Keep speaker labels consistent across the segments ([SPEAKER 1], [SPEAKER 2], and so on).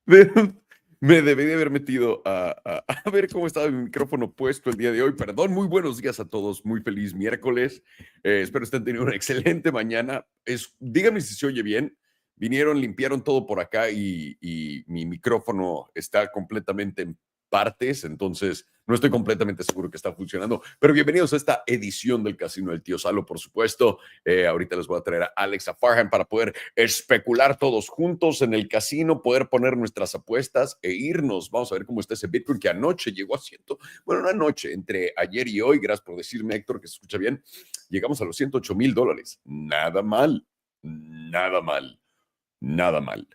[SPEAKER 1] Me, me debí de haber metido a ver cómo estaba mi micrófono puesto el día de hoy. Perdón, muy buenos días a todos. Muy feliz miércoles. Espero estén teniendo una excelente mañana. Díganme si se oye bien. Vinieron, limpiaron todo por acá y mi micrófono está completamente en partes, entonces no estoy completamente seguro que está funcionando. Pero bienvenidos a esta edición del Casino del Tío Salo, por supuesto. Ahorita les voy a traer a Alex, a Farhan, para poder especular todos juntos en el casino, poder poner nuestras apuestas e irnos. Vamos a ver cómo está ese Bitcoin que anoche llegó a bueno, una noche entre ayer y hoy, gracias por decirme, Héctor, que se escucha bien, llegamos a los $108,000. Nada mal, nada mal, nada mal.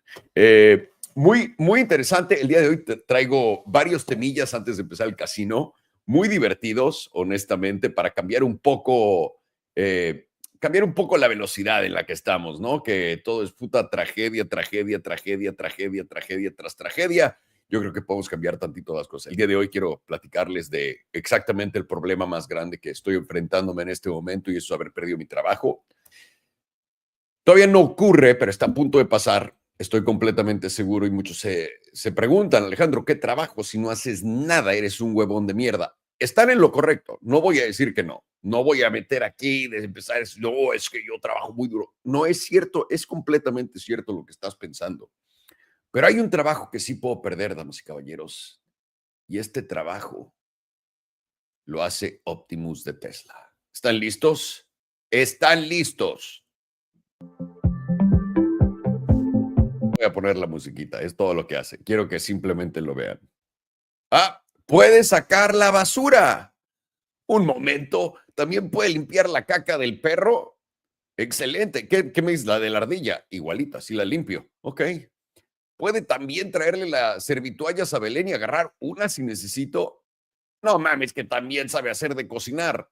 [SPEAKER 1] Muy interesante. El día de hoy traigo varios temillas antes de empezar el casino, muy divertidos, honestamente, para cambiar un poco la velocidad en la que estamos, ¿no? Que todo es puta tragedia, tragedia, tragedia, tragedia, tragedia tras tragedia. Yo creo que podemos cambiar tantito las cosas. El día de hoy quiero platicarles de exactamente el problema más grande que estoy enfrentándome en este momento, y eso es haber perdido mi trabajo. Todavía no ocurre, pero está a punto de pasar. Estoy completamente seguro, y muchos se preguntan, Alejandro, ¿qué trabajo? Si no haces nada, eres un huevón de mierda. Están en lo correcto. No voy a decir que no. No voy a meter aquí de empezar a decir, no, es que yo trabajo muy duro. No es cierto, es completamente cierto lo que estás pensando. Pero hay un trabajo que sí puedo perder, damas y caballeros. Y este trabajo lo hace Optimus de Tesla. ¿Están listos? ¿Están listos? Voy a poner la musiquita, es todo lo que hace. Quiero que simplemente lo vean. Ah, puede sacar la basura. Un momento, también puede limpiar la caca del perro. Excelente. ¿Qué me dice la de la ardilla? Igualita, sí la limpio. Ok. Puede también traerle las servituallas a Belén y agarrar una si necesito. No mames, que también sabe hacer de cocinar.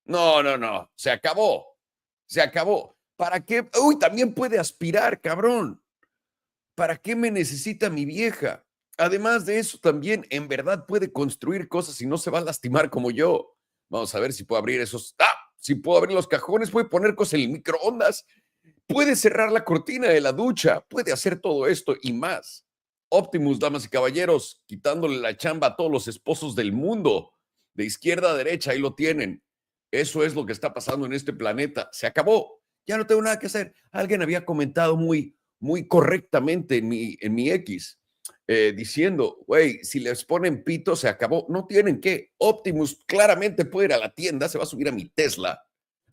[SPEAKER 1] No, no, no. Se acabó. Se acabó. ¿Para qué? Uy, también puede aspirar, cabrón. ¿Para qué me necesita mi vieja? Además de eso, también en verdad puede construir cosas y no se va a lastimar como yo. Vamos a ver si puedo abrir esos. Si puedo abrir los cajones, puede poner cosas en el microondas, puede cerrar la cortina de la ducha, puede hacer todo esto y más. Optimus, damas y caballeros, quitándole la chamba a todos los esposos del mundo, de izquierda a derecha, ahí lo tienen. Eso es lo que está pasando en este planeta. Se acabó. Ya no tengo nada que hacer. Alguien había comentado muy correctamente en mi X, diciendo, güey, si les ponen pito, se acabó. No tienen que. Optimus claramente puede ir a la tienda, se va a subir a mi Tesla,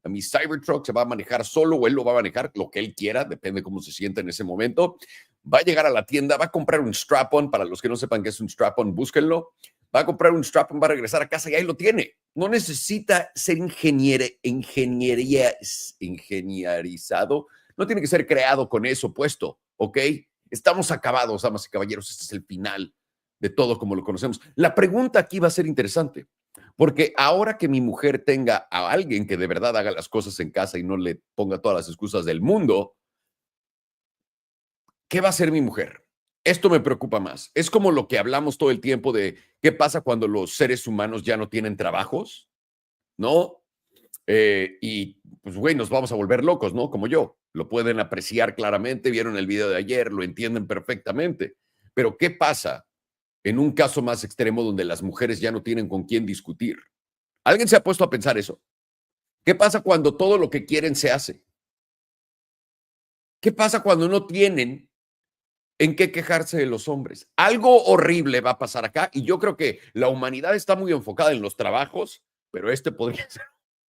[SPEAKER 1] a mi Cybertruck, se va a manejar solo o él lo va a manejar, lo que él quiera, depende cómo se sienta en ese momento. Va a llegar a la tienda, va a comprar un strap-on. Para los que no sepan qué es un strap-on, búsquenlo. Va a comprar un strap-on, va a regresar a casa y ahí lo tiene. No necesita ser ingenierizado. No tiene que ser creado con eso puesto, ¿ok? Estamos acabados, damas y caballeros. Este es el final de todo como lo conocemos. La pregunta aquí va a ser interesante, porque ahora que mi mujer tenga a alguien que de verdad haga las cosas en casa y no le ponga todas las excusas del mundo, ¿qué va a hacer mi mujer? Esto me preocupa más. Es como lo que hablamos todo el tiempo de qué pasa cuando los seres humanos ya no tienen trabajos, ¿no? Y pues, güey, nos vamos a volver locos, ¿no? Como yo. Lo pueden apreciar claramente, vieron el video de ayer, lo entienden perfectamente. Pero ¿qué pasa en un caso más extremo donde las mujeres ya no tienen con quién discutir? ¿Alguien se ha puesto a pensar eso? ¿Qué pasa cuando todo lo que quieren se hace? ¿Qué pasa cuando no tienen en qué quejarse de los hombres? Algo horrible va a pasar acá, y yo creo que la humanidad está muy enfocada en los trabajos, pero este podría ser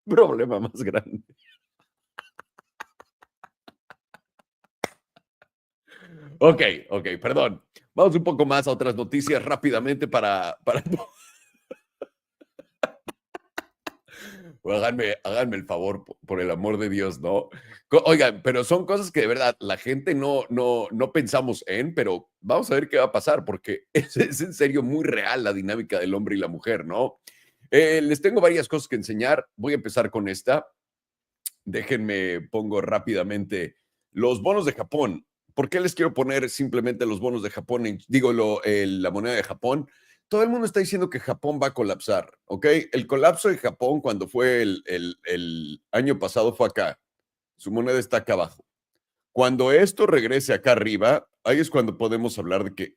[SPEAKER 1] un problema más grande. Ok, perdón. Vamos un poco más a otras noticias rápidamente para háganme el favor, por el amor de Dios, ¿no? Oigan, pero son cosas que de verdad la gente no pensamos en, pero vamos a ver qué va a pasar, porque es en serio muy real la dinámica del hombre y la mujer, ¿no? Les tengo varias cosas que enseñar. Voy a empezar con esta. Déjenme, pongo rápidamente los bonos de Japón. ¿Por qué les quiero poner simplemente los bonos de Japón? La moneda de Japón. Todo el mundo está diciendo que Japón va a colapsar, ¿ok? El colapso de Japón cuando fue el año pasado fue acá. Su moneda está acá abajo. Cuando esto regrese acá arriba, ahí es cuando podemos hablar de que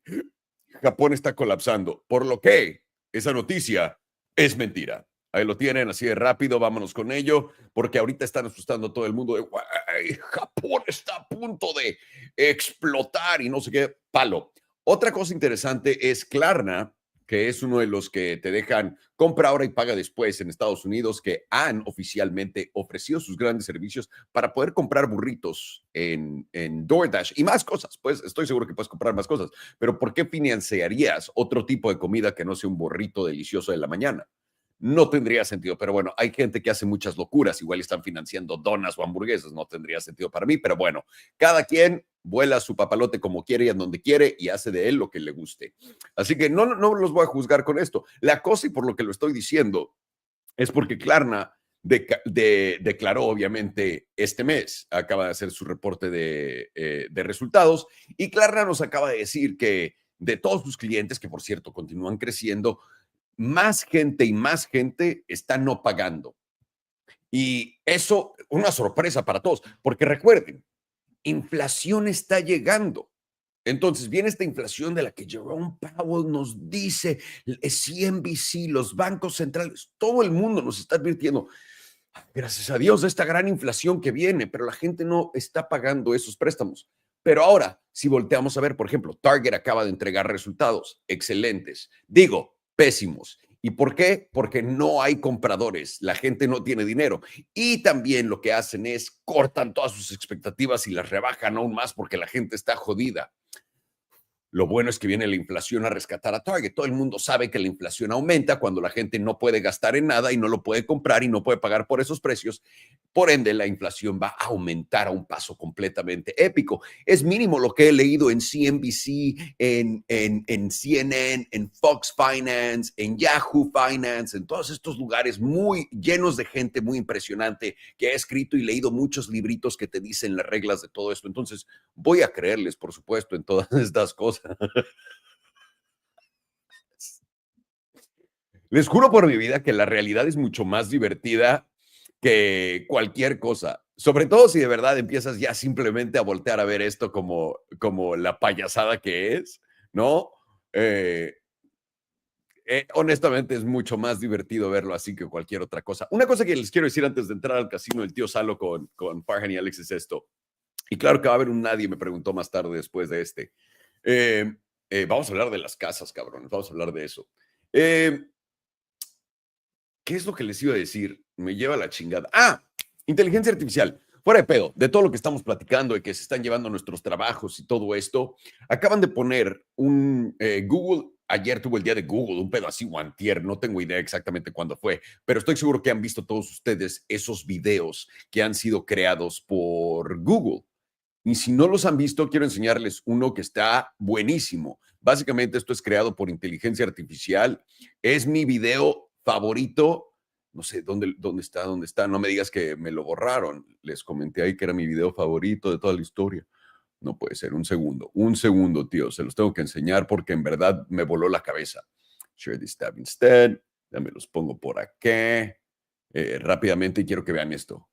[SPEAKER 1] Japón está colapsando, por lo que esa noticia es mentira. Ahí lo tienen, así de rápido, vámonos con ello, porque ahorita están asustando a todo el mundo de, "Güey, Japón está a punto de explotar y no sé qué, palo". Otra cosa interesante es Klarna, que es uno de los que te dejan compra ahora y paga después en Estados Unidos, que han oficialmente ofrecido sus grandes servicios para poder comprar burritos en DoorDash y más cosas. Pues estoy seguro que puedes comprar más cosas, pero ¿por qué financiarías otro tipo de comida que no sea un burrito delicioso de la mañana? No tendría sentido, pero bueno, hay gente que hace muchas locuras, igual están financiando donas o hamburguesas, no tendría sentido para mí, pero bueno, cada quien vuela su papalote como quiere y en donde quiere y hace de él lo que le guste. Así que no los voy a juzgar con esto. La cosa y por lo que lo estoy diciendo es porque Klarna declaró obviamente este mes, acaba de hacer su reporte de resultados y Klarna nos acaba de decir que de todos sus clientes, que por cierto continúan creciendo, más gente y más gente está no pagando. Y eso, una sorpresa para todos, porque recuerden, inflación está llegando. Entonces viene esta inflación de la que Jerome Powell nos dice, CNBC, los bancos centrales, todo el mundo nos está advirtiendo, gracias a Dios, de esta gran inflación que viene, pero la gente no está pagando esos préstamos. Pero ahora, si volteamos a ver, por ejemplo, Target acaba de entregar resultados excelentes, digo, pésimos. ¿Y por qué? Porque no hay compradores, la gente no tiene dinero. Y también lo que hacen es cortan todas sus expectativas y las rebajan aún más porque la gente está jodida. Lo bueno es que viene la inflación a rescatar a Target. Todo el mundo sabe que la inflación aumenta cuando la gente no puede gastar en nada y no lo puede comprar y no puede pagar por esos precios. Por ende, la inflación va a aumentar a un paso completamente épico. Es mínimo lo que he leído en CNBC, en CNN, en Fox Finance, en Yahoo Finance, en todos estos lugares muy llenos de gente muy impresionante que ha escrito y leído muchos libritos que te dicen las reglas de todo esto. Entonces, voy a creerles, por supuesto, en todas estas cosas. Les juro por mi vida que la realidad es mucho más divertida que cualquier cosa. Sobre todo si de verdad empiezas ya simplemente a voltear a ver esto como la payasada que es, ¿no? Eh, honestamente es mucho más divertido verlo así que cualquier otra cosa. Una cosa que les quiero decir antes de entrar al casino del tío Salo con Farhan y Alex es esto. Y claro que va a haber un nadie, me preguntó más tarde después de este. Eh, vamos a hablar de las casas, cabrones. Vamos a hablar de eso. Eh, ¿Qué es lo que les iba a decir? Me lleva la chingada. Ah, inteligencia artificial. Fuera de pedo, de todo lo que estamos platicando, de que se están llevando nuestros trabajos y todo esto, acaban de poner un Google, ayer tuvo el día de Google, un pedo así, o antier, no tengo idea exactamente cuándo fue, pero estoy seguro que han visto todos ustedes esos videos que han sido creados por Google. Y si no los han visto, quiero enseñarles uno que está buenísimo. Básicamente esto es creado por inteligencia artificial. Es mi video favorito. No sé dónde está. No me digas que me lo borraron. Les comenté ahí que era mi video favorito de toda la historia. No puede ser. Un segundo, tío. Se los tengo que enseñar porque en verdad me voló la cabeza. Share this tab instead. Ya me los pongo por aquí. Rápidamente quiero que vean esto.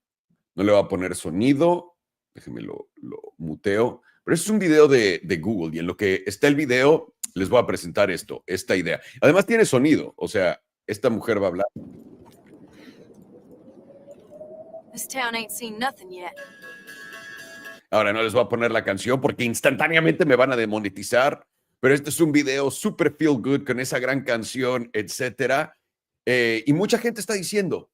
[SPEAKER 1] No le voy a poner sonido. Déjenme lo muteo. Pero es un video de Google y en lo que está el video les voy a presentar esta idea. Además tiene sonido, o sea, esta mujer va a hablar.
[SPEAKER 2] This town ain't seen nothing yet.
[SPEAKER 1] Ahora no les voy a poner la canción porque instantáneamente me van a demonetizar, pero este es un video super feel good con esa gran canción, etcétera. Y mucha gente está diciendo,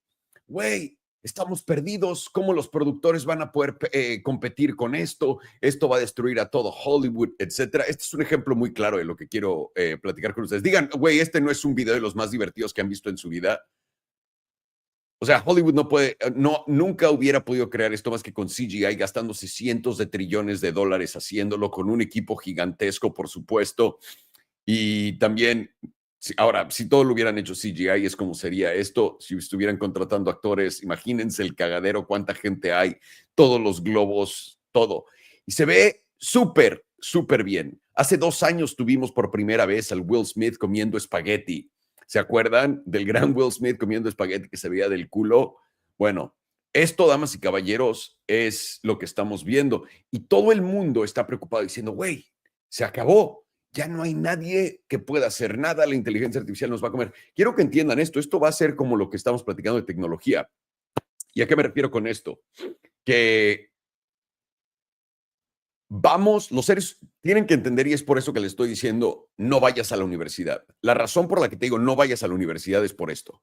[SPEAKER 1] güey, estamos perdidos, ¿cómo los productores van a poder competir con esto? Esto va a destruir a todo Hollywood, etcétera. Este es un ejemplo muy claro de lo que quiero platicar con ustedes. Digan, güey, este no es un video de los más divertidos que han visto en su vida. O sea, Hollywood nunca hubiera podido crear esto más que con CGI, gastándose cientos de trillones de dólares haciéndolo con un equipo gigantesco, por supuesto. Y también, ahora, si todo lo hubieran hecho CGI, es como sería esto. Si estuvieran contratando actores, imagínense el cagadero, cuánta gente hay, todos los globos, todo. Y se ve súper, súper bien. Hace 2 años tuvimos por primera vez al Will Smith comiendo espagueti. ¿Se acuerdan del gran Will Smith comiendo espagueti que se veía del culo? Bueno, Esto, damas y caballeros, es lo que estamos viendo. Y todo el mundo está preocupado diciendo, güey, se acabó. Ya no hay nadie que pueda hacer nada. La inteligencia artificial nos va a comer. Quiero que entiendan esto. Esto va a ser como lo que estamos platicando de tecnología. ¿Y a qué me refiero con esto? Que los seres tienen que entender, y es por eso que les estoy diciendo, no vayas a la universidad. La razón por la que te digo no vayas a la universidad es por esto.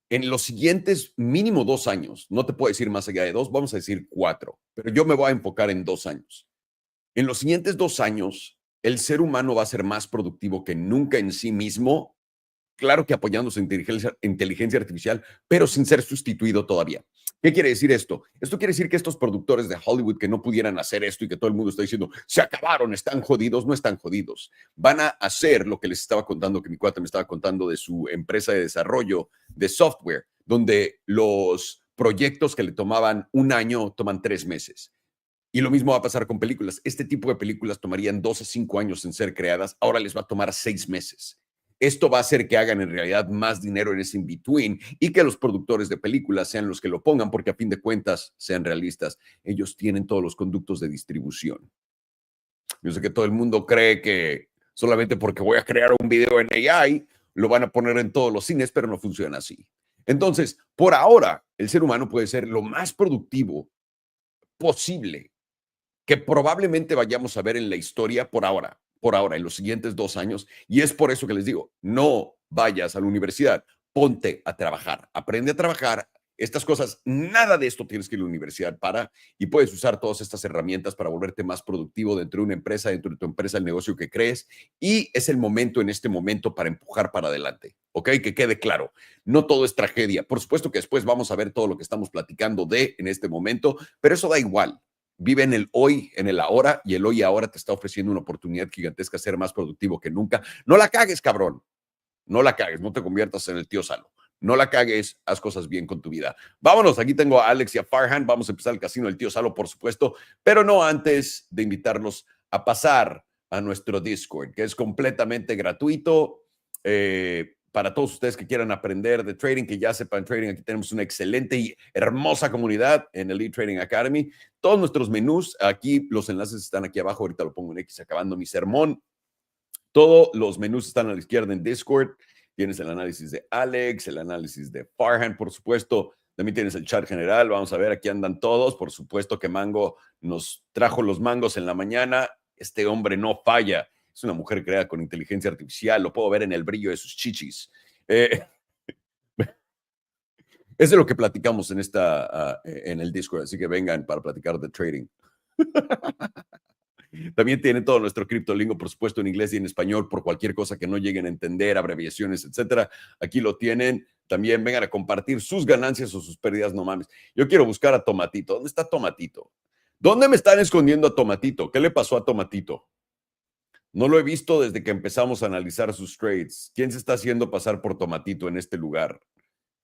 [SPEAKER 1] En los siguientes mínimo 2 años, no te puedo decir más allá de 2, vamos a decir 4, pero yo me voy a enfocar en 2 años. En los siguientes 2 años, el ser humano va a ser más productivo que nunca en sí mismo, claro que apoyando su inteligencia artificial, pero sin ser sustituido todavía. ¿Qué quiere decir esto? Esto quiere decir que estos productores de Hollywood que no pudieran hacer esto y que todo el mundo está diciendo, se acabaron, están jodidos, no están jodidos. Van a hacer lo que les estaba contando, que mi cuate me estaba contando de su empresa de desarrollo de software, donde los proyectos que le tomaban 1 año toman 3 meses. Y lo mismo va a pasar con películas. Este tipo de películas tomarían 2 a 5 años en ser creadas, ahora les va a tomar 6 meses. Esto va a hacer que hagan en realidad más dinero en ese in-between y que los productores de películas sean los que lo pongan, porque a fin de cuentas, sean realistas, ellos tienen todos los conductos de distribución. Yo sé que todo el mundo cree que solamente porque voy a crear un video en AI, lo van a poner en todos los cines, pero no funciona así. Entonces, por ahora, el ser humano puede ser lo más productivo posible que probablemente vayamos a ver en la historia por ahora, en los siguientes 2 años. Y es por eso que les digo, no vayas a la universidad, ponte a trabajar, aprende a trabajar. Estas cosas, nada de esto tienes que ir a la universidad para, y puedes usar todas estas herramientas para volverte más productivo dentro de una empresa, dentro de tu empresa, el negocio que crees. Y es el momento en este momento para empujar para adelante. ¿Ok? Que quede claro. No todo es tragedia. Por supuesto que después vamos a ver todo lo que estamos platicando en este momento, pero eso da igual. Vive en el hoy, en el ahora, y el hoy y ahora te está ofreciendo una oportunidad gigantesca de ser más productivo que nunca. No la cagues, cabrón. No la cagues, no te conviertas en el tío Salo. No la cagues, haz cosas bien con tu vida. Vámonos, aquí tengo a Alex y a Farhan. Vamos a empezar el casino del tío Salo, por supuesto, pero no antes de invitarlos a pasar a nuestro Discord, que es completamente gratuito. Para todos ustedes que quieran aprender de trading, que ya sepan trading, aquí tenemos una excelente y hermosa comunidad en Elite Trading Academy. Todos nuestros menús, aquí los enlaces están aquí abajo, ahorita lo pongo en X acabando mi sermón. Todos los menús están a la izquierda en Discord. Tienes el análisis de Alex, el análisis de Farhan, por supuesto. También tienes el chat general. Vamos a ver, aquí andan todos. Por supuesto que Mango nos trajo los mangos en la mañana. Este hombre no falla. Es una mujer creada con inteligencia artificial. Lo puedo ver en el brillo de sus chichis. Es de lo que platicamos en el Discord. Así que vengan para platicar de trading. También tienen todo nuestro criptolingo, por supuesto, en inglés y en español, por cualquier cosa que no lleguen a entender, abreviaciones, etcétera. Aquí lo tienen. También vengan a compartir sus ganancias o sus pérdidas, no mames. Yo quiero buscar a Tomatito. ¿Dónde está Tomatito? ¿Dónde me están escondiendo a Tomatito? ¿Qué le pasó a Tomatito? No lo he visto desde que empezamos a analizar sus trades. ¿Quién se está haciendo pasar por Tomatito en este lugar?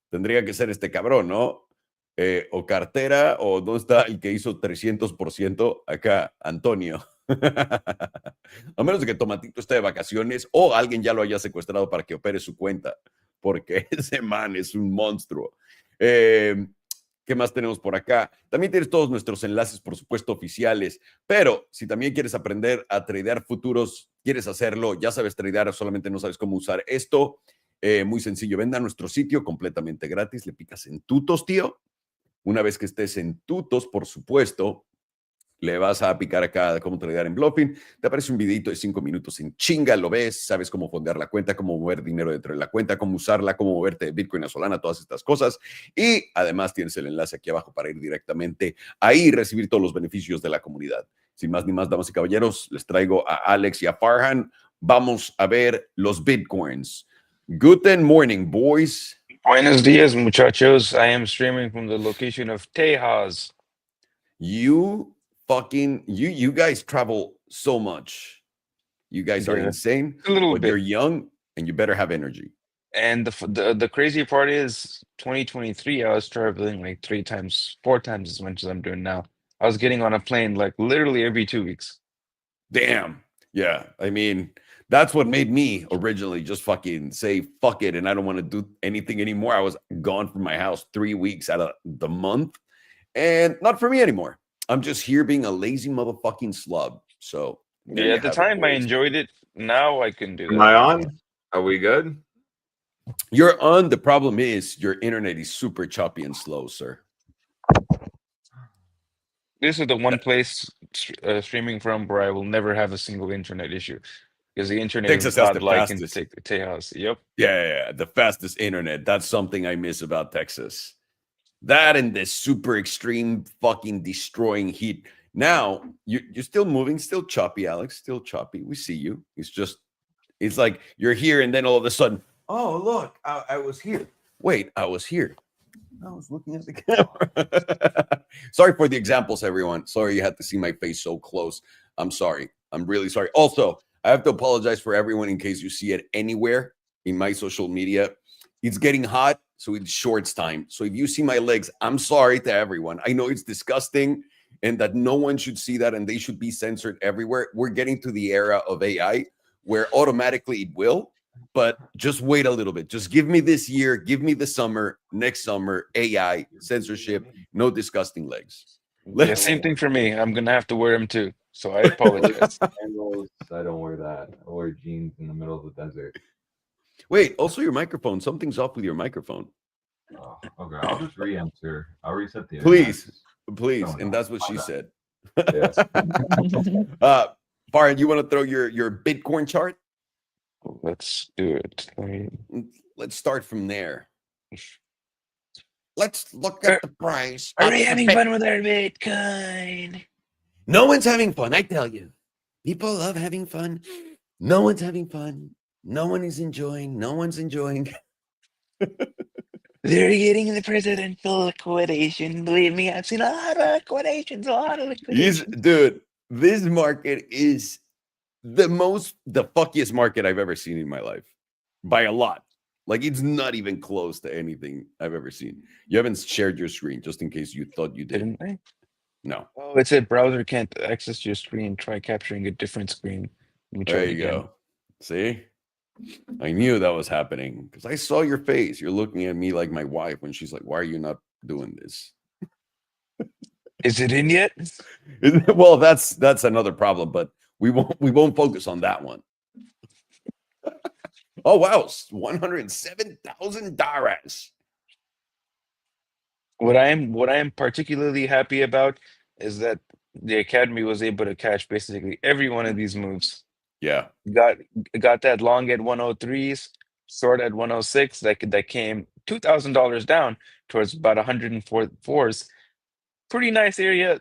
[SPEAKER 1] Tendría que ser este cabrón, ¿no? O cartera, o ¿dónde está el que hizo 300%? Acá, Antonio. A menos de que Tomatito esté de vacaciones o alguien ya lo haya secuestrado para que opere su cuenta, porque ese man es un monstruo. ¿Qué más tenemos por acá? También tienes todos nuestros enlaces, por supuesto, oficiales, pero si también quieres aprender a tradear futuros, quieres hacerlo, ya sabes tradear, solamente no sabes cómo usar esto, muy sencillo, venda a nuestro sitio completamente gratis, le picas en tutos, tío. Una vez que estés en tutos, por supuesto, le vas a picar acá de cómo tradear en Bluffing, te aparece un videito de 5 minutos en chinga, lo ves, sabes cómo fondear la cuenta, cómo mover dinero dentro de la cuenta, cómo usarla, cómo moverte de Bitcoin a Solana, todas estas cosas. Y además tienes el enlace aquí abajo para ir directamente ahí y recibir todos los beneficios de la comunidad. Sin más ni más, damas y caballeros, les traigo a Alex y a Farhan. Vamos a ver los Bitcoins. Guten morning, boys.
[SPEAKER 3] Buenos dias, muchachos. I am streaming from the location of Tejas.
[SPEAKER 1] You guys travel so much. You guys are
[SPEAKER 3] Yeah,
[SPEAKER 1] insane,
[SPEAKER 3] a little
[SPEAKER 1] but
[SPEAKER 3] bit.
[SPEAKER 1] you're young and you better have energy.
[SPEAKER 3] And the crazy part is 2023, I was traveling like 3 times, 4 times as much as I'm doing now. I was getting on a plane like literally every 2 weeks.
[SPEAKER 1] Damn. Yeah. I mean, that's what made me originally just fucking say fuck it and I don't want to do anything anymore. I was gone from my house 3 weeks out of the month. And not for me anymore. I'm just here being a lazy motherfucking slub. So there
[SPEAKER 3] Yeah,
[SPEAKER 1] you
[SPEAKER 3] at the
[SPEAKER 1] have it,
[SPEAKER 3] time I
[SPEAKER 1] boys.
[SPEAKER 3] enjoyed it. Now I couldn't do
[SPEAKER 4] Am
[SPEAKER 3] that
[SPEAKER 4] I
[SPEAKER 3] anymore.
[SPEAKER 4] on? Are we good?
[SPEAKER 1] You're on. The problem is your internet is super choppy and slow, sir.
[SPEAKER 3] This is the one place streaming from where I will never have a single internet issue because the internet is
[SPEAKER 1] Texas has the
[SPEAKER 3] godlike in
[SPEAKER 1] fastest.
[SPEAKER 3] Tejas. Yep.
[SPEAKER 1] Yeah, the fastest internet. That's something I miss about Texas. That and the super extreme fucking destroying heat. Now you're still moving, still choppy, Alex. Still choppy. We see you. It's like you're here, and then all of a sudden, oh look, I was here. Wait, I was here. I was looking at the camera. Sorry for the examples, everyone. Sorry you had to see my face so close. I'm sorry. I'm really sorry. Also, I have to apologize for everyone in case you see it anywhere in my social media. It's getting hot, so it's shorts time. So if you see my legs, I'm sorry to everyone. I know it's disgusting and that no one should see that and they should be censored everywhere. We're getting to the era of AI where automatically it will. But just wait a little bit. Just give me this year. Give me the summer. Next summer, AI, censorship, no disgusting legs.
[SPEAKER 3] Yeah, same thing for me. I'm gonna have to wear them too. So I apologize.
[SPEAKER 4] Sandals, I don't wear that. I wear jeans in the middle of the desert.
[SPEAKER 1] Wait, also your microphone. Something's off with your microphone.
[SPEAKER 4] Oh, okay, I'll just re-enter. I'll reset the
[SPEAKER 1] Please,
[SPEAKER 4] internet.
[SPEAKER 1] please.
[SPEAKER 4] No,
[SPEAKER 1] And that's what she said.
[SPEAKER 4] Yes.
[SPEAKER 1] Farid, you want to throw your Bitcoin chart?
[SPEAKER 3] Let's do it.
[SPEAKER 1] Let's start from there. Let's look at the price.
[SPEAKER 3] Are we having fun with our Bitcoin?
[SPEAKER 1] No one's having fun, I tell you. People love having fun. No one's having fun. No one is enjoying. No one's enjoying.
[SPEAKER 3] They're getting the presidential liquidation. Believe me, I've seen a lot of liquidations,
[SPEAKER 1] Dude, this market is the fuckiest market I've ever seen in my life by a lot. Like, it's not even close to anything I've ever seen. You haven't shared your screen just in case you thought you did.
[SPEAKER 3] Didn't I?
[SPEAKER 1] No.
[SPEAKER 3] Oh, it said browser can't access your screen. Try capturing a different screen. Let me try
[SPEAKER 1] There
[SPEAKER 3] it
[SPEAKER 1] you
[SPEAKER 3] again.
[SPEAKER 1] go. See? I knew that was happening because I saw your face. You're looking at me like my wife when she's like, why are you not doing this?
[SPEAKER 3] Is it in yet?
[SPEAKER 1] Well, that's another problem, but we won't focus on that one. Oh wow, $107,000.
[SPEAKER 3] What I am particularly happy about is that the Academy was able to catch basically every one of these moves.
[SPEAKER 1] Yeah.
[SPEAKER 3] Got that long at 103s, short at 106. That came $2,000 down towards about 104s. Pretty nice area.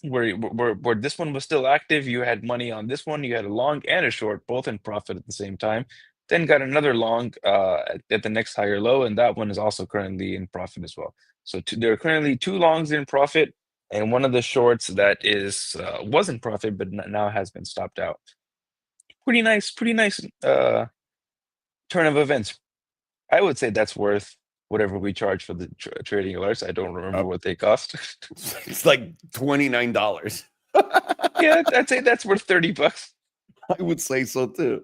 [SPEAKER 3] Where this one was still active, you had money on this one. You had a long and a short, both in profit at the same time. Then got another long at the next higher low, and that one is also currently in profit as well. So there are currently two longs in profit, and one of the shorts that was in profit but now has been stopped out. Pretty nice turn of events. I would say that's worth whatever we charge for the trading alerts. I don't remember what they cost.
[SPEAKER 1] It's like $29.
[SPEAKER 3] Yeah, I'd say that's worth $30.
[SPEAKER 1] I would say so too.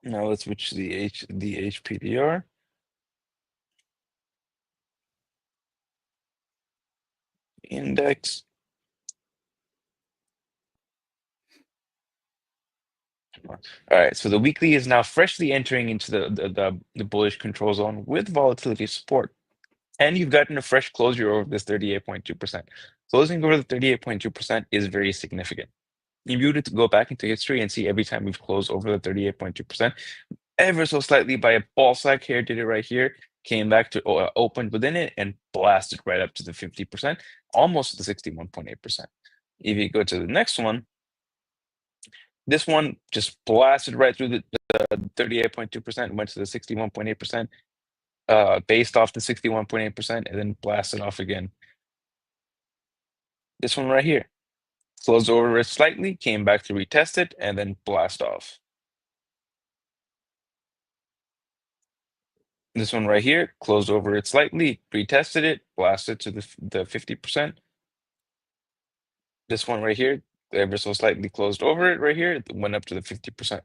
[SPEAKER 3] Now let's switch to the HPDR. Index. All right, so the weekly is now freshly entering into the bullish control zone with volatility support. And you've gotten a fresh closure over this 38.2%. Closing over the 38.2% is very significant. If you were to go back into history and see every time we've closed over the 38.2%, ever so slightly by a ball sack here, did it right here, came back to opened within it and blasted right up to the 50%, almost to the 61.8%. If you go to the next one, this one just blasted right through the 38.2%, went to the 61.8%, based off the 61.8%, and then blasted off again. This one right here, closed over it slightly, came back to retest it, and then blast off. This one right here, closed over it slightly, retested it, blasted to the 50%. This one right here, ever so slightly closed over it right here, it went up to the 50%.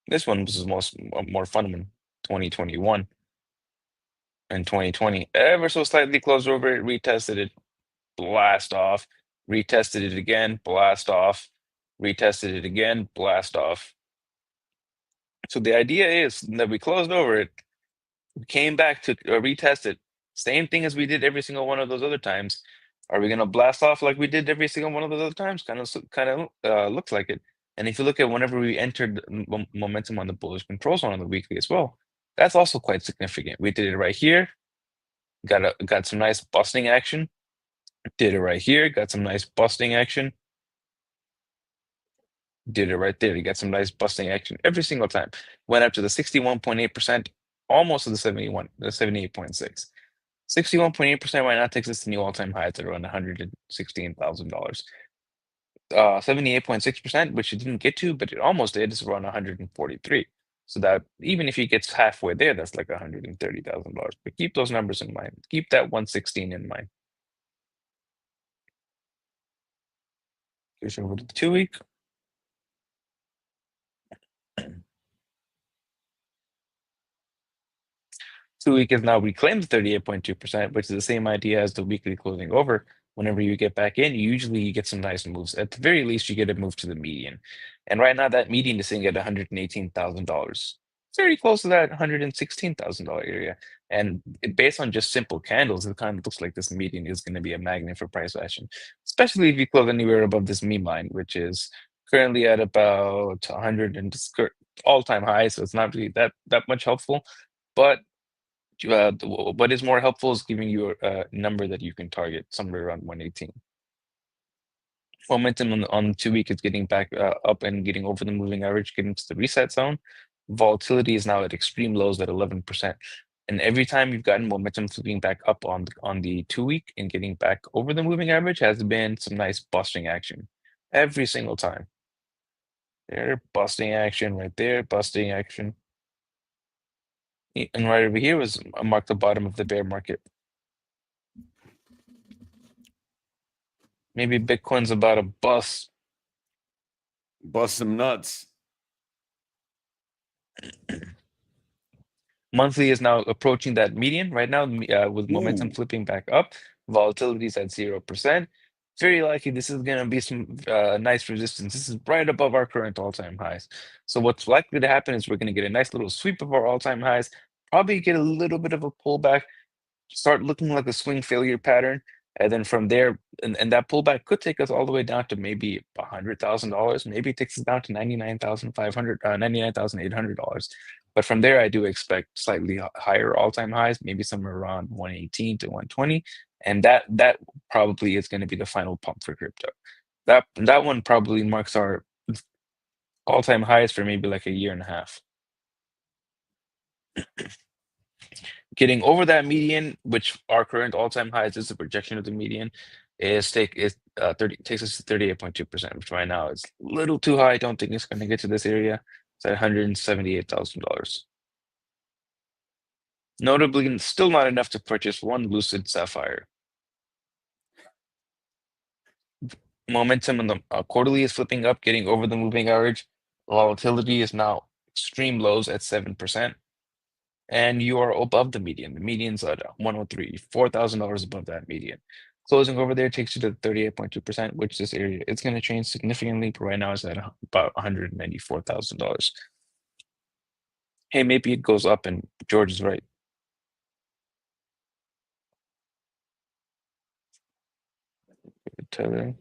[SPEAKER 3] This one was more fun one, 2021. in 2020. Ever so slightly closed over it, retested it, blast off, retested it again, blast off, retested it again, blast off. So the idea is that we closed over it, we came back to retest it. Same thing as we did every single one of those other times. Are we gonna blast off like we did every single one of those other times? Kind of looks like it. And if you look at whenever we entered momentum on the bullish control zone on the weekly as well, that's also quite significant. We did it right here, got some nice busting action. Did it right here, got some nice busting action. Did it right there. You got some nice busting action every single time. Went up to the 61.8%, almost to the 78.6. 61.8% right now takes us to new all-time highs at around $116,000. 78.6%, which it didn't get to, but it almost did, is around 143. So that even if he gets halfway there, that's like $130,000. But keep those numbers in mind. Keep that 116 in mind. Here's over to the 2-week. 2-week has now reclaimed 38.2%, which is the same idea as the weekly closing over. Whenever you get back in, usually you get some nice moves. At the very least, you get a move to the median. And right now, that median is sitting at $118,000. Very close to that $116,000 area. And based on just simple candles, it kind of looks like this median is going to be a magnet for price action, especially if you close anywhere above this meme line, which is currently at about 100 and all-time high. So it's not really that much helpful. But what is more helpful is giving you a number that you can target somewhere around 118. Momentum on the 2-week is getting back up and getting over the moving average, getting to the reset zone. Volatility is now at extreme lows at 11%. And every time you've gotten momentum flipping back up on the 2-week and getting back over the moving average has been some nice busting action. Every single time. There, busting action right there, busting action. And right over here was mark the bottom of the bear market. Maybe Bitcoin's about to bust.
[SPEAKER 1] Bust some nuts.
[SPEAKER 3] Monthly is now approaching that median right now with momentum
[SPEAKER 1] Ooh.
[SPEAKER 3] flipping back up. Volatility is at 0%. Very likely this is going to be some nice resistance. This is right above our current all-time highs. So what's likely to happen is we're going to get a nice little sweep of our all-time highs, probably get a little bit of a pullback, start looking like a swing failure pattern. And then from there, and that pullback could take us all the way down to maybe $100,000. Maybe it takes us down to $99,800. But from there, I do expect slightly higher all-time highs, maybe somewhere around 118 to 120. And that probably is going to be the final pump for crypto. That one probably marks our all-time highs for maybe like a year and a half. Getting over that median, which our current all-time highs is the projection of the median, takes us to 38.2%, which right now is a little too high. I don't think it's going to get to this area. It's at $178,000. Notably, still not enough to purchase one Lucid Sapphire. Momentum on the quarterly is flipping up, getting over the moving average. Volatility is now extreme lows at 7%. And you are above the median. The median's at 103, $4,000 above that median. Closing over there takes you to 38.2%, which this area it's going to change significantly. But right now it's at about $194,000. Hey, maybe it goes up, and George is right. Tether.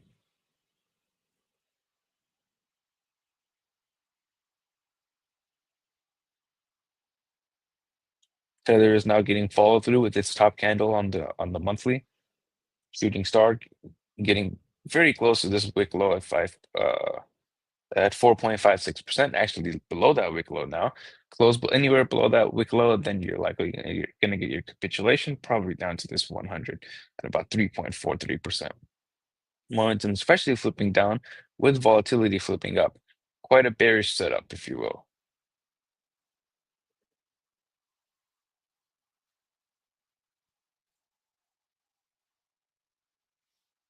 [SPEAKER 3] Tether is now getting follow through with its top candle on the monthly. Shooting star getting very close to this wick low at 4.56%, actually below that wick low now. Close anywhere below that wick low, then you're likely going to get your capitulation probably down to this 100 at about 3.43%. Momentum, especially flipping down with volatility flipping up. Quite a bearish setup, if you will.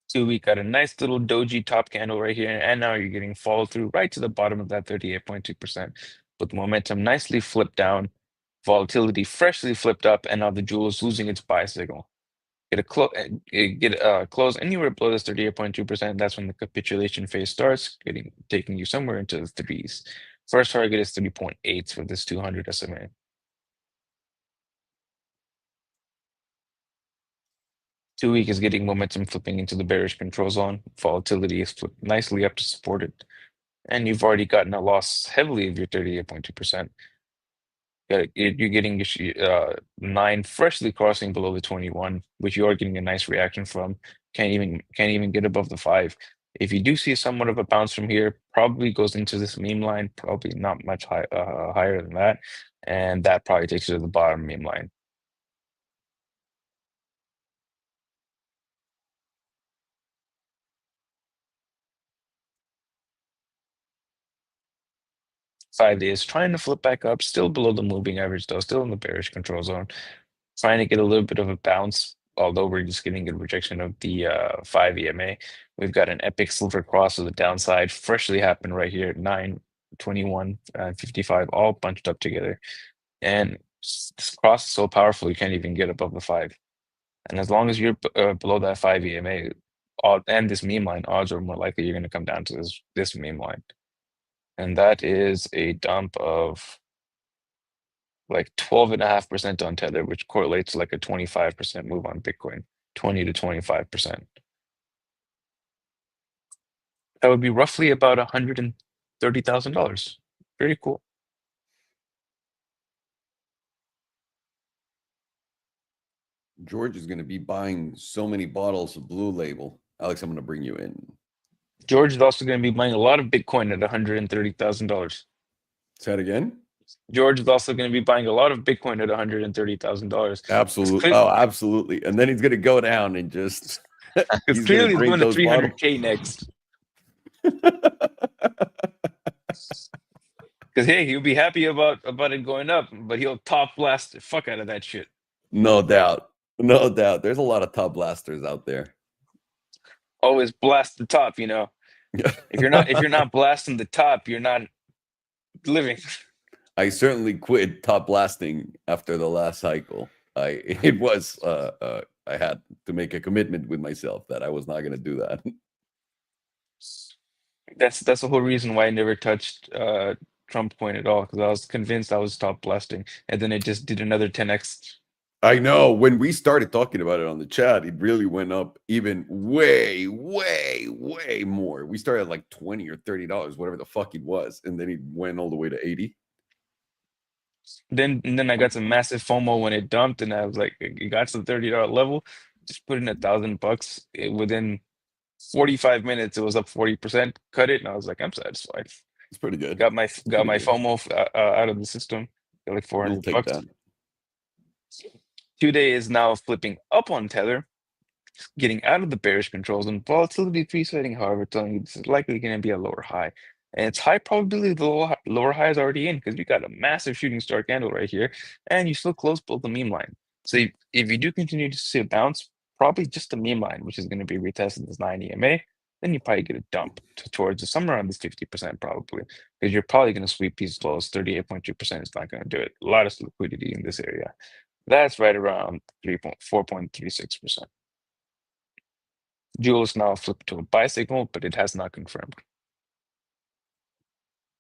[SPEAKER 3] So we got a nice little doji top candle right here, and now you're getting follow through right to the bottom of that 38.2%. With momentum nicely flipped down, Volatility freshly flipped up, and now the jewel is losing its buy signal. Get a close anywhere below this 38.2%. That's when the capitulation phase starts, taking you somewhere into the threes. First target is 3.8 for this 200 SMA. Two-week is getting momentum flipping into the bearish control zone. Volatility is flipped nicely up to support it. And you've already gotten a loss heavily of your 38.2%. You're getting 9 freshly crossing below the 21, which you are getting a nice reaction from. Can't even get above the 5. If you do see somewhat of a bounce from here, probably goes into this meme line, probably not much higher than that, and that probably takes you to the bottom meme line. Five days trying to flip back up, still below the moving average though, still in the bearish control zone. Trying to get a little bit of a bounce, although we're just getting a rejection of the 5 EMA. We've got an epic silver cross to the downside, freshly happened right here at 9, 21, 55, all bunched up together. And this cross is so powerful, you can't even get above the 5. And as long as you're below that 5 EMA, and this meme line, odds are more likely you're going to come down to this meme line. And that is a dump of like 12.5% on Tether, which correlates to like a 25% move on Bitcoin, 20 to 25%. That would be roughly about $130,000. Pretty cool.
[SPEAKER 1] George is going to be buying so many bottles of Blue Label. Alex, I'm going to bring you in.
[SPEAKER 3] George is also going to be buying a lot of Bitcoin at $130,000.
[SPEAKER 1] Say that again?
[SPEAKER 3] George is also going to be buying a lot of Bitcoin at $130,000.
[SPEAKER 1] Absolutely. Oh, absolutely. And then he's going to go down and just
[SPEAKER 3] Because
[SPEAKER 1] he's going
[SPEAKER 3] clearly
[SPEAKER 1] to
[SPEAKER 3] he's
[SPEAKER 1] drink
[SPEAKER 3] going to
[SPEAKER 1] those bottles.
[SPEAKER 3] 300K next. Because hey, he'll be happy about it going up, but he'll top blast the fuck out of that shit.
[SPEAKER 1] No doubt. No doubt. There's a lot of top blasters out there.
[SPEAKER 3] Always blast the top, you know. If you're not blasting the top, you're not living.
[SPEAKER 1] I certainly quit top blasting after the last cycle. I had to make a commitment with myself that I was not going to do that.
[SPEAKER 3] That's the whole reason why I never touched Trump coin at all, because I was convinced I was top blasting, and then it just did another 10x.
[SPEAKER 1] I know when we started talking about it on the chat, it really went up even way, way, way more. We started at like $20 or $30, whatever the fuck it was, and then it went all the way to 80.
[SPEAKER 3] Then I got some massive FOMO when it dumped, and I was like, it got to the $30 level, just put in $1,000. Within 45 minutes, it was up 40%. Cut it, and I was like, I'm satisfied.
[SPEAKER 1] It's pretty good.
[SPEAKER 3] Got my FOMO out of the system. Got like
[SPEAKER 1] We'll take
[SPEAKER 3] $400.
[SPEAKER 1] that.
[SPEAKER 3] Today is now flipping up on Tether, getting out of the bearish controls, and volatility resetting, however, telling you this is likely going to be a lower high. And it's high probability the lower high is already in, because we got a massive shooting star candle right here, and you still close below the meme line. So if you do continue to see a bounce, probably just the meme line, which is going to be retested as 9 EMA, then you probably get a dump towards somewhere around this 50% probably, because you're probably going to sweep these lows. 38.2% is not going to do it. A lot of liquidity in this area. That's right around 4.36%. Jewel is now flipped to a buy signal, but it has not confirmed.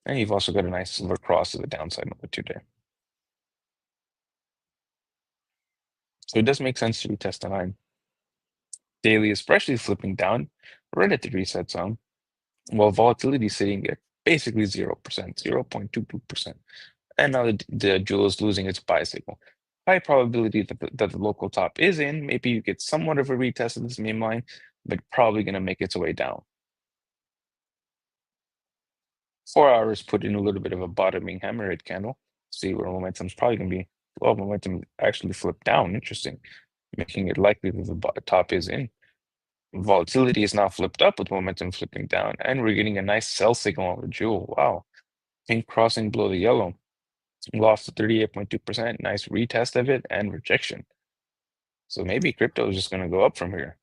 [SPEAKER 3] And you've also got a nice silver cross to the downside number 2 day. So it does make sense to retest the 9. Daily, especially flipping down right at the reset zone, while volatility is sitting at basically 0%, 0.22%. And now the jewel is losing its buy signal. High probability that the local top is in. Maybe you get somewhat of a retest of this meme line, but probably going to make its way down. 4 hours put in a little bit of a bottoming hammerhead candle. See where momentum's probably going to be. Well, momentum actually flipped down. Interesting. Making it likely that the top is in. Volatility is now flipped up with momentum flipping down. And we're getting a nice sell signal on the jewel. Wow. Pink crossing below the yellow. Lost to 38.2%. Nice retest of it and rejection. So maybe crypto is just going to go up from here.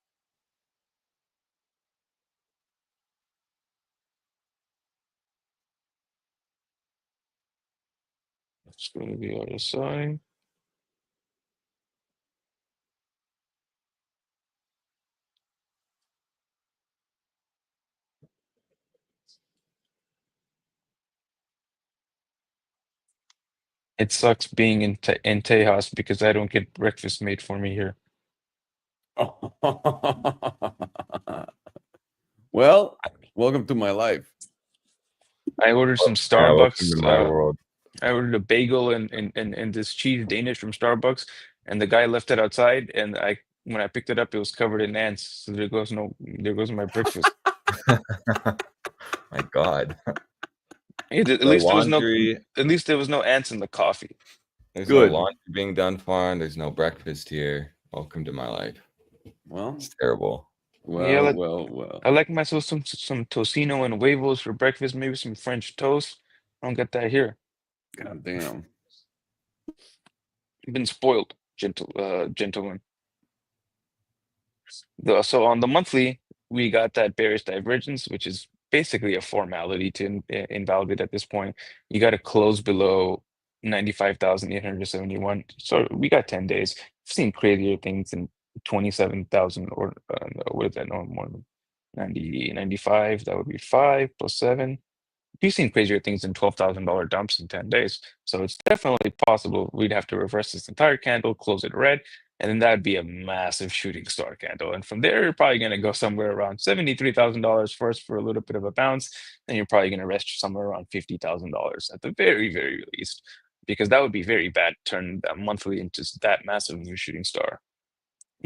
[SPEAKER 3] Let's go to the other side. It sucks being in Tejas because I don't get breakfast made for me here.
[SPEAKER 1] Well, welcome to my life.
[SPEAKER 3] I ordered some
[SPEAKER 4] Yeah, welcome to
[SPEAKER 3] Starbucks.
[SPEAKER 4] my world.
[SPEAKER 3] I ordered a bagel and this cheese Danish from Starbucks, and the guy left it outside. And when I picked it up, it was covered in ants. So there goes my breakfast.
[SPEAKER 4] My God.
[SPEAKER 3] At
[SPEAKER 4] The
[SPEAKER 3] least
[SPEAKER 4] laundry.
[SPEAKER 3] at least there was no ants in the coffee.
[SPEAKER 4] There's
[SPEAKER 1] Good.
[SPEAKER 4] no laundry being done for. There's no breakfast here. Welcome to my life.
[SPEAKER 1] Well,
[SPEAKER 4] It's terrible.
[SPEAKER 3] Yeah,
[SPEAKER 1] well.
[SPEAKER 3] I like myself some tocino and huevos for breakfast, maybe some French toast. I don't get that here.
[SPEAKER 1] God damn.
[SPEAKER 3] Been spoiled, gentlemen. So on the monthly, we got that bearish divergence, which is basically a formality to invalidate at this point. You got to close below 95,871. So we got 10 days. I've seen crazier things in 27,000 or what is that? No, more than 90, 95. That would be 5 plus 7. You've seen crazier things than $12,000 dumps in 10 days. So it's definitely possible we'd have to reverse this entire candle, close it red, and then that'd be a massive shooting star candle. And from there, you're probably going to go somewhere around $73,000 first for a little bit of a bounce. Then you're probably going to rest somewhere around $50,000 at the very, very least, because that would be very bad to turn that monthly into that massive of a shooting star.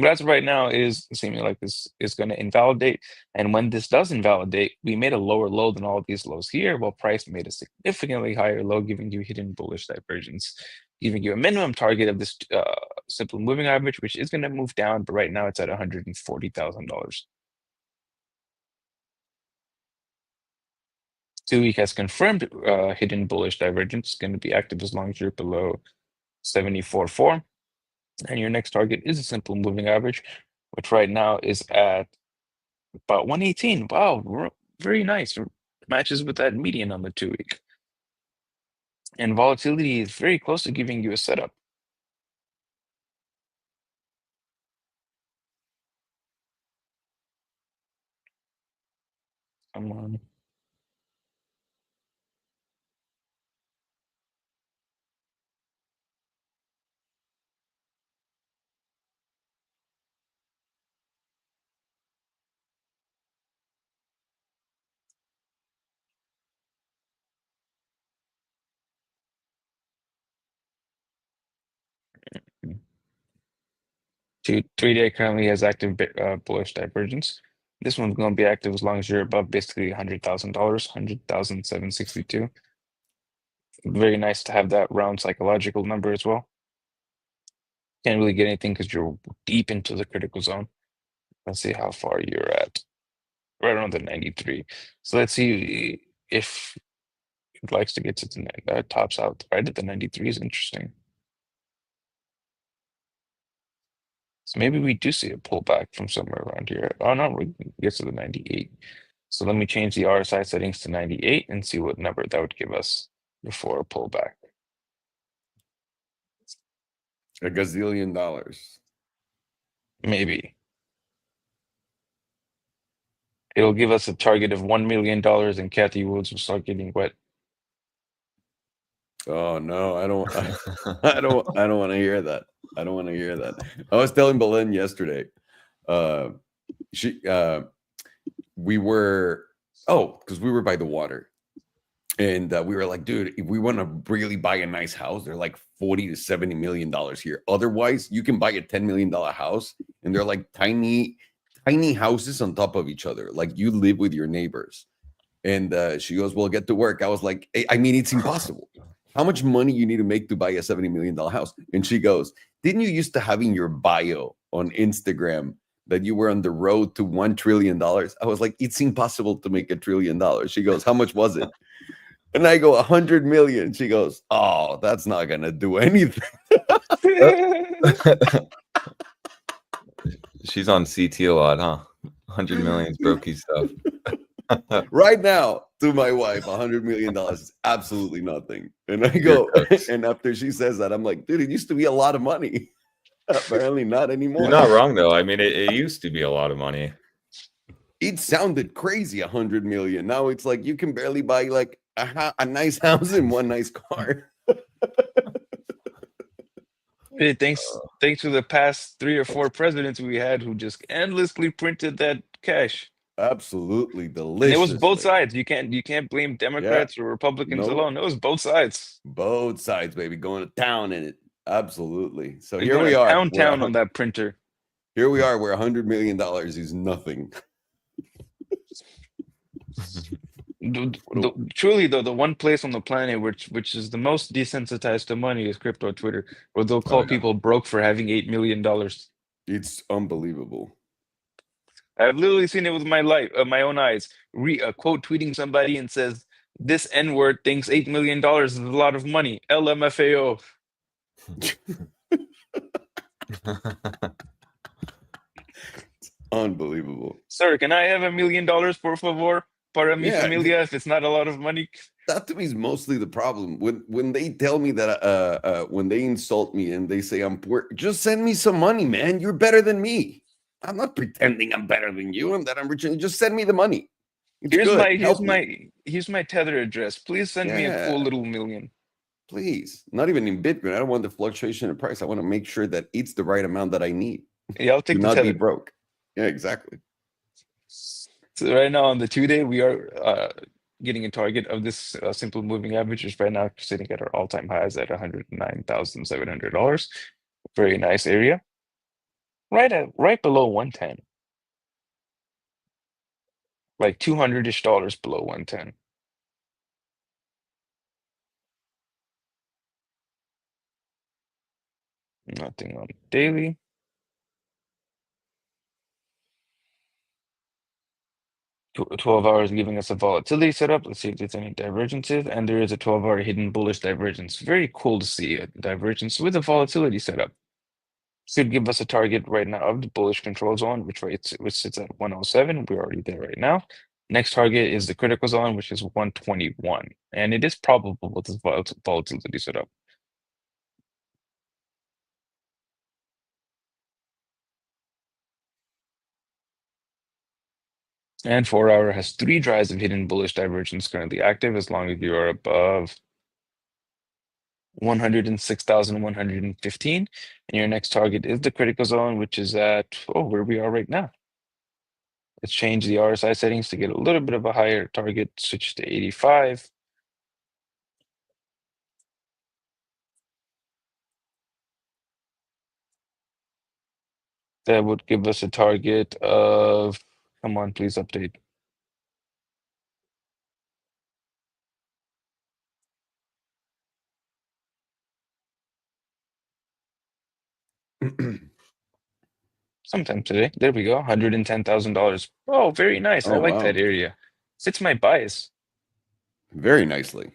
[SPEAKER 3] But as of right now, is seeming like this is going to invalidate. And when this does invalidate, we made a lower low than all of these lows here, while price made a significantly higher low, giving you hidden bullish divergence, giving you a minimum target of this simple moving average, which is going to move down, but right now it's at $140,000. 2-week has confirmed hidden bullish divergence, going to be active as long as you're below 74.4. And your next target is a simple moving average, which right now is at about 118. Wow, very nice. Matches with that median on the 2-week. And volatility is very close to giving you a setup. Come on. Hmm. 3-day currently has active bullish divergence. This one's going to be active as long as you're above basically $100,000, 100,762. Very nice to have that round psychological number as well. Can't really get anything because you're deep into the critical zone. Let's see how far you're at. Right around the 93. So let's see if it likes to get to the tops out right at the 93 is interesting. So maybe we do see a pullback from somewhere around here. Oh no, we get to the 98. So let me change the RSI settings to 98 and see what number that would give us before a pullback.
[SPEAKER 1] $1 gazillion.
[SPEAKER 3] Maybe. It'll give us a target of $1 million and Kathy Woods will start getting wet.
[SPEAKER 1] Oh no, I don't want to hear that. I don't want to hear that. I was telling Belen yesterday. We were because we were by the water. And we were like, dude, if we want to really buy a nice house, they're like $40 to $70 million here. Otherwise, you can buy a $10 million house and they're like tiny houses on top of each other. Like you live with your neighbors. And she goes, well, get to work. I was like, hey, I mean, it's impossible. How much money you need to make to buy a $70 million house? And she goes, didn't you used to have in your bio on Instagram that you were on the road to $1 trillion? I was like, it's impossible to make $1 trillion. She goes, how much was it? And I go, 100 million. She goes, oh, that's not going to do anything.
[SPEAKER 4] She's on CT a lot, huh? 100 million's brokey stuff.
[SPEAKER 1] right now to my wife, $100 million is absolutely nothing. And I
[SPEAKER 5] You're
[SPEAKER 1] go,
[SPEAKER 5] cooked.
[SPEAKER 1] and after she says that, I'm like, dude, it used to be a lot of money. Apparently not anymore.
[SPEAKER 5] You're not wrong though. I mean, it used to be a lot of money.
[SPEAKER 1] It sounded crazy, 100 million. Now it's like you can barely buy like a nice house and one nice car.
[SPEAKER 3] Hey, thanks to the past 3 or 4 presidents we had who just endlessly printed that cash.
[SPEAKER 1] Absolutely
[SPEAKER 3] And
[SPEAKER 1] delicious.
[SPEAKER 3] it was both sides. You can't blame Democrats or Republicans
[SPEAKER 1] Nope.
[SPEAKER 3] alone. It was both sides.
[SPEAKER 1] Both sides, baby, going to town in it. Absolutely. So
[SPEAKER 3] They're
[SPEAKER 1] here
[SPEAKER 3] going
[SPEAKER 1] we
[SPEAKER 3] to
[SPEAKER 1] are.
[SPEAKER 3] pound town on that printer.
[SPEAKER 1] Here we are where $100 million is nothing.
[SPEAKER 3] Truly, though, the one place on the planet which is the most desensitized to money is crypto Twitter, where they'll call people broke for having $8 million.
[SPEAKER 1] It's unbelievable.
[SPEAKER 3] I've literally seen it with my own eyes. Quote tweeting somebody and says, "This N-word thinks $8 million is a lot of money." LMFAO.
[SPEAKER 1] Unbelievable.
[SPEAKER 3] Sir, can I have $1 million, por favor? Para mi
[SPEAKER 1] Yeah,
[SPEAKER 3] familia, if it's not a lot of money.
[SPEAKER 1] That to me is mostly the problem. When they tell me that when they insult me and they say I'm poor, just send me some money, man. You're better than me. I'm not pretending I'm better than you and that I'm rich. Just send me the money. It's
[SPEAKER 3] Here's my Tether address. Please send me a cool little million.
[SPEAKER 1] Please. Not even in Bitcoin. I don't want the fluctuation in price. I want to make sure that it's the right amount that I need.
[SPEAKER 3] Yeah, I'll take
[SPEAKER 1] Do
[SPEAKER 3] the
[SPEAKER 1] not
[SPEAKER 3] Tether.
[SPEAKER 1] be broke. Yeah, exactly.
[SPEAKER 3] So right now on the 2-day, we are getting a target of this simple moving average, which right now sitting at our all-time highs at $109,700. Very nice area. Right below 110. Like $200-ish below 110. Nothing on daily. 12 hours giving us a volatility setup. Let's see if there's any divergences. And there is a 12-hour hidden bullish divergence. Very cool to see a divergence with a volatility setup. Should give us a target right now of the bullish control zone, which sits at 107. We're already there right now. Next target is the critical zone, which is 121. And it is probable with this volatility setup. And 4-hour has 3 drives of hidden bullish divergence currently active as long as you are above 106,115. And your next target is the critical zone, which is at where we are right now. Let's change the RSI settings to get a little bit of a higher target, switch to 85. That would give us a target of, come on, please update. Sometime today. There we go. $110,000. Oh, very nice. I like that area. Fits my bias.
[SPEAKER 1] Very nicely.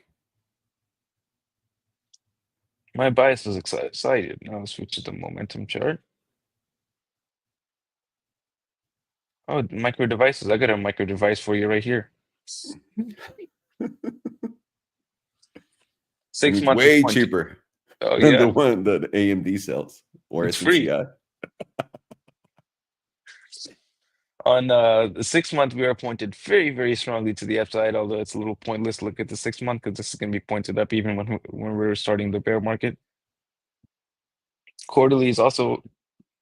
[SPEAKER 3] My bias is excited. Now let's switch to the momentum chart. Oh, micro devices. I got a micro device for you right here. 6 months.
[SPEAKER 1] Way cheaper than the one that AMD sells or
[SPEAKER 3] it's free. On the 6 month, we are pointed very, very strongly to the upside, although it's a little pointless to look at the 6 month because this is going to be pointed up even when we're starting the bear market. Quarterly is also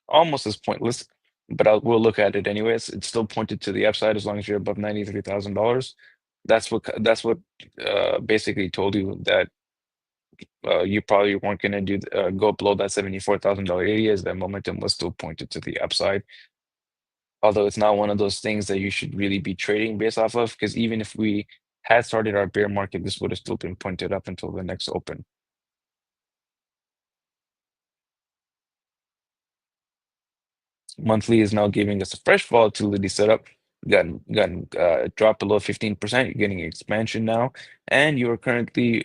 [SPEAKER 3] almost as pointless, but we'll look at it anyways. It's still pointed to the upside as long as you're above $93,000. That's what basically told you that you probably weren't going to go below that $74,000 area, as that momentum was still pointed to the upside. Although it's not one of those things that you should really be trading based off of, because even if we had started our bear market, this would have still been pointed up until the next open. Monthly is now giving us a fresh volatility setup. Gotten drop below 15%. You're getting expansion now, and you are currently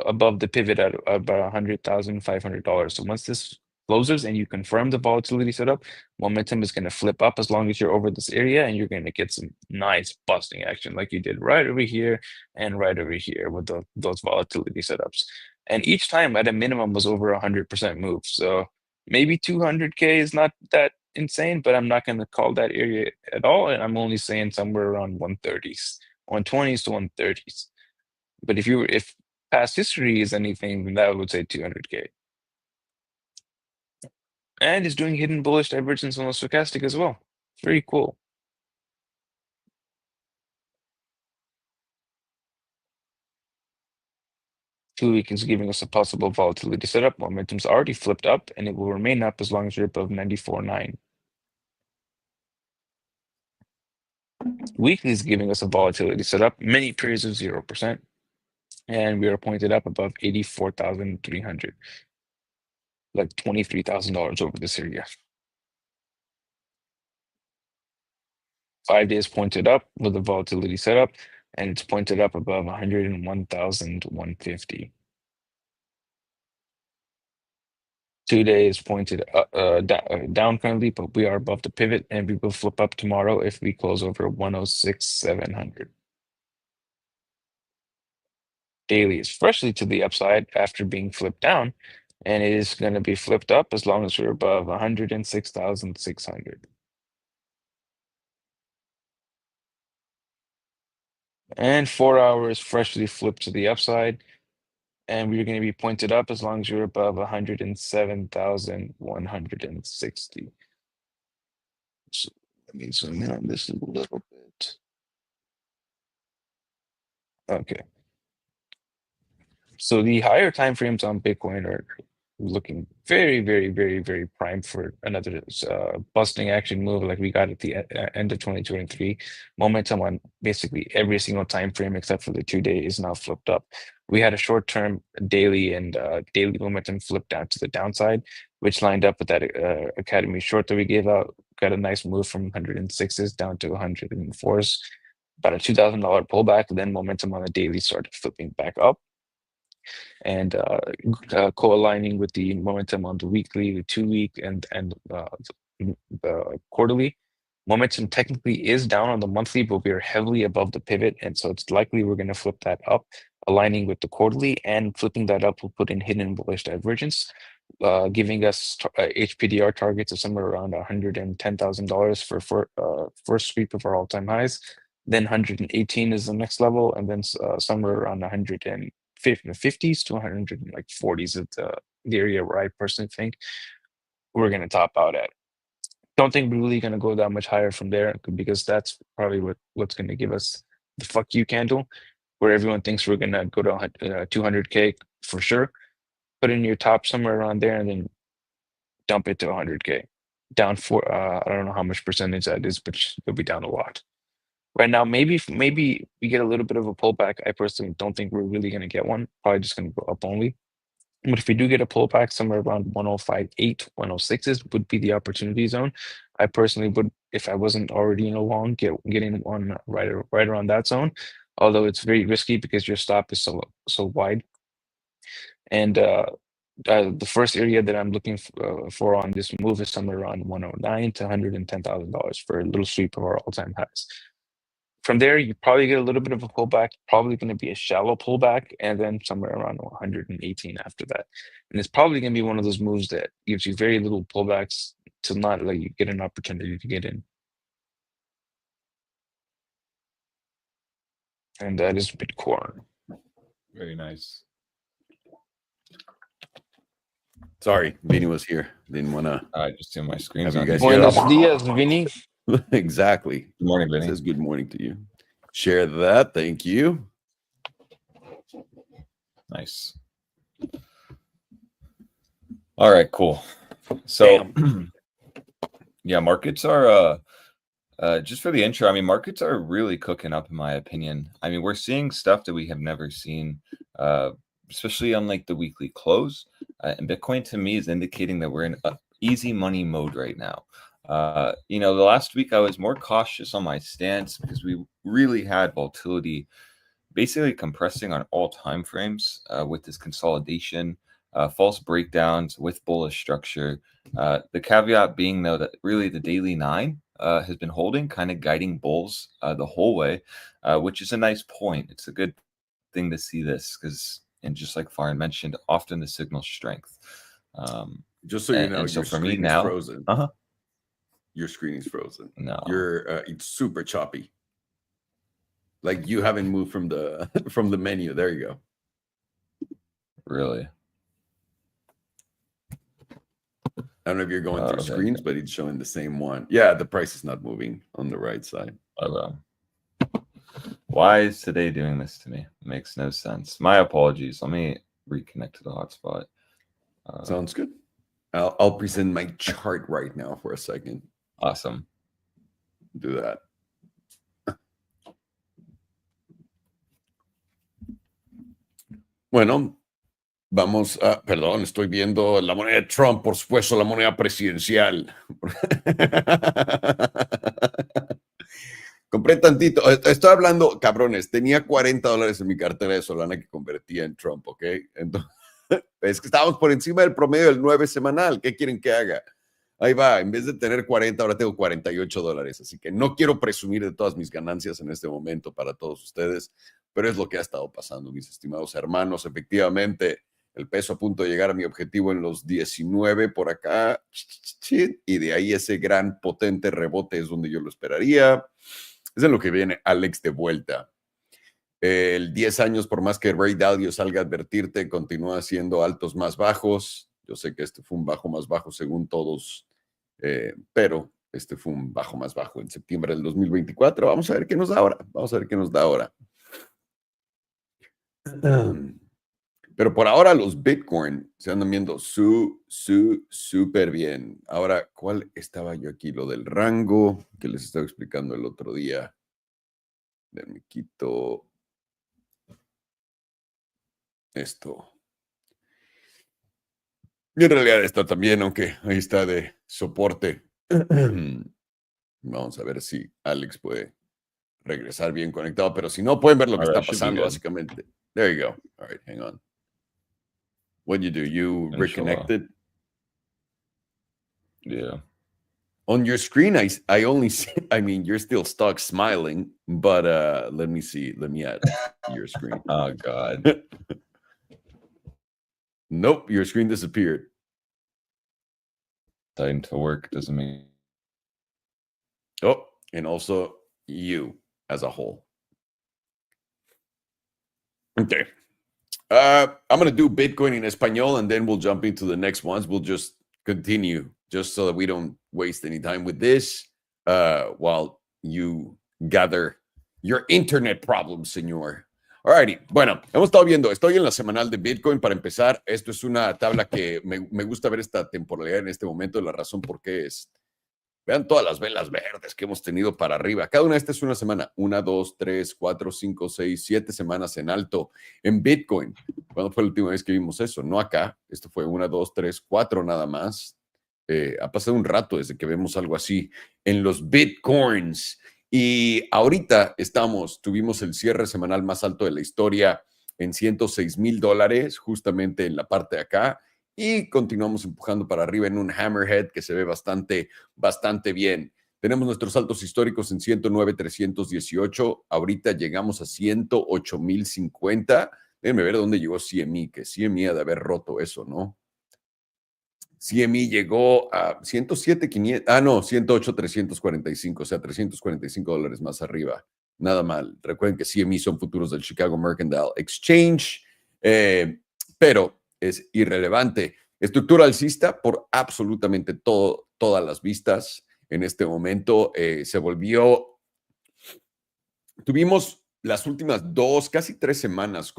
[SPEAKER 3] above the pivot at about $100,500. So once this closes and you confirm the volatility setup, momentum is going to flip up as long as you're over this area, and you're going to get some nice busting action like you did right over here and right over here with those volatility setups. And each time at a minimum was over 100% move. So maybe 200K is not that insane, but I'm not going to call that area at all. And I'm only saying somewhere around 130s, 120s to 130s. But if past history is anything, then that would say 200K. And it's doing hidden bullish divergence on the stochastic as well. Very cool. Two-week is giving us a possible volatility setup. Momentum's already flipped up, and it will remain up as long as you're above 94.9. Weekly is giving us a volatility setup, many periods of 0%, and we are pointed up above 84,300, like $23,000 over this area. 5 days pointed up with a volatility setup, and it's pointed up above 101,150. 2 days pointed down currently, but we are above the pivot, and we will flip up tomorrow if we close over 106,700. Daily is freshly to the upside after being flipped down, and it is going to be flipped up as long as we're above 106,600. And 4 hours freshly flipped to the upside, and we're going to be pointed up as long as you're above 107,160. So let me zoom in on this a little bit. Okay. So the higher time frames on Bitcoin are looking very, very, very, very prime for another busting action move like we got at the end of 2023. Momentum on basically every single time frame except for the 2-day is now flipped up. We had a short-term daily and daily momentum flip down to the downside, which lined up with that Academy short that we gave out. Got a nice move from 106s down to 104s, about a $2,000 pullback. Then momentum on the daily started flipping back up, and co-aligning with the momentum on the weekly, the 2-week, and the quarterly. Momentum technically is down on the monthly, but we are heavily above the pivot, and so it's likely we're going to flip that up, aligning with the quarterly, and flipping that up will put in hidden bullish divergence, giving us HPDR targets of somewhere around $110,000 for first sweep of our all-time highs. Then 118 is the next level, and then somewhere around 150s to 140s at the area where I personally think we're going to top out at. Don't think we're really going to go that much higher from there, because that's probably what's going to give us the fuck you candle, where everyone thinks we're going to go to 200K for sure. Put in your top somewhere around there and then dump it to 100K. Down for I don't know how much percentage that is, but it'll be down a lot. Right now, maybe we get a little bit of a pullback. I personally don't think we're really going to get one. Probably just going to go up only. But if we do get a pullback, somewhere around 105.8, 106s would be the opportunity zone. I personally would, if I wasn't already in a long, getting one right around that zone. Although it's very risky because your stop is so wide. And the first area that I'm looking for on this move is somewhere around 109 to $110,000 for a little sweep of our all-time highs. From there, you probably get a little bit of a pullback, probably going to be a shallow pullback, and then somewhere around 118 after that. And it's probably going to be one of those moves that gives you very little pullbacks to not let you get an opportunity to get in. And that is Bitcoin.
[SPEAKER 5] Very nice.
[SPEAKER 1] Sorry, Vinny was here. Didn't want to.
[SPEAKER 5] I just see my screen.
[SPEAKER 1] Have you guys
[SPEAKER 3] Buenos dias, Vinny.
[SPEAKER 1] Exactly.
[SPEAKER 5] Good morning,
[SPEAKER 1] It
[SPEAKER 5] Vinny.
[SPEAKER 1] says good morning to you. Share that. Thank you.
[SPEAKER 5] Nice. All right, cool. So, yeah, markets are just for the intro. I mean, markets are really cooking up, in my opinion. I mean, we're seeing stuff that we have never seen, especially on like the weekly close. And Bitcoin to me is indicating that we're in easy money mode right now. The last week I was more cautious on my stance because we really had volatility basically compressing on all time frames with this consolidation. false breakdowns with bullish structure. The caveat being, though, that really the daily 9 has been holding, kind of guiding bulls the whole way, which is a nice point. It's a good thing to see this because, and just like Farin mentioned, often the signal strength.
[SPEAKER 1] Just so you know,
[SPEAKER 5] so
[SPEAKER 1] your
[SPEAKER 5] for me
[SPEAKER 1] screen
[SPEAKER 5] now,
[SPEAKER 1] is frozen. Your screen is frozen.
[SPEAKER 5] No,
[SPEAKER 1] it's super choppy. Like you haven't moved from the from the menu. There you go.
[SPEAKER 5] really.
[SPEAKER 1] I don't know if you're going through
[SPEAKER 5] Okay.
[SPEAKER 1] screens, but it's showing the same one. Yeah, the price is not moving on the right side.
[SPEAKER 5] Why is today doing this to me? Makes no sense. My apologies. Let me reconnect to the hotspot.
[SPEAKER 1] Sounds good. I'll present my chart right now for a second.
[SPEAKER 5] Awesome.
[SPEAKER 1] Do that. Bueno, vamos a, perdón, estoy viendo la moneda de Trump, por supuesto, la moneda presidencial. Compré tantito, estoy hablando, cabrones, tenía $40 en mi cartera de Solana que convertía en Trump, ¿ok? Entonces, es que estábamos por encima del promedio del 9 semanal, ¿qué quieren que haga? Ahí va, en vez de tener 40, ahora tengo $48, así que no quiero presumir de todas mis ganancias en este momento para todos ustedes, pero es lo que ha estado pasando, mis estimados hermanos. Efectivamente, el peso a punto de llegar a mi objetivo en los 19 por acá, y de ahí ese gran potente rebote es donde yo lo esperaría. Es en lo que viene Alex de vuelta. El 10 años, por más que Ray Dalio salga a advertirte, continúa siendo altos más bajos. Yo sé que este fue un bajo más bajo según todos, pero este fue un bajo más bajo en septiembre del 2024. Vamos a ver qué nos da ahora. Vamos a ver qué nos da ahora. Pero por ahora los Bitcoin se andan viendo súper bien. Ahora, ¿cuál estaba yo aquí? Lo del rango que les estaba explicando el otro día. Me quito esto. Y en realidad está también, aunque ahí está de soporte. Vamos a ver si Alex puede regresar bien conectado, pero si no, pueden ver lo que está pasando, básicamente. There you go. All right, hang on. What do? You reconnected?
[SPEAKER 5] Yeah.
[SPEAKER 1] On your screen, I only see, I mean, you're still stuck smiling, but let me see. Let me add your screen.
[SPEAKER 5] Oh, God.
[SPEAKER 1] Nope, your screen disappeared.
[SPEAKER 5] Time to work doesn't mean.
[SPEAKER 1] Oh, and also you as a whole. Okay. I'm going to do Bitcoin in Espanol, and then we'll jump into the next ones. We'll just continue, just so that we don't waste any time with this while you gather your internet problems, señor. Alrighty, bueno, hemos estado viendo, estoy en la semanal de Bitcoin para empezar. Esto es una tabla que me gusta ver esta temporalidad en este momento, la razón por qué es. Vean todas las velas verdes que hemos tenido para arriba. Cada una de estas es una semana. 1, 2, 3, 4, 5, 6, 7 semanas en alto en Bitcoin. ¿Cuándo fue la última vez que vimos eso? No acá. Esto fue 1, 2, 3, 4 nada más. Ha pasado un rato desde que vemos algo así en los Bitcoins. Y ahorita tuvimos el cierre semanal más alto de la historia en $106,000, justamente en la parte de acá. Y continuamos empujando para arriba en un hammerhead que se ve bastante bien. Tenemos nuestros altos históricos en 109,318. Ahorita llegamos a 108,050. Déjenme ver dónde llegó CME, que CME ha de haber roto eso, ¿no? CME llegó a 107,500. Ah, no, 108,345. O sea, $345 más arriba. Nada mal. Recuerden que CME son futuros del Chicago Mercantile Exchange. Pero es irrelevante. Estructura alcista por absolutamente todas las vistas. En este momento tuvimos las últimas 2, casi 3 semanas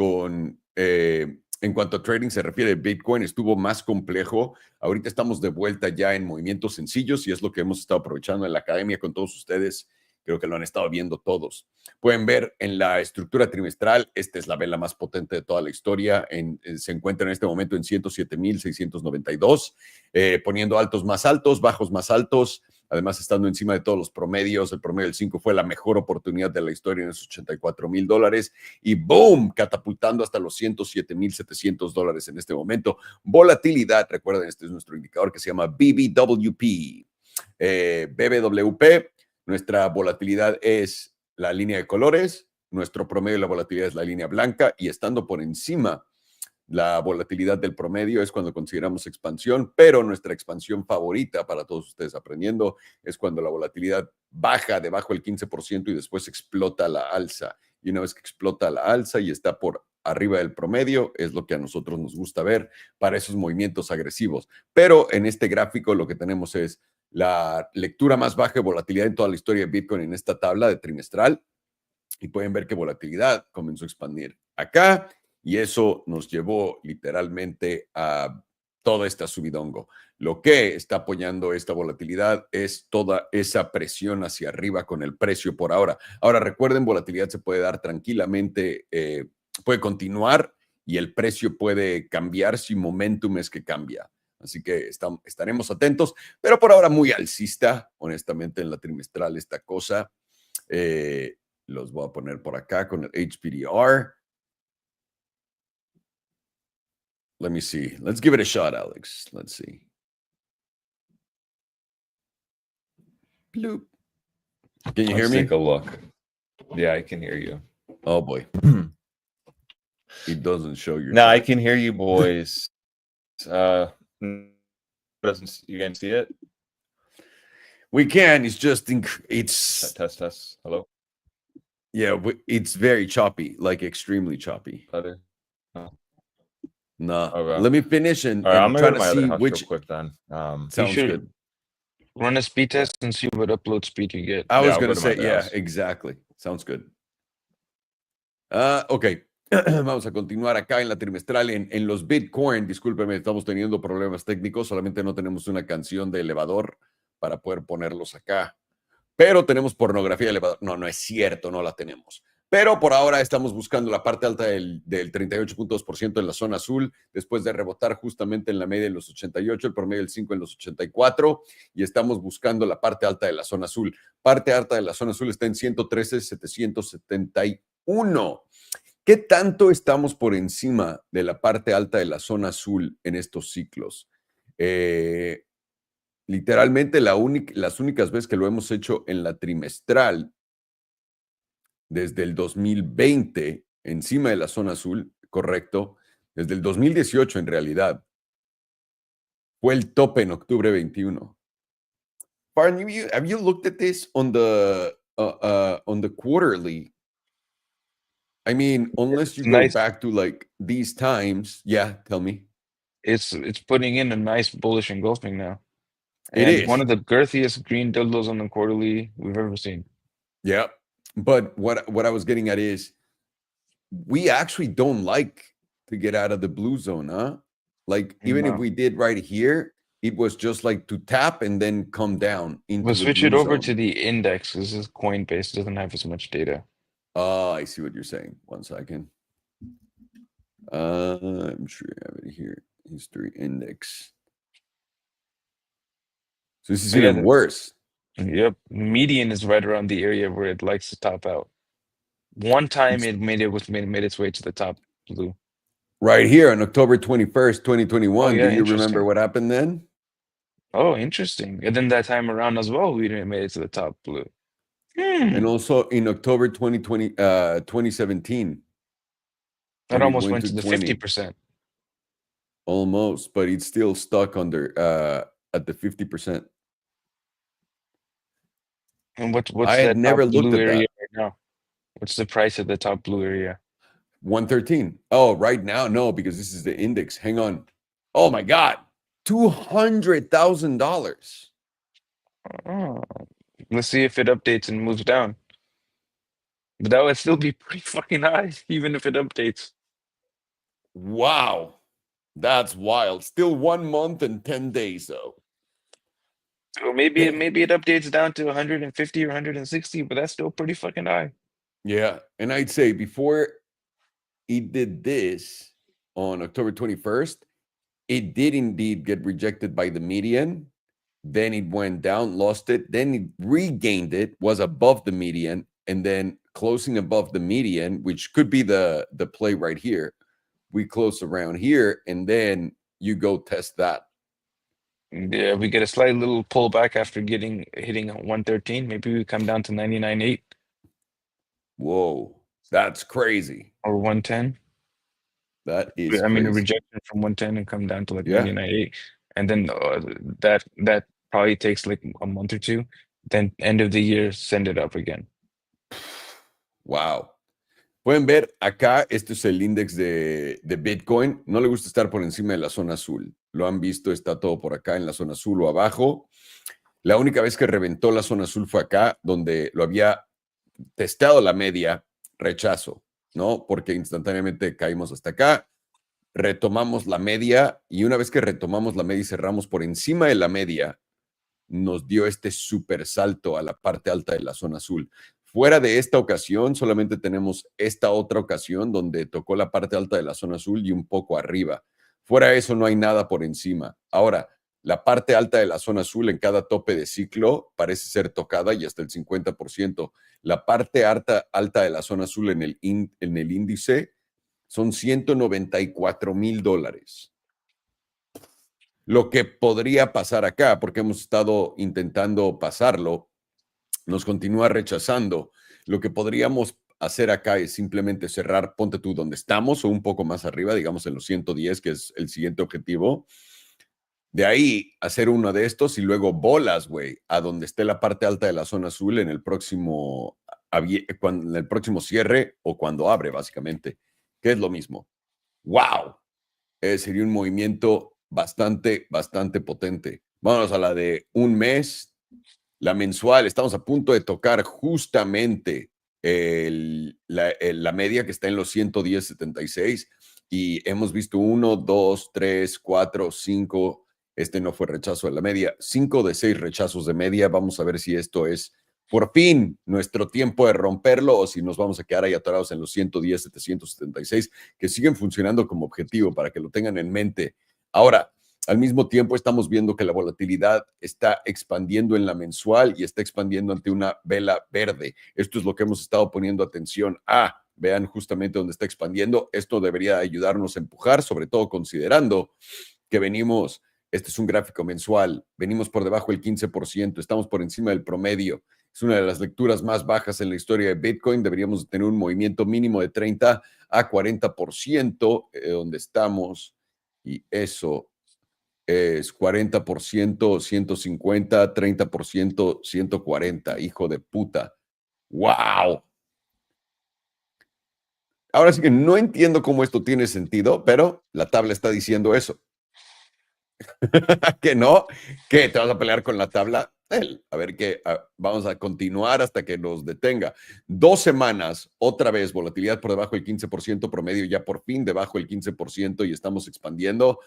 [SPEAKER 1] en cuanto a trading se refiere, Bitcoin estuvo más complejo. Ahorita estamos de vuelta ya en movimientos sencillos y es lo que hemos estado aprovechando en la academia con todos ustedes. Creo que lo han estado viendo todos. Pueden ver en la estructura trimestral, esta es la vela más potente de toda la historia. Se encuentra en este momento en 107,692, poniendo altos más altos, bajos más altos. además estando encima de todos los promedios. El promedio del 5 fue la mejor oportunidad de la historia en esos $84,000 y boom, catapultando hasta los $107,700 en este momento. Volatilidad, recuerden, este es nuestro indicador que se llama BBWP. BBWP, nuestra volatilidad es la línea de colores, nuestro promedio de la volatilidad es la línea blanca y estando por encima la volatilidad del promedio es cuando consideramos expansión, pero nuestra expansión favorita para todos ustedes aprendiendo es cuando la volatilidad baja debajo del 15% y después explota a la alza. Y una vez que explota a la alza y está por arriba del promedio, es lo que a nosotros nos gusta ver para esos movimientos agresivos. Pero en este gráfico lo que tenemos es la lectura más baja de volatilidad en toda la historia de Bitcoin en esta tabla de trimestral. Y pueden ver que volatilidad comenzó a expandir acá y eso nos llevó literalmente a toda esta subidongo. Lo que está apoyando esta volatilidad es toda esa presión hacia arriba con el precio por ahora. Ahora recuerden, volatilidad se puede dar tranquilamente, puede continuar y el precio puede cambiar si momentum es que cambia. Así que estaremos atentos, pero por ahora muy alcista, honestamente, en la trimestral esta cosa. Los voy a poner por acá con el HPDR. Let me see. Let's give it a shot, Alex. Let's see. Bloop. Can you hear me?
[SPEAKER 5] Let's take a look. Yeah, I can hear you.
[SPEAKER 1] Oh boy. It doesn't show your.
[SPEAKER 5] No, I can hear you, boys. Doesn't you can see it?
[SPEAKER 1] We can. It's just it's
[SPEAKER 5] Test. Hello.
[SPEAKER 1] yeah. It's very choppy, like extremely choppy.
[SPEAKER 5] Tether.
[SPEAKER 1] No.
[SPEAKER 5] Okay.
[SPEAKER 1] Let me finish and,
[SPEAKER 5] All right, I'm
[SPEAKER 1] and
[SPEAKER 5] gonna
[SPEAKER 1] try
[SPEAKER 5] go to
[SPEAKER 1] to
[SPEAKER 5] my other
[SPEAKER 1] see
[SPEAKER 5] house
[SPEAKER 1] which.
[SPEAKER 5] real quick then.
[SPEAKER 1] Sounds
[SPEAKER 3] should
[SPEAKER 1] good.
[SPEAKER 3] Run a speed test and see what upload speed you get.
[SPEAKER 1] I was
[SPEAKER 5] I'll
[SPEAKER 1] going
[SPEAKER 5] go
[SPEAKER 1] to
[SPEAKER 5] to my
[SPEAKER 1] say,
[SPEAKER 5] other
[SPEAKER 1] yeah,
[SPEAKER 5] house.
[SPEAKER 1] exactly. Sounds good. Ok, vamos a continuar acá en la trimestral. En los Bitcoin, discúlpeme, estamos teniendo problemas técnicos. Solamente no tenemos una canción de elevador para poder ponerlos acá. Pero tenemos pornografía de elevador. No, no es cierto, no la tenemos. Pero por ahora estamos buscando la parte alta del 38.2% en la zona azul, después de rebotar justamente en la media de los 88, el promedio del 5 en los 84, y estamos buscando la parte alta de la zona azul. Parte alta de la zona azul está en 113,771. ¿Qué tanto estamos por encima de la parte alta de la zona azul en estos ciclos? Literalmente las únicas veces que lo hemos hecho en la trimestral desde el 2020, encima de la zona azul, correcto, desde el 2018 en realidad, fue el tope en octubre 21. Pardon, have you looked at this on the quarterly? I mean, unless you go
[SPEAKER 3] Nice.
[SPEAKER 1] back to like these times, yeah, tell me.
[SPEAKER 3] It's putting in a nice bullish engulfing now.
[SPEAKER 1] It
[SPEAKER 3] And
[SPEAKER 1] is.
[SPEAKER 3] one of the girthiest green dildos on the quarterly we've ever seen.
[SPEAKER 1] Yeah. But what I was getting at is we actually don't like to get out of the blue zone, huh? Like even if
[SPEAKER 3] No.
[SPEAKER 1] we did right here, it was just like to tap and then come down into
[SPEAKER 3] But
[SPEAKER 1] the
[SPEAKER 3] switch
[SPEAKER 1] blue
[SPEAKER 3] it over
[SPEAKER 1] zone.
[SPEAKER 3] to the index. This is Coinbase, doesn't have as much data.
[SPEAKER 1] I see what you're saying. 1 second. I'm sure you have it here. History index. So this is
[SPEAKER 3] Yeah,
[SPEAKER 1] even worse.
[SPEAKER 3] Yep. Median is right around the area where it likes to top out. One time it made its way to the top blue.
[SPEAKER 1] Right here on October 21st, 2021.
[SPEAKER 3] Oh, yeah,
[SPEAKER 1] Do you remember
[SPEAKER 3] interesting.
[SPEAKER 1] what happened then?
[SPEAKER 3] Oh, interesting. And then that time around as well, we didn't made it to the top blue.
[SPEAKER 1] And also in October 2017.
[SPEAKER 3] That
[SPEAKER 1] when it
[SPEAKER 3] almost went to the
[SPEAKER 1] 20.
[SPEAKER 3] 50%.
[SPEAKER 1] Almost, but it's still stuck under at the 50%.
[SPEAKER 3] And what's
[SPEAKER 1] I had
[SPEAKER 3] that
[SPEAKER 1] never
[SPEAKER 3] top
[SPEAKER 1] looked
[SPEAKER 3] blue
[SPEAKER 1] at
[SPEAKER 3] area
[SPEAKER 1] that.
[SPEAKER 3] right now? What's the price of the top blue area?
[SPEAKER 1] 113. Oh, right now, no, because this is the index. Hang on. Oh my God. $200,000.
[SPEAKER 3] Oh, let's see if it updates and moves down. But that would still be pretty fucking high, even if it updates.
[SPEAKER 1] Wow. That's wild. Still 1 month and 10 days, though.
[SPEAKER 3] So maybe it updates down to 150 or 160, but that's still pretty fucking high.
[SPEAKER 1] Yeah. And I'd say before it did this on October 21st, it did indeed get rejected by the median. then it went down, lost it, then it regained it, was above the median, and then closing above the median, which could be the play right here. We close around here, and then you go test that.
[SPEAKER 3] Yeah, we get a slight little pullback after hitting 113. Maybe we come down to 99.8
[SPEAKER 1] Whoa, that's crazy.
[SPEAKER 3] or 110.
[SPEAKER 1] That is
[SPEAKER 3] I mean, a
[SPEAKER 1] crazy.
[SPEAKER 3] rejection from 110 and come down to like
[SPEAKER 1] Yeah.
[SPEAKER 3] 99.8. And then that probably takes like a month or two. Then end of the year, send it up again.
[SPEAKER 1] Wow. Pueden ver acá, este es el índice de Bitcoin. No le gusta estar por encima de la zona azul. Lo han visto, está todo por acá en la zona azul o abajo. La única vez que reventó la zona azul fue acá, donde lo había testado la media, rechazo, ¿no? Porque instantáneamente caímos hasta acá, retomamos la media y una vez que retomamos la media y cerramos por encima de la media, nos dio este super salto a la parte alta de la zona azul. Fuera de esta ocasión, solamente tenemos esta otra ocasión donde tocó la parte alta de la zona azul y un poco arriba. Fuera de eso, no hay nada por encima. Ahora, la parte alta de la zona azul en cada tope de ciclo parece ser tocada y hasta el 50%. La parte alta de la zona azul en el índice son $194,000. Lo que podría pasar acá, porque hemos estado intentando pasarlo, nos continúa rechazando. Lo que podríamos hacer acá es simplemente cerrar, ponte tú donde estamos o un poco más arriba, digamos en los 110, que es el siguiente objetivo. De ahí hacer uno de estos y luego bolas, güey, a donde esté la parte alta de la zona azul en el próximo cierre o cuando abre, básicamente, que es lo mismo. ¡Wow! Sería un movimiento bastante potente. Vámonos a la de un mes. La mensual, estamos a punto de tocar justamente la media que está en los 110.76 y hemos visto 1, 2, 3, 4, 5. Este no fue rechazo de la media. 5 de 6 rechazos de media. Vamos a ver si esto es por fin nuestro tiempo de romperlo o si nos vamos a quedar ahí atorados en los 110.776 que siguen funcionando como objetivo para que lo tengan en mente. Ahora, al mismo tiempo estamos viendo que la volatilidad está expandiendo en la mensual y está expandiendo ante una vela verde. Esto es lo que hemos estado poniendo atención a. Vean justamente dónde está expandiendo. Esto debería ayudarnos a empujar, sobre todo considerando que venimos, este es un gráfico mensual, venimos por debajo del 15%, estamos por encima del promedio. Es una de las lecturas más bajas en la historia de Bitcoin. Deberíamos tener un movimiento mínimo de 30 a 40%, donde estamos, y eso es 40%, 150, 30%, 140. Hijo de puta. ¡Wow! Ahora sí que no entiendo cómo esto tiene sentido, pero la tabla está diciendo eso. ¿Que no? ¿Qué? ¿Te vas a pelear con la tabla? A ver qué. Vamos a continuar hasta que nos detenga. 2 semanas, otra vez, volatilidad por debajo del 15%, promedio ya por fin debajo del 15% y estamos expandiendo.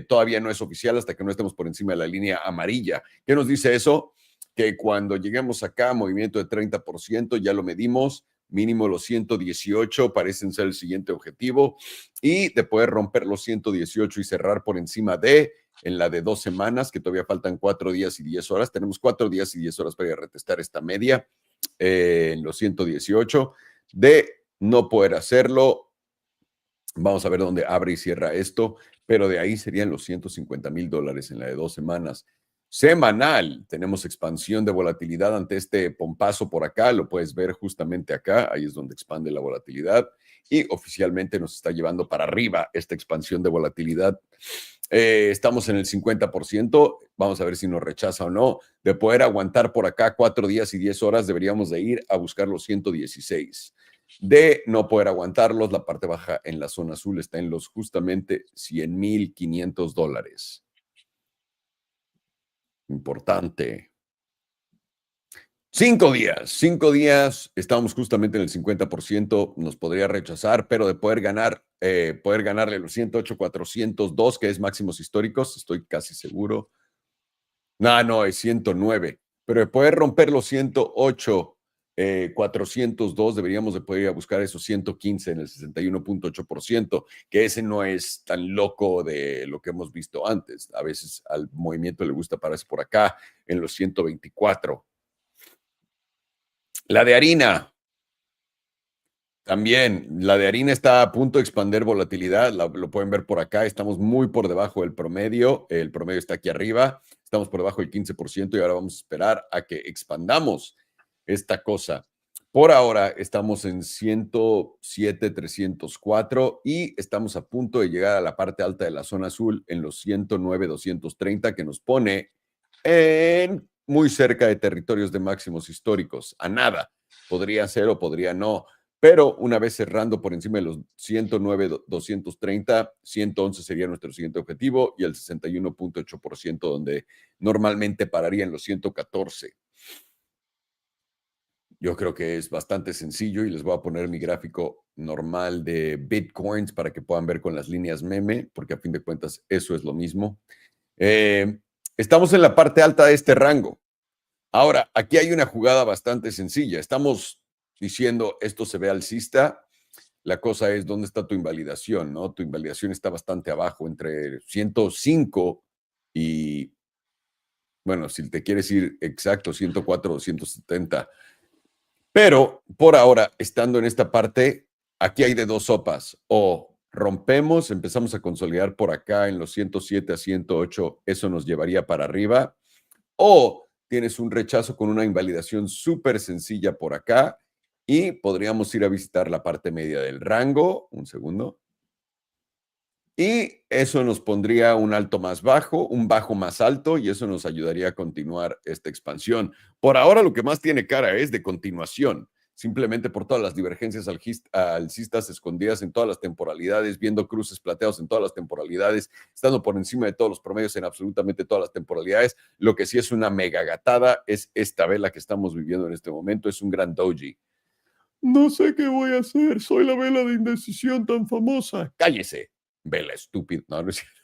[SPEAKER 1] Todavía no es oficial hasta que no estemos por encima de la línea amarilla. ¿Qué nos dice eso? Que cuando lleguemos acá, movimiento de 30%, ya lo medimos, mínimo los 118 parecen ser el siguiente objetivo y de poder romper los 118 y cerrar por encima de, en la de 2 semanas, que todavía faltan 4 días y 10 horas. Tenemos 4 días y 10 horas para ir a retestar esta media en los 118. De no poder hacerlo, vamos a ver dónde abre y cierra esto, pero de ahí serían los $150,000 en la de 2 semanas. Semanal, tenemos expansión de volatilidad ante este pompazo por acá, lo puedes ver justamente acá, ahí es donde expande la volatilidad y oficialmente nos está llevando para arriba esta expansión de volatilidad. Estamos en el 50%, vamos a ver si nos rechaza o no. De poder aguantar por acá 4 días y 10 horas, deberíamos de ir a buscar los 116. De no poder aguantarlos, la parte baja en la zona azul está en los justamente $100,500. Importante. 5 días, estamos justamente en el 50%, nos podría rechazar, pero de poder ganarle los 108,402, que es máximos históricos, estoy casi seguro. No, es 109, pero de poder romper los 108 402, deberíamos de poder ir a buscar esos 115 en el 61.8%, que ese no es tan loco de lo que hemos visto antes. A veces al movimiento le gusta pararse por acá en los 124. La de harina. También, la de harina está a punto de expandir volatilidad, lo pueden ver por acá, estamos muy por debajo del promedio, el promedio está aquí arriba, estamos por debajo del 15% y ahora vamos a esperar a que expandamos esta cosa. Por ahora estamos en 107,304 y estamos a punto de llegar a la parte alta de la zona azul en los 109,230 que nos pone en muy cerca de territorios de máximos históricos, a nada, podría ser o podría no. Pero una vez cerrando por encima de los 109,230, 111 sería nuestro siguiente objetivo y el 61.8% donde normalmente pararía en los 114. Yo creo que es bastante sencillo y les voy a poner mi gráfico normal de Bitcoins para que puedan ver con las líneas meme, porque a fin de cuentas eso es lo mismo. Estamos en la parte alta de este rango. Ahora, aquí hay una jugada bastante sencilla. Estamos diciendo esto se ve alcista, la cosa es dónde está tu invalidación, ¿no? Tu invalidación está bastante abajo, entre 105 y, bueno, si te quieres ir exacto, 104 o 170. Pero por ahora, estando en esta parte, aquí hay de dos sopas. O rompemos, empezamos a consolidar por acá en los 107 a 108, eso nos llevaría para arriba. O tienes un rechazo con una invalidación súper sencilla por acá y podríamos ir a visitar la parte media del rango. Un segundo. Y eso nos pondría un alto más bajo, un bajo más alto, y eso nos ayudaría a continuar esta expansión. Por ahora lo que más tiene cara es de continuación, simplemente por todas las divergencias alcistas escondidas en todas las temporalidades, viendo cruces plateados en todas las temporalidades, estando por encima de todos los promedios en absolutamente todas las temporalidades. Lo que sí es una mega gatada es esta vela que estamos viviendo en este momento, es un gran doji. No sé qué voy a hacer, soy la vela de indecisión tan famosa. Cállese, vela estúpida. No, no es cierto.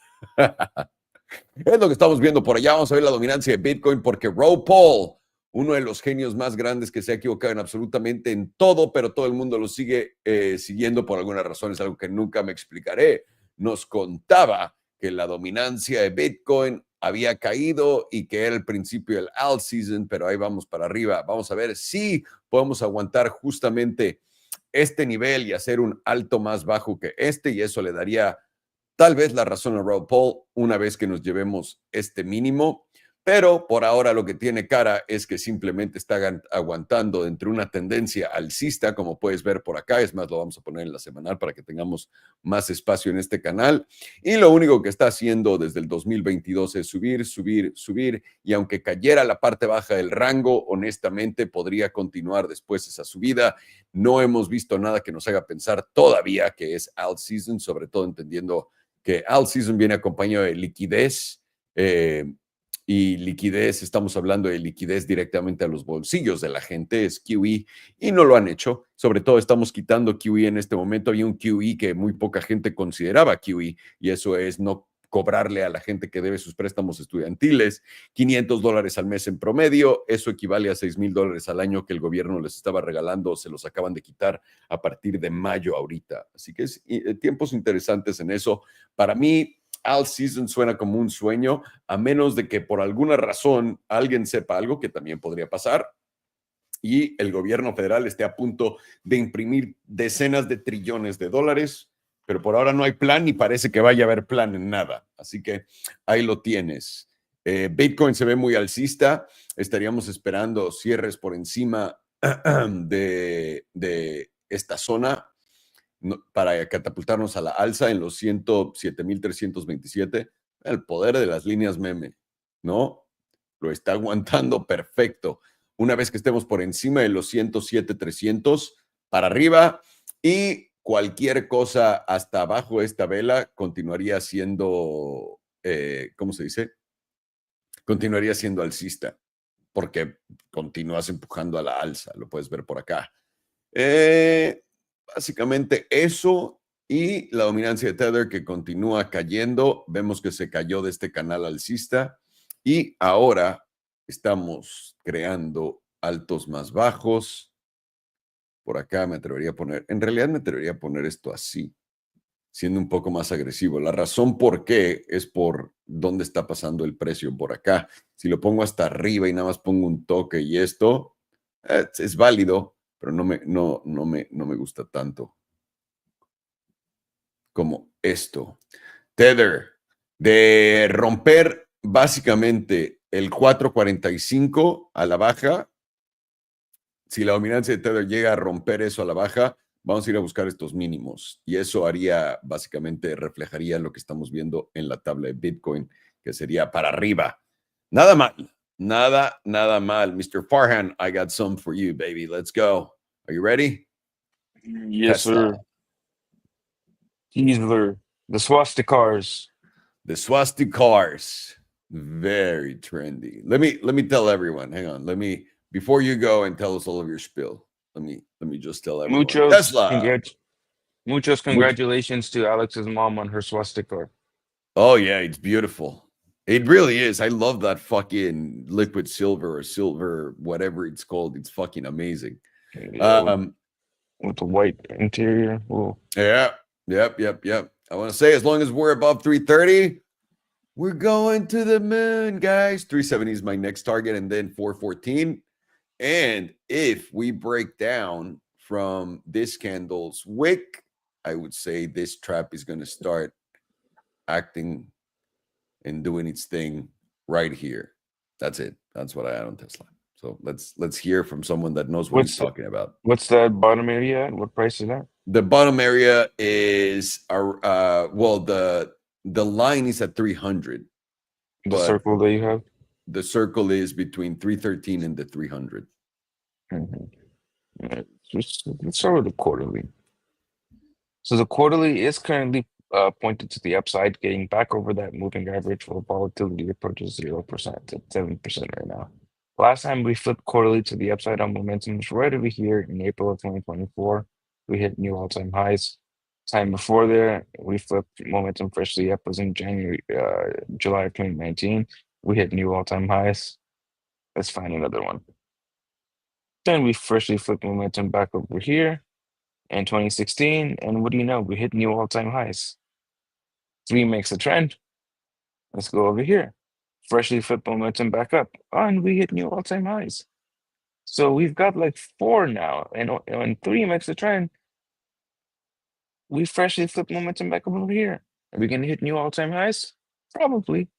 [SPEAKER 1] Es lo que estamos viendo por allá. Vamos a ver la dominancia de Bitcoin porque Ron Paul, uno de los genios más grandes que se ha equivocado en absolutamente en todo, pero todo el mundo lo sigue siguiendo por alguna razón, es algo que nunca me explicaré, nos contaba que la dominancia de Bitcoin había caído y que era el principio del alt season, pero ahí vamos para arriba. Vamos a ver si podemos aguantar justamente este nivel y hacer un alto más bajo que este, y eso le daría tal vez la razón a Ron Paul una vez que nos llevemos este mínimo, pero por ahora lo que tiene cara es que simplemente está aguantando entre una tendencia alcista, como puedes ver por acá. Es más, lo vamos a poner en la semanal para que tengamos más espacio en este canal. Y lo único que está haciendo desde el 2022 es subir, subir, subir. Y aunque cayera la parte baja del rango, honestamente podría continuar después esa subida. No hemos visto nada que nos haga pensar todavía que es alt season, sobre todo entendiendo que alt season viene acompañado de liquidez, y liquidez, estamos hablando de liquidez directamente a los bolsillos de la gente, es QE, y no lo han hecho. Sobre todo estamos quitando QE en este momento. Había un QE que muy poca gente consideraba QE, y eso es no cobrarle a la gente que debe sus préstamos estudiantiles $500 al mes en promedio. Eso equivale a $6,000 al año que el gobierno les estaba regalando, se los acaban de quitar a partir de mayo ahorita. Así que es tiempos interesantes en eso. Para mí, alt season suena como un sueño, a menos de que por alguna razón alguien sepa algo, que también podría pasar, y el gobierno federal esté a punto de imprimir decenas de trillones de dólares, pero por ahora no hay plan ni parece que vaya a haber plan en nada. Así que ahí lo tienes. Bitcoin se ve muy alcista. Estaríamos esperando cierres por encima de esta zona para catapultarnos a la alza en los 107,327. El poder de las líneas meme, ¿no? Lo está aguantando perfecto. Una vez que estemos por encima de los 107,300 para arriba, y cualquier cosa hasta abajo de esta vela continuaría siendo, ¿cómo se dice? Continuaría siendo alcista, porque continúas empujando a la alza. Lo puedes ver por acá. Básicamente eso, y la dominancia de Tether que continúa cayendo. Vemos que se cayó de este canal alcista y ahora estamos creando altos más bajos por acá me atrevería a poner, en realidad me atrevería a poner esto así, siendo un poco más agresivo. La razón por qué es por dónde está pasando el precio por acá. Si lo pongo hasta arriba y nada más pongo un toque y esto, es válido, pero no me gusta tanto como esto. Tether, de romper básicamente el 4.45 a la baja. Si la dominancia de Tether llega a romper eso a la baja, vamos a ir a buscar estos mínimos. Y eso haría, básicamente, reflejaría lo que estamos viendo en la tabla de Bitcoin, que sería para arriba. Nada mal. Nada mal. Mr. Farhan, I got some for you, baby. Let's go. Are you ready?
[SPEAKER 3] Yes,
[SPEAKER 1] Tesla.
[SPEAKER 3] sir. Tesla. The swastikars.
[SPEAKER 1] The swastikars. Very trendy. Let me tell everyone. Hang on. Before you go and tell us all of your spill. Let me just tell everyone. Tesla.
[SPEAKER 3] Muchos congratulations to Alex's mom on her swastika.
[SPEAKER 1] Oh yeah, it's beautiful. It really is. I love that fucking liquid silver or silver, whatever it's called. It's fucking amazing.
[SPEAKER 3] With the white interior. Ooh.
[SPEAKER 1] Yeah. Yep. I want to say, as long as we're above 330, we're going to the moon, guys. 370 is my next target, and then 414. And if we break down from this candle's wick, I would say this trap is going to start acting and doing its thing right here. That's it. That's what I add on Tesla. So let's hear from someone that knows what he's talking about.
[SPEAKER 3] What's that bottom area at? What price is that?
[SPEAKER 1] The bottom area is well, the line is at 300.
[SPEAKER 3] The circle that you have?
[SPEAKER 1] The circle is between 313 and the 300.
[SPEAKER 3] Mm-hmm. Let's start with the quarterly. So the quarterly is currently pointed to the upside, getting back over that moving average for volatility approaches 0% at 7% right now. Last time we flipped quarterly to the upside on momentum was right over here in April of 2024. We hit new all-time highs. Time before there, we flipped momentum freshly up was in July of 2019. We hit new all-time highs. Let's find another one. Then we freshly flipped momentum back over here in 2016. And what do you know? We hit new all-time highs. 3 makes a trend. Let's go over here. Freshly flipped momentum back up. Oh, and we hit new all-time highs. So we've got like 4 now. And when 3 makes a trend, we freshly flipped momentum back up over here. Are we going to hit new all-time highs? Probably.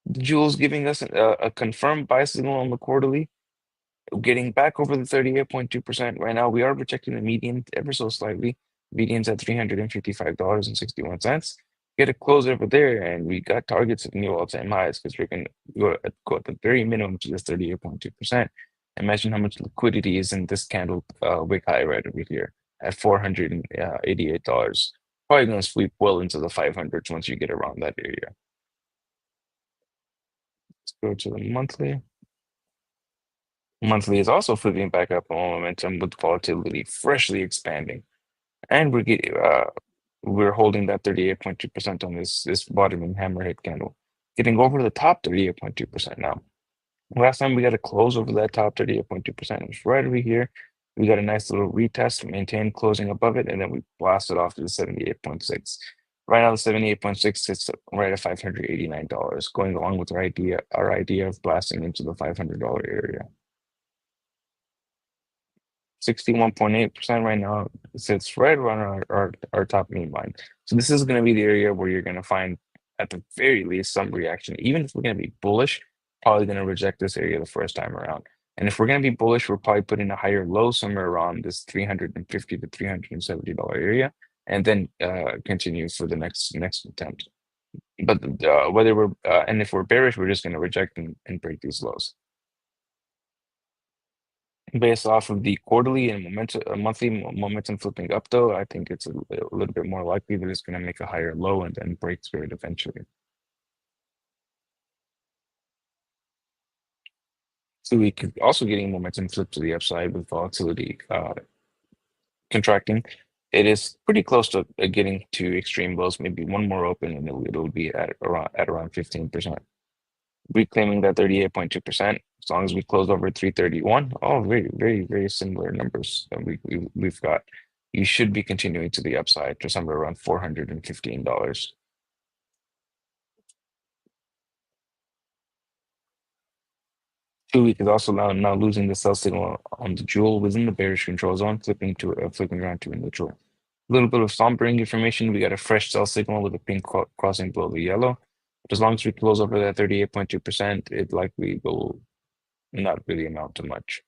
[SPEAKER 3] The Jules giving us a confirmed buy signal on the quarterly. Getting back over the 38.2% right now. We are rejecting the median ever so slightly. Median's at $355.61. Get a close over there, and we got targets of new all-time highs because we're going to go at the very minimum to this 38.2%. Imagine how much liquidity is in this candle wick high right over here at $488. Probably going to sweep well into the 500s once you get around that area. Let's go to the monthly. Monthly is also flipping back up on momentum with volatility freshly expanding, and we're holding that 38.2% on this bottoming hammerhead candle, getting over the top 38.2% now. Last time we got a close over that top 38.2%. It was right over here. We got a nice little retest, maintained closing above it, and then we blasted off to the 78.6. Right now, the 78.6 sits right at $589, going along with our idea of blasting into the $500 area. 61.8% right now sits right around our top mean line. So this is going to be the area where you're going to find, at the very least, some reaction. Even if we're going to be bullish, probably going to reject this area the first time around. And if we're going to be bullish, we're probably putting a higher low somewhere around this $350 to $370 area, and then continue for the next attempt. But whether we're and if we're bearish, we're just going to reject and break these lows. Based off of the quarterly and monthly momentum flipping up, though, I think it's a little bit more likely that it's going to make a higher low and then break through it eventually. So we could also getting momentum flip to the upside with volatility contracting. It is pretty close to getting to extreme lows. Maybe one more open and it'll be at around 15%. reclaiming that 38.2%. As long as we close over 331, oh, very, very, very similar numbers that we've got. You should be continuing to the upside to somewhere around $415. 2 week is also now losing the sell signal on the jewel within the bearish control zone, flipping around to a neutral. A little bit of sombering information. We got a fresh sell signal with a pink crossing below the yellow. But as long as we close over that 38.2%, it likely will not really amount to much.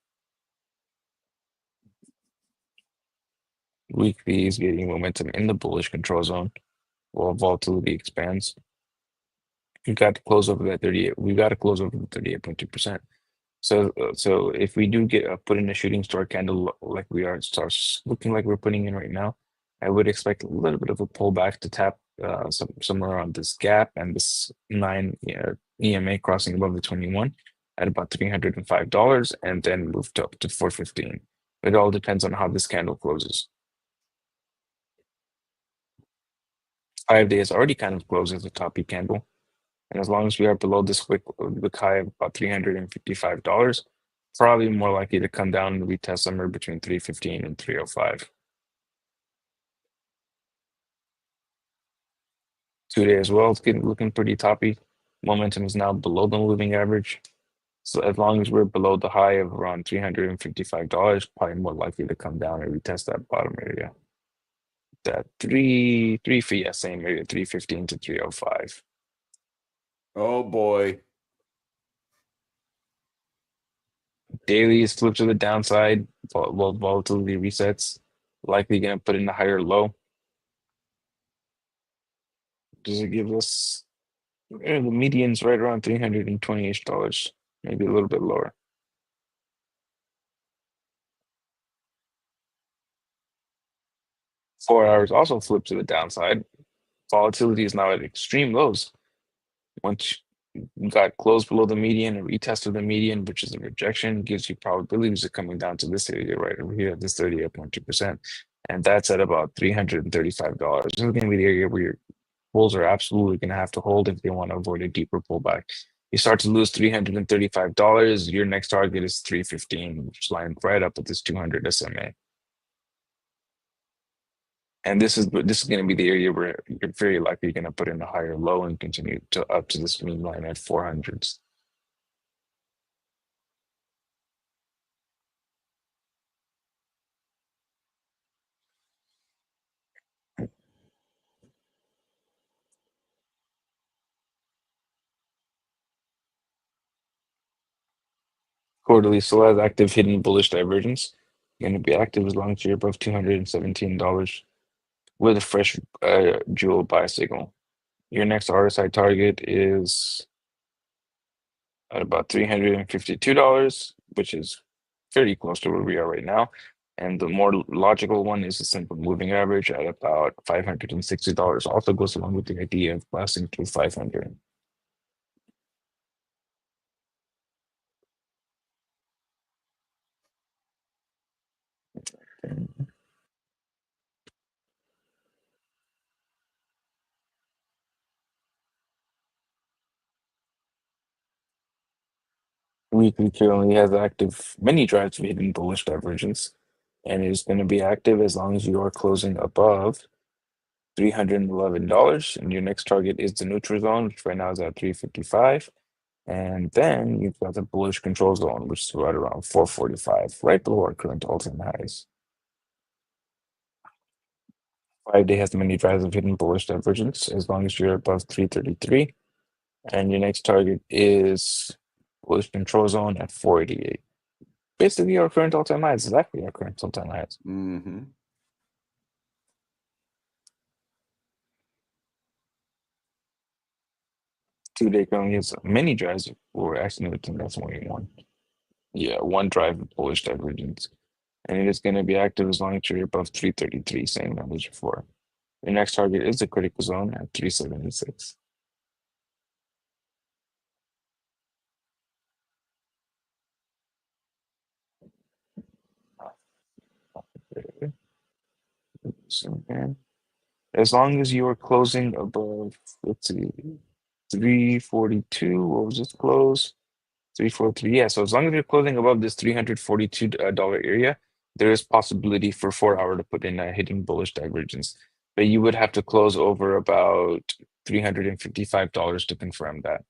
[SPEAKER 3] Weekly is getting momentum in the bullish control zone while volatility expands. We got to close over that 38. We got to close over the 38.2%. So if we do get put in a shooting star candle like we are, starts looking like we're putting in right now, I would expect a little bit of a pullback to tap somewhere around this gap and this 9 EMA crossing above the 21 at about $305, and then moved up to 415. It all depends on how this candle closes. 5 days already kind of closed as a toppy candle. And as long as we are below this wick high of about $355, probably more likely to come down and retest somewhere between 315 and 305. 2 day as well, it's looking pretty toppy. Momentum is now below the moving average. So as long as we're below the high of around $355, probably more likely to come down and retest that bottom area. That same area, 315 to 305.
[SPEAKER 1] Oh boy.
[SPEAKER 3] Daily is flipped to the downside while volatility resets. Likely going to put in a higher low. Does it give us the median's right around $320-ish, maybe a little bit lower. 4 hours also flipped to the downside. Volatility is now at extreme lows. Once you got closed below the median and retested the median, which is a rejection, gives you probabilities of coming down to this area right over here, this 38.2%. And that's at about $335. This is going to be the area where your bulls are absolutely going to have to hold if they want to avoid a deeper pullback. You start to lose $335, your next target is 315, which lines right up with this 200 SMA. And this is going to be the area where you're very likely going to put in a higher low and continue to up to this mean line at 400s. Quarterly still has active hidden bullish divergence. Going to be active as long as you're above $217 with a fresh jewel buy signal. Your next RSI target is at about $352, which is fairly close to where we are right now. And the more logical one is a simple moving average at about $560. Also goes along with the idea of blasting through 500. Weekly currently has active many drives of hidden bullish divergence, and it is going to be active as long as you are closing above $311, and your next target is the neutral zone, which right now is at 355. And then you've got the bullish control zone, which is right around 445, right below our current all-time highs. 5 day has many drives of hidden bullish divergence as long as you're above 333. And your next target is bullish control zone at 488. Basically, our current all-time highs, exactly our current all-time highs.
[SPEAKER 1] Mm-hmm.
[SPEAKER 3] Two-day currently has many drives. We're actually looking at only one. Yeah, one drive of bullish divergence. And it is going to be active as long as you're above 333, same numbers before. Your next target is the critical zone at 376. So, man, as long as you are closing above, let's see, 342. What was this close? 343. Yeah. So as long as you're closing above this $342 area, there is possibility for 4 hour to put in a hitting bullish divergence. But you would have to close over about $355 to confirm that.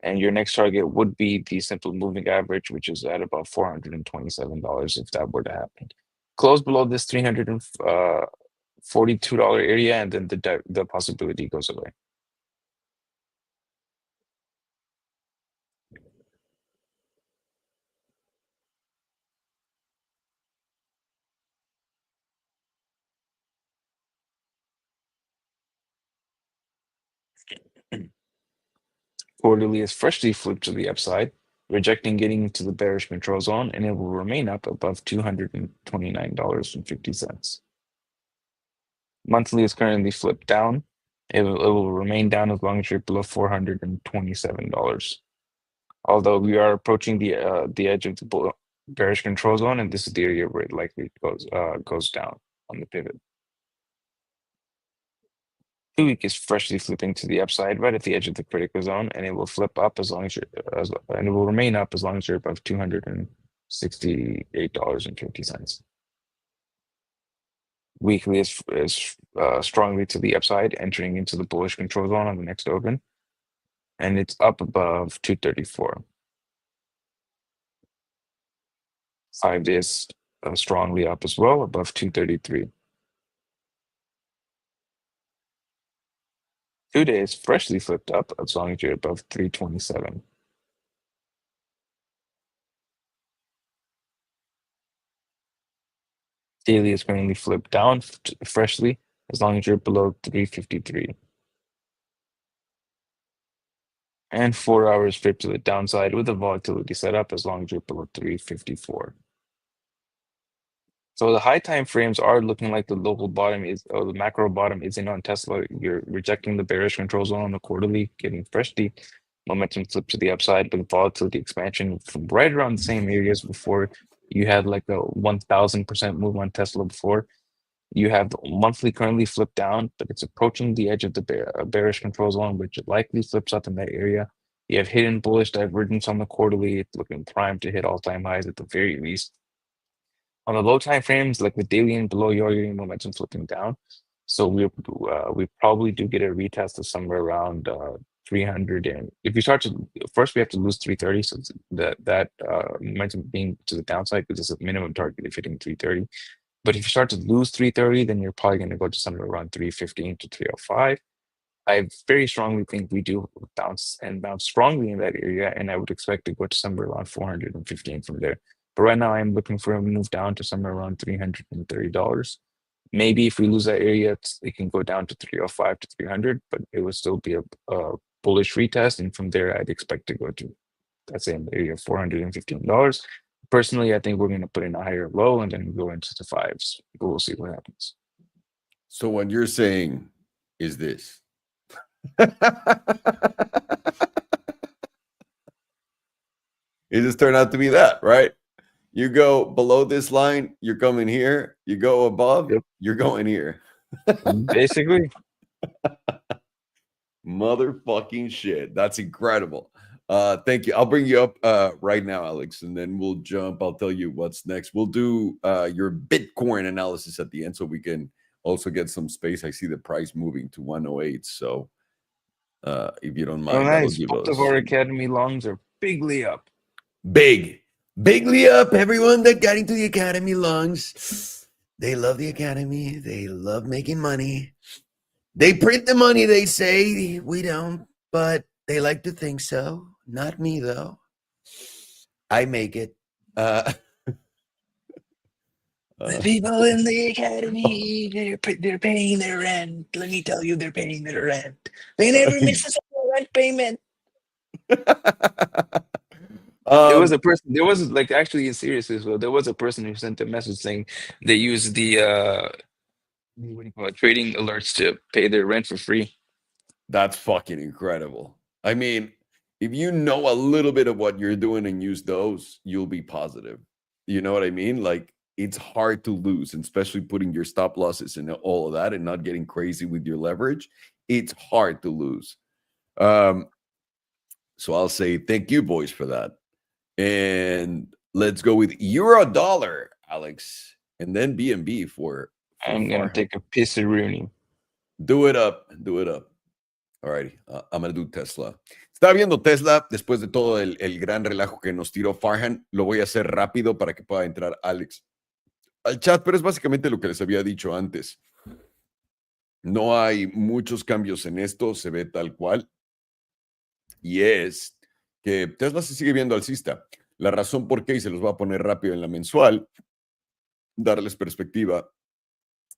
[SPEAKER 3] And your next target would be the simple moving average, which is at about $427 if that were to happen. Close below this $342 area, and then the possibility goes away. Quarterly is freshly flipped to the upside, rejecting getting into the bearish control zone, and it will remain up above $229.50. Monthly is currently flipped down. It will remain down as long as you're below $427. Although we are approaching the edge of the bearish control zone, and this is the area where it likely goes down on the pivot. 2-week is freshly flipping to the upside right at the edge of the critical zone, and it will flip up as long as and it will remain up as long as you're above $268.50. Weekly is strongly to the upside, entering into the bullish control zone on the next open, and it's up above 234. 5 days strongly up as well, above 233. 2 days freshly flipped up as long as you're above 327. Daily is currently flipped down freshly as long as you're below 353. And 4 hours flipped to the downside with the volatility set up as long as you're below 354. So the high time frames are looking like the local bottom is, or the macro bottom is in on Tesla. You're rejecting the bearish control zone on the quarterly, getting freshly momentum flip to the upside, but volatility expansion from right around the same areas before. You had like a 1,000% move on Tesla before. You have monthly currently flipped down, but it's approaching the edge of the bearish control zone, which likely flips up in that area. You have hidden bullish divergence on the quarterly. It's looking primed to hit all-time highs at the very least. On the low time frames, like the daily and below, you're getting momentum flipping down. So we probably do get a retest of somewhere around 300. And if you start to first, we have to lose 330. So that momentum being to the downside because it's a minimum target if hitting 330. But if you start to lose 330, then you're probably going to go to somewhere around 315 to 305. I very strongly think we do bounce strongly in that area, and I would expect to go to somewhere around 415 from there. But right now, I'm looking for a move down to somewhere around $330. Maybe if we lose that area, it can go down to 305 to 300, but it would still be a bullish retest. And from there, I'd expect to go to that same area of $415. Personally, I think we're going to put in a higher low and then go into the fives. But we'll see what happens.
[SPEAKER 1] So what you're saying is this. It just turned out to be that, right? You go below this line, you're coming here. You go above,
[SPEAKER 3] Yep.
[SPEAKER 1] You're going here.
[SPEAKER 3] Basically.
[SPEAKER 1] Motherfucking shit. That's incredible. Thank you. I'll bring you up right now, Alex, and then we'll jump. I'll tell you what's next. We'll do your Bitcoin analysis at the end so we can also get some space. I see the price moving to 108. So if you don't mind, that'll give
[SPEAKER 3] Both
[SPEAKER 1] us
[SPEAKER 3] of our Academy longs are bigly up.
[SPEAKER 1] Bigly up, everyone that got into the Academy longs. They love the Academy. They love making money. They print the money, they say. We don't, but they like to think so. Not me, though. I make it.
[SPEAKER 3] The people in the Academy, they're paying their rent. Let me tell you, they're paying their rent. They never miss a single rent payment. There was a person. There was like actually seriously as well. There was a person who sent a message saying they use the what do you call it, trading alerts to pay their rent for free.
[SPEAKER 1] That's fucking incredible. I mean, if you know a little bit of what you're doing and use those, you'll be positive. You know what I mean? Like, it's hard to lose, and especially putting your stop losses and all of that and not getting crazy with your leverage. It's hard to lose. So I'll say thank you, boys, for that. And let's go with euro dollar, Alex, and then BNB for
[SPEAKER 3] I'm going to take a piece of Rooney.
[SPEAKER 1] Do it up. Do it up. All righty. I'm going to do Tesla. Estaba viendo Tesla después de todo el gran relajo que nos tiró Farhan. Lo voy a hacer rápido para que pueda entrar Alex al chat, pero es básicamente lo que les había dicho antes. No hay muchos cambios en esto, se ve tal cual. Y es que Tesla se sigue viendo alcista. La razón por qué, y se los voy a poner rápido en la mensual, darles perspectiva,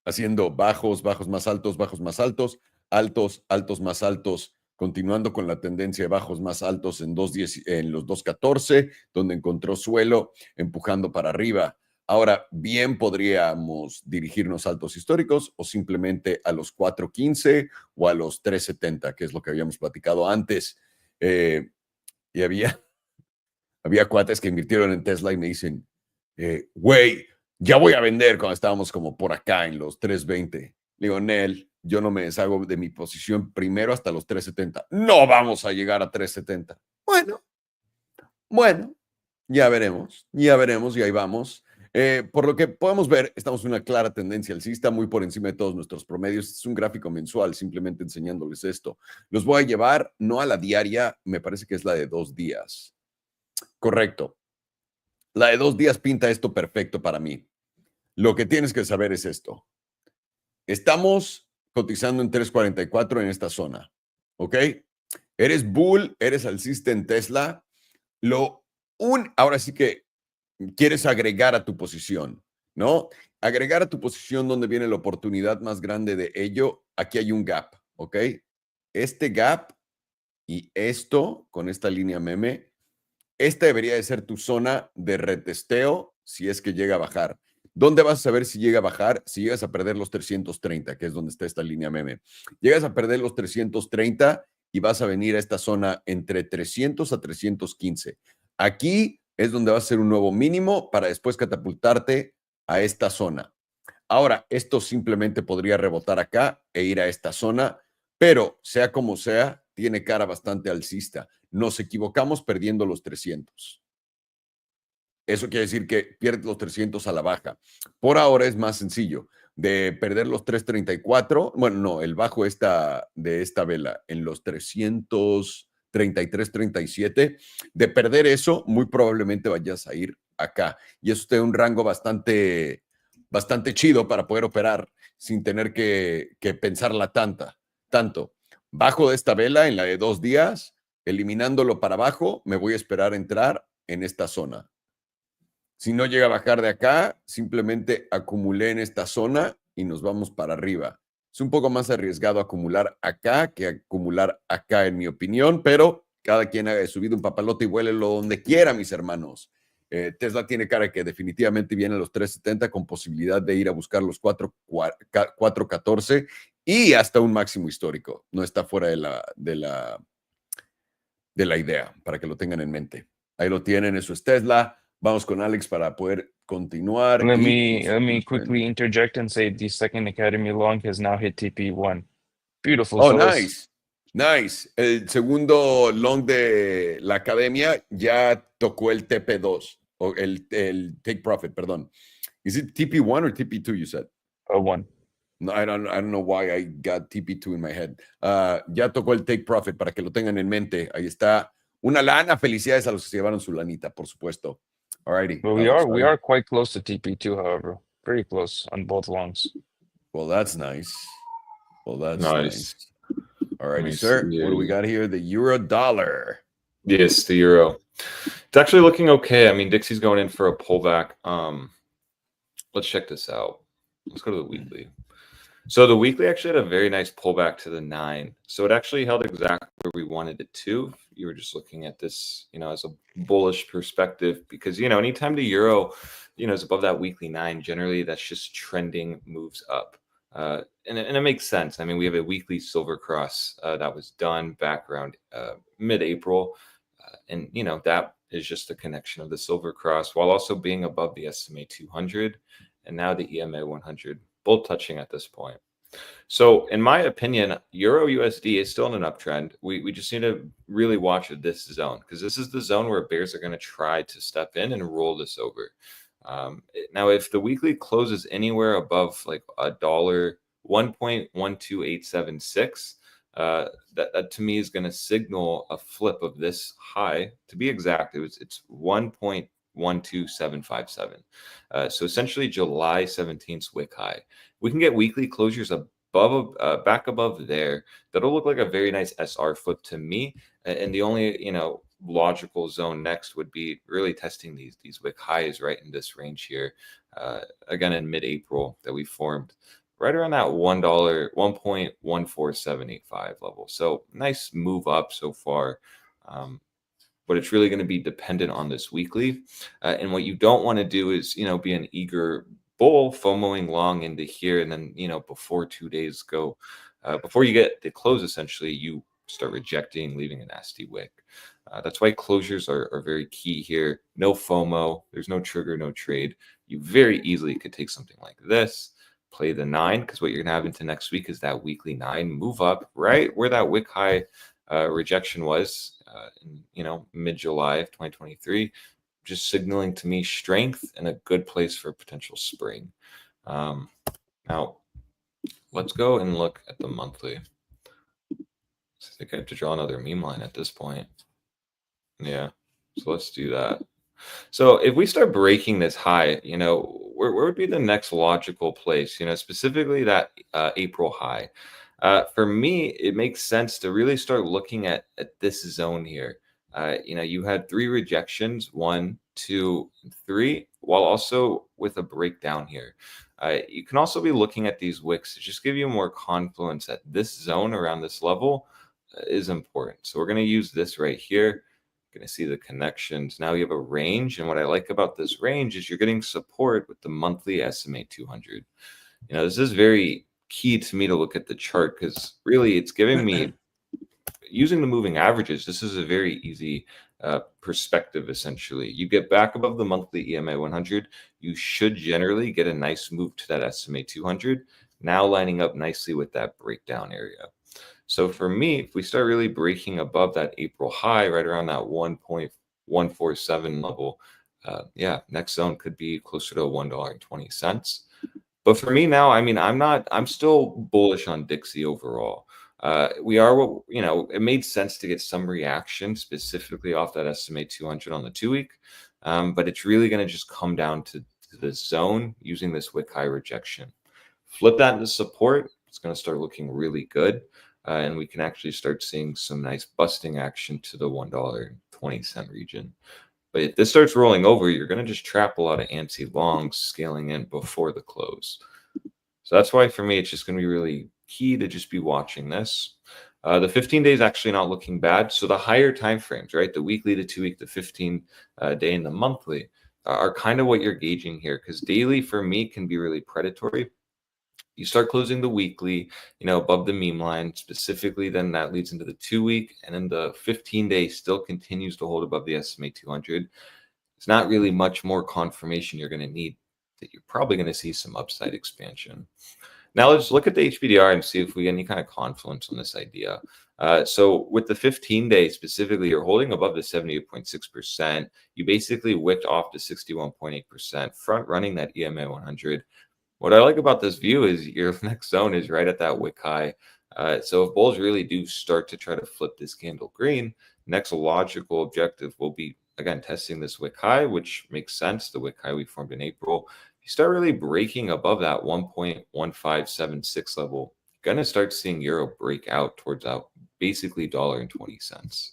[SPEAKER 1] haciendo bajos, bajos más altos, bajos más altos, altos, altos más altos, continuando con la tendencia de bajos más altos en, en los 2.14, donde encontró suelo, empujando para arriba. Ahora, bien podríamos dirigirnos a altos históricos o simplemente a los 4.15 o a los 3.70, que es lo que habíamos platicado antes. Y había cuates que invirtieron en Tesla y me dicen, güey, ya voy a vender cuando estábamos como por acá en los 3.20. Digo, Nel, yo no me deshago de mi posición primero hasta los 3.70. No vamos a llegar a 3.70. Bueno, ya veremos y ahí vamos. Por lo que podemos ver, estamos en una clara tendencia alcista, muy por encima de todos nuestros promedios. Es un gráfico mensual, simplemente enseñándoles esto. Los voy a llevar, no a la diaria, me parece que es la de 2 días. Correcto. La de 2 días pinta esto perfecto para mí. Lo que tienes que saber es esto. Estamos cotizando en 3.44 en esta zona, ¿ok? Eres bull, eres alcista en Tesla. Ahora sí que quieres agregar a tu posición, ¿no? Agregar a tu posición donde viene la oportunidad más grande de ello. Aquí hay un gap, ¿ok? Este gap y esto con esta línea meme, esta debería de ser tu zona de retesteo si es que llega a bajar. ¿Dónde vas a saber si llega a bajar? Si llegas a perder los 330, que es donde está esta línea meme. Llegas a perder los 330 y vas a venir a esta zona entre 300 a 315. Aquí es donde va a ser un nuevo mínimo para después catapultarte a esta zona. Ahora, esto simplemente podría rebotar acá e ir a esta zona, pero sea como sea, tiene cara bastante alcista. Nos equivocamos perdiendo los 300. Eso quiere decir que pierdes los 300 a la baja. Por ahora es más sencillo. De perder los 334, bueno, no, el bajo de esta vela en los 333, 37, de perder eso, muy probablemente vayas a ir acá. Y eso te da un rango bastante chido para poder operar sin tener que pensarla tanto. Bajo de esta vela en la de 2 días, eliminándolo para abajo, me voy a esperar a entrar en esta zona. Si no llega a bajar de acá, simplemente acumulé en esta zona y nos vamos para arriba. Es un poco más arriesgado acumular acá que acumular acá, en mi opinión, pero cada quien haga de su vida un papalote y vuélelo donde quiera, mis hermanos. Tesla tiene cara que definitivamente viene a los 3.70 con posibilidad de ir a buscar los 4.14 y hasta un máximo histórico. No está fuera de la idea, para que lo tengan en mente. Ahí lo tienen, eso es Tesla. Vamos con Alex para poder continuar.
[SPEAKER 3] Let me quickly interject and say the second Academy long has now hit TP1. Beautiful.
[SPEAKER 1] Oh, nice. El segundo long de la academia ya tocó el TP2, o el take profit, perdón. Is it TP1 or TP2 you said?
[SPEAKER 3] 1.
[SPEAKER 1] No, I don't know why I got TP2 in my head. Ya tocó el take profit para que lo tengan en mente. Ahí está. Una lana. Felicidades a los que se llevaron su lanita, por supuesto. Alrighty.
[SPEAKER 3] But we are quite close to TP2, however. Very close on both longs.
[SPEAKER 1] Well, that's nice.
[SPEAKER 5] Nice.
[SPEAKER 1] Alrighty,
[SPEAKER 5] Nice.
[SPEAKER 1] sir.
[SPEAKER 5] Yeah.
[SPEAKER 1] What do we got here? The euro dollar.
[SPEAKER 5] Yes, the euro. It's actually looking okay. I mean, Dixie's going in for a pullback. Let's check this out. Let's go to the weekly. So the weekly actually had a very nice pullback to the 9. So it actually held exactly where we wanted it to. You were just looking at this, as a bullish perspective, because, anytime the euro, is above that weekly 9, generally that's just trending moves up. And it makes sense. I mean, we have a weekly silver cross that was done back around mid-April. And, that is just a connection of the silver cross while also being above the SMA 200 and now the EMA 100, both touching at this point. So in my opinion, Euro USD is still in an uptrend. We just need to really watch this zone, because this is the zone where bears are going to try to step in and roll this over. Now, if the weekly closes anywhere above like $1, 1.12876, that to me is going to signal a flip of this high. To be exact, it's 1.12757. So essentially July 17th wick high. We can get weekly closures above, back above there. That'll look like a very nice SR flip to me. And the only, logical zone next would be really testing these wick highs right in this range here, again in mid-April, that we formed right around that $1, 1.14785 level. So nice move up so far. But it's really going to be dependent on this weekly. And what you don't want to do is, be an eager bull FOMOing long into here. And then, before 2 days go, before you get the close, essentially, you start rejecting, leaving a nasty wick. That's why closures are very key here. No FOMO. There's no trigger, no trade. You very easily could take something like this, play the 9, because what you're going to have into next week is that weekly 9 move up right where that wick high rejection was in mid-July of 2023, just signaling to me strength and a good place for potential spring. Now let's go and look at the monthly. I think I have to draw another meme line at this point. Yeah, so let's do that. So if we start breaking this high, where would be the next logical place? Specifically that April high. For me, it makes sense to really start looking at this zone here. You had 3 rejections, 1, 2, 3, while also with a breakdown here. You can also be looking at these wicks to just give you more confluence that this zone around this level is important. So we're going to use this right here. Going to see the connections. Now you have a range, and what I like about this range is you're getting support with the monthly SMA 200. This is very key to me to look at the chart, because really it's giving me, using the moving averages, this is a very easy perspective. Essentially, you get back above the monthly EMA 100, you should generally get a nice move to that SMA 200, now lining up nicely with that breakdown area. So for me, if we start really breaking above that April high, right around that 1.147 level, next zone could be closer to $1.20. But for me now, I'm still bullish on Dixie overall. It made sense to get some reaction specifically off that SMA 200 on the 2-week. But it's really going to just come down to this zone using this wick high rejection. Flip that into support, it's going to start looking really good. And we can actually start seeing some nice busting action to the $1.20 region. But if this starts rolling over, you're going to just trap a lot of antsy longs scaling in before the close. So that's why for me, it's just going to be really key to just be watching this. The 15 days actually not looking bad. So the higher time frames, right? The weekly, the 2-week, the 15-day, and the monthly are kind of what you're gauging here, because daily for me can be really predatory. You start closing the weekly, above the meme line specifically, then that leads into the 2-week, and then the 15-day still continues to hold above the SMA 200. It's not really much more confirmation you're going to need that you're probably going to see some upside expansion. Now let's look at the HPDR and see if we get any kind of confluence on this idea. So with the 15-day specifically, you're holding above the 78.6%. You basically wicked off to 61.8%, front running that EMA 100. What I like about this view is your next zone is right at that wick high. So if bulls really do start to try to flip this candle green, next logical objective will be, again, testing this wick high, which makes sense, the wick high we formed in April. If you start really breaking above that 1.1576 level, you're going to start seeing Euro break out towards that basically $1.20.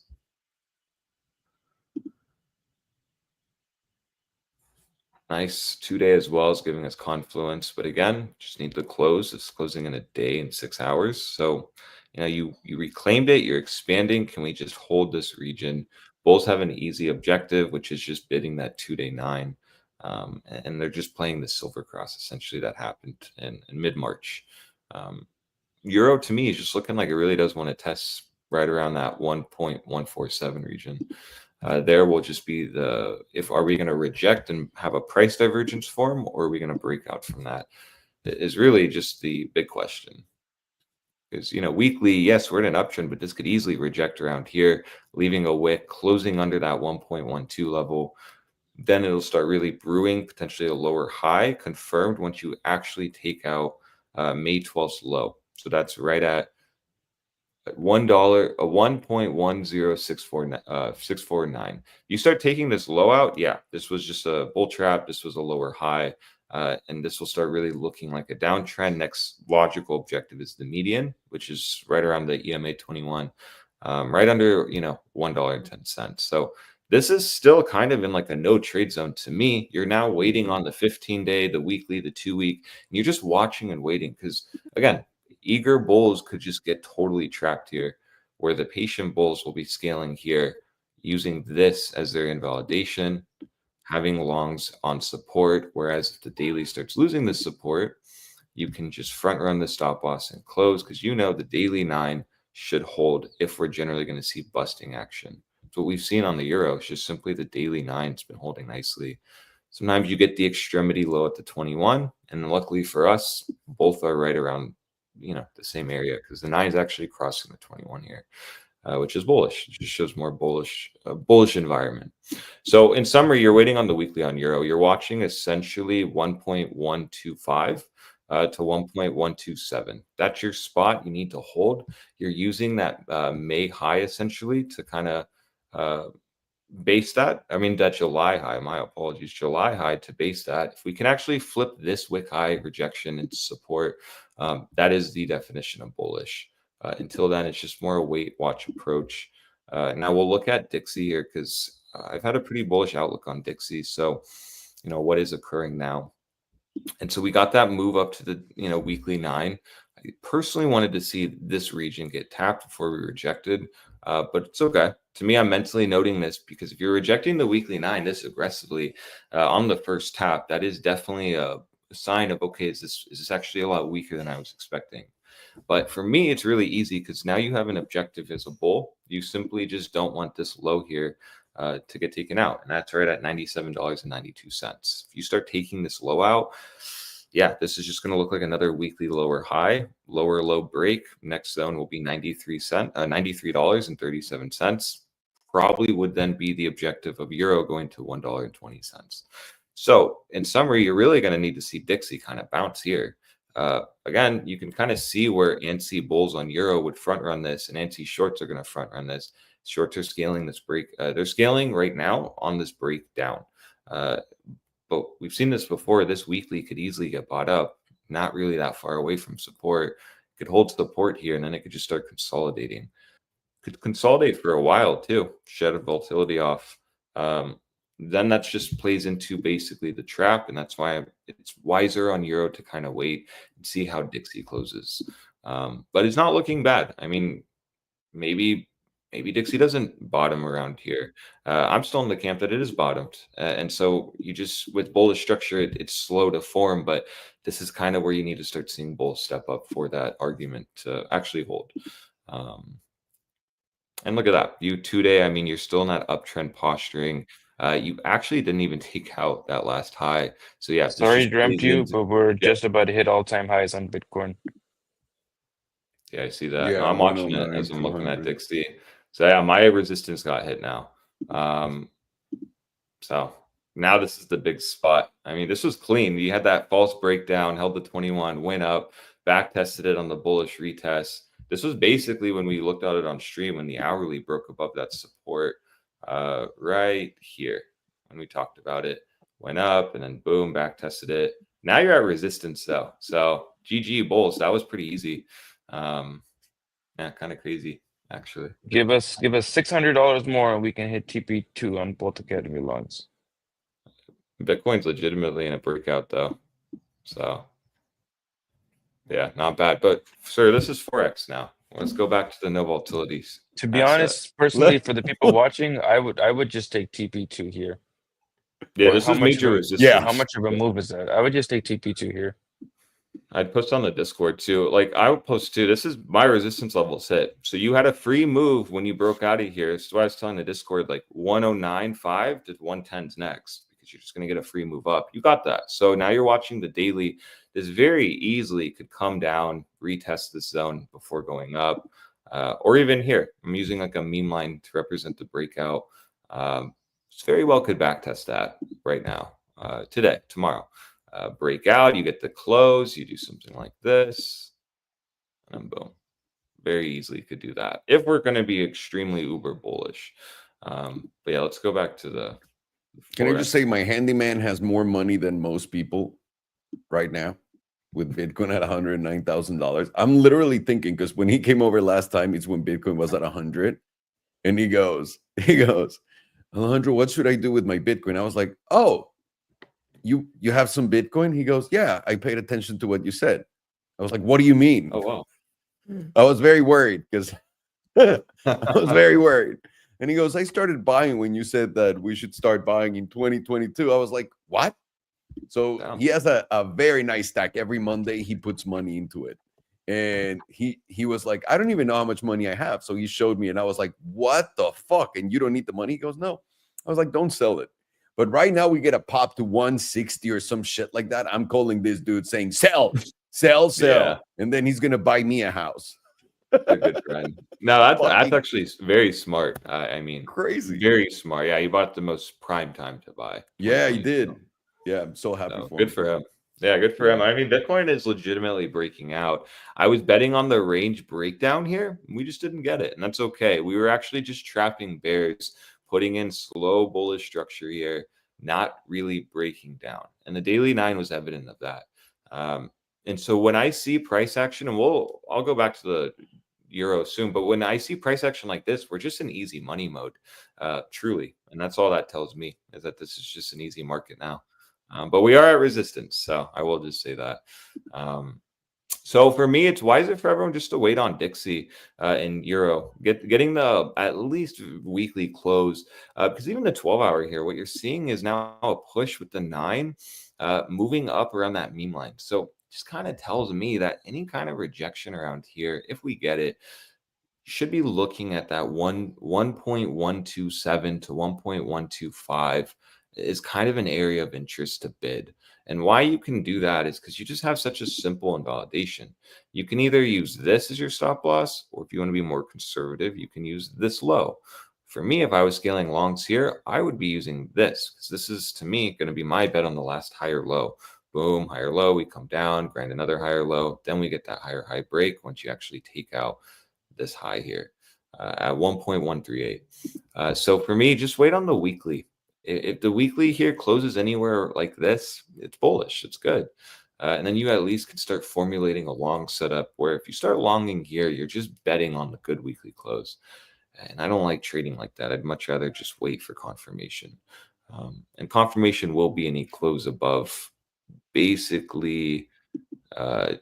[SPEAKER 5] Nice 2-day as well is giving us confluence, but again, just need to close. It's closing in a day and 6 hours. So, you reclaimed it, you're expanding. Can we just hold this region? Bulls have an easy objective, which is just bidding that 2-day 9. And they're just playing the silver cross, essentially, that happened in mid-March. Euro to me is just looking like it really does want to test right around that 1.147 region. There will just be are we going to reject and have a price divergence form, or are we going to break out from that? Is really just the big question. Because, you know, weekly, yes, we're in an uptrend, but this could easily reject around here, leaving a wick, closing under that 1.12 level. Then it'll start really brewing, potentially a lower high confirmed once you actually take out May 12th low. So that's right at $1, a 1.10649. You start taking this low out, yeah, this was just a bull trap. This was a lower high. And this will start really looking like a downtrend. Next logical objective is the median, which is right around the EMA 21, right under, you know, $1.10. So this is still kind of in like a no trade zone to me. You're now waiting on the 15-day, the weekly, the 2-week, and you're just watching and waiting because, again, eager bulls could just get totally trapped here, where the patient bulls will be scaling here using this as their invalidation, having longs on support, whereas if the daily starts losing this support, you can just front run the stop loss and close because you know the daily 9 should hold if we're generally going to see busting action. So what we've seen on the euro is just simply the daily 9's been holding nicely. Sometimes you get the extremity low at the 21, and luckily for us, both are right around, you know, the same area because the 9 is actually crossing the 21 here. Which is bullish. It just shows more bullish environment. So in summary, you're waiting on the weekly on euro. You're watching essentially 1.125 to 1.127. That's your spot you need to hold. You're using that May high essentially to kind of base that. I mean, that July high, my apologies, July high to base that. If we can actually flip this wick high rejection into support, that is the definition of bullish. Until then, it's just more a wait, watch approach. Now we'll look at Dixie here because I've had a pretty bullish outlook on Dixie. So, you know, what is occurring now? And so we got that move up to the, you know, weekly 9. I personally wanted to see this region get tapped before we rejected, but it's okay. To me, I'm mentally noting this because if you're rejecting the weekly 9 this aggressively on the first tap, that is definitely a sign of, okay, is this actually a lot weaker than I was expecting? But for me, it's really easy because now you have an objective as a bull. You simply just don't want this low here to get taken out. And that's right at $97.92. If you start taking this low out, yeah, this is just going to look like another weekly lower high, lower low break. Next zone will be $93.37. Probably would then be the objective of euro going to $1.20. So in summary, you're really going to need to see Dixie kind of bounce here. Again, you can kind of see where ANSI bulls on euro would front run this, and ANSI shorts are going to front run this. Shorts are scaling this break. They're scaling right now on this breakdown. But we've seen this before. This weekly could easily get bought up, not really that far away from support. It could hold support here, and then it could just start consolidating. Could consolidate for a while too, shed a volatility off. Then that just plays into basically the trap, and that's why it's wiser on euro to kind of wait and see how Dixie closes. But it's not looking bad. I mean, maybe Dixie doesn't bottom around here. I'm still in the camp that it is bottomed, and so you just with bullish structure, it's slow to form. But this is kind of where you need to start seeing bulls step up for that argument to actually hold. And look at that, you 2-day. I mean, you're still in that uptrend posturing. You actually didn't even take out that last high. So yeah,
[SPEAKER 3] Sorry, dreamt you, but we're just about to hit all-time highs on Bitcoin.
[SPEAKER 5] Yeah, I see that.
[SPEAKER 1] Yeah,
[SPEAKER 5] No, I'm watching it as I'm looking at Dixie. So yeah, my resistance got hit now. So now this is the big spot. I mean, this was clean. You had that false breakdown, held the 21, went up, back tested it on the bullish retest. This was basically when we looked at it on stream when the hourly broke above that support right here when we talked about it. Went up and then boom, back tested it. Now you're at resistance though. So GG bulls, that was pretty easy. Yeah, kind of crazy actually.
[SPEAKER 3] Give us $600 more and we can hit TP2 on both Academy loans.
[SPEAKER 5] Bitcoin's legitimately in a breakout though. So yeah, not bad. But sir, this is Forex now. Let's go back to the no volatilities.
[SPEAKER 3] To be honest, personally, for the people watching, I would just take TP2 here.
[SPEAKER 5] Yeah, this is major resistance.
[SPEAKER 3] Yeah, how much of a move is that? I would just take TP2 here.
[SPEAKER 5] I'd post on the Discord too. Like I would post too. This is my resistance levels hit. So you had a free move when you broke out of here. This is why I was telling the Discord like 109.5 to 110's next because you're just going to get a free move up. You got that. So now you're watching the daily. this very easily could come down, retest this zone before going up, or even here. I'm using like a meme line to represent the breakout. It's very well could backtest that right now, today, tomorrow. Breakout, you get the close, you do something like this, and then boom. Very easily could do that if we're going to be extremely uber bullish. But yeah, let's go back to the
[SPEAKER 1] Can I just say my handyman has more money than most people right now with Bitcoin at $109,000. I'm literally thinking, because when he came over last time, it's when Bitcoin was at 100, and he goes, Alejandro, what should I do with my Bitcoin? I was like, oh, you have some Bitcoin? He goes, yeah, I paid attention to what you said. I was like, what do you mean?
[SPEAKER 5] Oh wow.
[SPEAKER 1] I was very worried because I was very worried. And he goes, I started buying when you said that we should start buying in 2022. I was like, what? So
[SPEAKER 5] Damn.
[SPEAKER 1] he has a very nice stack. Every Monday he puts money into it. And he was like, I don't even know how much money I have. So he showed me and I was like, what the fuck? And you don't need the money? He goes, no. I was like, don't sell it. But right now we get a pop to 160 or some shit like that. I'm calling this dude saying, sell.
[SPEAKER 5] Yeah.
[SPEAKER 1] And then he's going to buy me a house.
[SPEAKER 5] A good friend. No, that's actually very smart. I mean,
[SPEAKER 1] Crazy.
[SPEAKER 5] very smart. Yeah, he bought the most prime time to buy.
[SPEAKER 1] Yeah, he did. Yeah, I'm so happy for him.
[SPEAKER 5] Good for him. Yeah, good for him. I mean, Bitcoin is legitimately breaking out. I was betting on the range breakdown here. We just didn't get it, and that's okay. We were actually just trapping bears, putting in slow bullish structure here, not really breaking down. And the daily 9 was evident of that. And so when I see price action, and I'll go back to the euro soon, but when I see price action like this, we're just in easy money mode, truly. And that's all that tells me, is that this is just an easy market now. But we are at resistance, so I will just say that. So for me, it's wiser for everyone just to wait on Dixie and euro, getting the at least weekly close, because even the 12-hour here, what you're seeing is now a push with the 9 moving up around that meme line. So just kind of tells me that any kind of rejection around here, if we get it, you should be looking at that 1.127 to 1.125 is kind of an area of interest to bid. And why you can do that is because you just have such a simple invalidation. You can either use this as your stop loss, or if you want to be more conservative, you can use this low. For me, if I was scaling longs here, I would be using this, because this is, to me, going to be my bet on the last higher low. Boom, higher low, we come down, grind another higher low, then we get that higher high break once you actually take out this high here at 1.138. So for me, just wait on the weekly. If the weekly here closes anywhere like this, it's bullish, it's good. And then you at least can start formulating a long setup where if you start longing here, you're just betting on the good weekly close. And I don't like trading like that. I'd much rather just wait for confirmation. And confirmation will be any close above basically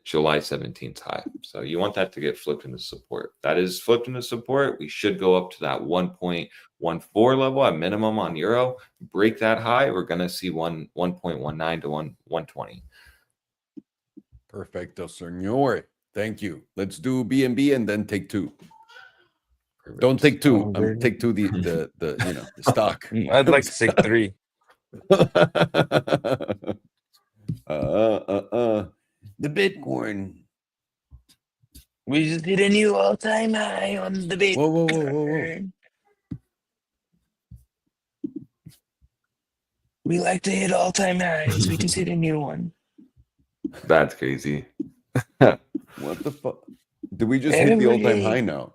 [SPEAKER 5] July 17th high. So you want that to get flipped into support. That is flipped into support. We should go up to that 1.14 level at minimum on euro. Break that high. We're going to see 1.19 to 120.
[SPEAKER 1] Perfecto, señor. Thank you. Let's do BNB and then take 2.
[SPEAKER 5] Perfect.
[SPEAKER 1] Don't take 2.
[SPEAKER 3] Oh,
[SPEAKER 1] Take 2 the the stock.
[SPEAKER 3] I'd like to say 3.
[SPEAKER 1] The Bitcoin.
[SPEAKER 3] We just hit a new all-time high on the Bitcoin.
[SPEAKER 1] Whoa.
[SPEAKER 3] We like to hit all-time highs. We just hit a new one.
[SPEAKER 5] That's crazy.
[SPEAKER 1] What the fuck? Did we just hit the all-time high now?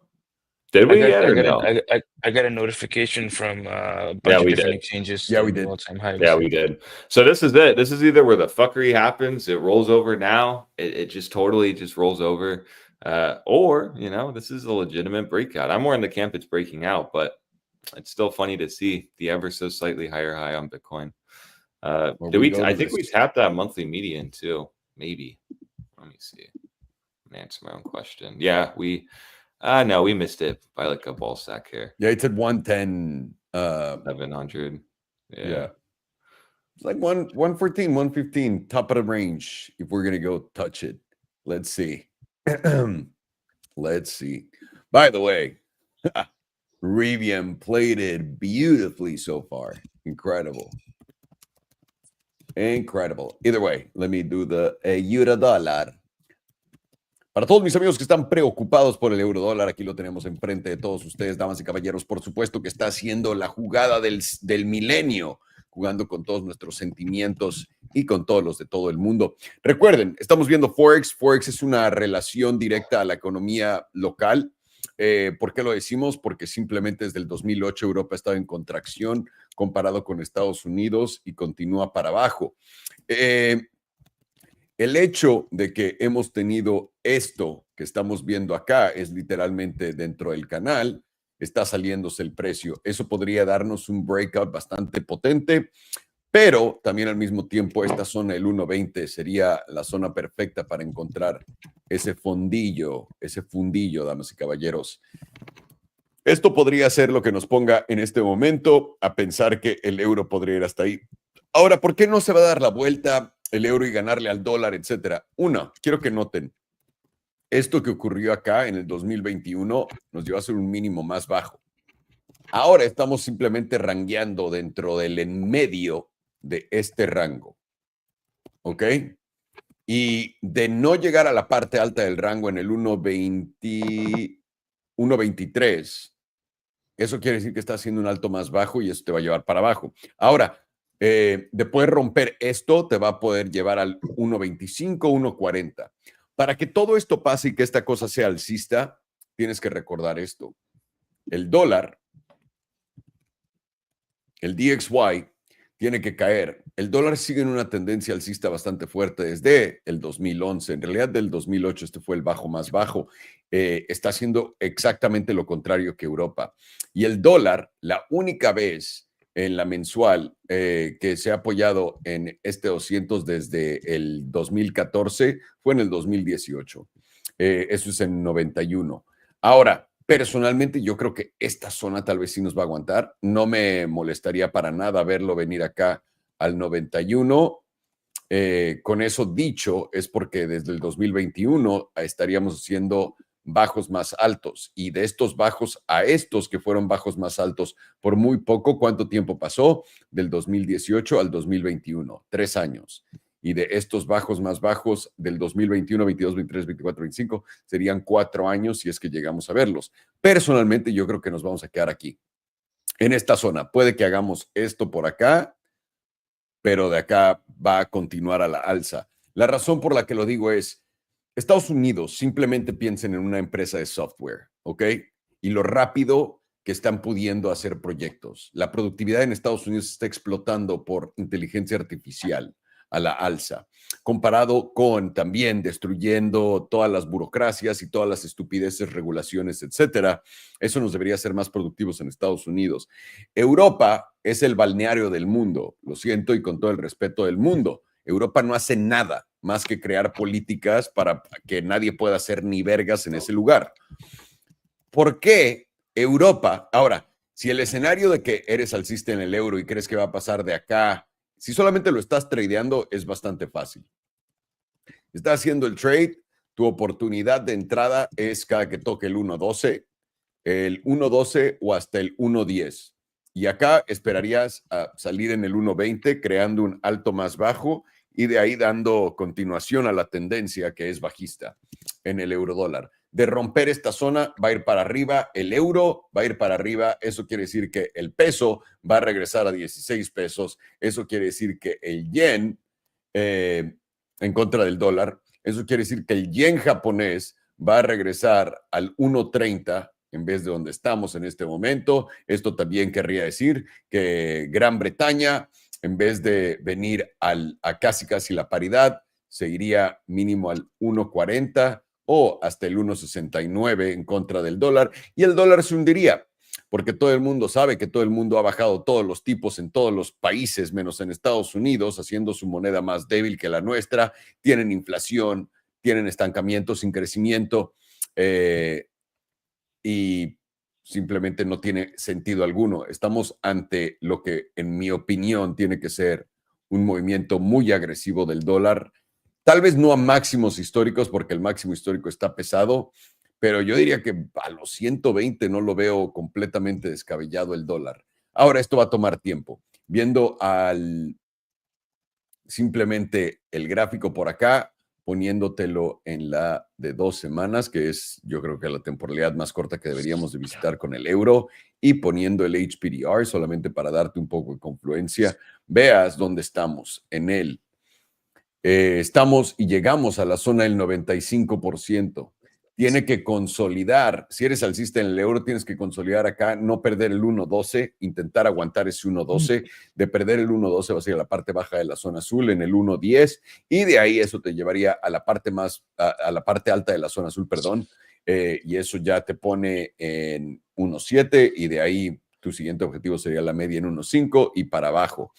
[SPEAKER 5] Did we
[SPEAKER 3] I got a notification from a bunch of different exchanges.
[SPEAKER 1] Yeah, we did.
[SPEAKER 3] All-time highs.
[SPEAKER 5] Yeah, we did. So this is it. This is either where the fuckery happens, it rolls over now, it just totally just rolls over, or this is a legitimate breakout. I'm more in the camp it's breaking out, but it's still funny to see the ever so slightly higher high on Bitcoin. I think we tapped that monthly median too. Maybe. Let me see. I'm gonna answer my own question. Yeah, no, we missed it by like a ball sack here.
[SPEAKER 1] Yeah, it's at 110.
[SPEAKER 5] 700.
[SPEAKER 1] Yeah. It's like 114, 115, top of the range. If we're gonna go touch it. Let's see. Let's see. By the way, Rivian played it beautifully so far. Incredible. Incredible. Either way, let me do the euro dólar. Para todos mis amigos que están preocupados por el euro dólar, aquí lo tenemos enfrente de todos ustedes, damas y caballeros. Por supuesto que está haciendo la jugada del milenio, jugando con todos nuestros sentimientos y con todos los de todo el mundo. Recuerden, estamos viendo Forex. Forex es una relación directa a la economía local. ¿Por qué lo decimos? Porque simplemente desde el 2008 Europa ha estado en contracción comparado con Estados Unidos y continúa para abajo. El hecho de que hemos tenido esto que estamos viendo acá es literalmente dentro del canal, está saliéndose el precio. Eso podría darnos un breakout bastante potente, pero también al mismo tiempo esta zona, el 1.20, sería la zona perfecta para encontrar ese fundillo, damas y caballeros. Esto podría ser lo que nos ponga en este momento a pensar que el euro podría ir hasta ahí. Ahora, ¿por qué no se va a dar la vuelta el euro y ganarle al dólar, etcétera? Uno, quiero que noten, esto que ocurrió acá en el 2021 nos llevó a ser un mínimo más bajo. Ahora estamos simplemente rangueando dentro del en medio de este rango. ¿Ok? Y de no llegar a la parte alta del rango en el 1.23, eso quiere decir que está haciendo un alto más bajo y eso te va a llevar para abajo. Ahora, después de romper esto, te va a poder llevar al 1.25, 1.40. Para que todo esto pase y que esta cosa sea alcista, tienes que recordar esto. El dólar, el DXY, tiene que caer. El dólar sigue en una tendencia alcista bastante fuerte desde el 2011. En realidad, del 2008, este fue el bajo más bajo. Está haciendo exactamente lo contrario que Europa. Y el dólar, la única vez en la mensual que se ha apoyado en este 200 desde el 2014 fue en el 2018. Eso es en 91. Ahora, personalmente, yo creo que esta zona tal vez sí nos va a aguantar. No me molestaría para nada verlo venir acá al 91. Con eso dicho, es porque desde el 2021 estaríamos haciendo bajos más altos. Y de estos bajos a estos que fueron bajos más altos por muy poco, ¿cuánto tiempo pasó? Del 2018 al 2021, 3 años. Y de estos bajos más bajos del 2021, 22, 23, 24, 25, serían 4 años si es que llegamos a verlos. Personalmente, yo creo que nos vamos a quedar aquí, en esta zona. Puede que hagamos esto por acá, pero de acá va a continuar a la alza. La razón por la que lo digo es, Estados Unidos, simplemente piensen en una empresa de software, ¿ok? Y lo rápido que están pudiendo hacer proyectos. La productividad en Estados Unidos está explotando por inteligencia artificial a la alza, comparado con también destruyendo todas las burocracias y todas las estupideces, regulaciones, etcétera. Eso nos debería hacer más productivos en Estados Unidos. Europa es el balneario del mundo, lo siento y con todo el respeto del mundo. Europa no hace nada más que crear políticas para que nadie pueda hacer ni vergas en ese lugar. ¿Por qué Europa? Ahora, si el escenario de que eres alcista en el euro y crees que va a pasar de acá, si solamente lo estás tradeando, es bastante fácil. Estás haciendo el trade, tu oportunidad de entrada es cada que toque el 1.12, el 1.12 o hasta el 1.10. Y acá esperarías a salir en el 1.20, creando un alto más bajo y de ahí dando continuación a la tendencia que es bajista en el euro dólar. De romper esta zona va a ir para arriba, el euro va a ir para arriba, eso quiere decir que el peso va a regresar a 16 pesos, eso quiere decir que el yen en contra del dólar, eso quiere decir que el yen japonés va a regresar al 1.30 en vez de donde estamos en este momento. Esto también querría decir que Gran Bretaña, en vez de venir a casi la paridad, se iría mínimo al 1.40 o hasta el 1.69 en contra del dólar, y el dólar se hundiría, porque todo el mundo sabe que todo el mundo ha bajado todos los tipos en todos los países, menos en Estados Unidos, haciendo su moneda más débil que la nuestra. Tienen inflación, tienen estancamiento sin crecimiento, y simplemente no tiene sentido alguno. Estamos ante lo que, en mi opinión, tiene que ser un movimiento muy agresivo del dólar. Tal vez no a máximos históricos, porque el máximo histórico está pesado, pero yo diría que a los 120 no lo veo completamente descabellado el dólar. Ahora, esto va a tomar tiempo. Viendo al simplemente el gráfico por acá, poniéndotelo en la de 2 semanas, que es yo creo que la temporalidad más corta que deberíamos de visitar con el euro, y poniendo el HPDR solamente para darte un poco de confluencia, veas dónde estamos en él. Estamos y llegamos a la zona del 95%. Tiene que consolidar. Si eres alcista en el euro, tienes que consolidar acá, no perder el 1.12, intentar aguantar ese 1.12. De perder el 1.12 vas a ir a la parte baja de la zona azul en el 1.10 y de ahí eso te llevaría a la parte a la parte alta de la zona azul, perdón, y eso ya te pone en 1.7 y de ahí tu siguiente objetivo sería la media en 1.5 y para abajo.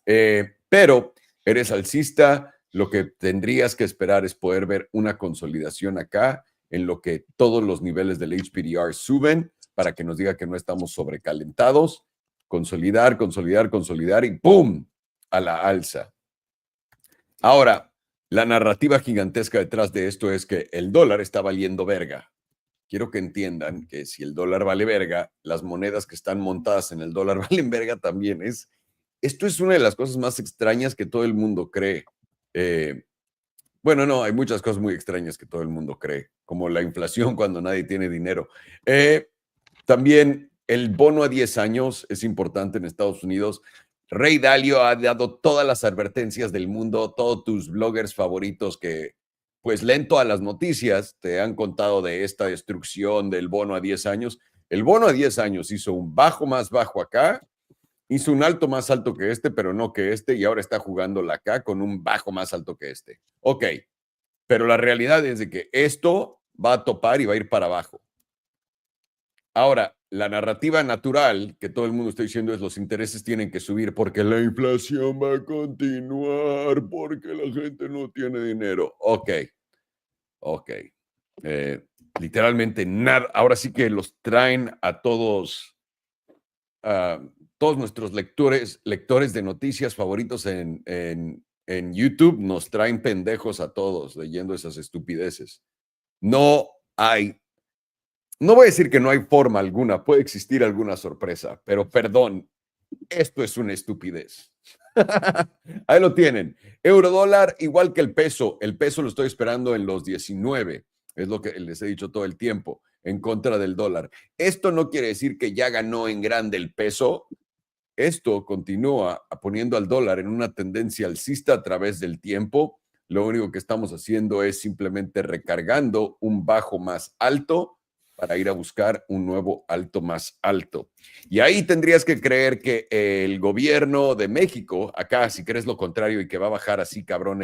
[SPEAKER 1] Pero eres alcista, lo que tendrías que esperar es poder ver una consolidación acá en lo que todos los niveles del HPDR suben para que nos diga que no estamos sobrecalentados, consolidar, consolidar, consolidar y ¡pum! A la alza. Ahora, la narrativa gigantesca detrás de esto es que el dólar está valiendo verga. Quiero que entiendan que si el dólar vale verga, las monedas que están montadas en el dólar valen verga también. Esto es una de las cosas más extrañas que todo el mundo cree. Bueno, no, hay muchas cosas muy extrañas que todo el mundo cree, como la inflación cuando nadie tiene dinero. También el bono a 10 años es importante en Estados Unidos. Ray Dalio ha dado todas las advertencias del mundo, todos tus bloggers favoritos que pues leen todas las noticias, te han contado de esta destrucción del bono a 10 años. El bono a 10 años hizo un bajo más bajo acá, hizo un alto más alto que este, pero no que este, y ahora está jugando la acá con un bajo más alto que este. Ok, pero la realidad es de que esto va a topar y va a ir para abajo. Ahora, la narrativa natural que todo el mundo está diciendo es los intereses tienen que subir porque la inflación va a continuar, porque la gente no tiene dinero. Ok. Literalmente nada. Ahora sí que los traen a todos nuestros lectores de noticias favoritos en YouTube, nos traen pendejos a todos leyendo esas estupideces. No voy a decir que no hay forma alguna, puede existir alguna sorpresa, pero perdón, esto es una estupidez. Ahí lo tienen. Euro dólar, igual que el peso lo estoy esperando en los 19, es lo que les he dicho todo el tiempo, en contra del dólar. Esto no quiere decir que ya ganó en grande el peso. Esto continúa poniendo al dólar en una tendencia alcista a través del tiempo. Lo único que estamos haciendo es simplemente recargando un bajo más alto para ir a buscar un nuevo alto más alto. Y ahí tendrías que creer que el gobierno de México, acá si crees lo contrario y que va a bajar así cabrón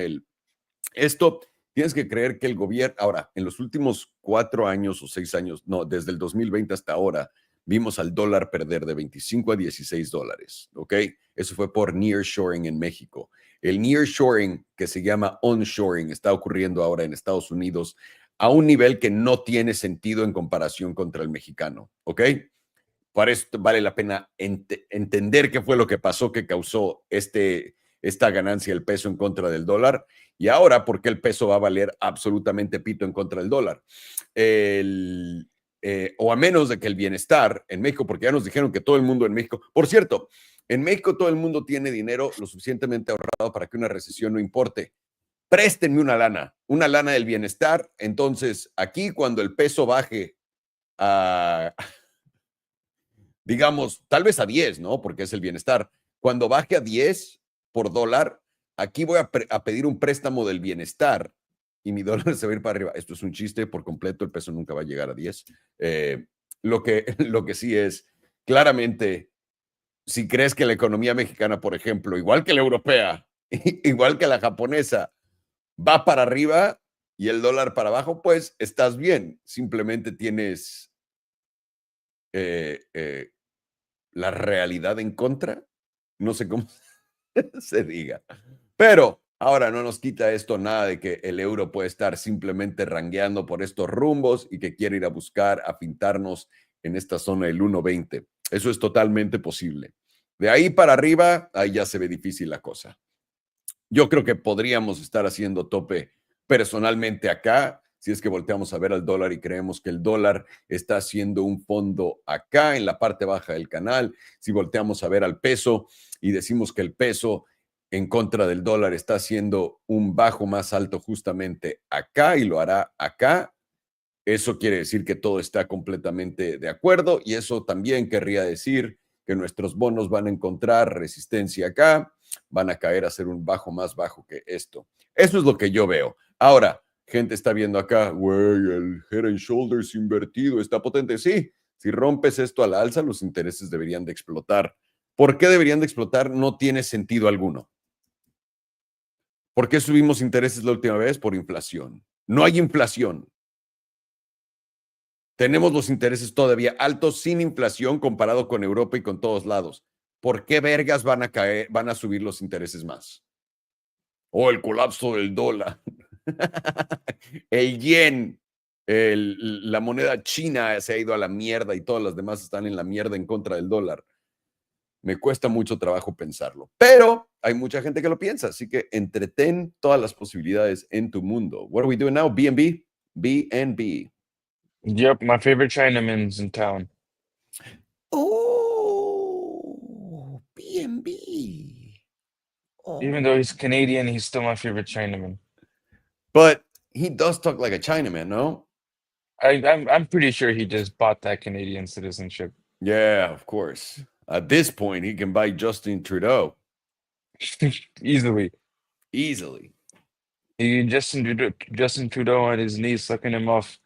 [SPEAKER 1] esto, tienes que creer que el gobierno, ahora, en los últimos 4 años o 6 años, no, desde el 2020 hasta ahora, vimos al dólar perder de 25 a 16 dólares, ¿ok? Eso fue por nearshoring en México. El nearshoring, que se llama onshoring, está ocurriendo ahora en Estados Unidos a un nivel que no tiene sentido en comparación contra el mexicano, ¿ok? Para esto vale la pena entender qué fue lo que pasó que causó esta ganancia del peso en contra del dólar y ahora por qué el peso va a valer absolutamente pito en contra del dólar. O a menos de que el bienestar en México, porque ya nos dijeron que todo el mundo en México, por cierto, en México todo el mundo tiene dinero lo suficientemente ahorrado para que una recesión no importe. Préstenme una lana del bienestar. Entonces, aquí cuando el peso baje a, digamos, tal vez a 10, ¿no? Porque es el bienestar. Cuando baje a 10 por dólar, aquí voy a pedir un préstamo del bienestar y mi dólar se va a ir para arriba. Esto es un chiste por completo, el peso nunca va a llegar a 10. Lo que sí es, claramente, si crees que la economía mexicana, por ejemplo, igual que la europea, igual que la japonesa, va para arriba y el dólar para abajo, pues estás bien. Simplemente tienes la realidad en contra. No sé cómo se diga. Pero ahora no nos quita esto nada de que el euro puede estar simplemente rangueando por estos rumbos y que quiere ir a buscar, a pintarnos en esta zona del 1.20. Eso es totalmente posible. De ahí para arriba, ahí ya se ve difícil la cosa. Yo creo que podríamos estar haciendo tope personalmente acá, si es que volteamos a ver al dólar y creemos que el dólar está haciendo un fondo acá en la parte baja del canal. Si volteamos a ver al peso y decimos que el peso en contra del dólar está haciendo un bajo más alto justamente acá y lo hará acá, eso quiere decir que todo está completamente de acuerdo y eso también querría decir que nuestros bonos van a encontrar resistencia acá, van a caer a ser un bajo más bajo que esto. Eso es lo que yo veo. Ahora, gente está viendo acá, güey, el head and shoulders invertido está potente. Sí, si rompes esto a la alza, los intereses deberían de explotar. ¿Por qué deberían de explotar? No tiene sentido alguno. ¿Por qué subimos intereses la última vez? Por inflación. No hay inflación. Tenemos los intereses todavía altos sin inflación comparado con Europa y con todos lados. ¿Por qué vergas van a caer, van a subir los intereses más? O el colapso del dólar. El yen, la moneda china se ha ido a la mierda y todas las demás están en la mierda en contra del dólar. Me cuesta mucho trabajo pensarlo, pero hay mucha gente que lo piensa, así que entretén todas las posibilidades en tu mundo. What are we doing now? BNB? BNB.
[SPEAKER 3] Yep, my favorite Chinaman's in town.
[SPEAKER 1] Oh, BNB.
[SPEAKER 3] Even though he's Canadian, he's still my favorite Chinaman.
[SPEAKER 1] But he does talk like a Chinaman, no?
[SPEAKER 3] I'm pretty sure he just bought that Canadian citizenship.
[SPEAKER 1] Yeah, of course. At this point, he can buy Justin Trudeau
[SPEAKER 3] Easily.
[SPEAKER 1] easily.
[SPEAKER 3] Justin Trudeau on his knees sucking him off.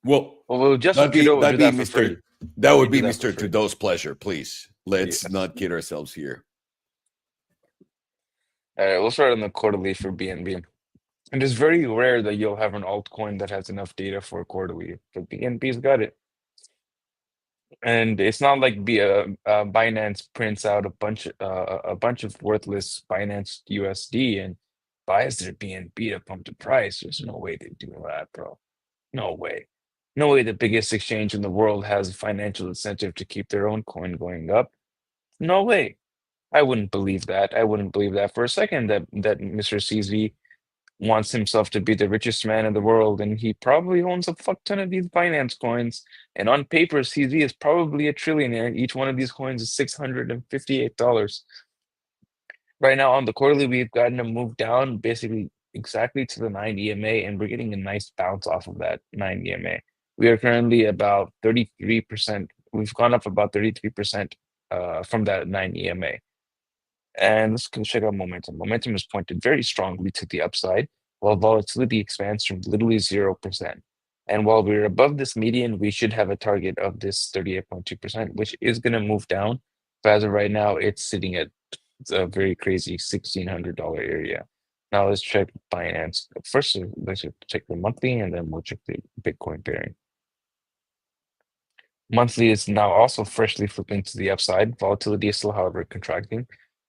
[SPEAKER 1] Well,
[SPEAKER 3] Although Justin Trudeau would do that for free.
[SPEAKER 1] That would
[SPEAKER 3] He'd do
[SPEAKER 1] be
[SPEAKER 3] that for
[SPEAKER 1] Mr.
[SPEAKER 3] free.
[SPEAKER 1] Trudeau's pleasure, please. Let's
[SPEAKER 3] Yes.
[SPEAKER 1] not kid ourselves here.
[SPEAKER 3] All right, we'll start on the quarterly for BNB. And it's very rare that you'll have an altcoin that has enough data for a quarterly, but BNB's got it. And it's not like Binance prints out a bunch of worthless Binance USD and buys their BNB to pump the price. There's no way they do that, bro. No way. No way the biggest exchange in the world has a financial incentive to keep their own coin going up. No way. I wouldn't believe that. I wouldn't believe that for a second that Mr. CZ wants himself to be the richest man in the world, and he probably owns a fuck ton of these Binance coins. And on paper, CZ is probably a trillionaire. Each one of these coins is $658. Right now on the quarterly, we've gotten a move down basically exactly to the 9 EMA, and we're getting a nice bounce off of that 9 EMA. We are currently about 33%. We've gone up about 33% from that 9 EMA. And let's go check out momentum. Momentum is pointed very strongly to the upside, while volatility expands from literally 0%. And while we're above this median, we should have a target of this 38.2%, which is going to move down. But as of right now, it's sitting at a very crazy $1,600 area. Now let's check Binance. First, let's check the monthly, and then we'll check the Bitcoin pairing. Monthly is now also freshly flipping to the upside. Volatility is still, however, contracting.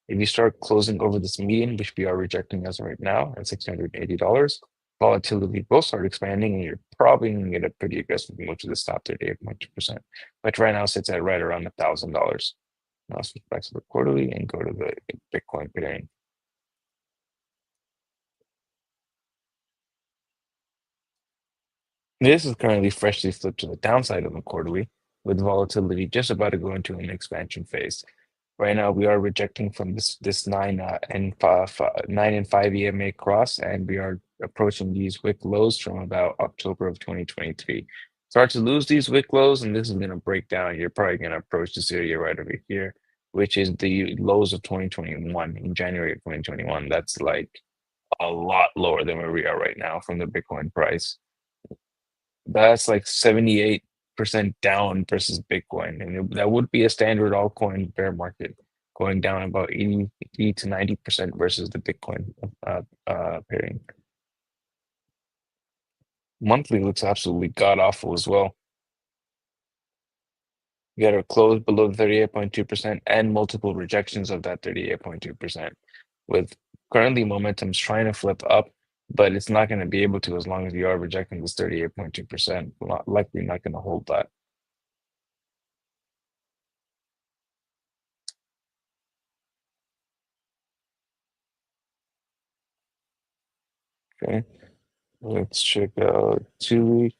[SPEAKER 3] If you start closing over this median, which we are rejecting as of right now at $680, volatility will start expanding, and you're probably going to get a pretty aggressive move to the stop 38.2%, which right now sits at right around $1,000. Now switch back to the quarterly and go to the Bitcoin pairing. This is currently freshly flipped to the downside on the quarterly, with volatility just about to go into an expansion phase. Right now, we are rejecting from this 9 and 5 EMA cross, and we are approaching these wick lows from about October of 2023. Start to lose these wick lows, and this is going to break down. You're probably going to approach this area right over here, which is the lows of 2021 in January of 2021. That's like a lot lower than where we are right now from the Bitcoin price. That's like 78% down versus Bitcoin. And that would be a standard altcoin bear market, going down about 80 to 90% versus the Bitcoin pairing. Monthly looks absolutely god awful as well. We got our close below 38.2% and multiple rejections of that 38.2%, with currently momentum's trying to flip up, but it's not going to be able to as long as you are rejecting this 38.2%. Likely not going to hold that. Okay, let's check out 2 week.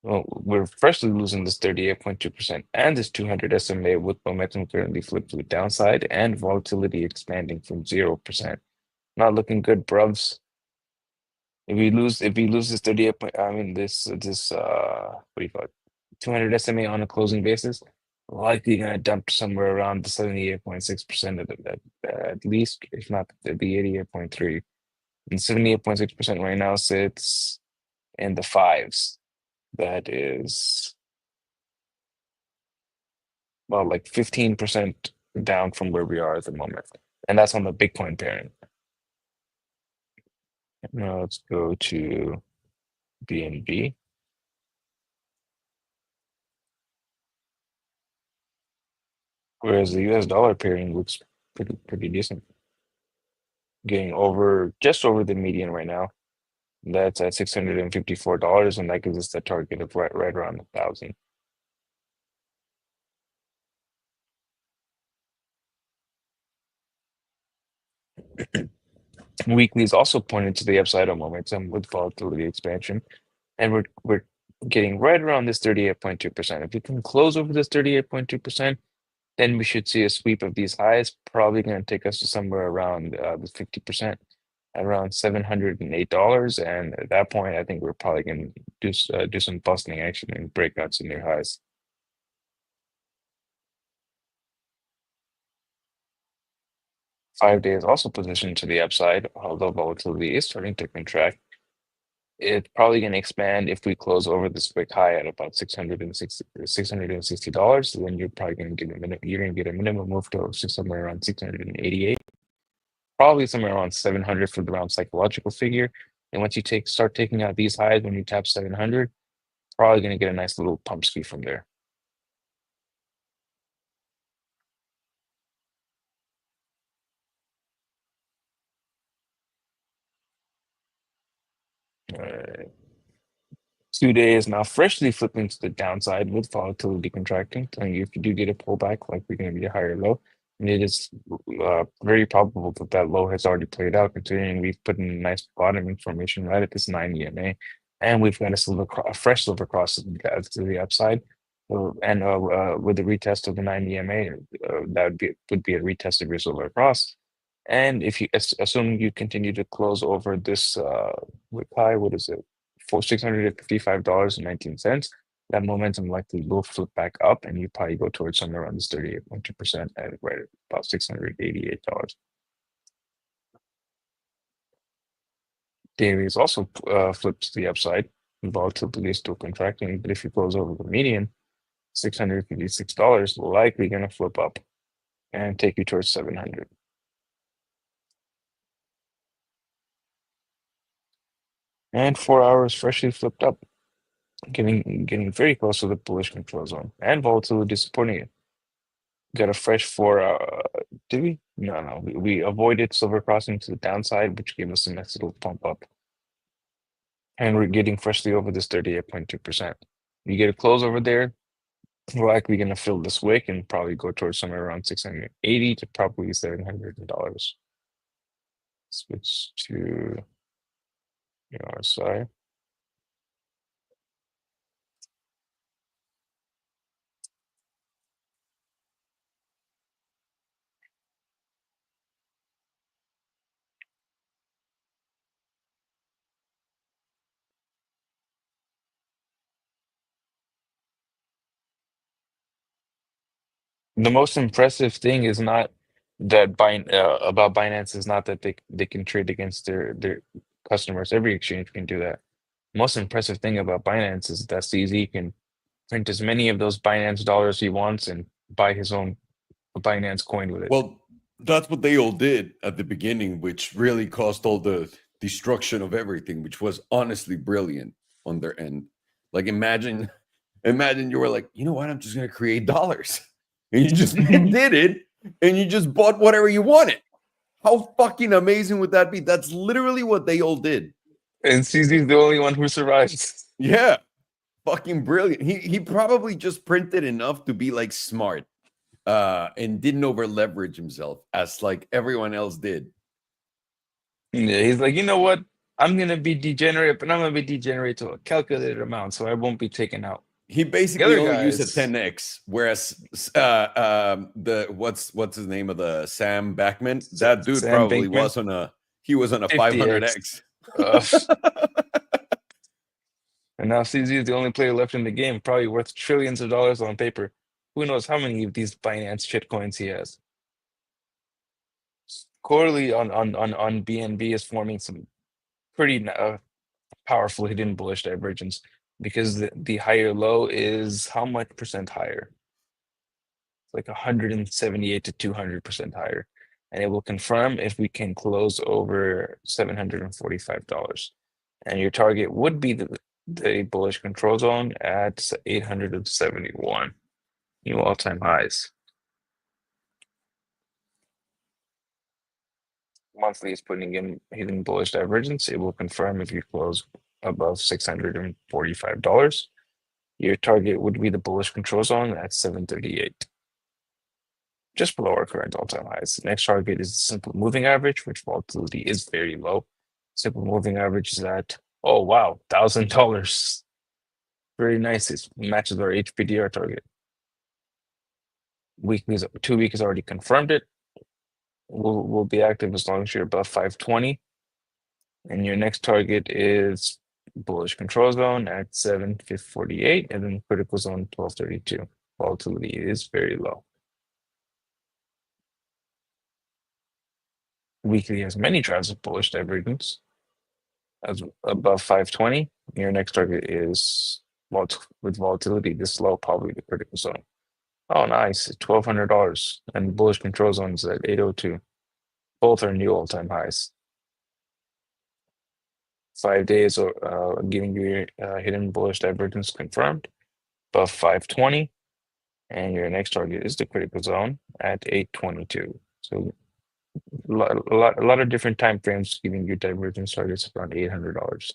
[SPEAKER 3] Well, we're freshly losing this 38.2% and this 200 SMA with momentum currently flipped to the downside and volatility expanding from 0%. Not looking good, bruvs. If we lose this 38 point, I mean this what do you call it? 200 SMA on a closing basis, likely gonna dump somewhere around the 78.6% of at least, if not the 88.3. And 78.6% right now sits in the fives. That is well like 15% down from where we are at the moment. And that's on the Bitcoin pairing. Now let's go to BNB. Whereas the US dollar pairing looks pretty decent. Getting over just over the median right now. That's at $654, and that gives us the target of right around 1,000. Weekly is also pointed to the upside on momentum with volatility expansion, and we're getting right around this 38.2%. If we can close over this 38.2%, then we should see a sweep of these highs, probably going to take us to somewhere around the 50%, around $708. And at that point, I think we're probably going to do some busting action and breakouts in new highs. Five-day is also positioned to the upside, although volatility is starting to contract. It's probably going to expand if we close over this quick high at about $660. Then you're probably going to get a minimum move to somewhere around 688. Probably somewhere around 700 for the round psychological figure. And once you start taking out these highs, when you tap 700, probably going to get a nice little pump ski from there. Uh, 2 day is now freshly flipping to the downside with volatility contracting, telling you if you do get a pullback, likely going to be a higher low. And it is very probable that that low has already played out, considering we've put in a nice bottoming formation right at this 9 EMA, and we've got a fresh silver cross to the upside. And with the retest of the 9 EMA, that would be a retest of your silver cross. And if you assume you continue to close over this high, what is it? For $655.19, that momentum likely will flip back up, and you probably go towards somewhere around this 38.2% at right at about $688. Daily is also flipped to the upside. Volatility is still contracting, but if you close over the median, $656 likely going to flip up and take you towards 700. And 4 hours freshly flipped up, getting very close to the bullish control zone, and volatility supporting it. Got a fresh 4 did we? No, we avoided silver crossing to the downside, which gave us a nice little pump up. And we're getting freshly over this 38.2%. You get a close over there, we're likely going to fill this wick and probably go towards somewhere around 680 to probably $700. Switch to RSI. The most impressive thing is not that about Binance is not that they can trade against their customers. Every exchange can do that. Most impressive thing about Binance is that CZ can print as many of those Binance dollars he wants and buy his own Binance coin with it.
[SPEAKER 1] Well, that's what they all did at the beginning, which really caused all the destruction of everything, which was honestly brilliant on their end. Like imagine you were like, you know what, I'm just gonna create dollars. And you just did it, and you just bought whatever you wanted. How fucking amazing would that be? That's literally what they all did.
[SPEAKER 3] And CZ's the only one who survives.
[SPEAKER 1] Yeah. Fucking brilliant. He probably just printed enough to be like smart. And didn't over leverage himself as like everyone else did.
[SPEAKER 3] Yeah, he's like, you know what? I'm gonna be degenerate, but I'm gonna be degenerate to a calculated amount, so I won't be taken out.
[SPEAKER 1] He
[SPEAKER 3] The
[SPEAKER 1] basically
[SPEAKER 3] other
[SPEAKER 1] only used a
[SPEAKER 3] guys,
[SPEAKER 1] 10x, whereas the what's his name of the Sam Backman? That dude
[SPEAKER 3] Sam
[SPEAKER 1] probably
[SPEAKER 3] Bankman,
[SPEAKER 1] was on a
[SPEAKER 3] 50x.
[SPEAKER 1] 500x.
[SPEAKER 3] And now CZ is the only player left in the game, probably worth trillions of dollars on paper. Who knows how many of these Binance shitcoins he has? Quarterly on BNB is forming some pretty powerful hidden bullish divergence because the higher low is how much percent higher? Like 178 to 200% higher. And it will confirm if we can close over $745. And your target would be the bullish control zone at 871. New all-time highs. Monthly is putting in hidden bullish divergence. It will confirm if you close above $645. Your target would be the bullish control zone at 738. Just below our current all-time highs. The next target is the simple moving average, which volatility is very low. Simple moving average is at, oh wow, $1,000. Very nice. It matches our HPDR target. Weekly, 2 week has already confirmed it. Will be active as long as you're above 520. And your next target is bullish control zone at 748, and then critical zone 1232. Volatility is very low. Weekly has many drives of bullish divergence as above 520. Your next target is with volatility this low, probably the critical zone. Oh, nice. $1,200. And bullish control zones at 802. Both are new all-time highs. 5 days giving you hidden bullish divergence confirmed above 520. And your next target is the critical zone at 822. So a lot of different time frames giving you divergence targets around $800.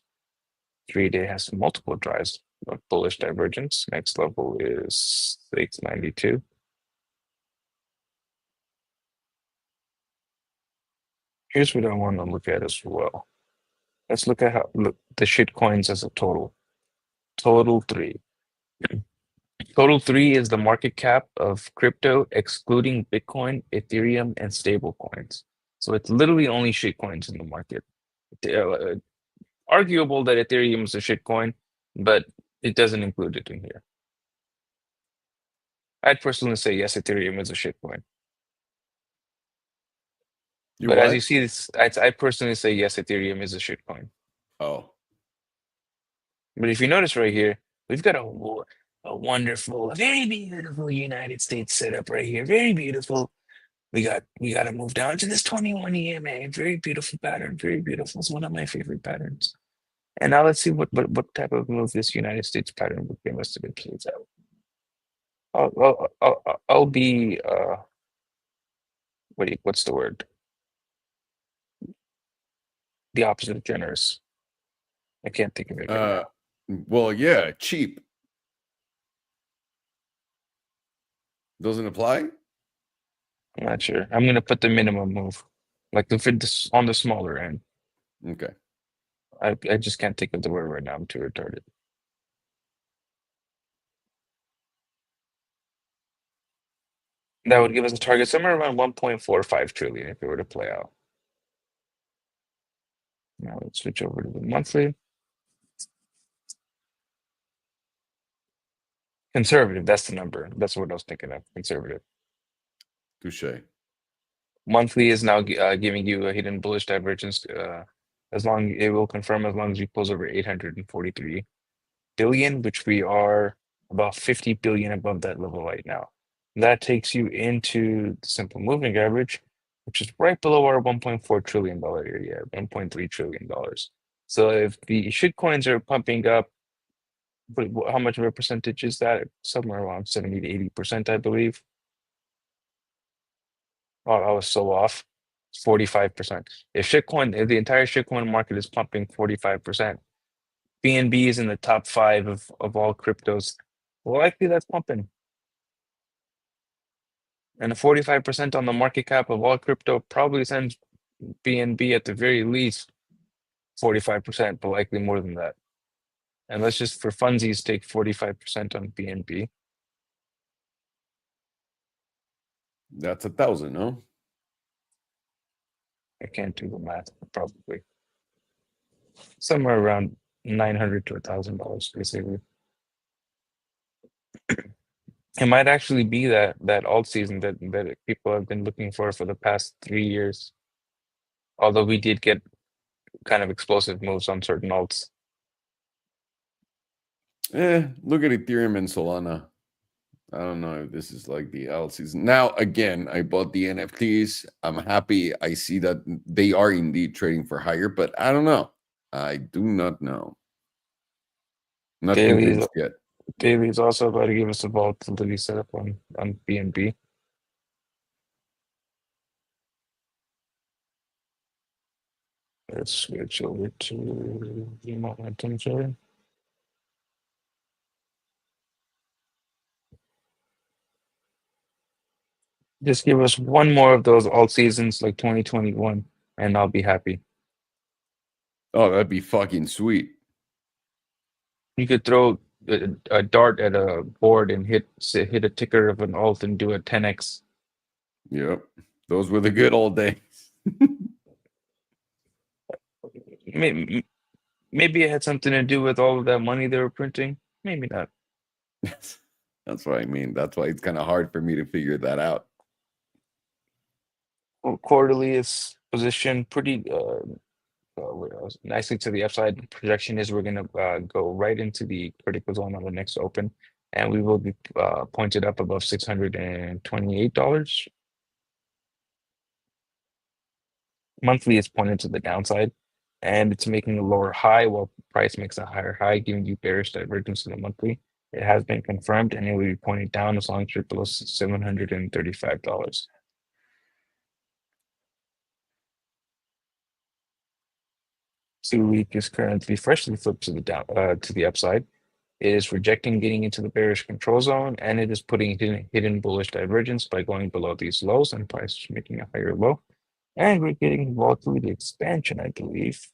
[SPEAKER 3] 3 day has multiple drives of bullish divergence. Next level is 692. Here's what I want to look at as well. Let's look at the shit coins as a total. Total 3. Total 3 is the market cap of crypto, excluding Bitcoin, Ethereum, and stable coins. So it's literally only shit coins in the market. Arguable that Ethereum is a shit coin, but it doesn't include it in here. I'd personally say yes, Ethereum is a shit coin. But as you see, I personally say yes, Ethereum is a shit coin.
[SPEAKER 1] Oh.
[SPEAKER 3] But if you notice right here, we've got a wonderful, very beautiful United States setup right here. Very beautiful. We got to move down to this 21 EMA. Very beautiful pattern. Very beautiful. It's one of my favorite patterns. And now let's see what type of move this United States pattern would give us to get plays out. I'll be what's the word? The opposite of generous. I can't think of it right now.
[SPEAKER 1] Well, yeah, cheap. Doesn't apply?
[SPEAKER 3] I'm not sure. I'm gonna put the minimum move, like the fit this on the smaller end.
[SPEAKER 1] Okay.
[SPEAKER 3] I just can't think of the word right now. I'm too retarded. That would give us a target somewhere around 1.45 trillion if it were to play out. Now let's switch over to the monthly. Conservative, that's the number. That's what I was thinking of. Conservative.
[SPEAKER 1] Touche.
[SPEAKER 3] Monthly is now giving you a hidden bullish divergence. It will confirm as long as you close over 843 billion, which we are about 50 billion above that level right now. That takes you into the simple moving average, which is right below our $1.4 trillion area, $1.3 trillion. So if the shitcoins are pumping up, how much of a percentage is that? Somewhere around 70 to 80%, I believe. Oh, I was so off. 45%. If the entire shitcoin market is pumping 45%, BNB is in the top 5 of all cryptos. Well, likely that's pumping. And the 45% on the market cap of all crypto probably sends BNB at the very least 45%, but likely more than that. And let's just, for funsies, take 45% on BNB.
[SPEAKER 1] That's 1,000, no?
[SPEAKER 3] I can't do the math, probably. Somewhere around $900 to $1,000, basically. It might actually be that alt season that people have been looking for the past 3 years. Although we did get kind of explosive moves on certain alts.
[SPEAKER 1] Look at Ethereum and Solana. I don't know if this is like the alt season. Now, again, I bought the NFTs. I'm happy. I see that they are indeed trading for higher, but I don't know. I do not know. Not convinced yet.
[SPEAKER 3] Daily is also about to give us a volatility setup on BNB. Let's switch over to the momentum chart. Just give us one more of those alt seasons like 2021, and I'll be happy.
[SPEAKER 1] Oh, that'd be fucking sweet.
[SPEAKER 3] You could throw a dart at a board and hit a ticker of an alt and do a 10x.
[SPEAKER 1] Yep. Those were the good old days.
[SPEAKER 3] Maybe it had something to do with all of that money they were printing. Maybe not.
[SPEAKER 1] That's what I mean. That's why it's kind of hard for me to figure that out.
[SPEAKER 3] Well, quarterly is positioned pretty nicely to the upside. Projection is we're going to go right into the critical zone on the next open, and we will be pointed up above $628. Monthly is pointed to the downside, and it's making a lower high while price makes a higher high, giving you bearish divergence in the monthly. It has been confirmed, and it will be pointed down as long as you're below $735. 2-week is currently freshly flipped to the upside. It is rejecting getting into the bearish control zone, and it is putting hidden bullish divergence by going below these lows, and price is making a higher low. And we're getting volatility expansion, I believe.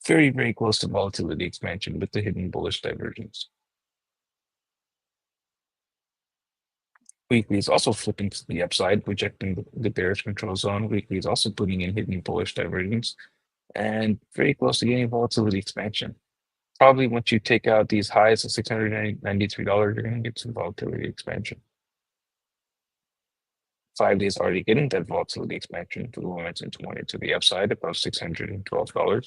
[SPEAKER 3] Very, very close to volatility expansion with the hidden bullish divergence. Weekly is also flipping to the upside, rejecting the bearish control zone. Weekly is also putting in hidden bullish divergence and very close to getting volatility expansion. Probably once you take out these highs of $693, you're going to get some volatility expansion. 5 days already getting that volatility expansion for the momentum to the upside above $612.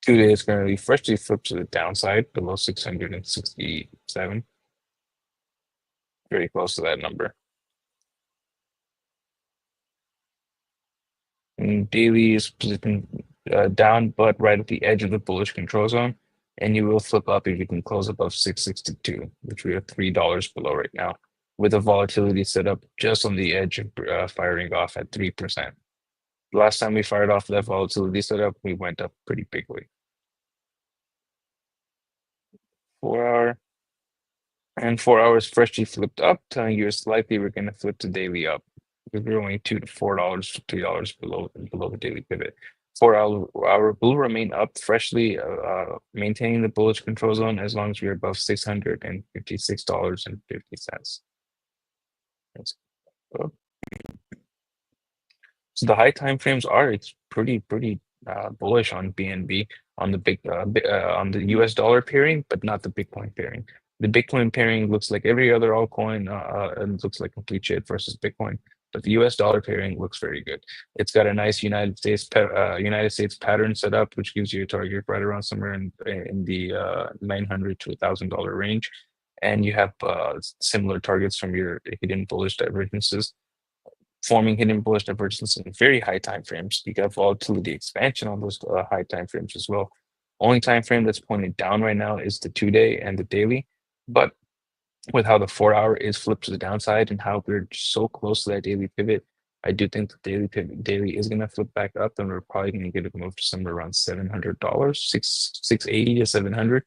[SPEAKER 3] 2 days currently freshly flipped to the downside below 667. Very close to that number. And daily is positioned down, but right at the edge of the bullish control zone. And you will flip up if you can close above 662, which we are $3 below right now, with a volatility set up just on the edge of firing off at 3%. Last time we fired off that volatility setup, we went up pretty bigly. 4 hour. And 4 hours freshly flipped up, telling you it's likely we're going to flip to daily up. We're only $2 to $4, $3 below the daily pivot. 4 hour will remain up freshly, maintaining the bullish control zone as long as we're above $656.50. So the high time frames are pretty bullish on BNB on the US dollar pairing, but not the Bitcoin pairing. The Bitcoin pairing looks like every other altcoin and looks like complete shit versus Bitcoin. But the US dollar pairing looks very good. It's got a nice United States pattern set up, which gives you a target right around somewhere in the $900 to $1,000 range, and you have similar targets from your hidden bullish divergences, forming hidden bullish divergences in very high time frames. You got volatility expansion on those high time frames as well. Only time frame that's pointed down right now is the 2-day and the daily, but with how the 4 hour is flipped to the downside and how we're so close to that daily pivot, I do think the daily is going to flip back up, and we're probably going to get it moved to somewhere around $700, $680 to $700,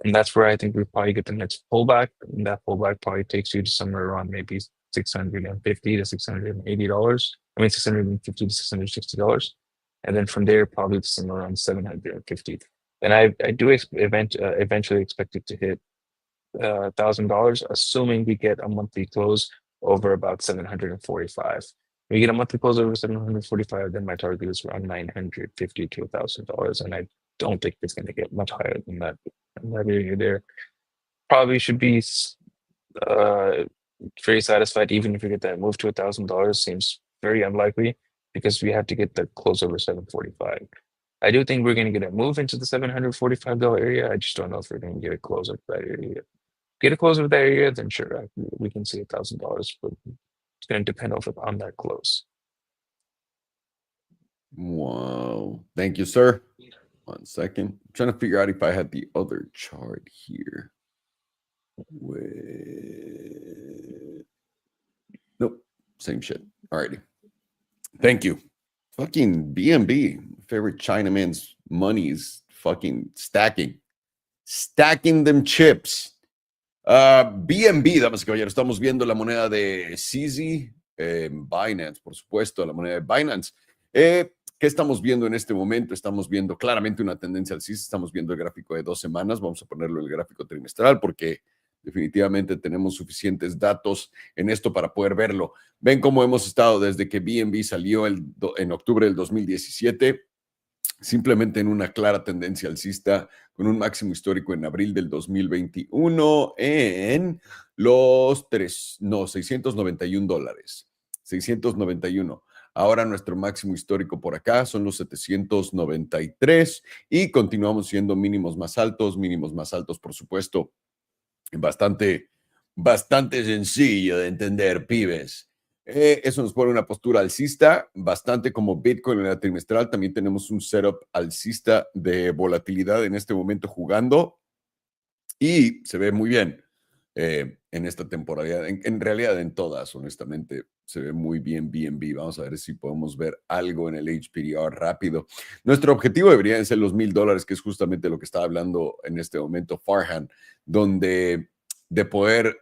[SPEAKER 3] and that's where I think we probably get the next pullback. And that pullback probably takes you to somewhere around maybe $650 to $680. I mean, $650 to $660. And then from there, probably somewhere around $750. And I do eventually expect it to hit $1,000, assuming we get a monthly close over about 745. If we get a monthly close over 745, then my target is around $950 to $1,000, and I don't think it's going to get much higher than that. That area there probably should be very satisfied, even if we get that move to $1,000. Seems very unlikely because we have to get the close over 745. I do think we're going to get a move into the $745 area. I just don't know if we're going to get a close over that area. Get a close over that area, then sure, we can see $1,000, but it's going to depend on that close.
[SPEAKER 1] Wow. Thank you, sir. 1 second. I'm trying to figure out if I had the other chart here. Nope. Same shit. Alrighty. Thank you. Fucking BNB. Favorite Chinaman's money is fucking stacking. Stacking them chips. BNB, damas y caballeros, estamos viendo la moneda de CZ, Binance, por supuesto, la moneda de Binance. ¿Qué estamos viendo en este momento? Estamos viendo claramente una tendencia alcista, estamos viendo el gráfico de 2 semanas, vamos a ponerlo en el gráfico trimestral porque definitivamente tenemos suficientes datos en esto para poder verlo. Ven cómo hemos estado desde que BNB salió en octubre del 2017, simplemente en una clara tendencia alcista, con un máximo histórico en abril del 2021 en los $691. 691. Ahora nuestro máximo histórico por acá son los 793 y continuamos siendo mínimos más altos, por supuesto. Bastante sencillo de entender, pibes. Eso nos pone una postura alcista, bastante como Bitcoin en la trimestral. También tenemos un setup alcista de volatilidad en este momento jugando y se ve muy bien en esta temporada. En realidad en todas, honestamente, se ve muy bien BNB. Vamos a ver si podemos ver algo en el HPDR rápido. Nuestro objetivo debería ser los $1,000, que es justamente lo que está hablando en este momento Farhan, donde de poder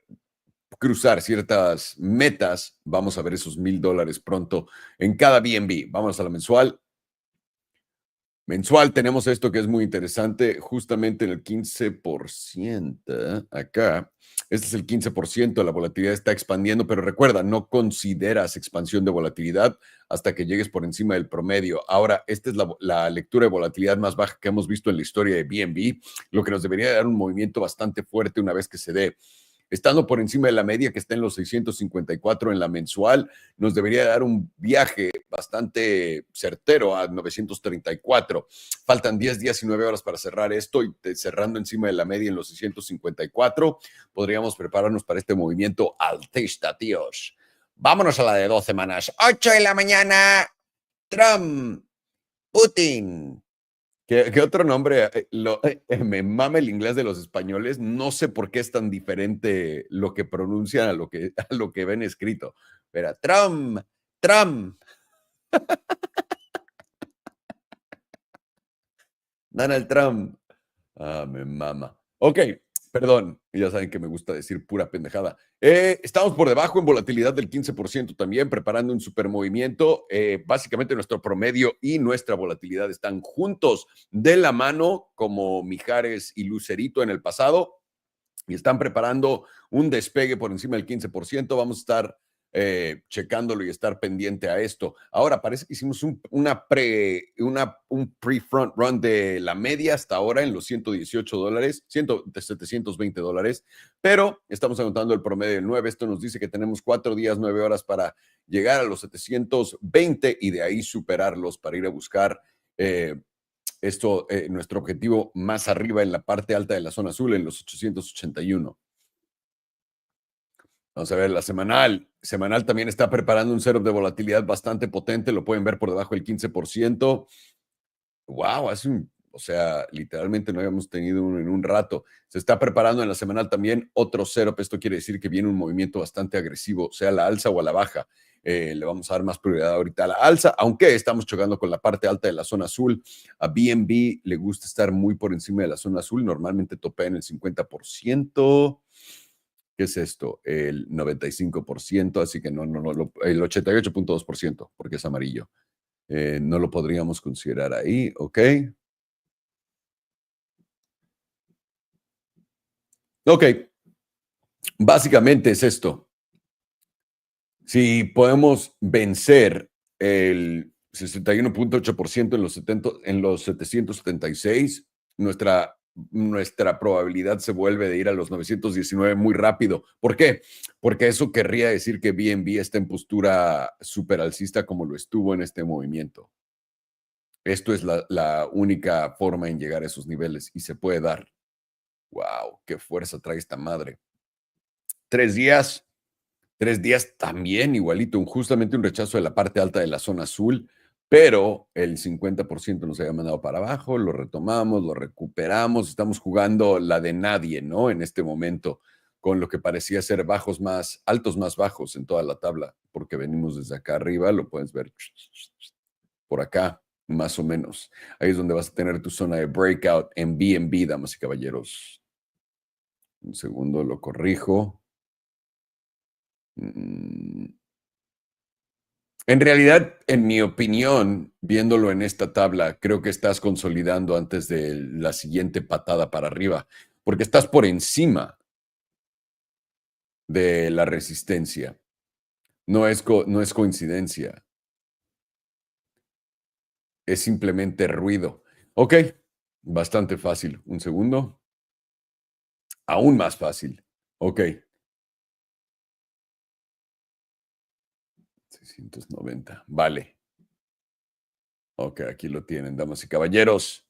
[SPEAKER 1] cruzar ciertas metas, vamos a ver esos $1,000 pronto en cada BNB. Vamos a la mensual. Mensual tenemos esto que es muy interesante, justamente en el 15%. Acá, este es el 15%, la volatilidad está expandiendo, pero recuerda, no consideras expansión de volatilidad hasta que llegues por encima del promedio. Ahora, esta es la lectura de volatilidad más baja que hemos visto en la historia de BNB, lo que nos debería dar un movimiento bastante fuerte una vez que se dé. Estando por encima de la media que está en los 654 en la mensual, nos debería dar un viaje bastante certero a 934. Faltan 10 días y 9 horas para cerrar esto y cerrando encima de la media en los 654, podríamos prepararnos para este movimiento alcista, tíos. Vámonos a la de 2 semanas. 8 de la mañana, Trump, Putin. ¿Qué otro nombre? Me mama el inglés de los españoles. No sé por qué es tan diferente lo que pronuncian a lo que ven escrito. Pero Trump. Donald Trump. Me mama. Ok, perdón. Ya saben que me gusta decir pura pendejada. Estamos por debajo en volatilidad del 15% también, preparando un supermovimiento. Básicamente nuestro promedio y nuestra volatilidad están juntos de la mano como Mijares y Lucerito en el pasado y están preparando un despegue por encima del 15%. Vamos a estar checándolo y estar pendiente a esto. Ahora, parece que hicimos un pre-front run de la media hasta ahora en los $118, $720, pero estamos anotando el promedio del 9. Esto nos dice que tenemos 4 días, 9 horas para llegar a los 720 y de ahí superarlos para ir a buscar nuestro objetivo más arriba en la parte alta de la zona azul, en los 881. Vamos a ver la semanal. Semanal también está preparando un setup de volatilidad bastante potente. Lo pueden ver por debajo del 15%. Wow, o sea, literalmente no habíamos tenido uno en un rato. Se está preparando en la semanal también otro setup. Esto quiere decir que viene un movimiento bastante agresivo, sea a la alza o a la baja. Le vamos a dar más prioridad ahorita a la alza, aunque estamos chocando con la parte alta de la zona azul. A BNB le gusta estar muy por encima de la zona azul. Normalmente topea en el 50%. ¿Qué es esto? El 95%, así que no, el 88.2%, porque es amarillo. No lo podríamos considerar ahí, ¿ok? Ok, básicamente es esto. Si podemos vencer el 61.8% en los 776, nuestra probabilidad se vuelve de ir a los 919 muy rápido. ¿Por qué? Porque eso querría decir que BNB está en postura super alcista como lo estuvo en este movimiento. Esto es la única forma en llegar a esos niveles y se puede dar. ¡Wow! ¡Qué fuerza trae esta madre! 3 días. 3 días también igualito, justamente un rechazo de la parte alta de la zona azul, pero el 50% nos había mandado para abajo, lo retomamos, lo recuperamos, estamos jugando la de nadie, ¿no? En este momento, con lo que parecía ser altos más bajos en toda la tabla, porque venimos desde acá arriba, lo puedes ver por acá, más o menos. Ahí es donde vas a tener tu zona de breakout en BNB, damas y caballeros. Un segundo, lo corrijo. En realidad, en mi opinión, viéndolo en esta tabla, creo que estás consolidando antes de la siguiente patada para arriba, porque estás por encima de la resistencia. No es coincidencia. Es simplemente ruido. Ok, bastante fácil. Un segundo. Aún más fácil. Ok. 690. Vale. Ok, aquí lo tienen, damas y caballeros.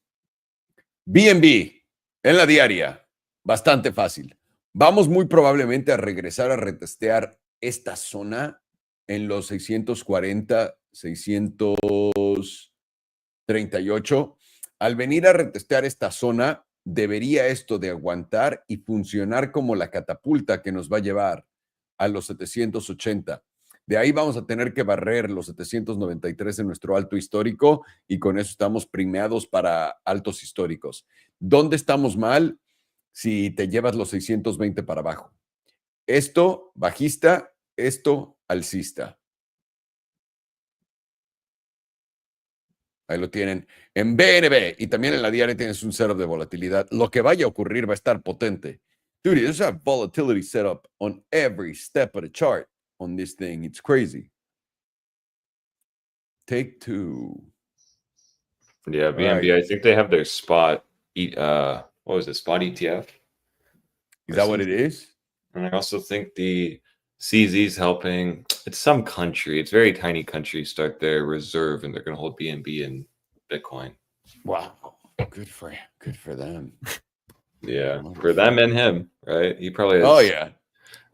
[SPEAKER 1] BNB en la diaria. Bastante fácil. Vamos muy probablemente a regresar a retestear esta zona en los 640, 638. Al venir a retestear esta zona, debería esto de aguantar y funcionar como la catapulta que nos va a llevar a los 780. De ahí vamos a tener que barrer los 793 en nuestro alto histórico y con eso estamos primeados para altos históricos. ¿Dónde estamos mal? Si te llevas los 620 para abajo. Esto bajista, esto alcista. Ahí lo tienen en BNB y también en la diaria tienes un setup de volatilidad. Lo que vaya a ocurrir va a estar potente. Dude, there's a volatility setup on every step of the chart on this thing. It's crazy. Take two.
[SPEAKER 4] Yeah, BNB.
[SPEAKER 1] Right.
[SPEAKER 4] I think they have their spot. What was it? Spot ETF.
[SPEAKER 1] Is that what it is?
[SPEAKER 4] And I also think the CZ's helping. It's some country. It's very tiny country. Start their reserve, and they're going to hold BNB and Bitcoin.
[SPEAKER 1] Wow. Good for them.
[SPEAKER 4] Yeah, for them and him, right? He probably has.
[SPEAKER 1] Oh yeah.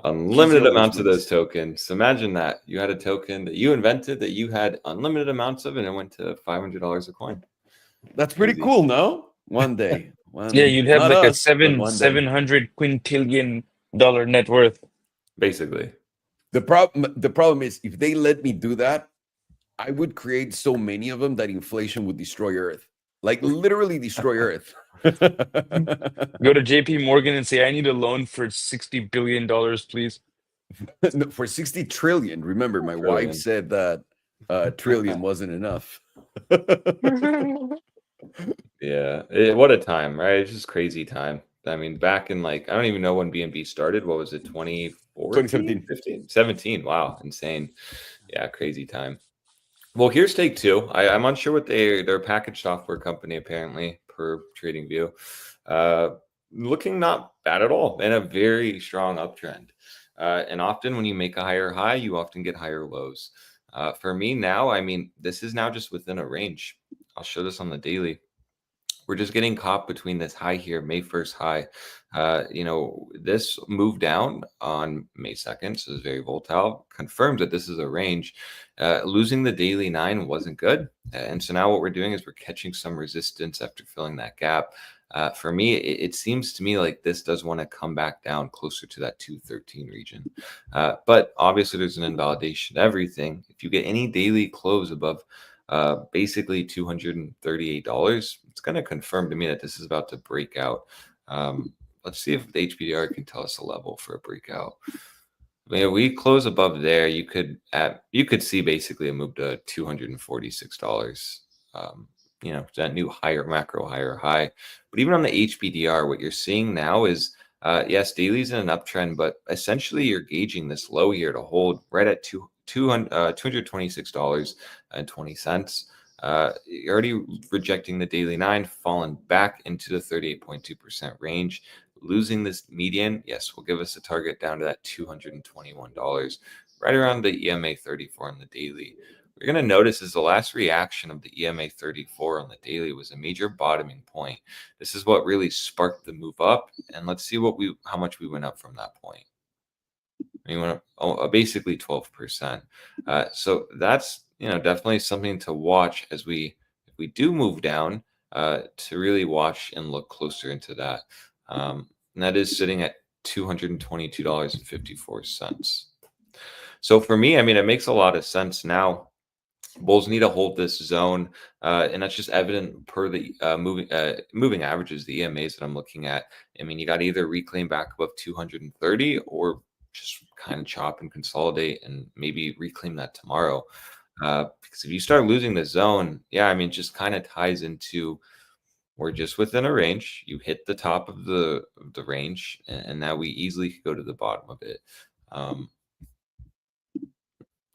[SPEAKER 4] Unlimited amounts of those tokens. Imagine that you had a token that you invented that you had unlimited amounts of, and it went to $500 a coin.
[SPEAKER 1] That's pretty cool, no? One day.
[SPEAKER 3] Yeah, you'd have
[SPEAKER 1] Not
[SPEAKER 3] like
[SPEAKER 1] us, but one day.
[SPEAKER 3] 700 quintillion dollar net worth.
[SPEAKER 4] Basically.
[SPEAKER 1] The problem is if they let me do that, I would create so many of them that inflation would destroy Earth. Like literally destroy Earth.
[SPEAKER 3] Go to JP Morgan and say, I need a loan for $60 billion, please.
[SPEAKER 1] No, for 60 trillion. Remember, my wife said that trillion wasn't enough.
[SPEAKER 4] Yeah. What a time, right? It's just crazy time. I mean, back in I don't even know when BNB started. What was it? 2017. 15, 17. Wow. Insane. Yeah. Crazy time. Well, here's take two. I'm unsure what they're a package software company, apparently, per TradingView. Looking not bad at all and a very strong uptrend. And often when you make a higher high, you often get higher lows. For me now, I mean, this is now just within a range. I'll show this on the daily. We're just getting caught between this high here, May 1st high. This move down on May 2nd, so it's very volatile, confirms that this is a range. Losing the daily 9 wasn't good. And so now what we're doing is we're catching some resistance after filling that gap. For me, it seems to me like this does want to come back down closer to that 213 region. But obviously there's an invalidation to everything. If you get any daily close above basically $238, it's going to confirm to me that this is about to break out let's see if the HPDR can tell us a level for a breakout. I mean, if we close above there, you could see basically a move to $246. You know, that new higher macro higher high. But even on the HPDR, what you're seeing now is yes, daily's in an uptrend, but essentially you're gauging this low here to hold right at $226.20. You're already rejecting the daily 9, fallen back into the 38.2% range. Losing this median, yes, will give us a target down to that $221, right around the EMA 34 on the daily. What you're going to notice is the last reaction of the EMA 34 on the daily was a major bottoming point. This is what really sparked the move up, and let's see how much we went up from that point. We went up basically 12%. So that's, you know, definitely something to watch as if we do move down, to really watch and look closer into that. And that is sitting at $222.54. So for me, I mean, it makes a lot of sense now. Bulls need to hold this zone, and that's just evident per the moving averages, the EMAs that I'm looking at. I mean, you got to either reclaim back above 230 or just kind of chop and consolidate and maybe reclaim that tomorrow. Because if you start losing the zone, yeah, I mean, just kind of ties into we're just within a range. You hit the top of the range, and now we easily could go to the bottom of it.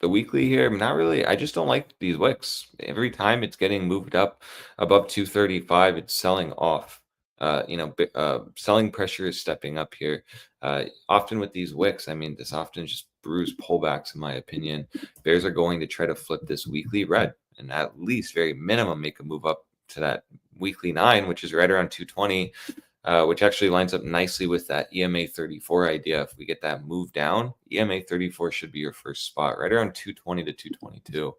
[SPEAKER 4] The weekly here, I'm not really, I just don't like these wicks. Every time it's getting moved up above 235, it's selling off. You know, selling pressure is stepping up here. Often with these wicks, I mean, this often just brews pullbacks, in my opinion. Bears are going to try to flip this weekly red and at least very minimum make a move up to that weekly 9, which is right around 220. Which actually lines up nicely with that EMA 34 idea. If we get that move down, EMA 34 should be your first spot, right around 220 to 222.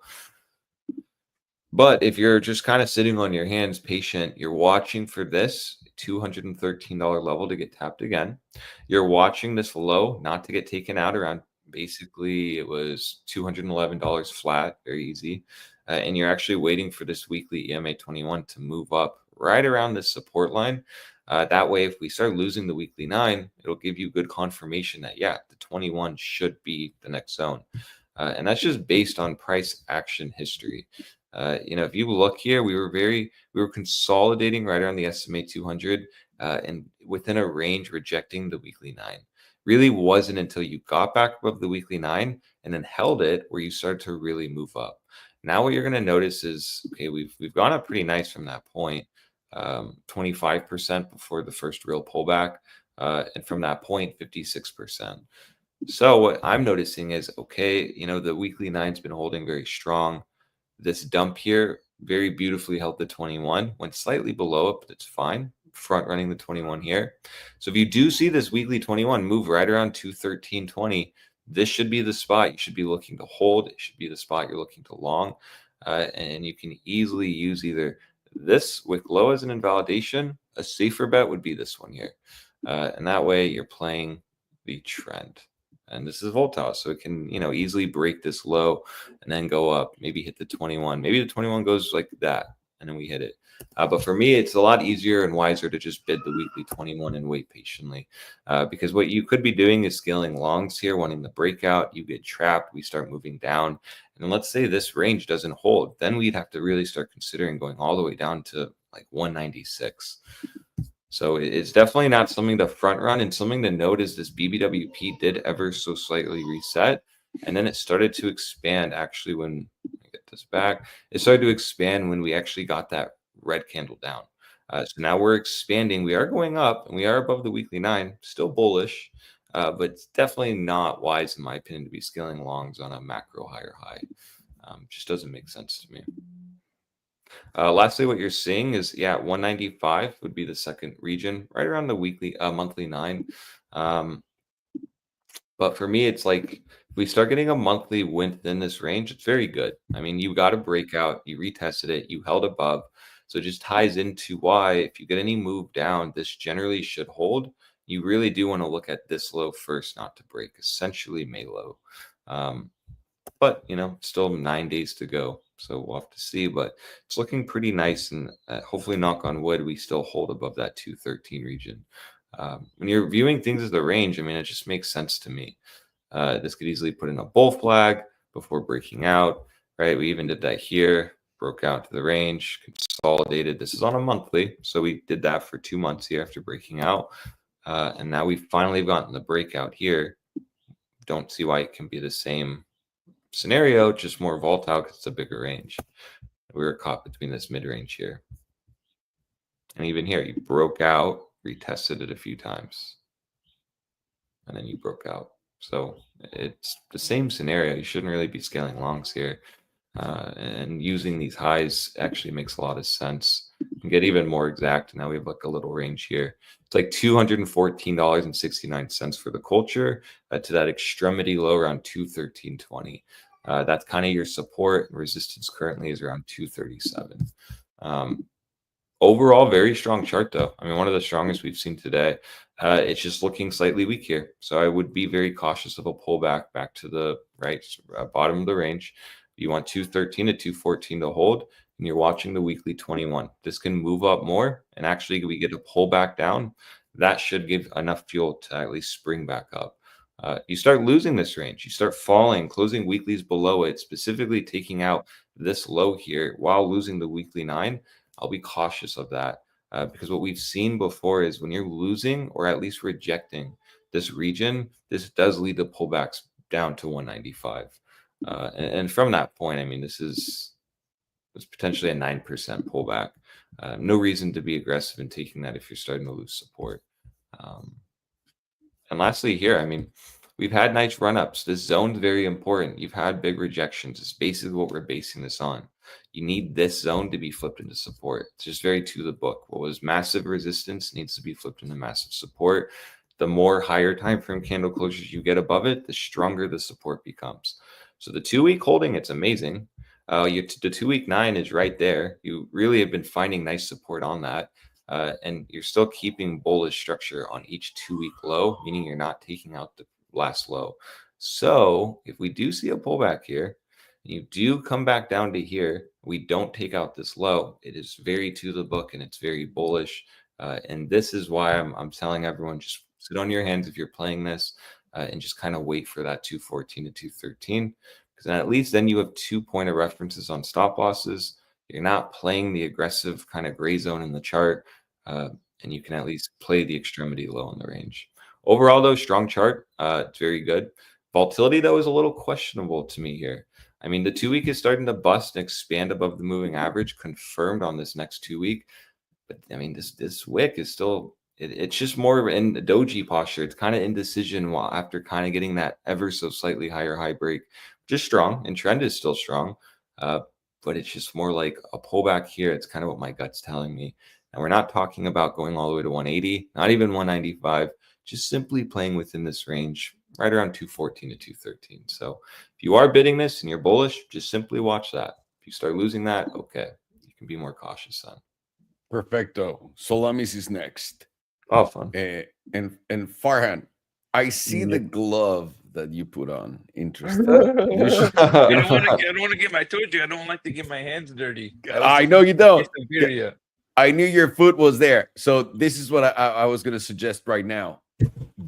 [SPEAKER 4] But if you're just kind of sitting on your hands, patient, you're watching for this $213 level to get tapped again. You're watching this low not to get taken out around, basically it was $211 flat, very easy. And you're actually waiting for this weekly EMA 21 to move up right around this support line. That way, if we start losing the weekly 9, it'll give you good confirmation that, yeah, the 21 should be the next zone. And that's just based on price action history. You know, if you look here, we were consolidating right around the SMA 200 and within a range rejecting the weekly 9. Really wasn't until you got back above the weekly 9 and then held it where you started to really move up. Now what you're going to notice is, okay, we've gone up pretty nice from that point. 25% before the first real pullback, and from that point 56%. So what I'm noticing is, okay, you know, the weekly 9's been holding very strong. This dump here very beautifully held the 21, went slightly below it, but it's fine, front running the 21 here. So if you do see this weekly 21 move right around 213.20, this should be the spot you should be looking to hold. It should be the spot you're looking to long, and you can easily use either this wick low as an invalidation. A safer bet would be this one here, and that way you're playing the trend. And this is volatile, so it can, you know, easily break this low and then go up, maybe hit the 21. Maybe the 21 goes like that, and then we hit it. But for me, it's a lot easier and wiser to just bid the weekly 21 and wait patiently, because what you could be doing is scaling longs here, wanting the breakout. You get trapped. We start moving down. And let's say this range doesn't hold. Then we'd have to really start considering going all the way down to like 196. So it's definitely not something to front run. And something to note is this BBWP did ever so slightly reset. And then it started to expand actually when I get this back. It started to expand when we actually got that red candle down. So now we're expanding. We are going up and we are above the weekly 9, still bullish, but it's definitely not wise, in my opinion, to be scaling longs on a macro higher high. Just doesn't make sense to me. Lastly, what you're seeing is, yeah, 195 would be the second region, right around the weekly, monthly 9. But for me, it's like if we start getting a monthly within this range, it's very good. I mean, you got a breakout, you retested it, you held above. So it just ties into why, if you get any move down, this generally should hold. You really do want to look at this low first, not to break, essentially May low. But, you know, still 9 days to go. So we'll have to see, but it's looking pretty nice. And hopefully, knock on wood, we still hold above that 213 region. When you're viewing things as the range, I mean, it just makes sense to me. This could easily put in a bull flag before breaking out, right? We even did that here, broke out to the range, consolidated. This is on a monthly, so we did that for 2 months here after breaking out. And now we've finally gotten the breakout here. Don't see why it can be the same scenario, just more volatile because it's a bigger range. We were caught between this mid-range here. And even here, you broke out, retested it a few times, and then you broke out. So it's the same scenario. You shouldn't really be scaling longs here. And using these highs actually makes a lot of sense. You can get even more exact. Now we have like a little range here. It's like $214.69 for the culture to that extremity low around 213.20. That's kind of your support. Resistance currently is around 237. Overall, very strong chart though. I mean, one of the strongest we've seen today. It's just looking slightly weak here. So I would be very cautious of a pullback back to the right bottom of the range. You want 213 to 214 to hold, and you're watching the weekly 21. This can move up more, and actually we get a pullback down. That should give enough fuel to at least spring back up. You start losing this range. You start falling, closing weeklies below it, specifically taking out this low here while losing the weekly 9. I'll be cautious of that because what we've seen before is when you're losing or at least rejecting this region, this does lead to pullbacks down to 195. And from that point, I mean, this is potentially a 9% pullback. No reason to be aggressive in taking that if you're starting to lose support. And lastly here, I mean, we've had nice run-ups. This zone's very important. You've had big rejections. It's basically what we're basing this on. You need this zone to be flipped into support. It's just very to the book. What was massive resistance needs to be flipped into massive support. The more higher time frame candle closures you get above it, the stronger the support becomes. So the 2-week holding, it's amazing. The 2-week 9 is right there. You really have been finding nice support on that. And you're still keeping bullish structure on each 2-week low, meaning you're not taking out the last low. So if we do see a pullback here, you do come back down to here, we don't take out this low. It is very to the book and it's very bullish. And this is why I'm telling everyone, just sit on your hands if you're playing this and just kind of wait for that 214 to 213. Because at least then you have 2 point of references on stop losses. You're not playing the aggressive kind of gray zone in the chart. And you can at least play the extremity low in the range. Overall, though, strong chart. It's very good. Volatility, though, is a little questionable to me here. I mean, the 2-week is starting to bust and expand above the moving average, confirmed on this next 2-week. But I mean, this wick is still, it's just more in the doji posture. It's kind of indecision while after kind of getting that ever so slightly higher high break. Just strong, and trend is still strong. But it's just more like a pullback here. It's kind of what my gut's telling me. And we're not talking about going all the way to 180, not even 195, just simply playing within this range, right around 214 to 213. So if you are bidding this and you're bullish, just simply watch that. If you start losing that, okay, you can be more cautious then.
[SPEAKER 1] Perfecto. Solamis is next.
[SPEAKER 4] Oh, fun.
[SPEAKER 1] And Farhan, I see the glove that you put on. Interesting.
[SPEAKER 3] I don't want to get I told you I don't like to get my hands dirty.
[SPEAKER 1] I know you don't.
[SPEAKER 3] Yeah.
[SPEAKER 1] I knew your foot was there. So this is what I was going to suggest right now.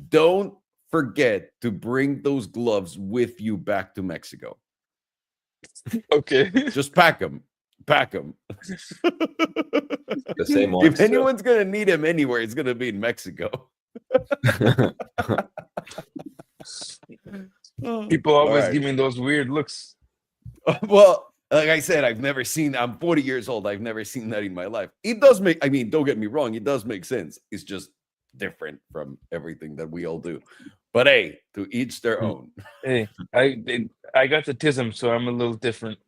[SPEAKER 1] Don't forget to bring those gloves with you back to Mexico.
[SPEAKER 3] Okay.
[SPEAKER 1] Just pack them. Pack them.
[SPEAKER 4] The same ones.
[SPEAKER 1] If anyone's going to need them anywhere, it's going to be in Mexico.
[SPEAKER 3] People always give me those weird looks.
[SPEAKER 1] Well, like I said, I'm 40 years old. I've never seen that in my life. It does make, I mean, don't get me wrong. It does make sense. It's just different from everything that we all do. But hey, to each their own.
[SPEAKER 3] Hey, I got the tism, so I'm a little different.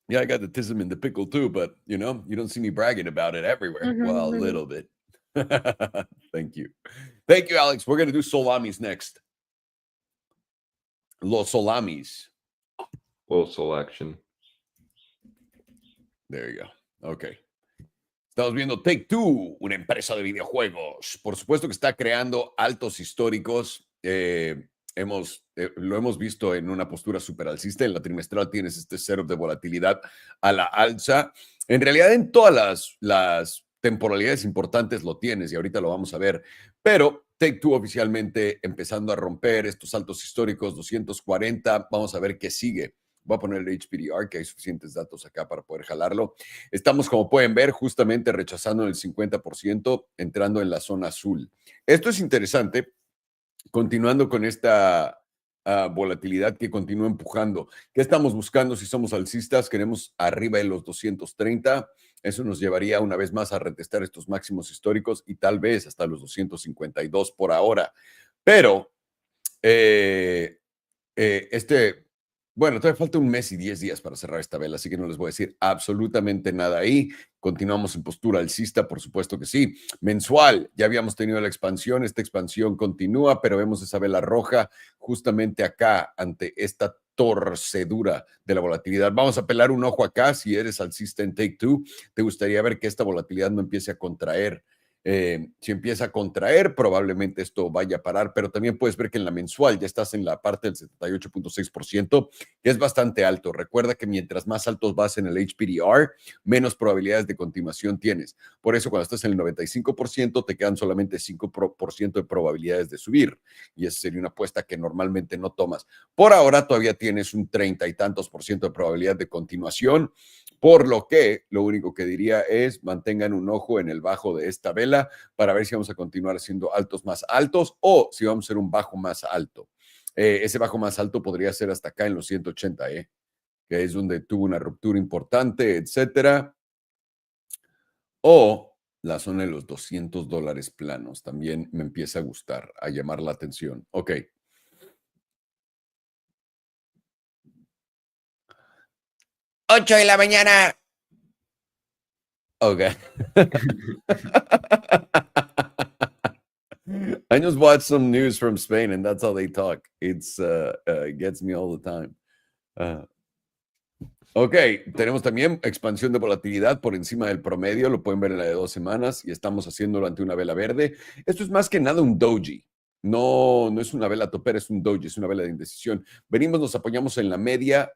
[SPEAKER 1] Yeah, I got the tism in the pickle too, but you know, you don't see me bragging about it everywhere. Well, a little bit. Thank you. Thank you, Alex. We're going to do Solamis next. Los Solamis.
[SPEAKER 4] Full selection.
[SPEAKER 1] There you go. Okay. Estamos viendo Take-Two, una empresa de videojuegos. Por supuesto que está creando altos históricos. Lo hemos visto en una postura super alcista. En la trimestral tienes este setup de volatilidad a la alza. En realidad, en todas las temporalidades importantes lo tienes y ahorita lo vamos a ver. Pero Take-Two oficialmente empezando a romper estos altos históricos, 240. Vamos a ver qué sigue. Voy a poner el HPDR, que hay suficientes datos acá para poder jalarlo. Estamos, como pueden ver, justamente rechazando el 50%, entrando en la zona azul. Esto es interesante, continuando con esta volatilidad que continúa empujando. ¿Qué estamos buscando si somos alcistas? Queremos arriba de los 230. Eso nos llevaría una vez más a retestar estos máximos históricos y tal vez hasta los 252 por ahora. Pero bueno, todavía falta un mes y 10 días para cerrar esta vela, así que no les voy a decir absolutamente nada ahí. Continuamos en postura alcista, por supuesto que sí. Mensual, ya habíamos tenido la expansión, esta expansión continúa, pero vemos esa vela roja justamente acá ante esta torcedura de la volatilidad. Vamos a pelar un ojo acá, si eres alcista en Take-Two, te gustaría ver que esta volatilidad no empiece a contraer. Si empieza a contraer, probablemente esto vaya a parar, pero también puedes ver que en la mensual ya estás en la parte del 78.6%, que es bastante alto. Recuerda que mientras más altos vas en el HPDR, menos probabilidades de continuación tienes. Por eso, cuando estás en el 95%, te quedan solamente 5% de probabilidades de subir. Y esa sería una apuesta que normalmente no tomas. Por ahora, todavía tienes un 30 y tantos % de probabilidad de continuación. Por lo que lo único que diría es mantengan un ojo en el bajo de esta vela para ver si vamos a continuar haciendo altos más altos o si vamos a hacer un bajo más alto. Ese bajo más alto podría ser hasta acá en los 180, que es donde tuvo una ruptura importante, etcétera. O la zona de los $200 planos también me empieza a gustar, a llamar la atención. Ok. ¡8 de la mañana! Okay. I just watched some news from Spain and that's how they talk. It gets me all the time. Ok, tenemos también expansión de volatilidad por encima del promedio, lo pueden ver en la de 2 semanas y estamos haciéndolo ante una vela verde. Esto es más que nada un doji. No es una vela topera, es un doji, es una vela de indecisión. Venimos, nos apoyamos en la media.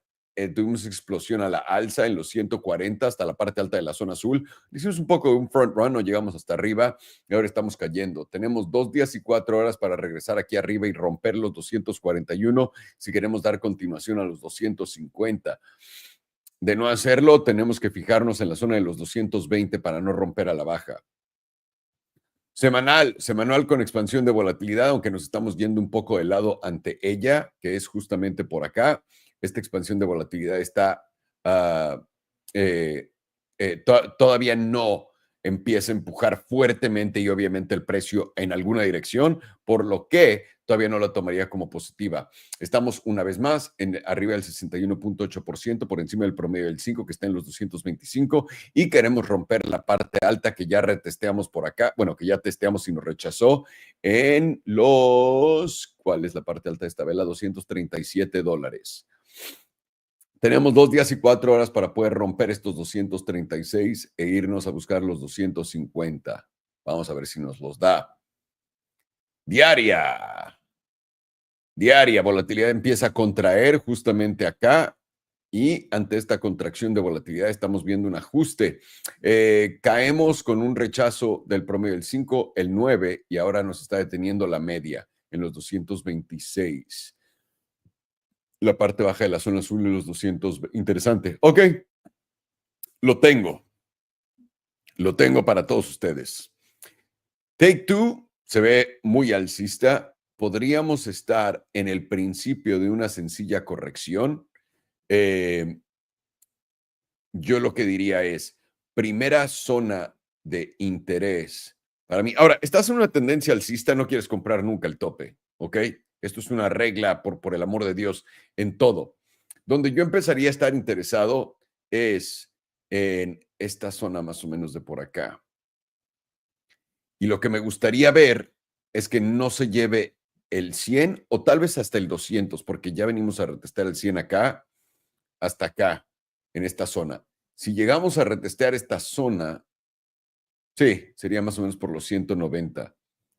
[SPEAKER 1] Tuvimos explosión a la alza en los 140 hasta la parte alta de la zona azul. Hicimos un poco de un front run, no llegamos hasta arriba y ahora estamos cayendo. Tenemos 2 días y 4 horas para regresar aquí arriba y romper los 241 si queremos dar continuación a los 250. De no hacerlo, tenemos que fijarnos en la zona de los 220 para no romper a la baja. Semanal con expansión de volatilidad, aunque nos estamos yendo un poco de lado ante ella, que es justamente por acá. Esta expansión de volatilidad está todavía no empieza a empujar fuertemente y obviamente el precio en alguna dirección, por lo que todavía no la tomaría como positiva. Estamos una vez más arriba del 61.8%, por encima del promedio del 5, que está en los 225, y queremos romper la parte alta que ya retesteamos por acá, bueno, que ya testeamos y nos rechazó en los, ¿cuál es la parte alta de esta vela? $237. Tenemos 2 días y 4 horas para poder romper estos 236 e irnos a buscar los 250. Vamos a ver si nos los da. Diaria, volatilidad empieza a contraer justamente acá y ante esta contracción de volatilidad estamos viendo un ajuste. Caemos con un rechazo del promedio del 5, el 9 y ahora nos está deteniendo la media en los 226. La parte baja de la zona azul de los 200. Interesante. Ok. Lo tengo para todos ustedes. Take-Two se ve muy alcista. Podríamos estar en el principio de una sencilla corrección. Yo lo que diría es, primera zona de interés para mí. Ahora, estás en una tendencia alcista, no quieres comprar nunca el tope, ¿ok? Esto es una regla, por el amor de Dios, en todo. Donde yo empezaría a estar interesado es en esta zona más o menos de por acá. Y lo que me gustaría ver es que no se lleve el 100 o tal vez hasta el 200, porque ya venimos a retestar el 100 acá, hasta acá, en esta zona. Si llegamos a retestear esta zona, sí, sería más o menos por los 190.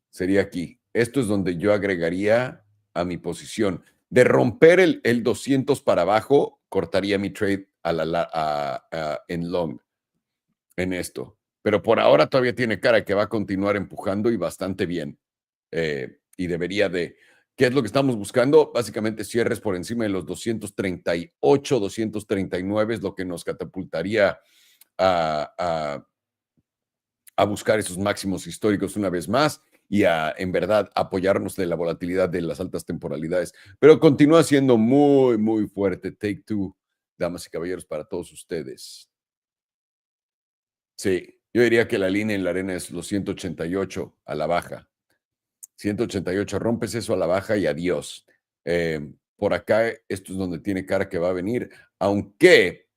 [SPEAKER 1] Sería aquí. Esto es donde yo agregaría a mi posición. De romper el 200 para abajo, cortaría mi trade en long, en esto. pero por ahora todavía tiene cara que va a continuar empujando y bastante bien. Y debería de... ¿Qué es lo que estamos buscando? Básicamente cierres por encima de los 238, 239 es lo que nos catapultaría a buscar esos máximos históricos una vez más y a, en verdad, apoyarnos de la volatilidad de las altas temporalidades. Pero continúa siendo muy, muy fuerte. Take two, damas y caballeros, para todos ustedes. Sí, yo diría que la línea en la arena es los 188 a la baja. 188, rompes eso a la baja y adiós. Por acá, esto es donde tiene cara que va a venir, aunque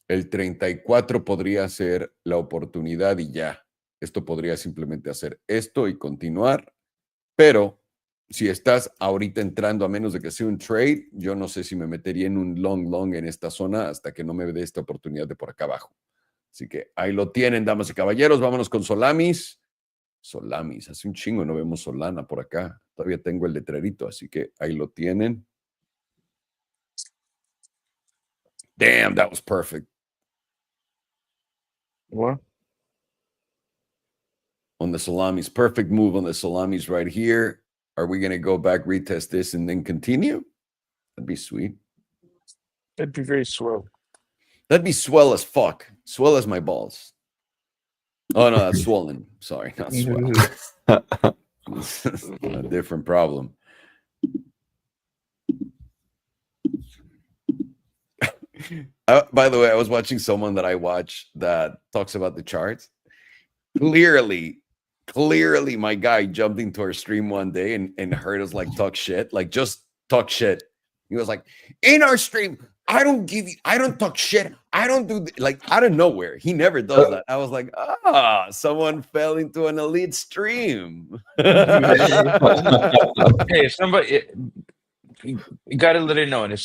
[SPEAKER 1] el 34 podría ser la oportunidad y ya. Esto podría simplemente hacer esto y continuar, pero si estás ahorita entrando, a menos de que sea un trade, yo no sé si me metería en un long en esta zona hasta que no me dé esta oportunidad de por acá abajo. Así que ahí lo tienen, damas y caballeros. Vámonos con Solamis. Solamis, hace un chingo no vemos Solana por acá. Todavía tengo el letrerito, así que ahí lo tienen. Damn, that was perfect.
[SPEAKER 3] What?
[SPEAKER 1] On the Solamis, perfect move on the Solamis right here. Are we going to go back, retest this, and then continue? That'd be sweet.
[SPEAKER 3] That'd be very swell.
[SPEAKER 1] That'd be swell as fuck. Swell as my balls. Oh, no, that's swollen. Sorry, not swell. A different problem. By the way, I was watching someone that I watch that talks about the charts. Clearly, my guy jumped into our stream one day and heard us like talk shit, like just talk shit. He was like, in our stream, I don't talk shit. I don't do like out of nowhere. He never does that. I was like, someone fell into an elite stream.
[SPEAKER 3] Hey, if somebody, you gotta let it know. And if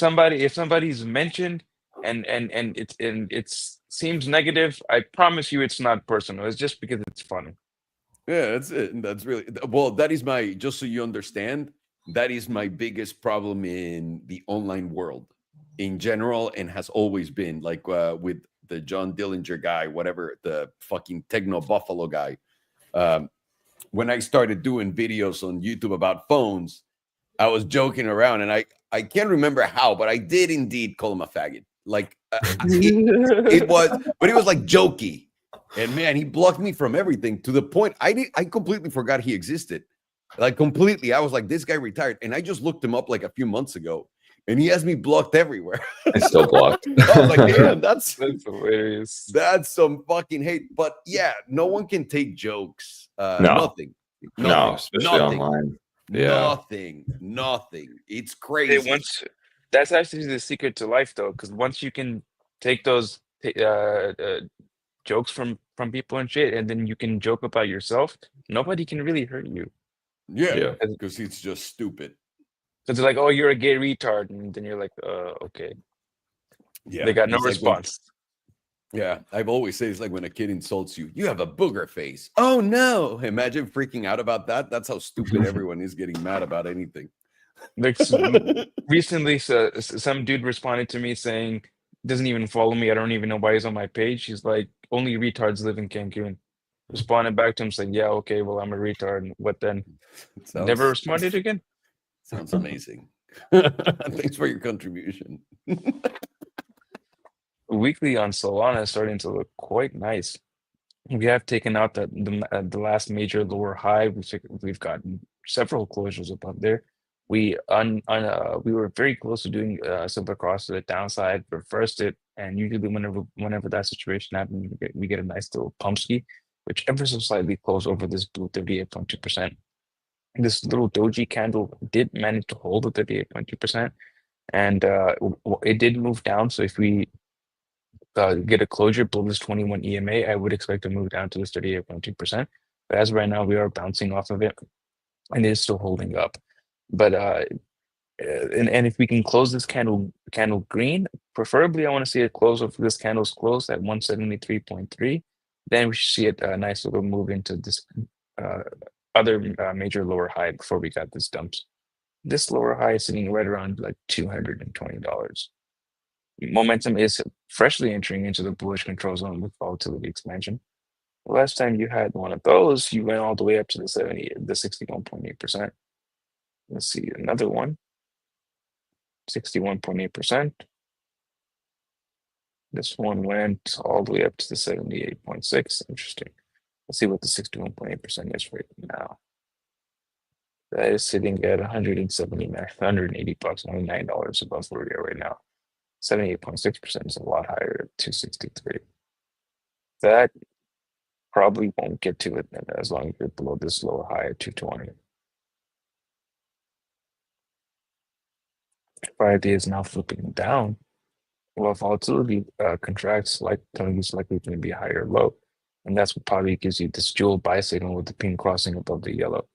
[SPEAKER 3] somebody's mentioned and it's seems negative, I promise you it's not personal. It's just because it's funny.
[SPEAKER 1] Yeah, that's it. That's really well. That is my, just so you understand, that is my biggest problem in the online world in general, and has always been like with the John Dillinger guy, whatever, the fucking Techno Buffalo guy. When I started doing videos on YouTube about phones, I was joking around, and I can't remember how, but I did indeed call him a faggot. Like it was, but it was like jokey. And man, he blocked me from everything to the point I completely forgot he existed. Like completely. I was like, this guy retired. And I just looked him up like a few months ago, and he has me blocked everywhere.
[SPEAKER 4] I still blocked.
[SPEAKER 1] I was like, damn, that's
[SPEAKER 3] hilarious.
[SPEAKER 1] That's some fucking hate. But yeah, no one can take jokes.
[SPEAKER 4] No, especially
[SPEAKER 1] nothing.
[SPEAKER 4] online. Yeah.
[SPEAKER 1] Nothing. It's crazy.
[SPEAKER 3] That's actually the secret to life, though, because once you can take those jokes from people and shit, and then you can joke about yourself, nobody can really hurt you.
[SPEAKER 1] Yeah, because it's just stupid.
[SPEAKER 3] So they're like, "Oh, you're a gay retard," and then you're like, okay."
[SPEAKER 1] Yeah,
[SPEAKER 3] they got no
[SPEAKER 1] it's like
[SPEAKER 3] response.
[SPEAKER 1] Yeah, I've always said it's like when a kid insults you, you have a booger face. Oh no! Imagine freaking out about that. That's how stupid everyone is getting mad about anything.
[SPEAKER 3] Like recently, some dude responded to me saying, "Doesn't even follow me. I don't even know why he's on my page." He's like, "Only retards live in Cancun." Responded back to him saying, "Yeah, okay, well, I'm a retard. What then?" Never responded again.
[SPEAKER 1] Sounds amazing. Thanks for your contribution.
[SPEAKER 3] Weekly on Solana is starting to look quite nice. We have taken out the last major lower high. We've gotten several closures above there. We were very close to doing silver cross to the downside, reversed it, and usually whenever that situation happens, we get a nice little pump ski, which ever so slightly closed over this blue 38.2%. This little doji candle did manage to hold the 38.2%, and it did move down. So if we get a closure below this 21 EMA, I would expect to move down to this 38.2%. But as of right now, we are bouncing off of it, and it is still holding up. But and if we can close this candle green, preferably I want to see it close if this candle's closed at 173.3. Then we should see it a nice little move into this other major lower high before we got this dumps. This lower high is sitting right around like $220. Momentum is freshly entering into the bullish control zone with volatility expansion. Last time you had one of those, you went all the way up to the 61.8%. Let's see, another one, 61.8%. This one went all the way up to the 78.6. Interesting. Let's see what the 61.8% is right now. That is sitting at 179, 180 bucks, $99 above where we are right now. 78.6% is a lot higher at 263. That probably won't get to it as long as you're below this lower high at 220. 5-day is now flipping down. Well, volatility contracts, like telling you, it's likely going to be a higher low. And that's what probably gives you this dual buy signal with the pink crossing above the yellow.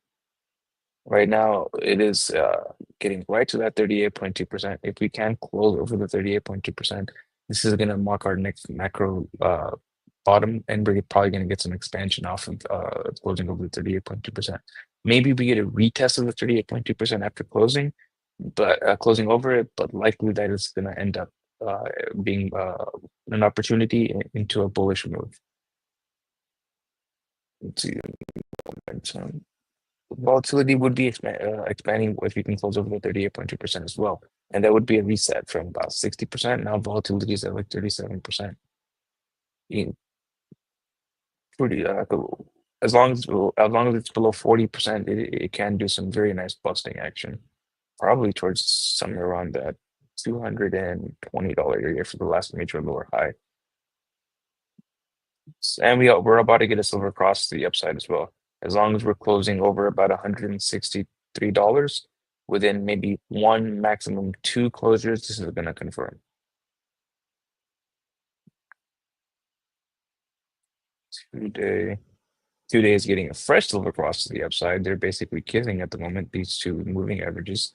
[SPEAKER 3] Right now, it is getting right to that 38.2%. If we can close over the 38.2%, this is going to mark our next macro bottom, and we're probably going to get some expansion off of closing over the 38.2%. Maybe we get a retest of the 38.2% after closing, but closing over it, but likely that is going to end up being an opportunity into a bullish move. Let's see. Volatility would be expanding if you can close over the 38.2% as well. And that would be a reset from about 60%. Now volatility is at like 37%. Pretty as long as it's below 40%, it can do some very nice busting action. Probably towards somewhere around that $220 area for the last major lower high. And we're about to get a silver cross to the upside as well. As long as we're closing over about $163 within maybe one, maximum two closures, this is going to confirm. Two days getting a fresh silver cross to the upside. They're basically kissing at the moment, these two moving averages,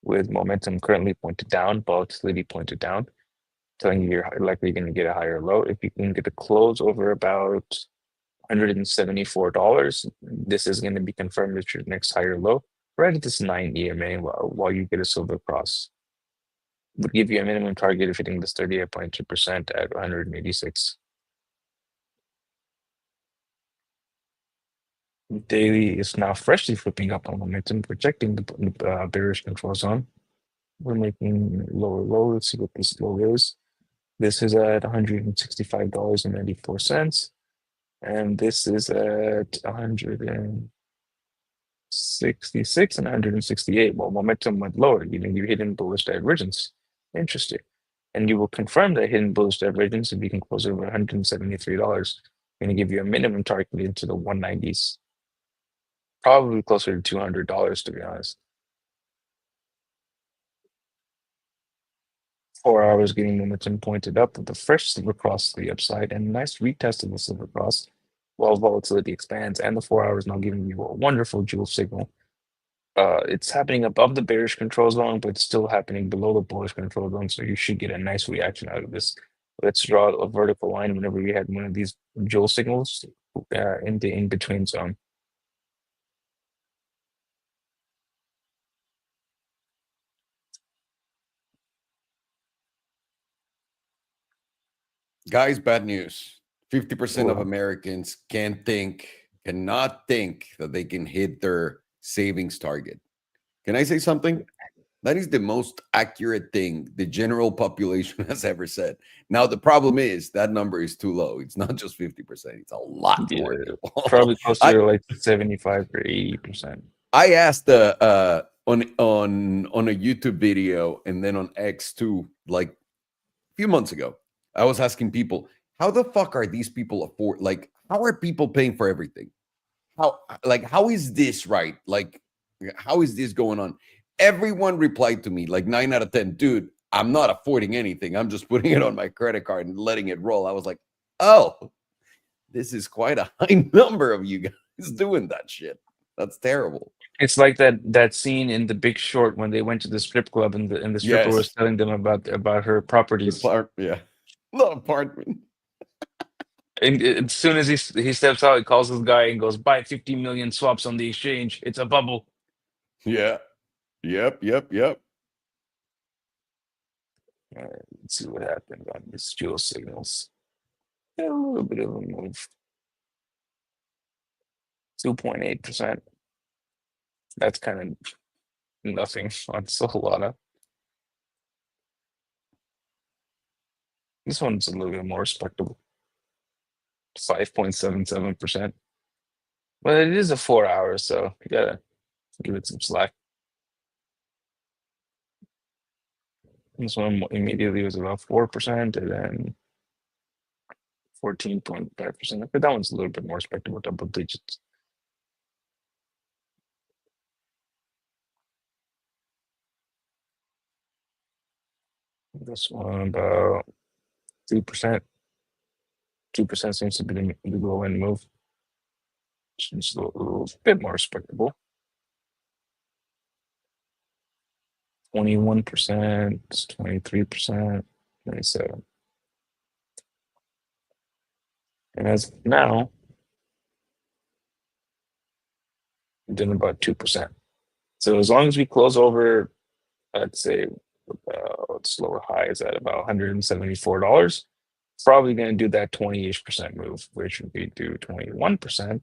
[SPEAKER 3] with momentum currently pointed down, volatility pointed down, telling you you're likely going to get a higher low. If you can get a close over about $174, this is going to be confirmed as your next higher low, right at this 9 EMA while you get a silver cross. Would give you a minimum target of hitting this 38.2% at 186. Daily is now freshly flipping up on momentum, projecting the bearish control zone. We're making lower low. Let's see what this low is. This is at $165.94. And this is at 166 and 168. Well, momentum went lower. You're hitting bullish divergence. Interesting. And you will confirm that hidden bullish divergence if you can close over $173. Going to give you a minimum target into the 190s. Probably closer to $200, to be honest. 4 hours getting momentum pointed up with the fresh silver cross to the upside and a nice retest of the silver cross while volatility expands, and the 4 hours now giving you a wonderful jewel signal. It's happening above the bearish control zone, but it's still happening below the bullish control zone, so you should get a nice reaction out of this. Let's draw a vertical line whenever we had one of these jewel signals in the in-between zone.
[SPEAKER 1] Guys, bad news. 50% of Americans cannot think that they can hit their savings target. Can I say something? That is the most accurate thing the general population has ever said. Now, the problem is that number is too low. It's not just 50%. It's a lot more.
[SPEAKER 3] Probably closer to like 75 or 80%.
[SPEAKER 1] I asked on a YouTube video and then on X too, like a few months ago, I was asking people, how the fuck are these people afford? Like, how are people paying for everything? How is this right? Like, how is this going on? Everyone replied to me, like 9 out of 10, dude, I'm not affording anything. I'm just putting it on my credit card and letting it roll. I was like, oh, this is quite a high number of you guys doing that shit. That's terrible.
[SPEAKER 3] It's like that scene in The Big Short when they went to the strip club and the stripper was telling them about her properties.
[SPEAKER 1] The apartment.
[SPEAKER 3] And as soon as he steps out, he calls this guy and goes, buy 50 million swaps on the exchange. It's a bubble.
[SPEAKER 1] Yeah. Yep.
[SPEAKER 3] All right, let's see what happened on these jewel signals. A little bit of a move. 2.8%. That's kind of nothing on Solana. This one's a little bit more respectable. 5.77%. Well, it is a 4 hours, so you gotta give it some slack. This one immediately was about 4%, and then 14.5%. But that one's a little bit more respectable, double digits. This one about 2%. 2% seems to be the low end move. It's a little bit more respectable. 21%, 23%, 27%. And as of now, we're doing about 2%. So as long as we close over, I'd say its lower high is at about $174. Probably going to do that 20-ish% move, which would be do 21%.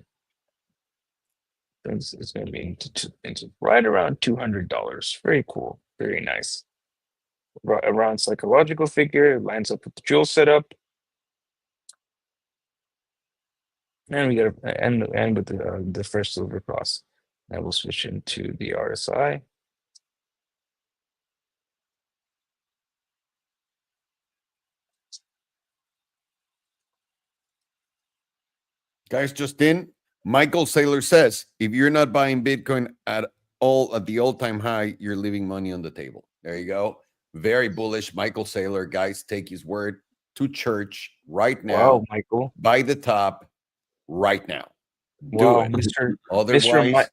[SPEAKER 3] It's going to be into right around $200. Very cool. Very nice. Around psychological figure, it lines up with the jewel setup. And we got to end with the first silver cross. I will switch into the RSI.
[SPEAKER 1] Guys, just in, Michael Saylor says, if you're not buying Bitcoin at the all-time high, you're leaving money on the table. There you go. Very bullish. Michael Saylor, guys, take his word to church right now.
[SPEAKER 3] Wow, Michael.
[SPEAKER 1] Buy the top right now.
[SPEAKER 3] Wow,
[SPEAKER 1] Do it.
[SPEAKER 3] Mr.
[SPEAKER 1] Otherwise,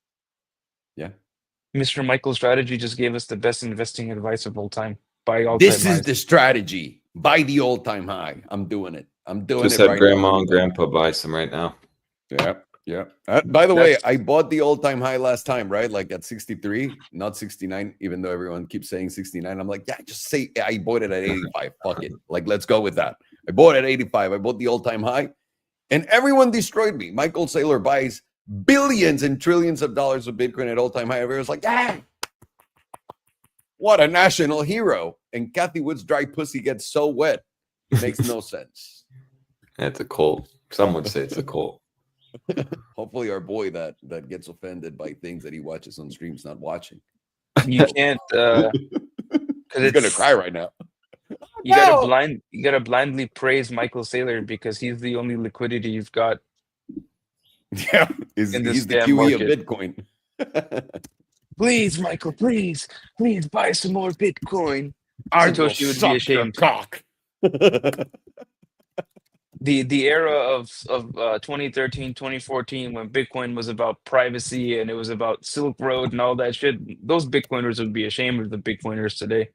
[SPEAKER 1] yeah.
[SPEAKER 3] Mr. Michael Strategy just gave us the best investing advice of all time. Buy all
[SPEAKER 1] This
[SPEAKER 3] time
[SPEAKER 1] is
[SPEAKER 3] highs.
[SPEAKER 1] the strategy. Buy the all-time high. I'm doing it. I'm doing
[SPEAKER 4] Just
[SPEAKER 1] it
[SPEAKER 4] had
[SPEAKER 1] right
[SPEAKER 4] grandma
[SPEAKER 1] now.
[SPEAKER 4] and grandpa buy some right now.
[SPEAKER 1] Yeah, yeah. By the way, I bought the all-time high last time, right? Like at 63, not 69, even though everyone keeps saying 69. I'm like, yeah, just say I bought it at 85. Fuck it. Like, let's go with that. I bought it at 85. I bought the all-time high, and everyone destroyed me. Michael Saylor buys billions and trillions of dollars of Bitcoin at all-time high. Everyone's like, ah, what a national hero. And Kathy Wood's dry pussy gets so wet. Makes no sense.
[SPEAKER 4] It's a cult. Some would say it's a cult.
[SPEAKER 1] Hopefully our boy that gets offended by things that he watches on streams not watching.
[SPEAKER 3] You can't because
[SPEAKER 1] He's gonna cry right now.
[SPEAKER 3] You gotta blindly praise Michael Saylor because he's the only liquidity you've got.
[SPEAKER 1] Yeah, he's the
[SPEAKER 3] scam
[SPEAKER 1] QE
[SPEAKER 3] market.
[SPEAKER 1] of Bitcoin.
[SPEAKER 3] Please, Michael, please buy some more Bitcoin.
[SPEAKER 1] I
[SPEAKER 3] Satoshi
[SPEAKER 1] will
[SPEAKER 3] would be
[SPEAKER 1] suck your
[SPEAKER 3] ashamed.
[SPEAKER 1] cock.
[SPEAKER 3] The era of 2013, 2014, when Bitcoin was about privacy and it was about Silk Road and all that shit, those Bitcoiners would be ashamed of the Bitcoiners today.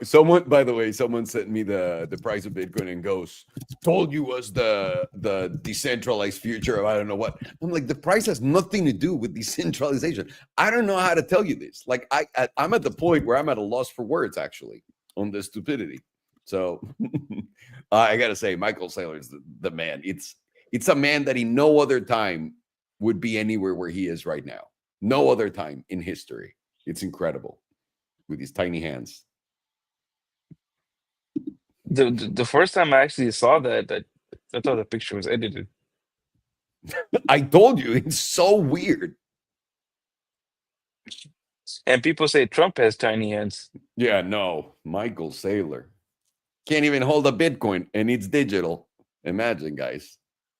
[SPEAKER 1] Someone, by the way, someone sent me the price of Bitcoin and goes, told you was the decentralized future of I don't know what. I'm like, the price has nothing to do with decentralization. I don't know how to tell you this. Like I'm at the point where I'm at a loss for words actually on this stupidity. So I gotta say, Michael Saylor is the man. It's a man that in no other time would be anywhere where he is right now. No other time in history. It's incredible with his tiny hands.
[SPEAKER 3] The first time I actually saw that I thought the picture was edited.
[SPEAKER 1] I told you, it's so weird.
[SPEAKER 3] And people say Trump has tiny hands.
[SPEAKER 1] Yeah, no, Michael Saylor can't even hold a Bitcoin, and it's digital. Imagine, guys.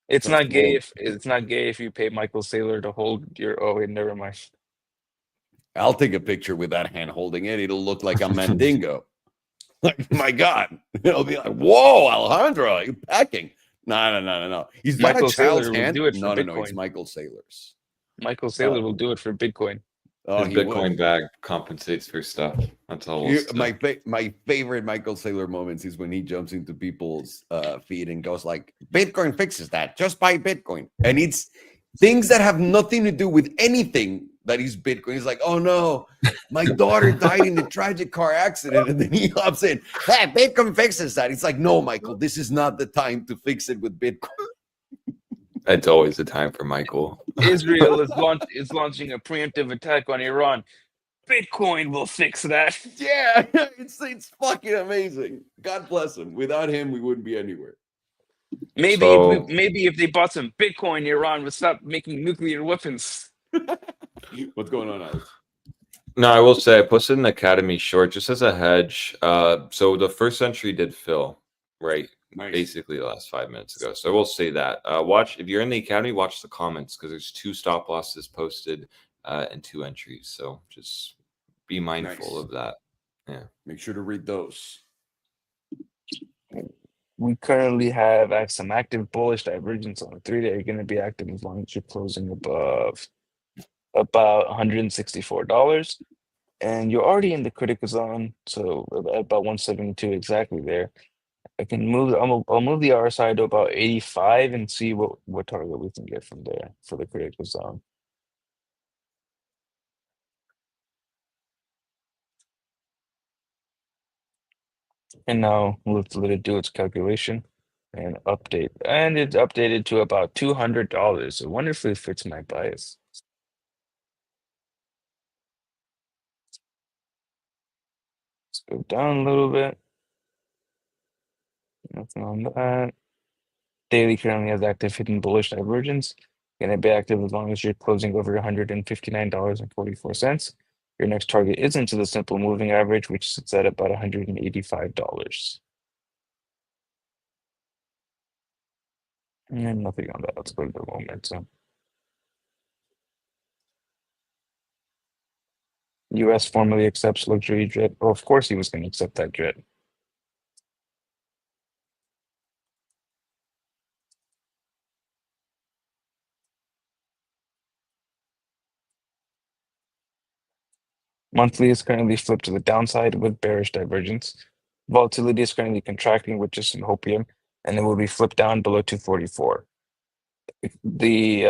[SPEAKER 3] It's not gay if you pay Michael Saylor to hold your. Oh wait, never mind.
[SPEAKER 1] I'll take a picture with that hand holding it. It'll look like a mandingo. Like, my God, it'll be like, whoa, Alejandro, are you packing? No. He's got
[SPEAKER 3] Michael
[SPEAKER 1] a child's
[SPEAKER 3] Saylor will
[SPEAKER 1] hand.
[SPEAKER 3] do it for
[SPEAKER 1] No,
[SPEAKER 3] Bitcoin.
[SPEAKER 1] it's Michael Saylor's.
[SPEAKER 3] Michael Saylor will do it for Bitcoin.
[SPEAKER 1] Oh,
[SPEAKER 4] His Bitcoin bag compensates for stuff. That's all.
[SPEAKER 1] My favorite Michael Saylor moments is when he jumps into people's feed and goes like, Bitcoin fixes that. Just buy Bitcoin. And it's things that have nothing to do with anything that he's Bitcoin. He's like, oh no, my daughter died in a tragic car accident. And then he hops in, hey, Bitcoin fixes that. It's like, no, Michael, this is not the time to fix it with Bitcoin.
[SPEAKER 4] It's always the time for Michael.
[SPEAKER 3] Israel is launching a preemptive attack on Iran. Bitcoin will fix that.
[SPEAKER 1] Yeah, it's fucking amazing. God bless him. Without him, we wouldn't be anywhere.
[SPEAKER 3] Maybe if they bought some Bitcoin, Iran would stop making nuclear weapons.
[SPEAKER 1] What's going on, Alex?
[SPEAKER 4] No, I will say I posted an Academy short just as a hedge. So the first entry did fill, right?
[SPEAKER 1] Nice.
[SPEAKER 4] Basically the last 5 minutes ago. So I will say that. Watch if you're in the Academy, watch the comments because there's 2 stop losses posted and 2 entries. So just be mindful of that. Yeah.
[SPEAKER 1] Make sure to read those.
[SPEAKER 3] We currently have some active bullish divergence on the 3-day. You're going to be active as long as you're closing above about $164. And you're already in the critical zone, so about 172 exactly there. I can move. I'll move the RSI to about 85 and see what target we can get from there for the critical zone. And now let's let it do its calculation and update. And it's updated to about $200. I wonder if it fits my bias. Let's go down a little bit. Nothing on that. Daily currently has active hidden bullish divergence. Gonna be active as long as you're closing over $159.44. Your next target is into the simple moving average, which sits at about $185. And nothing on that. Let's go to the momentum. US formally accepts luxury jet. Oh, of course he was going to accept that jet. Monthly is currently flipped to the downside with bearish divergence. Volatility is currently contracting with just some hopium, and it will be flipped down below 244. The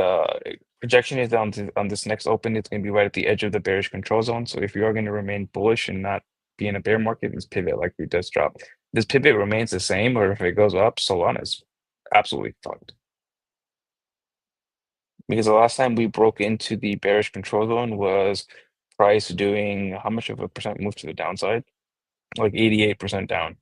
[SPEAKER 3] projection is on this next open. It's going to be right at the edge of the bearish control zone. So if you are going to remain bullish and not be in a bear market, this pivot likely does drop. This pivot remains the same, or if it goes up, Solana is absolutely fucked. Because the last time we broke into the bearish control zone was price doing how much of a percent move to the downside? Like 88% down.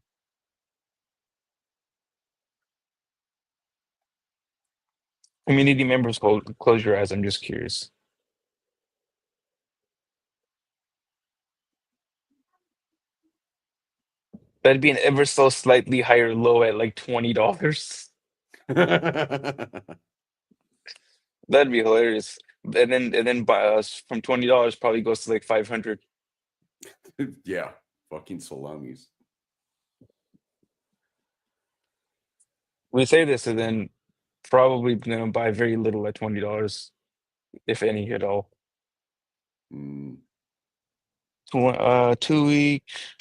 [SPEAKER 3] Community members, close your eyes. I'm just curious. That'd be an ever so slightly higher low at like $20. That'd be hilarious. And then by us from $20 probably goes to like 500.
[SPEAKER 1] Yeah, fucking salamis.
[SPEAKER 3] We say this and then probably gonna buy very little at $20, if any at all. 2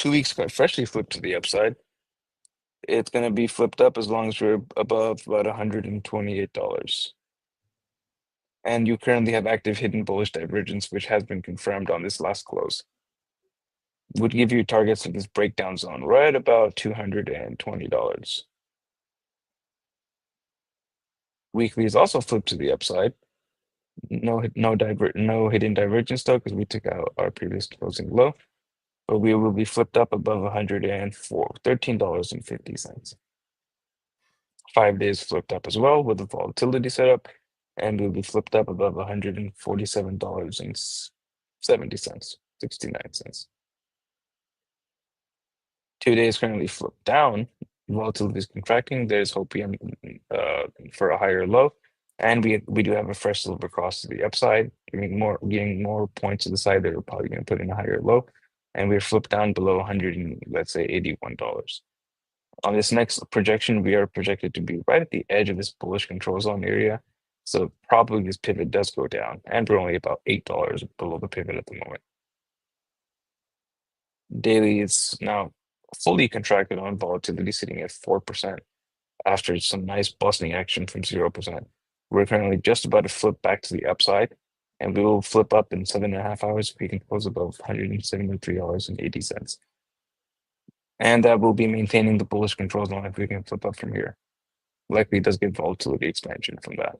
[SPEAKER 3] weeks got freshly flipped to the upside. It's gonna be flipped up as long as we're above about $128. And you currently have active hidden bullish divergence, which has been confirmed on this last close. Would give you targets of this breakdown zone right about $220. Weekly is also flipped to the upside. No hidden divergence though, because we took out our previous closing low. But we will be flipped up above $13.50. 5 days flipped up as well with the volatility setup, and we'll be flipped up above $147.70, 69 cents. 2 days currently flipped down. Volatility is contracting. There's hopium for a higher low, and we do have a fresh silver cross to the upside, getting more points to the side that we're probably going to put in a higher low, and we're flipped down below 100 and let's say $81. On this next projection, we are projected to be right at the edge of this bullish control zone area. So probably this pivot does go down, and we're only about $8 below the pivot at the moment. Daily is now fully contracted on volatility, sitting at 4% after some nice busting action from 0%. We're currently just about to flip back to the upside. and we will flip up in 7.5 hours. We can close above $173.80. And that will be maintaining the bullish control zone if we can flip up from here. Likely does get volatility expansion from that,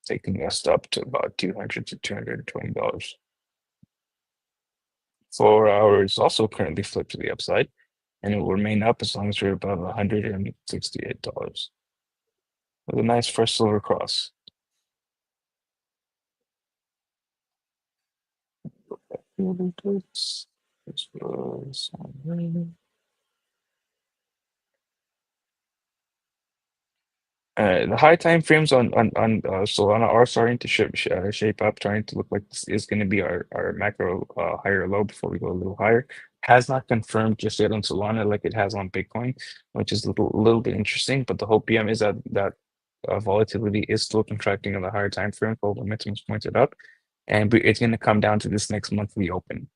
[SPEAKER 3] taking us up to about $200 to $220. 4 hours also currently flipped to the upside, and it will remain up as long as we're above $168. With a nice fresh silver cross. This was the high time frames on Solana are starting to shape up, trying to look like this is going to be our macro higher low before we go a little higher. Has not confirmed just yet on Solana like it has on Bitcoin, which is a little bit interesting. But the whole PM is that volatility is still contracting on the higher time frame. Gold momentum is pointed up, and it's going to come down to this next monthly open.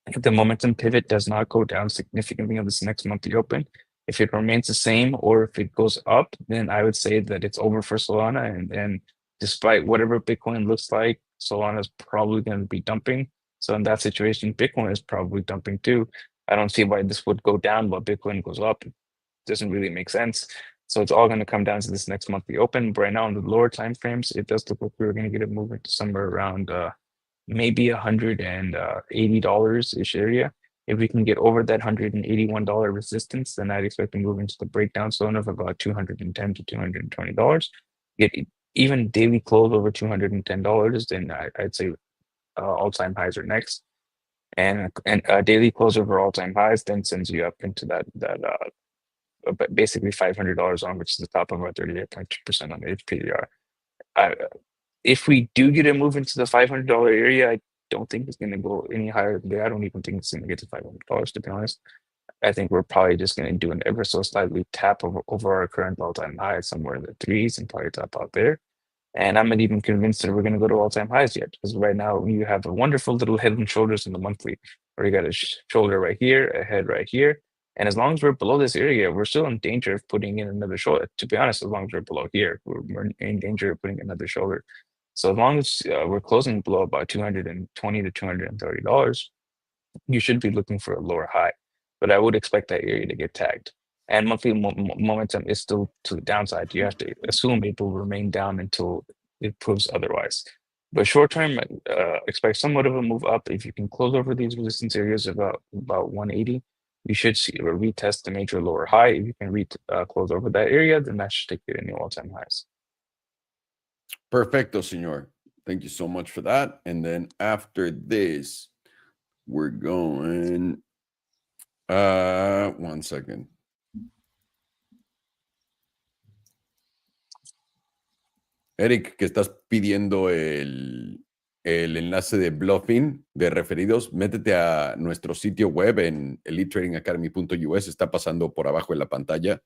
[SPEAKER 3] If the momentum pivot does not go down significantly on this next monthly open, if it remains the same or if it goes up, then I would say that it's over for Solana. And despite whatever Bitcoin looks like, Solana is probably going to be dumping. So in that situation, Bitcoin is probably dumping too. I don't see why this would go down while Bitcoin goes up. It doesn't really make sense. So it's all going to come down to this next monthly open. But right now, on the lower time frames, it does look like we're going to get a movement to somewhere around maybe $180-ish area. If we can get over that $181 resistance, then I'd expect to move into the breakdown zone of about $210 to $220. Get even daily close over $210, then I'd say all-time highs are next. And daily close over all-time highs then sends you up into that basically $500 on, which is the top of our 38.2% on the HPDR. If we do get a move into the $500 area, I don't think it's going to go any higher than there. I don't even think it's going to get to $500, to be honest. I think we're probably just going to do an ever so slightly tap over our current all-time high somewhere in the threes and probably tap out there. And I'm not even convinced that we're going to go to all-time highs yet, because right now you have a wonderful little head and shoulders in the monthly, where you got a shoulder right here, a head right here. And as long as we're below this area, we're still in danger of putting in another shoulder. To be honest, as long as we're below here, we're in danger of putting another shoulder. So as long as we're closing below about $220 to $230, you should be looking for a lower high. But I would expect that area to get tagged. And monthly momentum is still to the downside. You have to assume it will remain down until it proves otherwise. But short term, expect somewhat of a move up. If you can close over these resistance areas about 180, you should see a retest the major lower high. If you can close over that area, then that should take you to new all-time highs.
[SPEAKER 1] Perfecto, senor. Thank you so much for that. And then after this, we're going. 1 second. Eric, que estás pidiendo el enlace de bluffing de referidos, métete a nuestro sitio web en elitetradingacademy.us. Está pasando por abajo en la pantalla.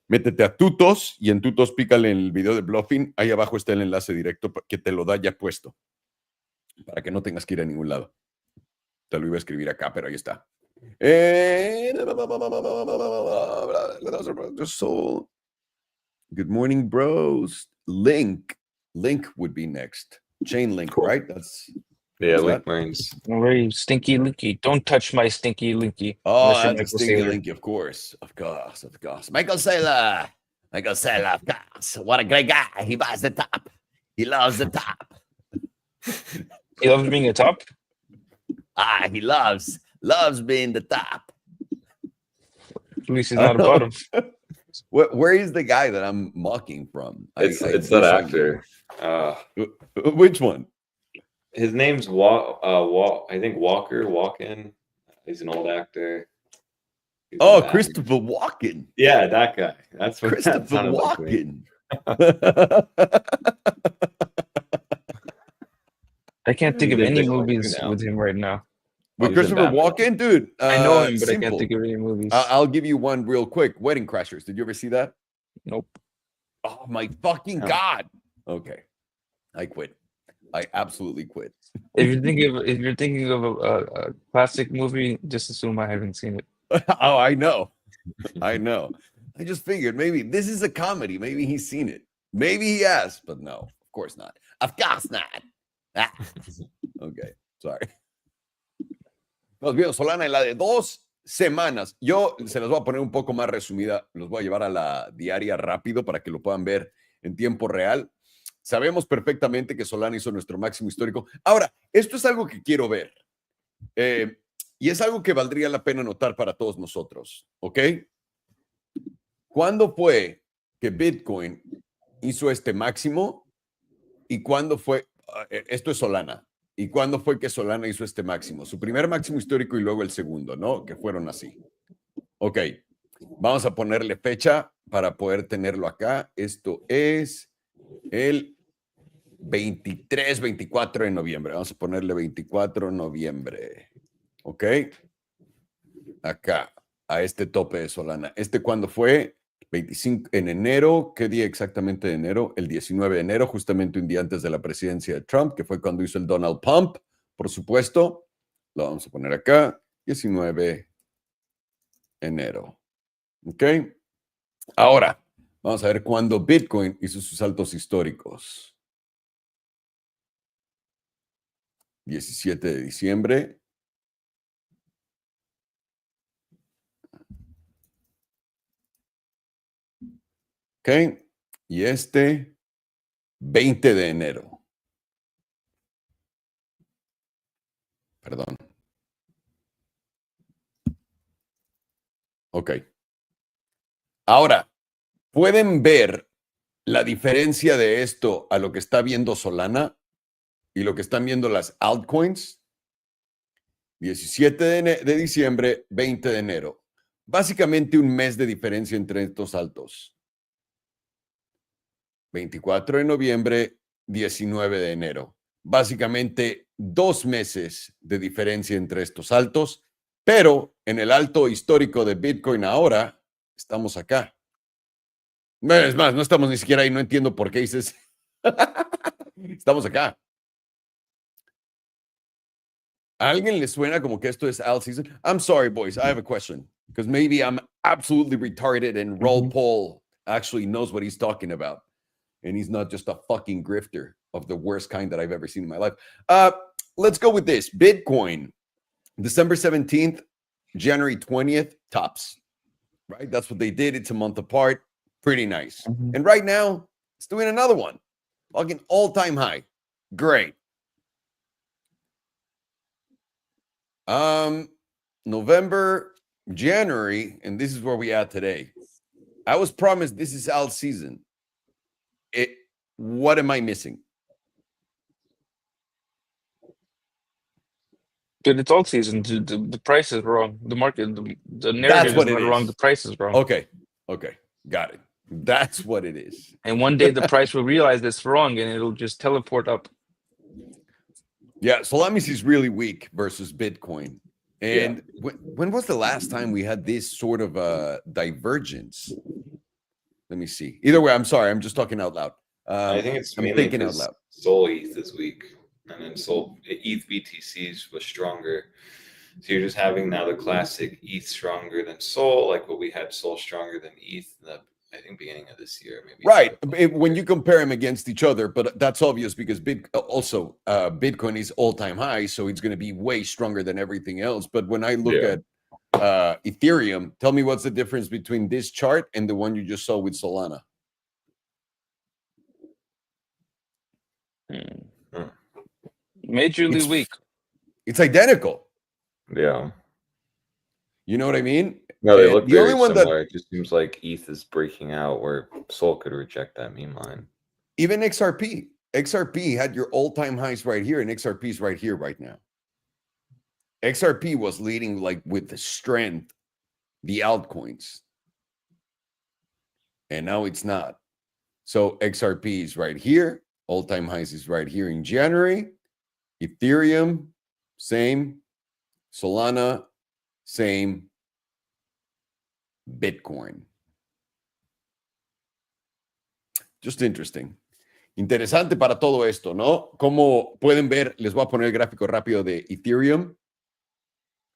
[SPEAKER 1] Métete a Tutos y en Tutos pícale en el video de bluffing. Ahí abajo está el enlace directo que te lo da ya puesto, para que no tengas que ir a ningún lado. Te lo iba a escribir acá, pero ahí está. Good morning, bros. Link would be next. Chainlink, cool. Right?
[SPEAKER 4] Link mines.
[SPEAKER 3] Very stinky linky. Don't touch my stinky linky.
[SPEAKER 1] Oh, that's a stinky linky, of course. Michael Saylor, of course. What a great guy. He buys the top. He loves the top.
[SPEAKER 3] He loves being a top?
[SPEAKER 1] He loves being the top.
[SPEAKER 3] At least he's not a bottom.
[SPEAKER 1] Where is the guy that I'm mocking from?
[SPEAKER 4] It's that actor.
[SPEAKER 1] Which one?
[SPEAKER 4] His name's I think Walken. He's an old actor.
[SPEAKER 1] Christopher Walken.
[SPEAKER 4] Yeah, that guy. That's what
[SPEAKER 1] Christopher Walken.
[SPEAKER 3] I can't think of any movies with him right now.
[SPEAKER 1] With Christopher Walken, dude.
[SPEAKER 3] I know him, but simple. I can't think of any movies.
[SPEAKER 1] I'll give you one real quick. Wedding Crashers. Did you ever see that?
[SPEAKER 3] Nope.
[SPEAKER 1] Oh my fucking God. Okay. I quit. I absolutely quit.
[SPEAKER 3] If you're thinking of a classic movie, just assume I haven't seen it.
[SPEAKER 1] Oh, I know. I just figured maybe this is a comedy. Maybe he's seen it. Maybe he has, but no, of course not. Of course not. Ah, ok, sorry. Nos vimos Solana en la de 2 semanas. Yo se las voy a poner un poco más resumida. Los voy a llevar a la diaria rápido para que lo puedan ver en tiempo real. Sabemos perfectamente que Solana hizo nuestro máximo histórico. Ahora, esto es algo que quiero ver. Y es algo que valdría la pena notar para todos nosotros. ¿Ok? ¿Cuándo fue que Bitcoin hizo este máximo? ¿Y cuándo fue? Esto es Solana. ¿Y cuándo fue que Solana hizo este máximo? Su primer máximo histórico y luego el segundo, ¿no? Que fueron así. Ok, vamos a ponerle fecha para poder tenerlo acá. Esto es el 23, 24 de noviembre. Vamos a ponerle 24 de noviembre. Ok, acá, a este tope de Solana. ¿Cuándo fue? 25 en enero. ¿Qué día exactamente de enero? El 19 de enero, justamente un día antes de la presidencia de Trump, que fue cuando hizo el Donald Pump, por supuesto. Lo vamos a poner acá, 19 de enero. ¿Ok? Ahora, vamos a ver cuándo Bitcoin hizo sus saltos históricos. 17 de diciembre. ¿Ok? Y 20 de enero. Perdón. Ok. Ahora, ¿pueden ver la diferencia de esto a lo que está viendo Solana y lo que están viendo las altcoins? 17 de diciembre, 20 de enero. Básicamente un mes de diferencia entre estos saltos. 24 de noviembre, 19 de enero. Básicamente 2 meses de diferencia entre estos saltos, pero en el alto histórico de Bitcoin ahora, estamos acá. Es más, no estamos ni siquiera ahí, no entiendo por qué dices. Estamos acá. ¿A alguien le suena como que esto es alt season? I'm sorry, boys, I have a question. Because maybe I'm absolutely retarded and Roll Paul actually knows what he's talking about. And he's not just a fucking grifter of the worst kind that I've ever seen in my life. Let's go with this. Bitcoin, December 17th, January 20th, tops. Right? That's what they did. It's a month apart. Pretty nice. And right now, it's doing another one. Fucking all-time high. Great. November, January, and this is where we at today. I was promised this is alt season. What am I missing?
[SPEAKER 3] But it's all season. The price is wrong. The market, the narrative is not wrong. The price is wrong.
[SPEAKER 1] Okay. Got it. That's what it is.
[SPEAKER 3] And one day the price will realize it's wrong and it'll just teleport up.
[SPEAKER 1] Yeah, Solana is really weak versus Bitcoin. And when was the last time we had this sort of divergence? Let me see. Either way, I'm sorry. I'm just talking out loud.
[SPEAKER 4] I think it's mainly thinking out loud. Sol ETH is weak, and then Sol ETH BTCs was stronger. So you're just having now the classic ETH stronger than Sol, like what we had Sol stronger than ETH. I think beginning of this year, maybe.
[SPEAKER 1] Right. When you compare them against each other, but that's obvious because Bitcoin is all-time high, so it's going to be way stronger than everything else. But when I look at Ethereum, tell me what's the difference between this chart and the one you just saw with Solana?
[SPEAKER 3] Majorly weak.
[SPEAKER 1] It's identical.
[SPEAKER 4] Yeah.
[SPEAKER 1] You know what I mean?
[SPEAKER 4] No, they look very similar. It just seems like ETH is breaking out where Sol could reject that meme line.
[SPEAKER 1] Even XRP. XRP had your all-time highs right here, and XRP is right here right now. XRP was leading like with the strength, the altcoins. And now it's not. So XRP is right here. All-time highs is right here in January. Ethereum, same. Solana, same. Bitcoin. Just interesting. Interesante para todo esto, ¿no? Como pueden ver, les voy a poner el gráfico rápido de Ethereum.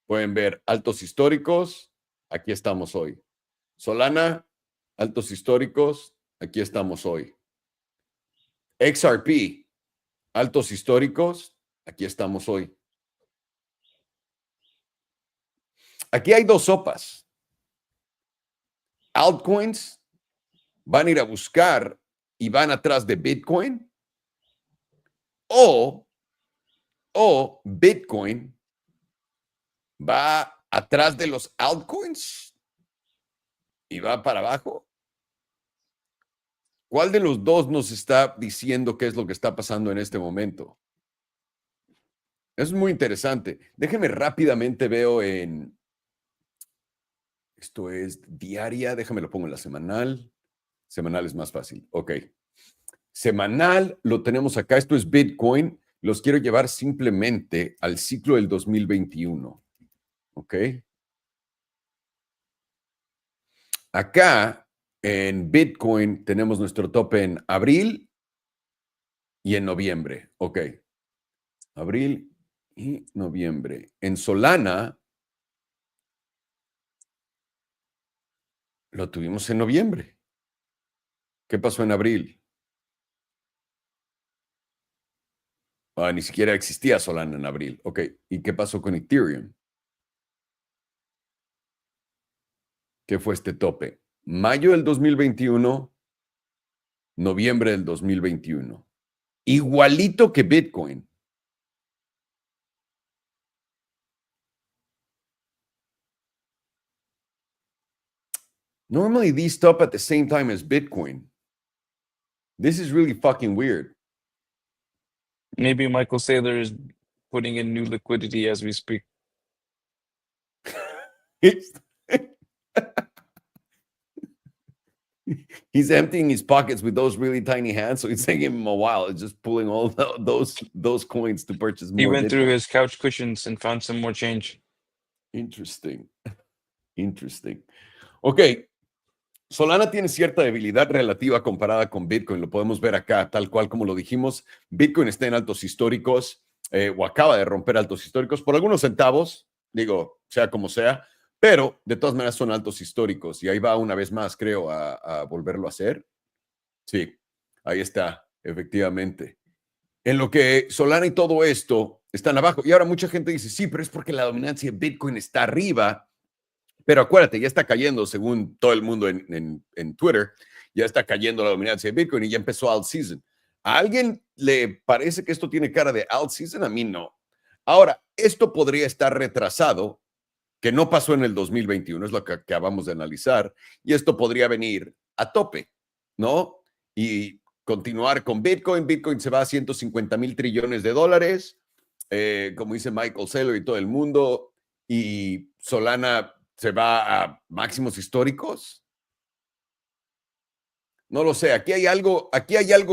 [SPEAKER 1] Pueden ver altos históricos. Aquí estamos hoy. Solana, altos históricos. Aquí estamos hoy. XRP, altos históricos, aquí estamos hoy. Aquí hay dos sopas. Altcoins van a ir a buscar y van atrás de Bitcoin, o Bitcoin va atrás de los altcoins y va para abajo. ¿Cuál de los dos nos está diciendo qué es lo que está pasando en este momento? Es muy interesante. Déjenme rápidamente veo en... Esto es diaria, déjame lo pongo en la semanal. Semanal es más fácil. Ok. Semanal lo tenemos acá. Esto es Bitcoin. Los quiero llevar simplemente al ciclo del 2021. Ok. Acá en Bitcoin tenemos nuestro tope en abril y en noviembre. Ok. Abril y noviembre. En Solana lo tuvimos en noviembre. ¿Qué pasó en abril? Ni siquiera existía Solana en abril. Ok. ¿Y qué pasó con Ethereum? ¿Qué fue este tope? Mayo del 2021, noviembre del 2021. Igualito que Bitcoin. Normally these stop at the same time as Bitcoin. This is really fucking weird.
[SPEAKER 3] Maybe Michael Saylor is putting in new liquidity as we speak.
[SPEAKER 1] He's emptying his pockets with those really tiny hands, so it's taking him a while. It's just pulling all those coins to purchase more.
[SPEAKER 3] He went
[SPEAKER 1] Bitcoin.
[SPEAKER 3] through his couch cushions and found some more change.
[SPEAKER 1] Interesting. Interesting. Ok. Solana tiene cierta debilidad relativa comparada con Bitcoin. Lo podemos ver acá, tal cual como lo dijimos. Bitcoin está en altos históricos o acaba de romper altos históricos por algunos centavos, digo, sea como sea, pero de todas maneras son altos históricos y ahí va una vez más, creo, a volverlo a hacer. Sí, ahí está, efectivamente. En lo que Solana y todo esto están abajo. Y ahora mucha gente dice, sí, pero es porque la dominancia de Bitcoin está arriba. Pero acuérdate, ya está cayendo, según todo el mundo en Twitter, ya está cayendo la dominancia de Bitcoin y ya empezó alt season. ¿A alguien le parece que esto tiene cara de alt season? A mí no. Ahora, esto podría estar retrasado, que no pasó en el 2021, es lo que acabamos de analizar, y esto podría venir a tope, ¿no? Y continuar con Bitcoin. Bitcoin se va a 150,000 trillones de dólares, como dice Michael Saylor y todo el mundo, y Solana se va a máximos históricos. No lo sé, aquí hay algo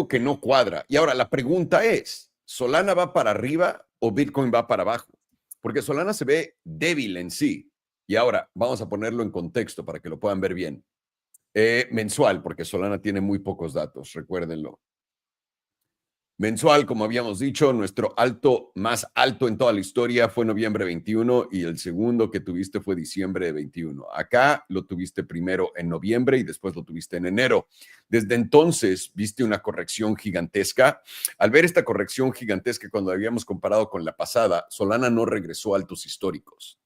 [SPEAKER 1] que no cuadra. Y ahora la pregunta es, ¿Solana va para arriba o Bitcoin va para abajo? Porque Solana se ve débil en sí. Y ahora vamos a ponerlo en contexto para que lo puedan ver bien. Mensual, porque Solana tiene muy pocos datos, recuérdenlo. Mensual, como habíamos dicho, nuestro alto más alto en toda la historia fue noviembre 21 y el segundo que tuviste fue diciembre de 21. Acá lo tuviste primero en noviembre y después lo tuviste en enero. Desde entonces viste una corrección gigantesca. Al ver esta corrección gigantesca cuando habíamos comparado con la pasada, Solana no regresó a altos históricos.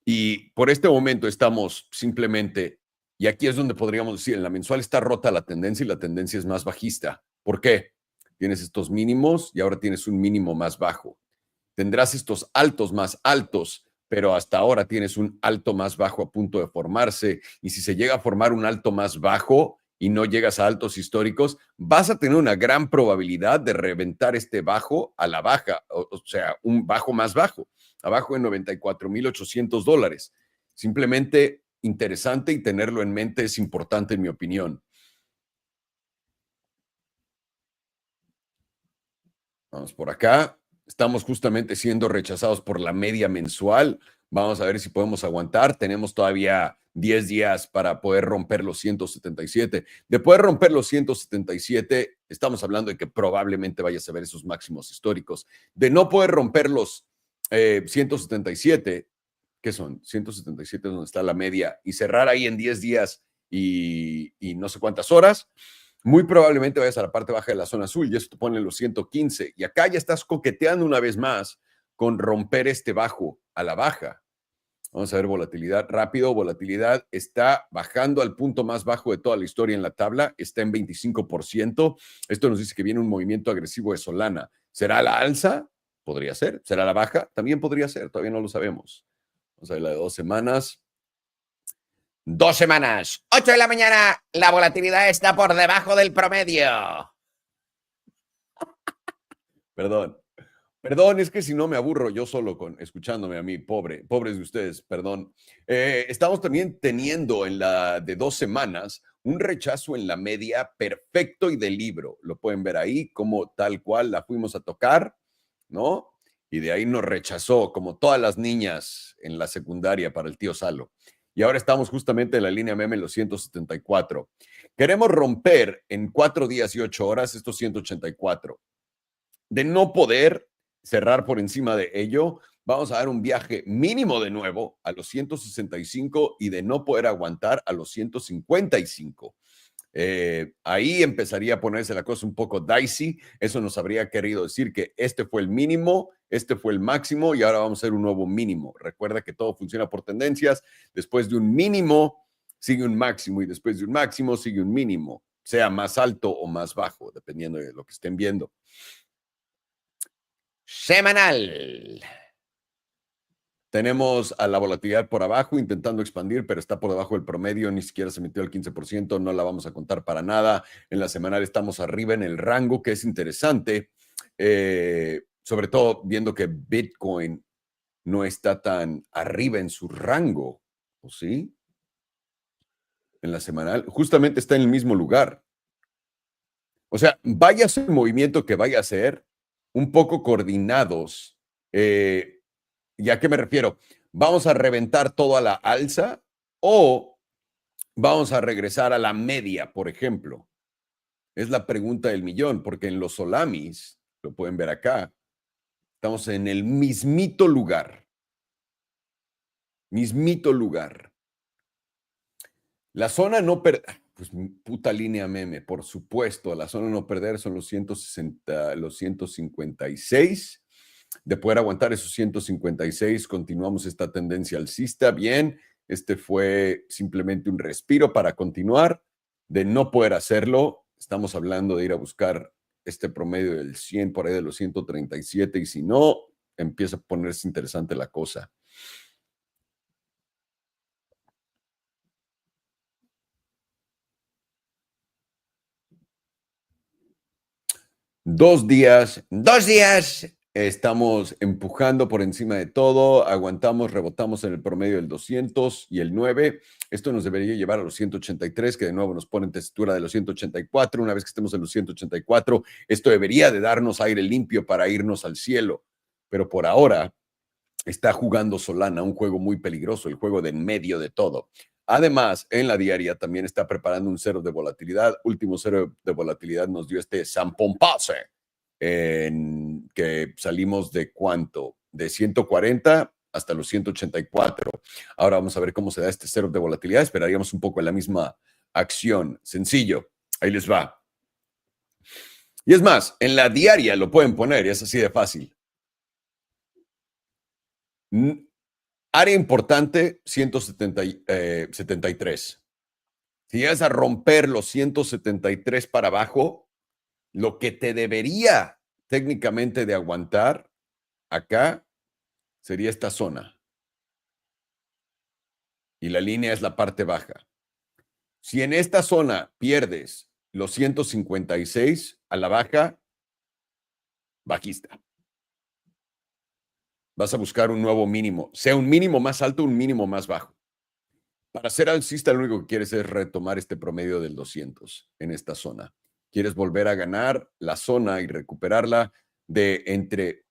[SPEAKER 1] Y por este momento estamos simplemente, y aquí es donde podríamos decir, en la mensual está rota la tendencia y la tendencia es más bajista. ¿Por qué? Tienes estos mínimos y ahora tienes un mínimo más bajo. Tendrás estos altos más altos, pero hasta ahora tienes un alto más bajo a punto de formarse. Y si se llega a formar un alto más bajo y no llegas a altos históricos, vas a tener una gran probabilidad de reventar este bajo a la baja, o sea, un bajo más bajo, abajo de 94,800 dólares. Simplemente interesante y tenerlo en mente es importante en mi opinión. Vamos por acá. Estamos justamente siendo rechazados por la media mensual. Vamos a ver si podemos aguantar. Tenemos todavía 10 días para poder romper los 177. De poder romper los 177, estamos hablando de que probablemente vayas a ver esos máximos históricos. De no poder romper los 177, ¿qué son? 177 es donde está la media, y cerrar ahí en 10 días y no sé cuántas horas. muy probablemente vayas a la parte baja de la zona azul y eso te pone en los 115. Y acá ya estás coqueteando una vez más con romper este bajo a la baja. Vamos a ver volatilidad rápido. Volatilidad está bajando al punto más bajo de toda la historia en la tabla. Está en 25%. Esto nos dice que viene un movimiento agresivo de Solana. ¿Será la alza? Podría ser. ¿Será la baja? También podría ser. Todavía no lo sabemos. Vamos a ver la de 2 semanas. 2 semanas. 8 de la mañana. La volatilidad está por debajo del promedio. Perdón. Perdón, es que si no me aburro yo solo escuchándome a mí, pobres de ustedes, perdón. Estamos también teniendo en la de 2 semanas un rechazo en la media perfecto y de libro. Lo pueden ver ahí, como tal cual la fuimos a tocar, ¿no? Y de ahí nos rechazó, como todas las niñas en la secundaria para el tío Salo. Y ahora estamos justamente en la línea meme en los 174. Queremos romper en 4 días y 8 horas estos 184. De no poder cerrar por encima de ello, vamos a dar un viaje mínimo de nuevo a los 165 y de no poder aguantar a los 155. Ahí empezaría a ponerse la cosa un poco dicey. Eso nos habría querido decir que este fue el mínimo, este fue el máximo y ahora vamos a hacer un nuevo mínimo. Recuerda que todo funciona por tendencias. Después de un mínimo sigue un máximo y después de un máximo sigue un mínimo, sea más alto o más bajo, dependiendo de lo que estén viendo. Semanal. Tenemos a la volatilidad por abajo intentando expandir, pero está por debajo del promedio, ni siquiera se metió al 15%, no la vamos a contar para nada. En la semanal estamos arriba en el rango, que es interesante, sobre todo viendo que Bitcoin no está tan arriba en su rango, ¿o sí? En la semanal, justamente está en el mismo lugar. O sea, vaya a ser el movimiento que vaya a ser, un poco coordinados. ¿Y a qué me refiero? ¿Vamos a reventar todo a la alza o vamos a regresar a la media, por ejemplo? Es la pregunta del millón, porque en los Solamis, lo pueden ver acá, estamos en el mismito lugar. Mismito lugar. La zona no perder, pues puta línea meme, por supuesto, la zona no perder son los 160, los 156. De poder aguantar esos 156, continuamos esta tendencia alcista. Bien, este fue simplemente un respiro para continuar. De no poder hacerlo, estamos hablando de ir a buscar este promedio del 100 por ahí de los 137 y si no, empieza a ponerse interesante la cosa. Dos días, estamos empujando por encima de todo, aguantamos, rebotamos en el promedio del 200 y el 9. Esto nos debería llevar a los 183, que de nuevo nos pone en textura de los 184. Una vez que estemos en los 184, esto debería de darnos aire limpio para irnos al cielo. Pero por ahora está jugando Solana, un juego muy peligroso, el juego de en medio de todo. Además, en la diaria también está preparando un cero de volatilidad. Último cero de volatilidad nos dio este Sampompase, que salimos de ¿cuánto? De 140 hasta los 184. Ahora vamos a ver cómo se da este cero de volatilidad. Esperaríamos un poco en la misma acción. Sencillo. Ahí les va. Y es más, en la diaria lo pueden poner y es así de fácil. Área importante, 173. Si llegas a romper los 173 para abajo, lo que te debería técnicamente de aguantar acá sería esta zona. Y la línea es la parte baja. Si en esta zona pierdes los 156 a la baja, bajista. Vas a buscar un nuevo mínimo, sea un mínimo más alto, un mínimo más bajo. Para ser alcista, lo único que quieres es retomar este promedio del 200 en esta zona. Quieres volver a ganar la zona y recuperarla de entre...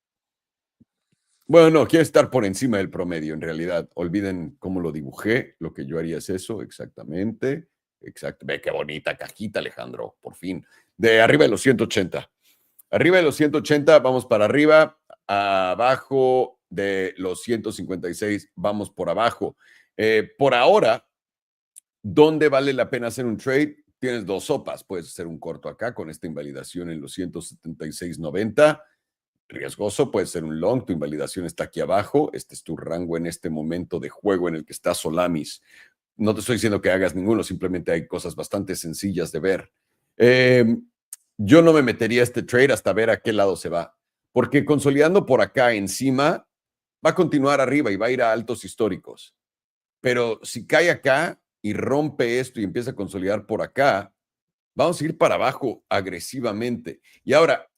[SPEAKER 1] Bueno, no, quieres estar por encima del promedio, en realidad. Olviden cómo lo dibujé. Lo que yo haría es eso, exactamente. Exacto. Ve qué bonita cajita, Alejandro, por fin. De arriba de los 180. Arriba de los 180, vamos para arriba. Abajo de los 156, vamos por abajo. Por ahora, ¿dónde vale la pena hacer un trade? tienes dos sopas. Puedes hacer un corto acá con esta invalidación en los 176.90. Riesgoso, puede ser un long. Tu invalidación está aquí abajo. Este es tu rango en este momento de juego en el que está Solamis. No te estoy diciendo que hagas ninguno, simplemente hay cosas bastante sencillas de ver. Yo no me metería a este trade hasta ver a qué lado se va, porque consolidando por acá encima va a continuar arriba y va a ir a altos históricos. Pero si cae acá y rompe esto y empieza a consolidar por acá, vamos a ir para abajo agresivamente. Y ahora,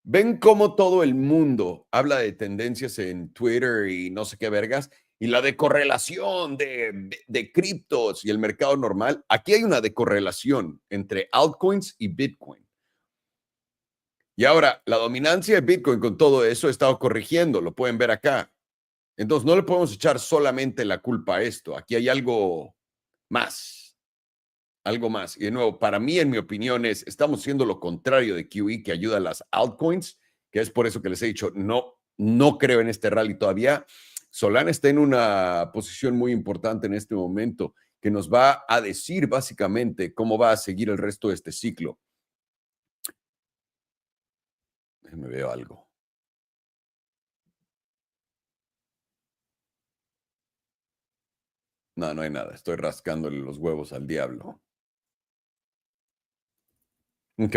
[SPEAKER 1] ven cómo todo el mundo habla de tendencias en Twitter y no sé qué vergas, y la decorrelación de criptos y el mercado normal. Aquí hay una decorrelación entre altcoins y Bitcoin. Y ahora, la dominancia de Bitcoin con todo eso ha estado corrigiendo, lo pueden ver acá. Entonces, no le podemos echar solamente la culpa a esto. Aquí hay algo más. Algo más. Y de nuevo, para mí, en mi opinión, estamos haciendo lo contrario de QE, que ayuda a las altcoins, que es por eso que les he dicho, no creo en este rally todavía. Solana está en una posición muy importante en este momento, que nos va a decir básicamente cómo va a seguir el resto de este ciclo. Me veo algo. No, no hay nada. Estoy rascándole los huevos al diablo. Ok,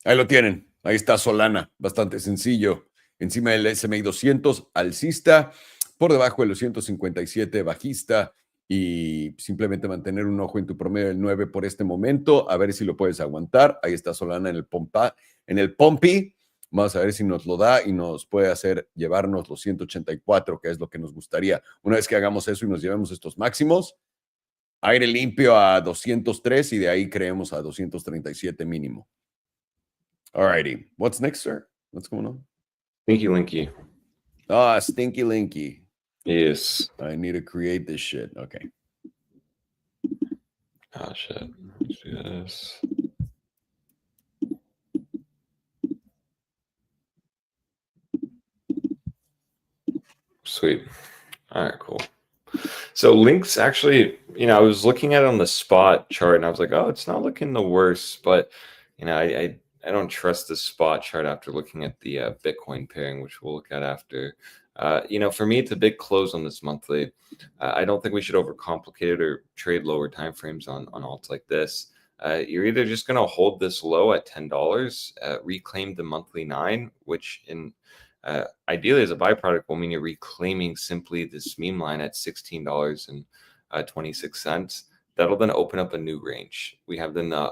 [SPEAKER 1] ahí lo tienen. Ahí está Solana, bastante sencillo. Encima del S&P 200 alcista, por debajo de los 157 bajista, y simplemente mantener un ojo en tu promedio del 9 por este momento, a ver si lo puedes aguantar. Ahí está Solana en el Pompi. Vamos a ver si nos lo da y nos puede hacer llevarnos los 184, que es lo que nos gustaría. Una vez que hagamos eso y nos llevemos estos máximos, aire limpio a 203 y de ahí creemos a 237 mínimo. Alrighty. What's next, sir? What's going on?
[SPEAKER 4] Stinky Linky.
[SPEAKER 1] Ah, Stinky Linky.
[SPEAKER 4] Yes.
[SPEAKER 1] I need to create this shit. Okay.
[SPEAKER 4] Oh, shit. Let's do this. Sweet. All right, cool. So Link's actually, I was looking at it on the spot chart and I was like, oh, it's not looking the worst, but I don't trust the spot chart after looking at the Bitcoin pairing, which we'll look at after. For me, it's a big close on this monthly. I don't think we should overcomplicate it or trade lower timeframes on alts like this. You're either just going to hold this low at $10, reclaim the monthly 9, which ideally as a byproduct will mean you're reclaiming simply this meme line at $16.26. That'll then open up a new range. We have then the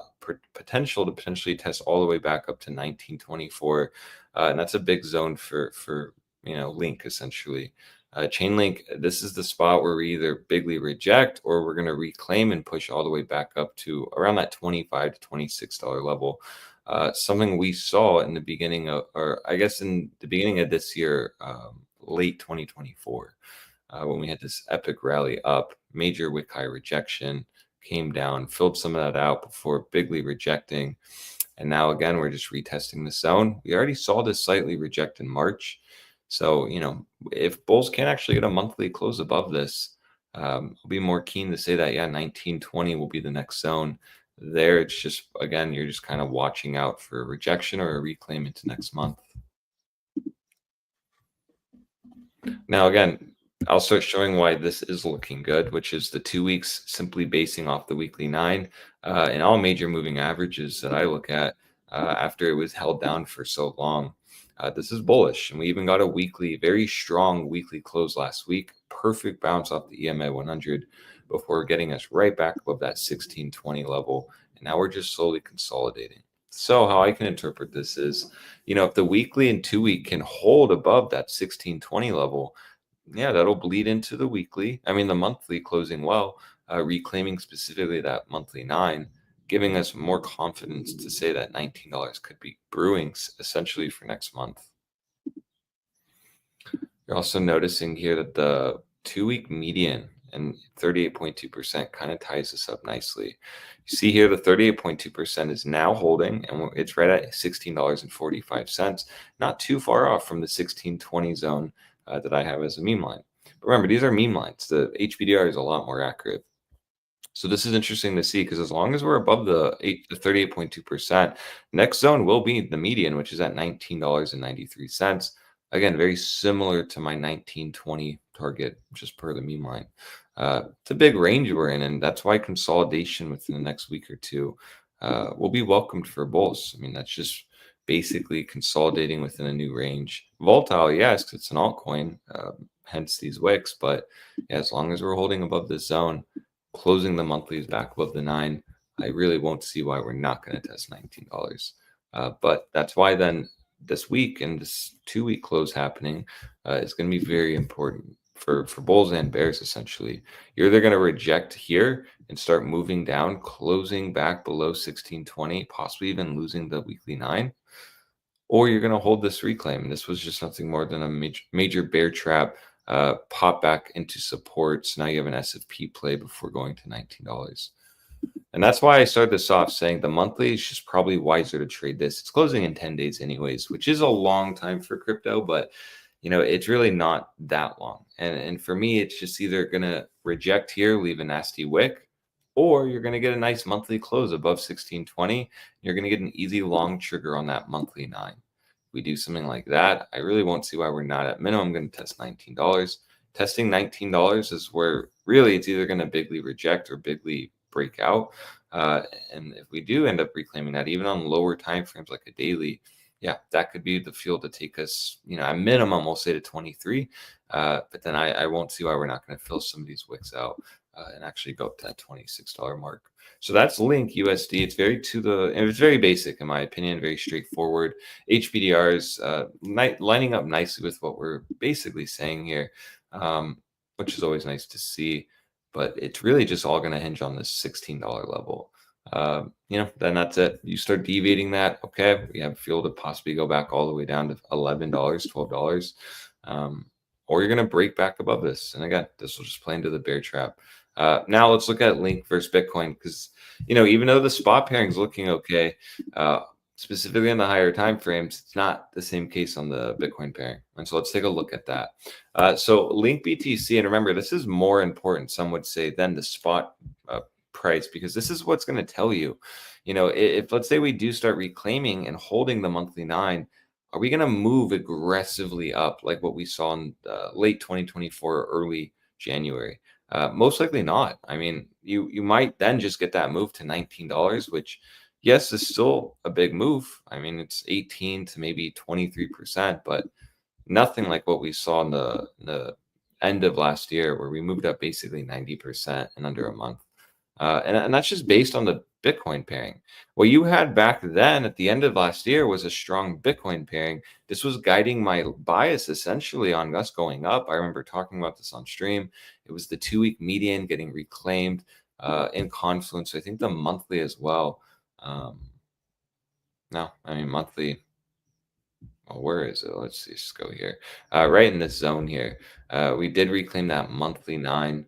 [SPEAKER 4] potential to potentially test all the way back up to 1924, and that's a big zone for Link essentially. Chainlink, this is the spot where we either bigly reject or we're going to reclaim and push all the way back up to around that $25 to $26 level. Something we saw in the beginning of, or I guess in the beginning of this year, late 2024, when we had this epic rally up, major wick high rejection, came down, filled some of that out before bigly rejecting. And now again, we're just retesting the zone. We already saw this slightly reject in March. So, if bulls can actually get a monthly close above this, I'll be more keen to say that, 1920 will be the next zone. There, it's just, again, you're just kind of watching out for a rejection or a reclaim into next month. Now, again, I'll start showing why this is looking good, which is the 2 weeks simply basing off the weekly 9 and all major moving averages that I look at after it was held down for so long. This is bullish, and we even got a very strong weekly close last week. Perfect bounce off the EMA 100 before getting us right back above that 1620 level. And now we're just slowly consolidating. So how I can interpret this is, if the weekly and 2 week can hold above that 1620 level, that'll bleed into the weekly. The monthly closing well, reclaiming specifically that monthly 9. Giving us more confidence to say that $19 could be brewing essentially for next month. You're also noticing here that the 2 week median and 38.2% kind of ties this up nicely. You see here the 38.2% is now holding, and it's right at $16.45. Not too far off from the 1620 zone that I have as a meme line. But remember, these are meme lines. The HPDR is a lot more accurate. So this is interesting to see because as long as we're above the 38.2%, next zone will be the median, which is at $19.93. Again, very similar to my 1920 target, just per the meme line. It's a big range we're in, and that's why consolidation within the next week or two will be welcomed for bulls. I mean, that's just basically consolidating within a new range. Volatile, yes, because it's an altcoin, hence these wicks. But yeah, as long as we're holding above this zone, closing the monthlies back above the 9, I really won't see why we're not going to test $19. But that's why then this week and this 2-week close happening is going to be very important for bulls and bears. Essentially, you're either going to reject here and start moving down, closing back below 1620, possibly even losing the weekly 9, or you're going to hold this reclaim. This was just nothing more than a major bear trap, pop back into support. So now you have an SFP play before going to $19. And that's why I started this off saying the monthly is just probably wiser to trade this. It's closing in 10 days anyways, which is a long time for crypto, but you know, it's really not that long. And for me, it's just either going to reject here, leave a nasty wick, or you're going to get a nice monthly close above 1620. You're going to get an easy long trigger on that monthly 9. If we do something like that, I really won't see why we're not at minimum going to test $19. Testing $19 is where really it's either going to bigly reject or bigly break out. And if we do end up reclaiming that, even on lower time frames like a daily, yeah, that could be the fuel to take us, you know, at minimum, we'll say to 23. But then I won't see why we're not going to fill some of these wicks out and actually go up to that $26 mark. So that's Link USD. It's it's very basic in my opinion, very straightforward. HPDR is lining up nicely with what we're basically saying here, which is always nice to see. But it's really just all going to hinge on this $16 level. You know, then that's it. You start deviating that. Okay, we have fuel to possibly go back all the way down to $11, $12. Or you're going to break back above this. And again, this will just play into the bear trap. Now let's look at Link versus Bitcoin, because, you know, even though the spot pairing is looking okay, specifically on the higher time frames, it's not the same case on the Bitcoin pairing. And so let's take a look at that. So Link BTC, and remember, this is more important, some would say, than the spot price, because this is what's going to tell you, you know, if let's say we do start reclaiming and holding the monthly 9, are we going to move aggressively up like what we saw in late 2024, early January? Most likely not. I mean, you might then just get that move to $19, which, yes, is still a big move. I mean, it's 18 to maybe 23%, but nothing like what we saw in the end of last year, where we moved up basically 90% in under a month. And that's just based on the Bitcoin pairing. What you had back then at the end of last year was a strong Bitcoin pairing. This was guiding my bias essentially on us going up. I remember talking about this on stream. It was the 2-week median getting reclaimed in Confluence. I think the monthly as well. No, I mean monthly. Well, where is it? Let's just go here. Right in this zone here. We did reclaim that monthly 9.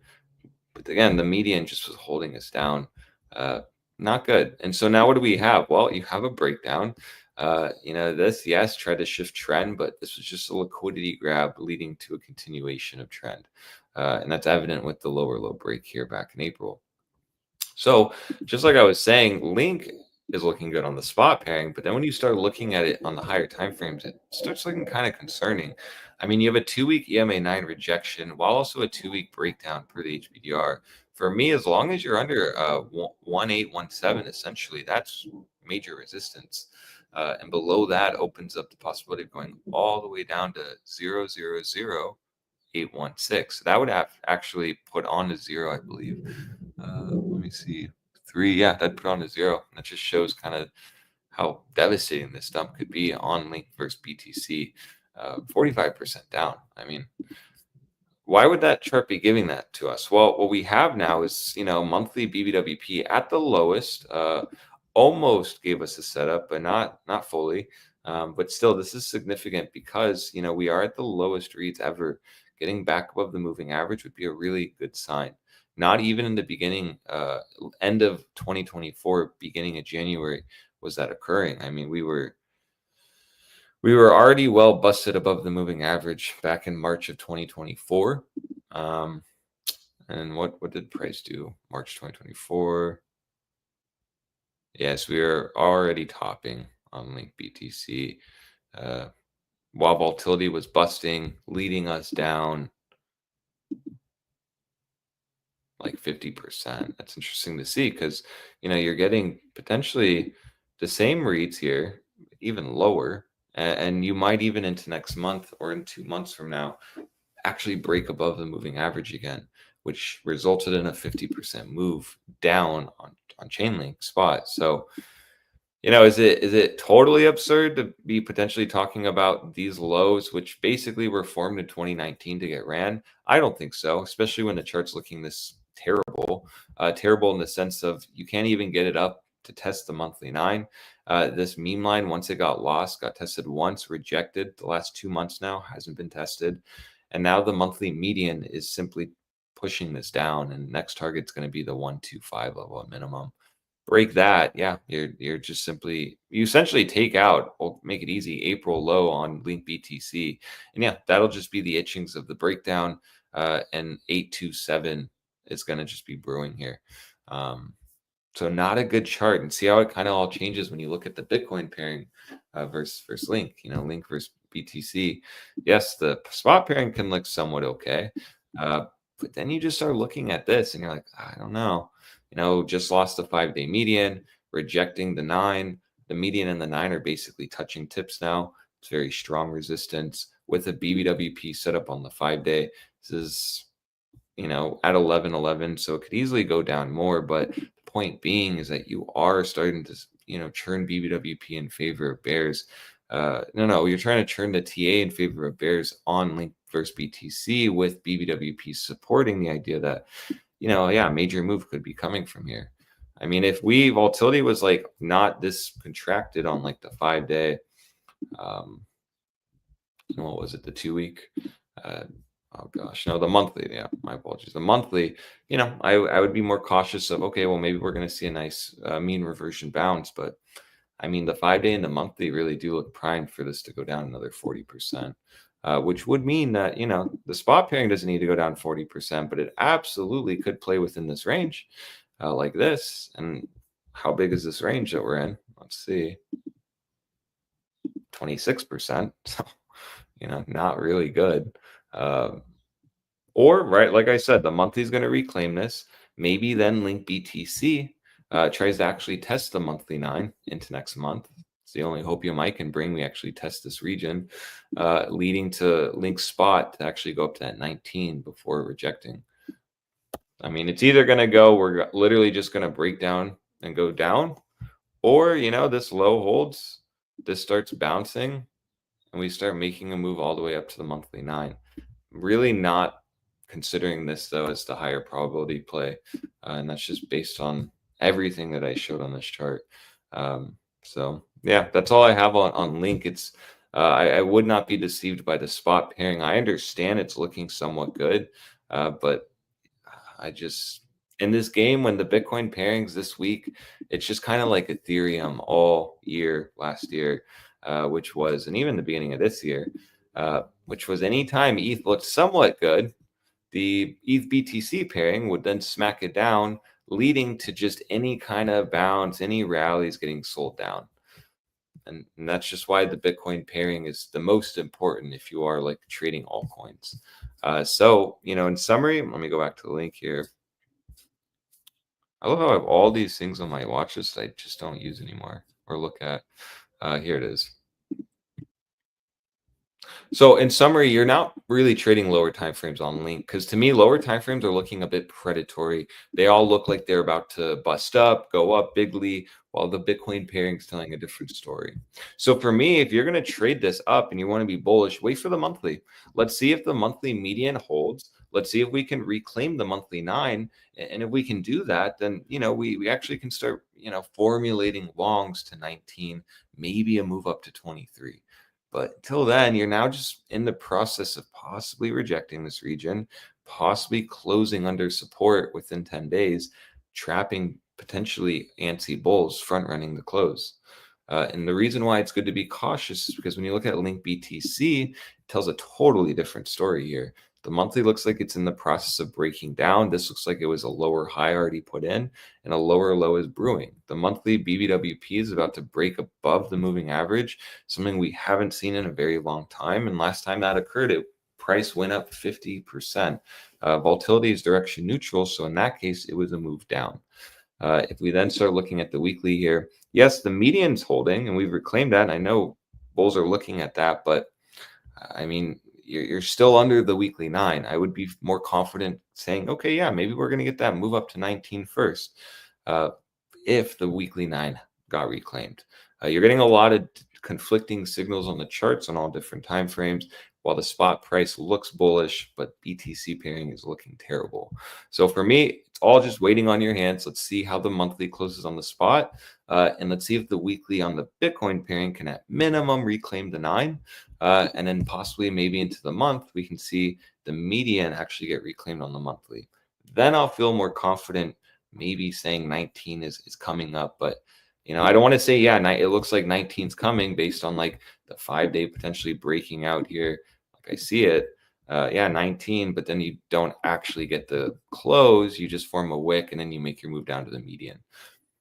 [SPEAKER 4] But again, the median just was holding us down. Not good. And so now what do we have? Well, you have a breakdown. You know, this, yes, tried to shift trend, but this was just a liquidity grab leading to a continuation of trend. And that's evident with the lower low break here back in April. So just like I was saying, Link is looking good on the spot pairing, but then when you start looking at it on the higher time frames, it starts looking kind of concerning. I mean, you have a 2-week EMA 9 rejection while also a 2-week breakdown per the HPDR. For me, as long as you're under 1817, essentially, that's major resistance. And below that opens up the possibility of going all the way down to 000816. That would have actually put on a 0, I believe. Let me see. 3, yeah, that'd put on a 0. That just shows kind of how devastating this dump could be on Link versus BTC. 45% down. I mean, why would that chart be giving that to us? Well, what we have now is, you know, monthly BBWP at the lowest, almost gave us a setup, but not fully. But still, this is significant because, you know, we are at the lowest reads ever. Getting back above the moving average would be a really good sign. Not even in the beginning, end of 2024, beginning of January, was that occurring. I mean, we were already well busted above the moving average back in March of 2024. And And what did price do? March 2024. Yes, we are already topping on Link BTC. While volatility was busting, leading us down like 50%. That's interesting to see because, you're getting potentially the same reads here, even lower, and you might even into next month or in 2 months from now actually break above the moving average again, which resulted in a 50% move down on Chainlink spot. So, is it totally absurd to be potentially talking about these lows, which basically were formed in 2019 to get ran? I don't think so, especially when the chart's looking this terrible. Terrible in the sense of you can't even get it up to test the monthly 9. This meme line, once it got lost, got tested once, rejected. The last 2 months now hasn't been tested. And now the monthly median is simply pushing this down, and next target's going to be the 125 level at minimum. Break that, yeah, you're just simply, you essentially take out, or make it easy, April low on Link BTC, and yeah, that'll just be the itchings of the breakdown. And 827 is going to just be brewing here. So not a good chart, and see how it kind of all changes when you look at the Bitcoin pairing versus Link. Link versus BTC. Yes, the spot pairing can look somewhat okay, but then you just start looking at this, and you're like, I don't know. Just lost the 5-day median, rejecting the 9. The median and the 9 are basically touching tips now. It's very strong resistance with a BBWP set up on the 5-day. This is, at 1111, so it could easily go down more. But the point being is that you are starting to, churn BBWP in favor of bears. No, you're trying to churn the TA in favor of bears on Link versus BTC, with BBWP supporting the idea that, a major move could be coming from here. I mean, if volatility was like not this contracted on like the 5-day, what was it, the 2-week? Oh gosh, no, the monthly. Yeah, my apologies. The monthly, I would be more cautious of, okay, well, maybe we're going to see a nice mean reversion bounce, but I mean, the 5-day and the monthly really do look primed for this to go down another 40%. Which would mean that, the spot pairing doesn't need to go down 40%, but it absolutely could play within this range like this. And how big is this range that we're in? Let's see. 26%. So, not really good. Or, right, like I said, the monthly is going to reclaim this. Maybe then Link BTC tries to actually test the monthly 9 into next month. It's the only hope I can bring. We actually test this region, leading to Link spot to actually go up to that 19 before rejecting. I mean, it's either going to go, we're literally just going to break down and go down, or, this low holds, this starts bouncing, and we start making a move all the way up to the monthly 9. Really not considering this, though, as the higher probability play. And that's just based on everything that I showed on this chart. So yeah, that's all I have on Link. It's I would not be deceived by the spot pairing. I understand it's looking somewhat good, but I just, in this game, when the Bitcoin pairings this week, it's just kind of like Ethereum all year last year, which was, and even the beginning of this year, which was anytime ETH looked somewhat good, the ETH BTC pairing would then smack it down, leading to just any kind of bounce, any rallies getting sold down. And that's just why the Bitcoin pairing is the most important if you are like trading altcoins. So, in summary, let me go back to the link here. I love how I have all these things on my watch list I just don't use anymore or look at. Here it is. So in summary, you're not really trading lower timeframes on Link, because to me, lower timeframes are looking a bit predatory. They all look like they're about to bust up, go up bigly, while the Bitcoin pairing is telling a different story. So for me, if you're going to trade this up and you want to be bullish, wait for the monthly. Let's see if the monthly median holds. Let's see if we can reclaim the monthly 9. And if we can do that, then, we actually can start, formulating longs to 19, maybe a move up to 23. But till then, you're now just in the process of possibly rejecting this region, possibly closing under support within 10 days, trapping potentially antsy bulls front running the close. And the reason why it's good to be cautious is because when you look at Link BTC, it tells a totally different story here. The monthly looks like it's in the process of breaking down. This looks like it was a lower high already put in, and a lower low is brewing. The monthly BBWP is about to break above the moving average, something we haven't seen in a very long time. And last time that occurred, price went up 50%. Volatility is direction neutral, so in that case, it was a move down. If we then start looking at the weekly here, yes, the median's holding, and we've reclaimed that. And I know bulls are looking at that, but I mean, you're still under the weekly 9. I would be more confident saying, okay, yeah, maybe we're going to get that move up to 19 first if the weekly 9 got reclaimed. You're getting a lot of conflicting signals on the charts on all different time frames, while the spot price looks bullish, but BTC pairing is looking terrible. So for me, it's all just waiting on your hands. Let's see how the monthly closes on the spot. And let's see if the weekly on the Bitcoin pairing can at minimum reclaim the 9. And then possibly maybe into the month, we can see the median actually get reclaimed on the monthly. Then I'll feel more confident maybe saying 19 is coming up. But, you know, I don't want to say, yeah, it looks like 19 is coming based on like the 5-day potentially breaking out here. Like I see it. Yeah, 19, but then you don't actually get the close. You just form a wick and then you make your move down to the median.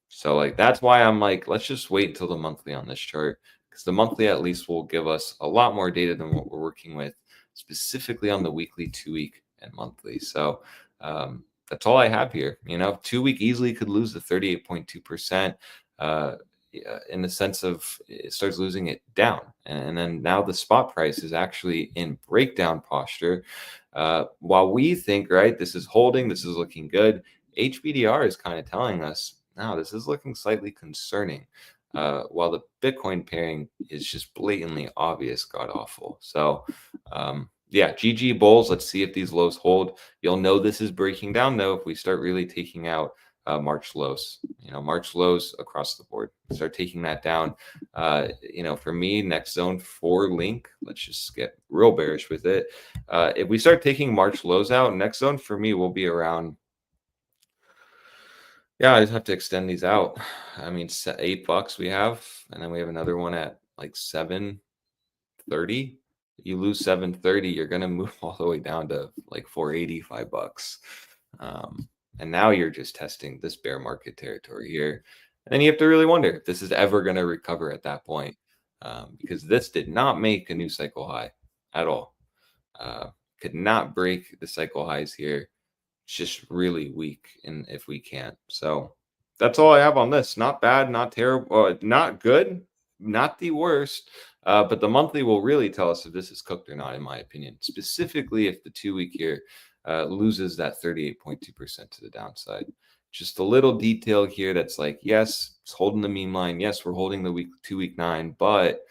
[SPEAKER 4] So like that's why I'm like, let's just wait until the monthly on this chart, because the monthly at least will give us a lot more data than what we're working with, specifically on the weekly, 2-week, and monthly. So that's all I have here. You know, 2-week easily could lose the 38.2%. In the sense of it starts losing it down. And then now the spot price is actually in breakdown posture. While we think, right, this is holding, this is looking good, HPDR is kind of telling us, no, this is looking slightly concerning. While the Bitcoin pairing is just blatantly obvious, god awful. So, yeah, GG bulls. Let's see if these lows hold. You'll know this is breaking down, though, if we start really taking out March lows. You know, March lows across the board. Start taking that down. You know, for me, next zone for Link, let's just get real bearish with it. If we start taking March lows out, next zone for me will be around, yeah, I just have to extend these out. I mean, $8 we have, and then we have another one at like 730. You lose 730, you're gonna move all the way down to like 480, $5. And now you're just testing this bear market territory here. And then you have to really wonder if this is ever going to recover at that point, because this did not make a new cycle high at all. Could not break the cycle highs here. It's just really weak if we can't. So that's all I have on this. Not bad, not terrible, not good, not the worst. But the monthly will really tell us if this is cooked or not, in my opinion, specifically if the 2-week here loses that 38.2% to the downside. Just a little detail here that's like, yes, it's holding the meme line. Yes, we're holding the 2-week 9, but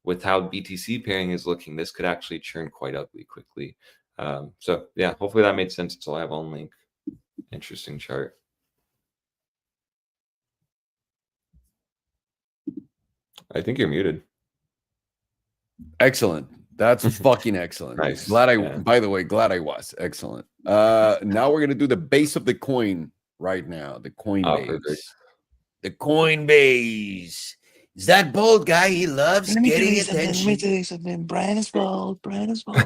[SPEAKER 4] with how BTC pairing is looking, this could actually churn quite ugly quickly. So yeah, hopefully that made sense. That's all I have on Link. Interesting chart. I think you're muted.
[SPEAKER 1] Excellent. That's fucking excellent.
[SPEAKER 4] Nice.
[SPEAKER 1] By the way, glad I was. Excellent. Now we're gonna do the base of the coin right now. The Coinbase. The Coinbase. Is that bold guy? He loves getting attention.
[SPEAKER 3] Let me tell you something. Brian is bold. Brian is bold.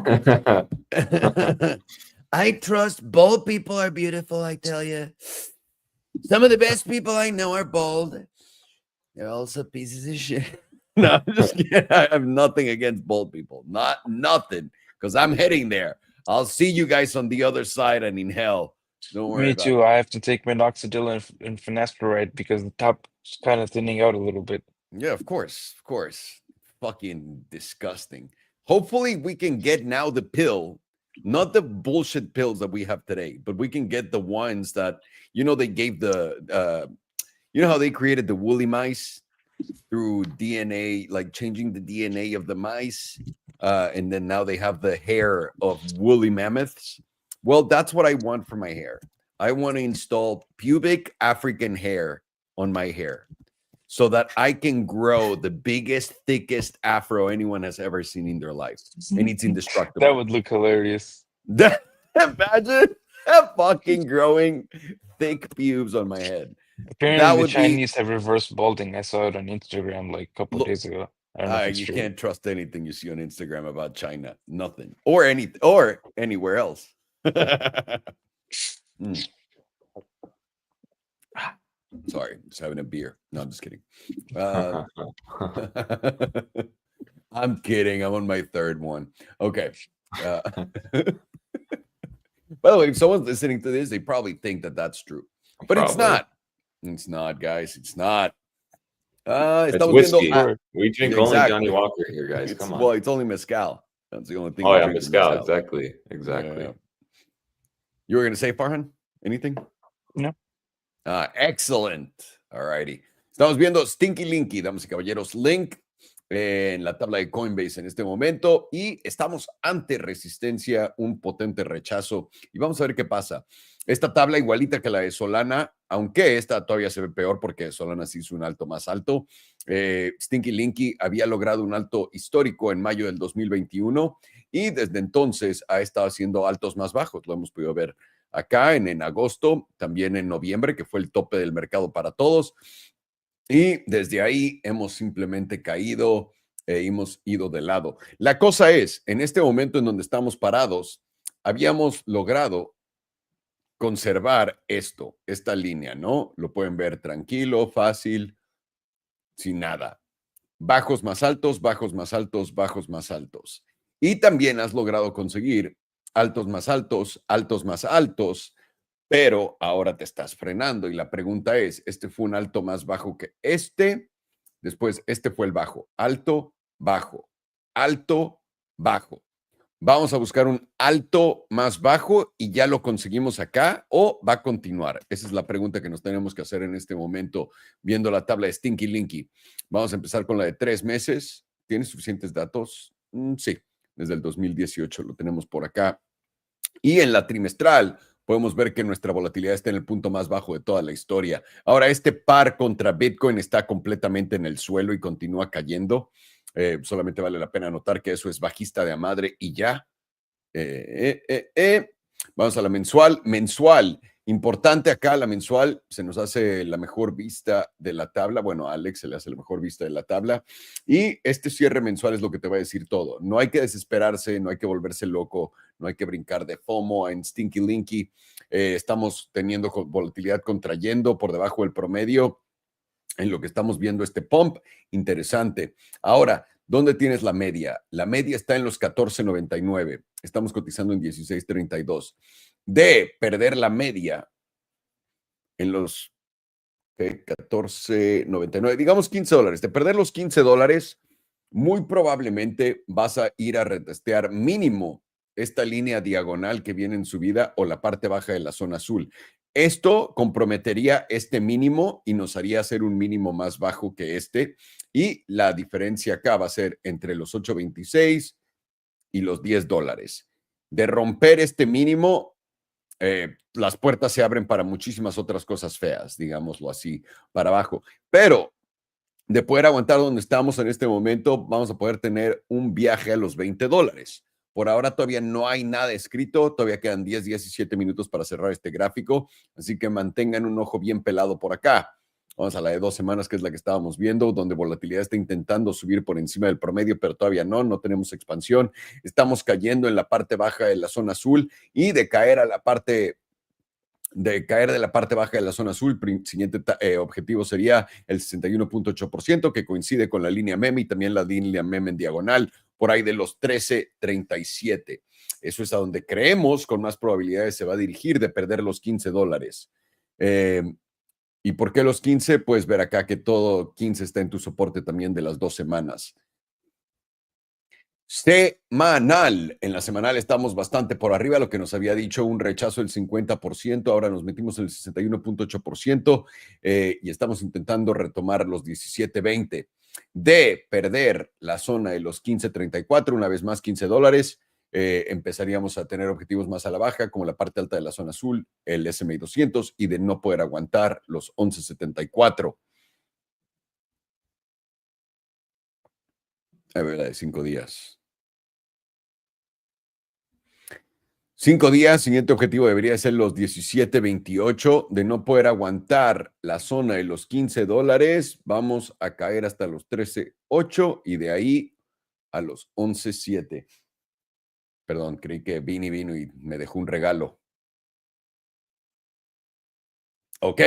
[SPEAKER 1] I trust bold people are beautiful, I tell you. Some of the best people I know are bold. They're also pieces of shit. No, I'm just kidding. I have nothing against bold people. Nothing. Because I'm heading there. I'll see you guys on the other side and in hell. Don't worry.
[SPEAKER 3] Me too. I have to take minoxidil and finasteride because the top is kind of thinning out a little bit.
[SPEAKER 1] Yeah, of course. Of course. Fucking disgusting. Hopefully we can get now the pill, not the bullshit pills that we have today, but we can get the ones that, you know, they gave the, you know how they created the woolly mice through DNA, like changing the DNA of the mice, and then now they have the hair of woolly mammoths. Well, that's what I want for my hair. I want to install pubic African hair on my hair so that I can grow the biggest, thickest afro anyone has ever seen in their life, and it's indestructible.
[SPEAKER 3] That would look hilarious.
[SPEAKER 1] Imagine fucking growing thick pubes on my head.
[SPEAKER 3] Apparently, the Chinese have reverse balding. I saw it on Instagram like a couple of days ago. I don't know if it's
[SPEAKER 1] You
[SPEAKER 3] true.
[SPEAKER 1] can't trust anything you see on Instagram about China. Nothing. Or anywhere else. Mm. Sorry, just having a beer. No, I'm just kidding. I'm kidding. I'm on my third one. Okay. By the way, if someone's listening to this, they probably think that that's true. But it's
[SPEAKER 4] Probably.
[SPEAKER 1] not. It's not, guys. It's not.
[SPEAKER 4] It's
[SPEAKER 1] Estamos
[SPEAKER 4] whiskey.
[SPEAKER 1] viendo.
[SPEAKER 4] We drink only Johnny Walker here, guys. Come on.
[SPEAKER 1] Well, it's only mezcal. That's the only thing.
[SPEAKER 4] Oh,
[SPEAKER 1] we
[SPEAKER 4] yeah,
[SPEAKER 1] drink is
[SPEAKER 4] mezcal. Exactly.
[SPEAKER 1] Yeah. You were going to say, Farhan? Anything?
[SPEAKER 3] No.
[SPEAKER 1] Excellent. All righty. Estamos viendo Stinky Linky, damas y caballeros. Link en la tabla de Coinbase en este momento y estamos ante resistencia, un potente rechazo y vamos a ver qué pasa. Esta tabla igualita que la de Solana, aunque esta todavía se ve peor porque Solana sí hizo un alto más alto. Stinky Linky había logrado un alto histórico en mayo del 2021 y desde entonces ha estado haciendo altos más bajos. Lo hemos podido ver acá en agosto, también en noviembre, que fue el tope del mercado para todos. Y desde ahí hemos simplemente caído e hemos ido de lado. La cosa es, en este momento en donde estamos parados, habíamos logrado conservar esta línea, ¿no? Lo pueden ver tranquilo, fácil, sin nada. Bajos más altos, bajos más altos, bajos más altos. Y también has logrado conseguir altos más altos, altos más altos, pero ahora te estás frenando y la pregunta es, ¿este fue un alto más bajo que este? Después, este fue el bajo, alto, bajo, alto, bajo. Vamos a buscar un alto más bajo y ya lo conseguimos acá o va a continuar. Esa es la pregunta que nos tenemos que hacer en este momento viendo la tabla de Stinky Linky. Vamos a empezar con la de 3 meses. ¿Tienes suficientes datos? Sí, desde el 2018 lo tenemos por acá. Y en la trimestral podemos ver que nuestra volatilidad está en el punto más bajo de toda la historia. Ahora, este par contra Bitcoin está completamente en el suelo y continúa cayendo. Solamente vale la pena notar que eso es bajista de a madre y ya. Vamos a la mensual. Mensual. Importante acá, la mensual se nos hace la mejor vista de la tabla. Bueno, a Alex se le hace la mejor vista de la tabla. Y este cierre mensual es lo que te va a decir todo. No hay que desesperarse, no hay que volverse loco, no hay que brincar de FOMO en Stinky Linky. Estamos teniendo volatilidad contrayendo por debajo del promedio en lo que estamos viendo este pump. Interesante. Ahora, ¿dónde tienes la media? La media está en los 14.99. Estamos cotizando en 16.32. De perder la media en los 14.99, digamos $15. De perder los $15, muy probablemente vas a ir a retestear mínimo esta línea diagonal que viene en subida o la parte baja de la zona azul. Esto comprometería este mínimo y nos haría hacer un mínimo más bajo que este. Y la diferencia acá va a ser entre los 8.26 y los $10. De romper este mínimo, las puertas se abren para muchísimas otras cosas feas, digámoslo así, para abajo. Pero de poder aguantar donde estamos en este momento, vamos a poder tener un viaje a los $20. Por ahora todavía no hay nada escrito, todavía quedan 10, 17 minutos para cerrar este gráfico, así que mantengan un ojo bien pelado por acá. Vamos a la de 2 semanas, que es la que estábamos viendo, donde volatilidad está intentando subir por encima del promedio, pero todavía no tenemos expansión. Estamos cayendo en la parte baja de la zona azul y de caer a la parte de la parte baja de la zona azul, siguiente objetivo sería el 61.8%, que coincide con la línea meme y también la línea meme en diagonal, por ahí de los 13.37. Eso es a donde creemos con más probabilidades se va a dirigir de perder los $15. ¿Y por qué los 15? Pues ver acá que todo 15 está en tu soporte también de las 2 semanas. Semanal. En la semanal estamos bastante por arriba, lo que nos había dicho un rechazo del 50%, ahora nos metimos en el 61.8% y estamos intentando retomar los 17.20. De perder la zona de los 15.34, una vez más $15, empezaríamos a tener objetivos más a la baja, como la parte alta de la zona azul, el S&P 200, y de no poder aguantar los 11.74. A ver, la de 5 días. 5 días, siguiente objetivo debería ser los 17.28. De no poder aguantar la zona de los $15, vamos a caer hasta los 13.8 y de ahí a los 11.7. Perdón, creí que Vini vino y me dejó un regalo. Ok,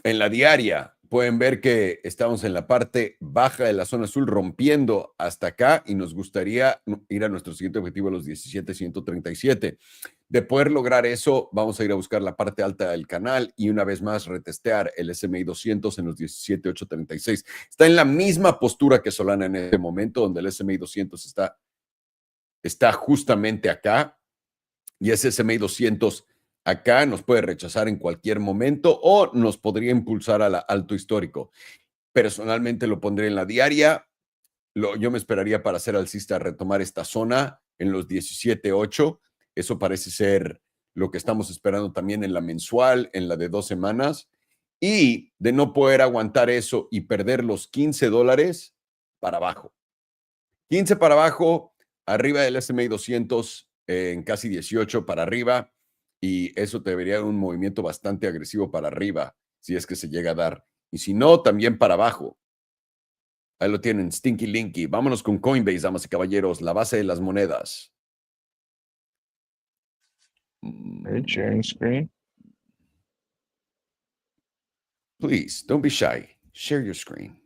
[SPEAKER 1] en la diaria pueden ver que estamos en la parte baja de la zona azul rompiendo hasta acá y nos gustaría ir a nuestro siguiente objetivo, los 17.137. De poder lograr eso, vamos a ir a buscar la parte alta del canal y una vez más retestear el SMI 200 en los 17.836. Está en la misma postura que Solana en este momento, donde el SMI 200 está justamente acá y ese SMI 200 acá nos puede rechazar en cualquier momento o nos podría impulsar al alto histórico. Personalmente lo pondré en la diaria. Yo me esperaría para ser alcista retomar esta zona en los 17.8. Eso parece ser lo que estamos esperando también en la mensual, en la de 2 semanas. Y de no poder aguantar eso y perder los $15 para abajo. 15 para abajo, arriba del S&P 200 en casi 18 para arriba. Y eso te debería dar un movimiento bastante agresivo para arriba, si es que se llega a dar. Y si no, también para abajo. Ahí lo tienen, Stinky Linky. Vámonos con Coinbase, damas y caballeros, la base de las monedas.
[SPEAKER 3] Sharing screen.
[SPEAKER 1] Please, don't be shy. Share your screen.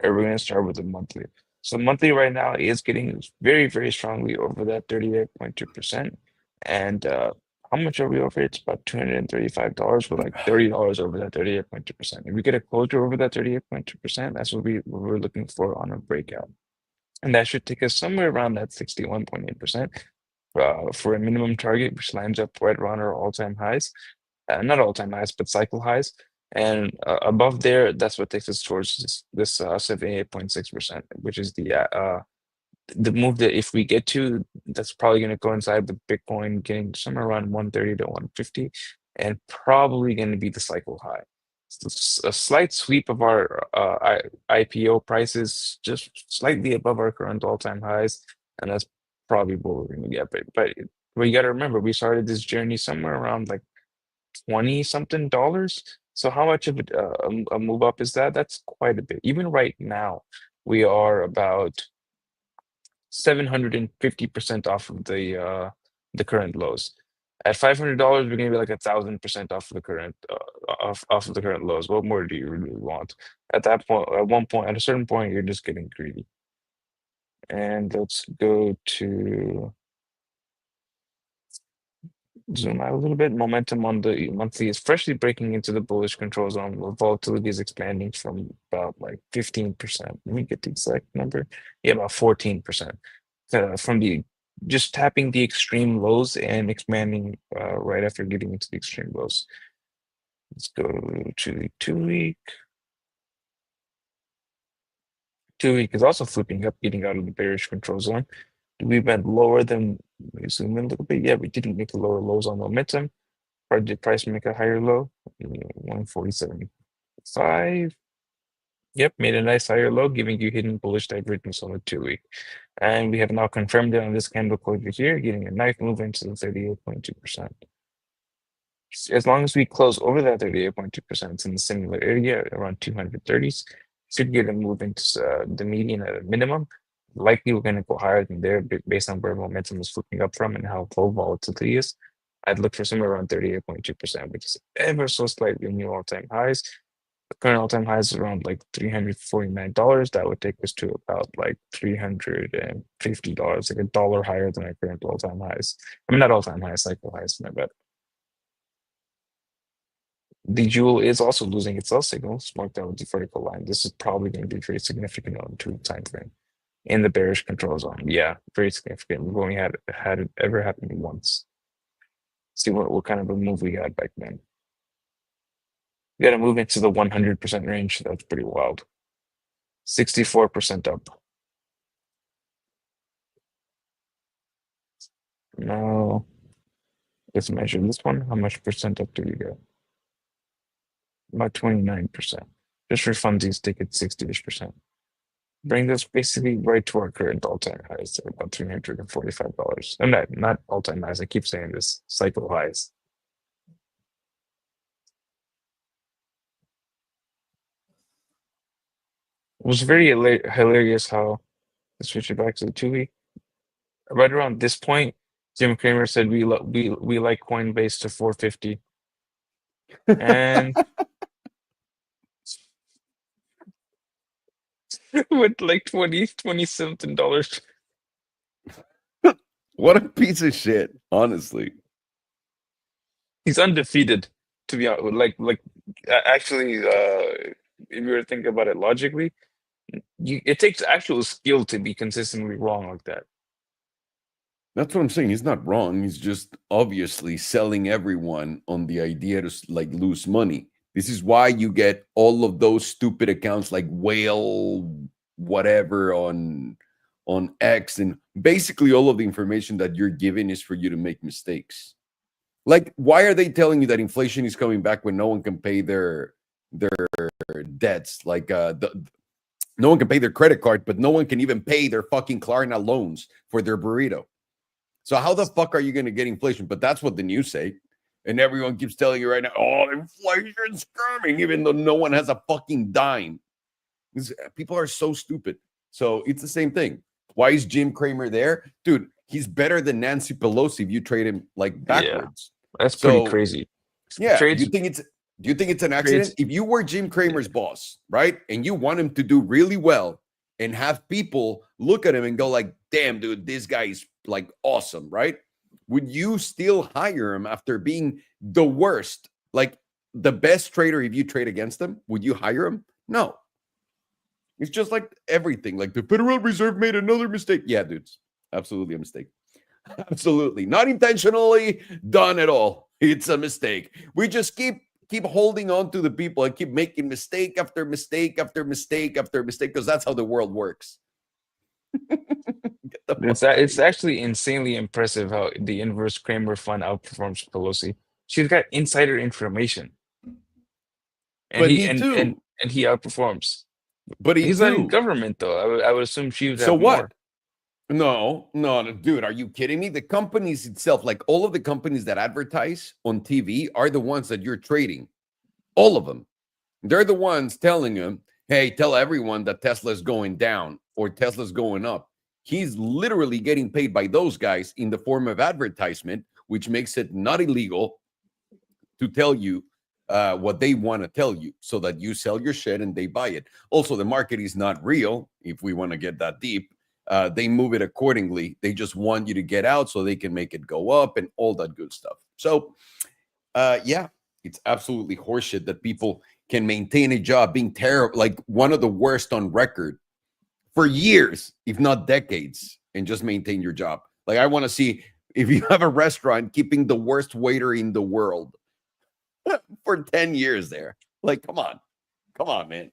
[SPEAKER 3] We're going to start with the monthly. So monthly right now is getting very, very strongly over that 38.2%. And how much are we over? It's about $235. We're like $30 over that 38.2%. If we get a closure over that 38.2%, that's what we're looking for on a breakout. And that should take us somewhere around that 61.8% for a minimum target, which lines up right around our all-time highs. Not all-time highs, but cycle highs. And above there, that's what takes us towards this 78.6%, which is the move that if we get to, that's probably going to coincide with Bitcoin getting somewhere around 130 to 150, and probably going to be the cycle high. So a slight sweep of our IPO prices, just slightly above our current all-time highs, and that's probably what we're going to get. But you got to remember, we started this journey somewhere around like 20 something dollars. So how much of a move up is that? That's quite a bit. Even right now, we are about 750% off of the current lows. At $500, we're gonna be like 1,000% off of the current off of the current lows. What more do you really want? At that point, at a certain point, you're just getting greedy. And let's go to zoom out a little bit. Momentum on the monthly is freshly breaking into the bullish control zone. Volatility is expanding from about like 15%. Let me get the exact number. Yeah, about 14%. From the just tapping the extreme lows and expanding right after getting into the extreme lows. Let's go to the 2-week. 2-week is also flipping up, getting out of the bearish control zone. We went lower than, let me zoom in a little bit. Yeah, we didn't make the lower lows on momentum. Or did price make a higher low? 147.5. Yep, made a nice higher low, giving you hidden bullish divergence on the 2-week. And we have now confirmed it on this candle closure here, getting a nice move into the 38.2%. As long as we close over that 38.2%, it's in the similar area around 230s, should get a move into the median at a minimum. Likely we're going to go higher than there based on where momentum is flipping up from and how low volatility is. I'd look for somewhere around 38.2%, which is ever so slightly new all-time highs. The current all-time highs is around like $349. That would take us to about like $350, like $1 higher than our current all-time highs. I mean, not all-time highs, cycle highs, my bad. The jewel is also losing its sell signal, marked out with the vertical line. This is probably going to be very significant on the 2-week time frame in the bearish control zone. Yeah, very significant. We've only had it ever happen once. See what kind of a move we had back then. We got to move into the 100% range. That's pretty wild. 64% up. Now, let's measure this one. How much percent up do we get? About 29%. Just for funsies, take it 60-ish%. Bring us basically right to our current all-time highs, at about $345. I'm not all-time highs. I keep saying this, cycle highs. It was very hilarious how, let's switch it back to the 2-week. Right around this point, Jim Cramer said we like Coinbase to 450, and with like 20 something dollars.
[SPEAKER 1] What a piece of shit, honestly.
[SPEAKER 3] He's undefeated, to be honest. Actually, if you were to think about it logically, it takes actual skill to be consistently wrong like that.
[SPEAKER 1] That's what I'm saying. He's not wrong. He's just obviously selling everyone on the idea to like lose money. This is why you get all of those stupid accounts like whale whatever on X, and basically all of the information that you're given is for you to make mistakes. Like, why are they telling you that inflation is coming back when no one can pay their debts? Like no one can pay their credit card, but no one can even pay their fucking Klarna loans for their burrito. So how the fuck are you going to get inflation? But that's what the news say. And everyone keeps telling you right now, oh, inflation's coming, even though no one has a fucking dime. People are so stupid. So it's the same thing. Why is Jim Cramer there? Dude, he's better than Nancy Pelosi if you trade him like backwards.
[SPEAKER 3] Yeah, that's pretty crazy.
[SPEAKER 1] Yeah. Do you think it's an accident? If you were Jim Cramer's boss, right? And you want him to do really well and have people look at him and go like, damn, dude, this guy is like awesome, right? Would you still hire him after being the worst, like the best trader? If you trade against him, would you hire him? No. It's just like everything. Like the Federal Reserve made another mistake. Yeah, dudes, absolutely a mistake. Absolutely not intentionally done at all. It's a mistake. We just keep holding on to the people and keep making mistake after mistake after mistake after mistake, because that's how the world works.
[SPEAKER 3] It's actually insanely impressive how the inverse Kramer fund outperforms Pelosi. She's got insider information, and
[SPEAKER 1] but
[SPEAKER 3] he outperforms.
[SPEAKER 1] But
[SPEAKER 3] he's not in government though. I would assume she would have more.
[SPEAKER 1] No, dude, are you kidding me? The companies itself, like all of the companies that advertise on TV, are the ones that you're trading. All of them. They're the ones telling him, hey, tell everyone that Tesla's going down or Tesla's going up. He's literally getting paid by those guys in the form of advertisement, which makes it not illegal to tell you what they want to tell you so that you sell your shit and they buy it. Also, the market is not real, if we want to get that deep. They move it accordingly. They just want you to get out so they can make it go up and all that good stuff. So, yeah, it's absolutely horseshit that people can maintain a job being terrible, like one of the worst on record for years, if not decades, and just maintain your job. Like, I want to see if you have a restaurant keeping the worst waiter in the world for 10 years there. Like, come on, man.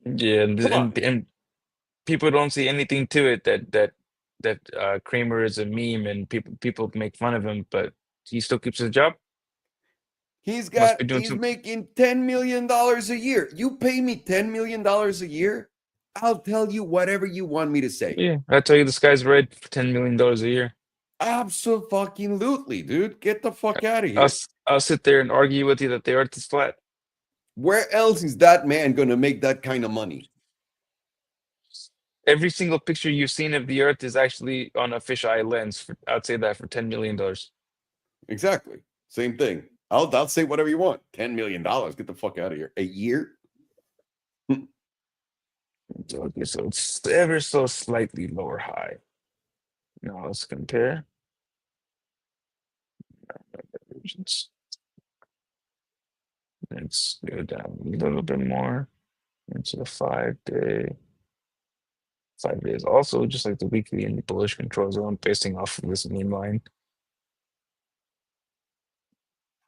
[SPEAKER 3] Yeah, and people don't see anything to it that Kramer is a meme and people make fun of him, but he still keeps his job.
[SPEAKER 1] He's making $10 million a year. You pay me $10 million a year, I'll tell you whatever you want me to say.
[SPEAKER 3] Yeah, I'll tell you the sky's red for $10 million a year.
[SPEAKER 1] Absolutely, dude. Get the fuck out of here.
[SPEAKER 3] I'll sit there and argue with you that the earth is flat.
[SPEAKER 1] Where else is that man going to make that kind of money?
[SPEAKER 3] Every single picture you've seen of the earth is actually on a fisheye lens. I'd say that for $10 million.
[SPEAKER 1] Exactly. Same thing. I'll say whatever you want. $10 million. Get the fuck out of here. A year?
[SPEAKER 3] Okay, so it's ever so slightly lower high. Now let's compare. Let's go down a little bit more into the 5-day. 5 days also, just like the weekly in the bullish control zone, basing off of this meme line.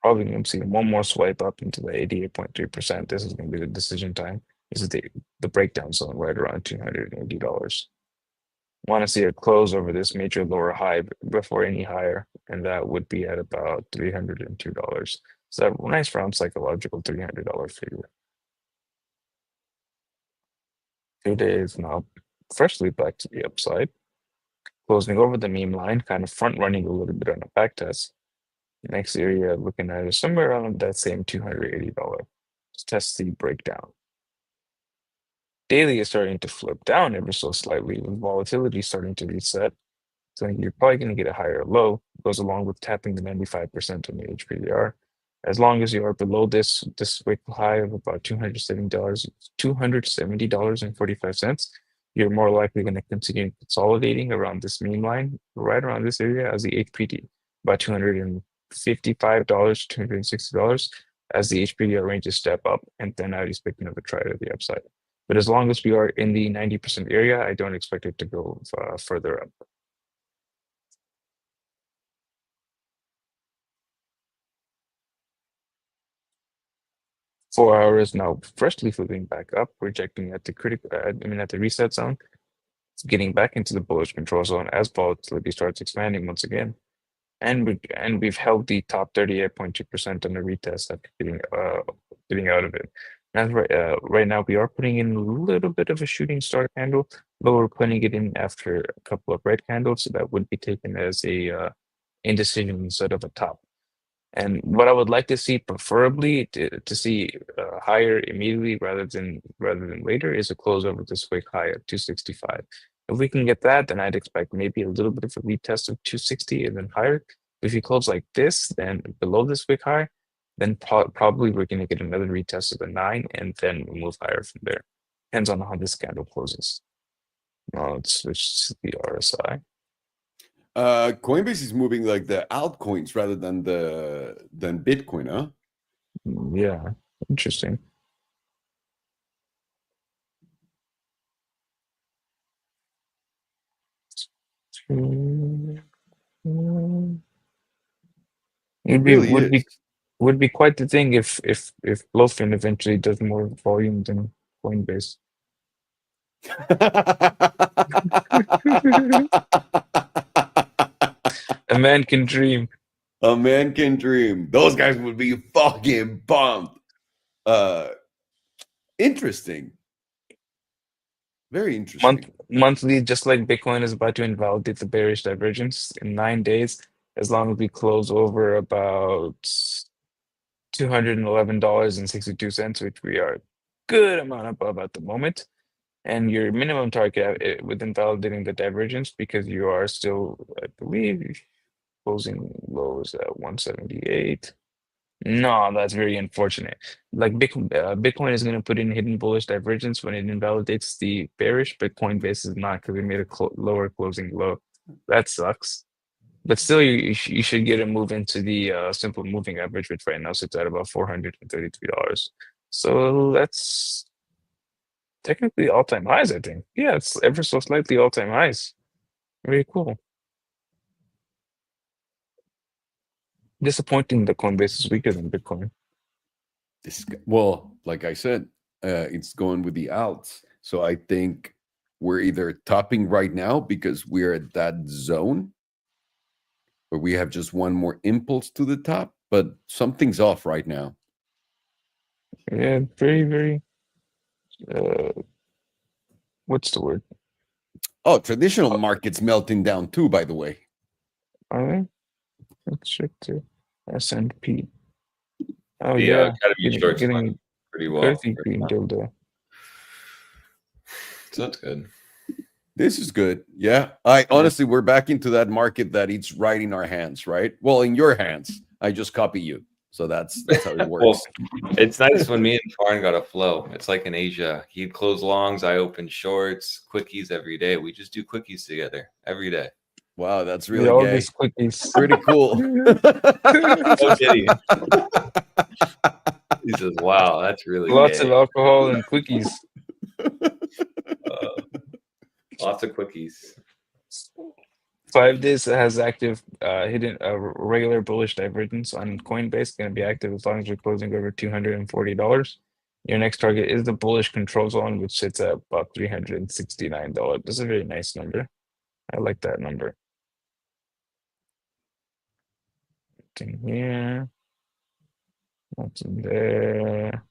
[SPEAKER 3] Probably going to see one more swipe up into the 88.3%. This is going to be the decision time. This is the breakdown zone right around $280. Want to see a close over this major lower high before any higher, and that would be at about $302. So that nice round psychological $300 figure. Today is now freshly back to the upside, closing over the meme line, kind of front running a little bit on a back test. Next area looking at is somewhere around that same $280. Let's test the breakdown. Daily is starting to flip down ever so slightly, with volatility starting to reset. So you're probably going to get a higher low. Goes along with tapping the 95% on the HPDR. As long as you are below this wick high of about $270.45, you're more likely going to continue consolidating around this meme line, right around this area as the HPD, about $255, $260 as the HPDR ranges step up, and then I'd expect another try to the upside. But as long as we are in the 90% area, I don't expect it to go further up. Four hours now freshly flipping back up, rejecting at the at the reset zone. It's getting back into the bullish control zone as volatility starts expanding once again. And we've held the top 38.2% on the retest after getting out of it. And right now we are putting in a little bit of a shooting star candle, but we're putting it in after a couple of red candles, so that would be taken as a indecision instead of a top. And what I would like to see, preferably to see higher immediately rather than later, is a close over this quick high of 265. If we can get that, then I'd expect maybe a little bit of a retest of 260 and then higher. If you close like this, then below this quick high, then probably we're going to get another retest of the 9 and then move higher from there. Depends on how this candle closes. Now let's switch to the RSI.
[SPEAKER 1] Coinbase is moving like the altcoins rather than Bitcoin, huh?
[SPEAKER 3] Yeah, interesting. Would be quite the thing if Bluefin eventually does more volume than Coinbase. A man can dream.
[SPEAKER 1] A man can dream. Those guys would be fucking pumped. Interesting. Very interesting.
[SPEAKER 3] Monthly, just like Bitcoin is about to invalidate the bearish divergence in 9 days, as long as we close over about $211.62, which we are a good amount above at the moment. And your minimum target with invalidating the divergence, because you are still, I believe, closing lows at 178. No, that's very unfortunate. Like Bitcoin is going to put in hidden bullish divergence when it invalidates the bearish, but Coinbase is not, because we made a lower closing low. That sucks. But still, you should get a move into the simple moving average, which right now sits at about $433. So that's technically all-time highs, I think. Yeah, it's ever so slightly all-time highs. Very cool. Disappointing that Coinbase is weaker than Bitcoin.
[SPEAKER 1] Well, like I said, it's going with the alts. So I think we're either topping right now because we're at that zone, or we have just one more impulse to the top, but something's off right now.
[SPEAKER 3] Yeah, very, very, what's the word?
[SPEAKER 1] Oh, traditional markets melting down too, by the way.
[SPEAKER 3] Are they? Let's check the S&P. Oh,
[SPEAKER 4] The
[SPEAKER 3] yeah.
[SPEAKER 4] Academy shorts
[SPEAKER 3] Getting
[SPEAKER 4] pretty well.
[SPEAKER 3] crazy green dildo.
[SPEAKER 4] So that's good.
[SPEAKER 1] This is good. Yeah. Honestly, we're back into that market that it's right in our hands, right? Well, in your hands. I just copy you. So that's how it works.
[SPEAKER 4] Well, it's nice when me and Farn got a flow. It's like in Asia. He'd close longs, I open shorts, quickies every day. We just do quickies together every day.
[SPEAKER 1] Wow, that's really
[SPEAKER 3] all
[SPEAKER 1] gay.
[SPEAKER 3] these quickies.
[SPEAKER 1] Pretty cool.
[SPEAKER 4] No kidding. He says, wow, that's really
[SPEAKER 3] Lots
[SPEAKER 4] gay.
[SPEAKER 3] of alcohol and quickies.
[SPEAKER 4] Lots of quickies.
[SPEAKER 3] 5 days has active hidden regular bullish divergence on Coinbase. Going to be active as long as we're closing over $240. Your next target is the bullish control zone, which sits at about $369. This is a very nice number. I like that number. Nothing here. Nothing there.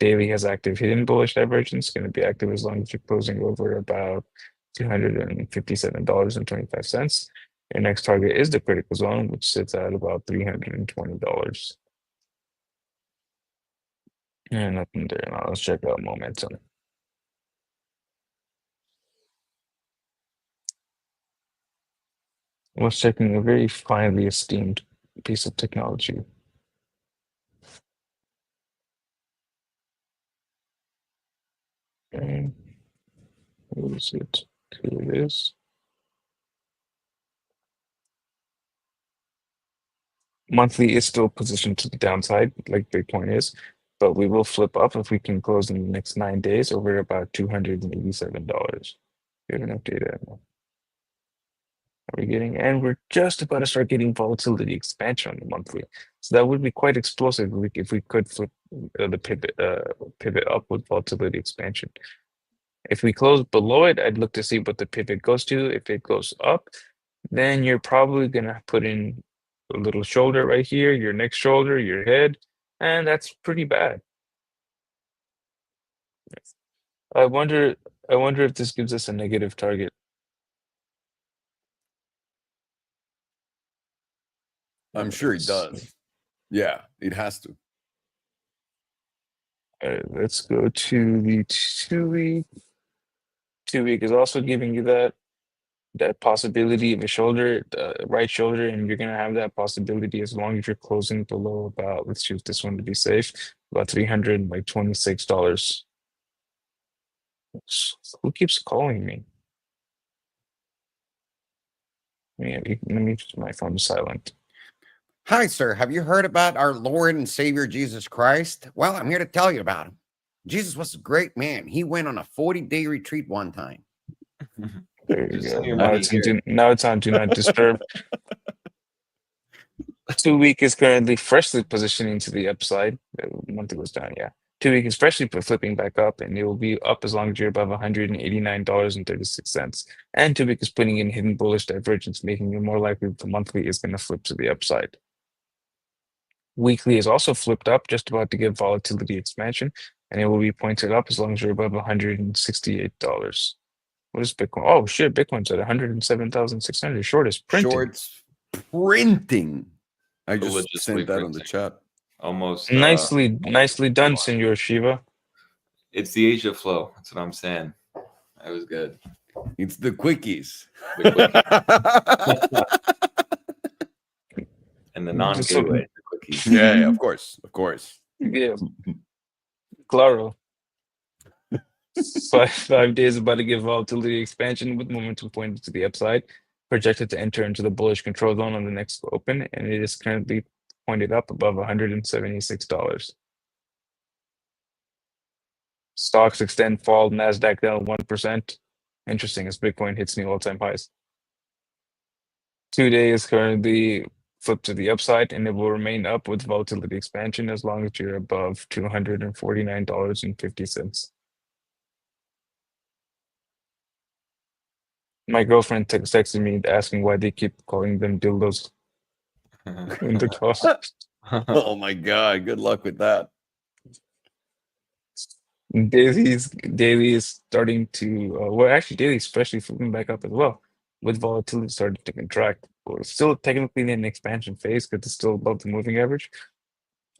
[SPEAKER 3] daily has active hidden bullish divergence, going to be active as long as you're closing over about $257.25. Your next target is the critical zone, which sits at about $320. And nothing there. Now let's check out momentum. Let's checking a very finely esteemed piece of technology. Okay. Where is it? Here it is. Monthly is still positioned to the downside, like Bitcoin is, but we will flip up if we can close in the next 9 days over about $287. Good enough data. Are we getting? And we're just about to start getting volatility expansion on the monthly. So that would be quite explosive if we could flip the pivot up with volatility expansion. If we close below it, I'd look to see what the pivot goes to. If it goes up, then you're probably gonna put in a little shoulder right here, your next shoulder, your head, and that's pretty bad. I wonder if this gives us a negative target.
[SPEAKER 1] I'm sure it does. Yeah, it has to.
[SPEAKER 3] All right, let's go to the 2-week. 2-week is also giving you that possibility of a shoulder, the right shoulder, and you're gonna have that possibility as long as you're closing below about, let's choose this one to be safe, about $326. Who keeps calling me? Yeah, let me put my phone silent.
[SPEAKER 6] Hi, sir. Have you heard about our Lord and Savior Jesus Christ? Well, I'm here to tell you about him. Jesus was a great man. He went on a 40-day retreat one time.
[SPEAKER 3] There you
[SPEAKER 4] Just
[SPEAKER 3] go.
[SPEAKER 4] send your
[SPEAKER 3] Now
[SPEAKER 4] money
[SPEAKER 3] it's,
[SPEAKER 4] here.
[SPEAKER 3] now it's on Do Not Disturb. 2-week is currently freshly positioning to the upside. Monthly was down, yeah. 2-week is freshly flipping back up, and it will be up as long as you're above $189.36. And 2-week is putting in hidden bullish divergence, making it more likely that the monthly is going to flip to the upside. Weekly is also flipped up, just about to give volatility expansion, and it will be pointed up as long as you're above $168. What is Bitcoin? Oh shit, Bitcoin's at 107,600. Short is printing.
[SPEAKER 1] Shorts printing. I just
[SPEAKER 4] Religiously
[SPEAKER 1] sent that on the
[SPEAKER 4] printing.
[SPEAKER 1] chat.
[SPEAKER 4] Almost
[SPEAKER 3] Nicely done, Senor Shiva.
[SPEAKER 4] It's the Asia flow. That's what I'm saying. That was good.
[SPEAKER 1] It's the quickies.
[SPEAKER 4] And the non-gateway, the quickies.
[SPEAKER 1] Yeah, of course.
[SPEAKER 3] Yeah, claro. 5 days about to give volatility expansion with momentum pointed to the upside, projected to enter into the bullish control zone on the next open, and it is currently pointed up above $176. Stocks extend fall, Nasdaq down 1%. Interesting as Bitcoin hits new all-time highs. 2-day is currently flipped to the upside, and it will remain up with volatility expansion as long as you're above $249.50. My girlfriend texted me asking why they keep calling them dildos in the call.
[SPEAKER 1] Oh my God. Good luck with that.
[SPEAKER 3] Daily is starting to, well, actually, daily is especially flipping back up as well, with volatility starting to contract. We're still technically in an expansion phase because it's still above the moving average,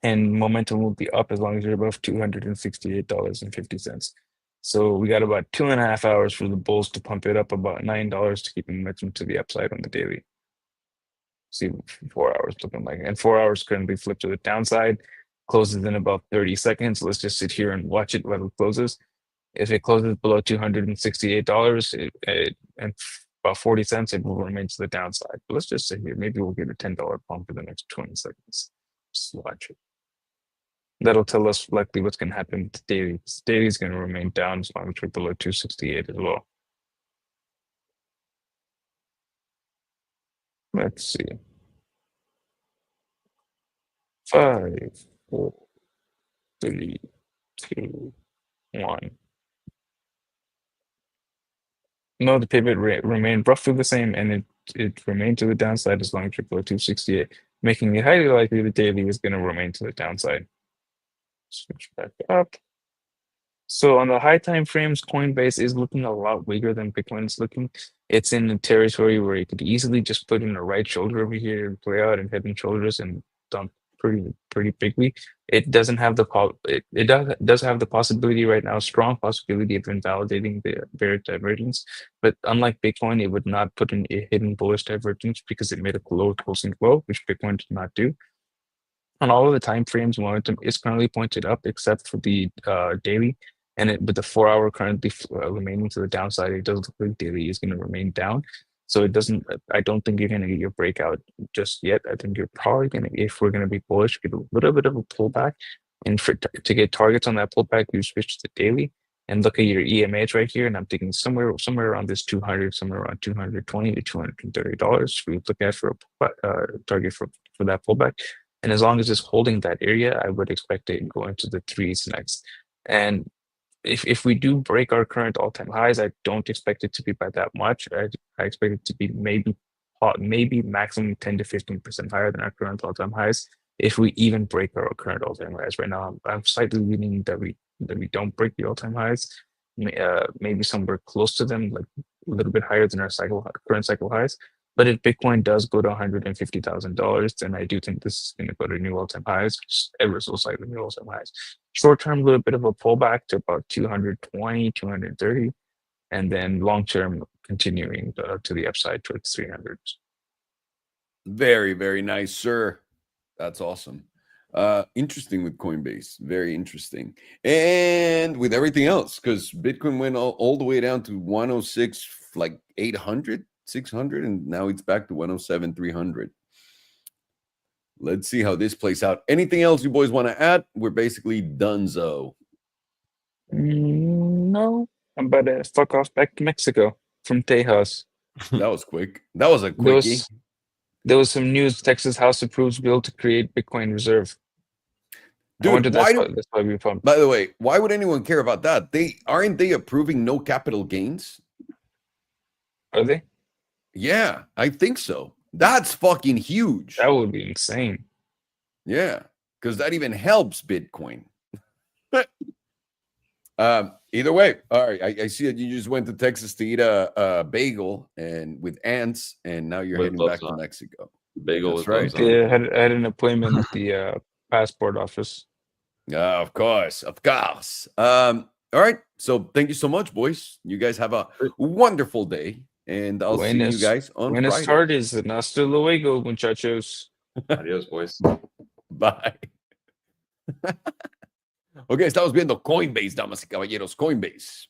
[SPEAKER 3] and momentum will be up as long as you're above $268.50. So we got about 2.5 hours for the bulls to pump it up about $9 to keep momentum to the upside on the daily. See 4 hours looking like, and 4 hours currently flipped to the downside. Closes in about 30 seconds. Let's just sit here and watch it while it closes. If it closes below $268 and about 40 cents, it will remain to the downside. But let's just sit here. Maybe we'll get a $10 pump for the next 20 seconds. Just watch it. That'll tell us likely what's going to happen to daily. Daily is going to remain down as long as we're below 268 as well. Let's see. 5, 4, 3, 2, 1. No, the pivot remained roughly the same, and it remained to the downside as long as you're below 268, making it highly likely the daily is going to remain to the downside. Switch back up. So on the high time frames, Coinbase is looking a lot weaker than Bitcoin's looking. It's in a territory where you could easily just put in a right shoulder over here and play out and head and shoulders and dump pretty bigly. It doesn't have the it does have the possibility right now, strong possibility of invalidating the bearish divergence. But unlike Bitcoin, it would not put in a hidden bullish divergence because it made a lower closing low, which Bitcoin did not do. On all of the time frames, momentum is currently pointed up except for the daily, and with the 4 hour currently remaining to the downside, it does look like daily is going to remain down. So it doesn't. I don't think you're going to get your breakout just yet. I think you're probably going to, if we're going to be bullish, get a little bit of a pullback, and to get targets on that pullback, you switch to daily and look at your EMAs right here. And I'm thinking somewhere around this 200, somewhere around $220 to $230. We look at for a target for that pullback. And as long as it's holding that area, I would expect it to go into the threes next. And if we do break our current all-time highs, I don't expect it to be by that much. I expect it to be maybe maximum 10 to 15% higher than our current all-time highs. If we even break our current all-time highs right now, I'm slightly leaning that we don't break the all-time highs. Maybe somewhere close to them, like a little bit higher than our current cycle highs. But if Bitcoin does go to $150,000, then I do think this is going to go to new all-time highs, ever so slightly new all-time highs. Short term, a little bit of a pullback to about 220, 230, and then long term continuing to the upside towards 300.
[SPEAKER 1] Very, very nice, sir. That's awesome. Interesting with Coinbase. Very interesting. And with everything else, because Bitcoin went all the way down to 106, like 800. 600, and now it's back to 107, 300. Let's see how this plays out. Anything else you boys want to add? We're basically donezo.
[SPEAKER 3] No, I'm about to fuck off back to Mexico from Tejas.
[SPEAKER 1] That was quick. That was a quickie.
[SPEAKER 3] There was some news. Texas House approves bill to create Bitcoin reserve.
[SPEAKER 1] Dude,
[SPEAKER 3] that's why we found.
[SPEAKER 1] By the way, why would anyone care about that? Aren't they approving no capital gains?
[SPEAKER 3] Are they?
[SPEAKER 1] Yeah, I think so. That's fucking huge.
[SPEAKER 3] That would be insane.
[SPEAKER 1] Yeah, because that even helps Bitcoin. Either way, all right. I see that you just went to Texas to eat a bagel and with ants, and now you're heading back to Mexico.
[SPEAKER 4] Bagel.
[SPEAKER 1] That's right.
[SPEAKER 3] Yeah, I had an appointment at the passport office.
[SPEAKER 1] Of course. All right. So thank you so much, boys. You guys have a wonderful day. And I'll see you guys on Friday.
[SPEAKER 3] Buenas tardes, and hasta luego, muchachos.
[SPEAKER 4] Adiós, boys.
[SPEAKER 1] Bye. Ok, estamos viendo Coinbase, damas y caballeros, Coinbase.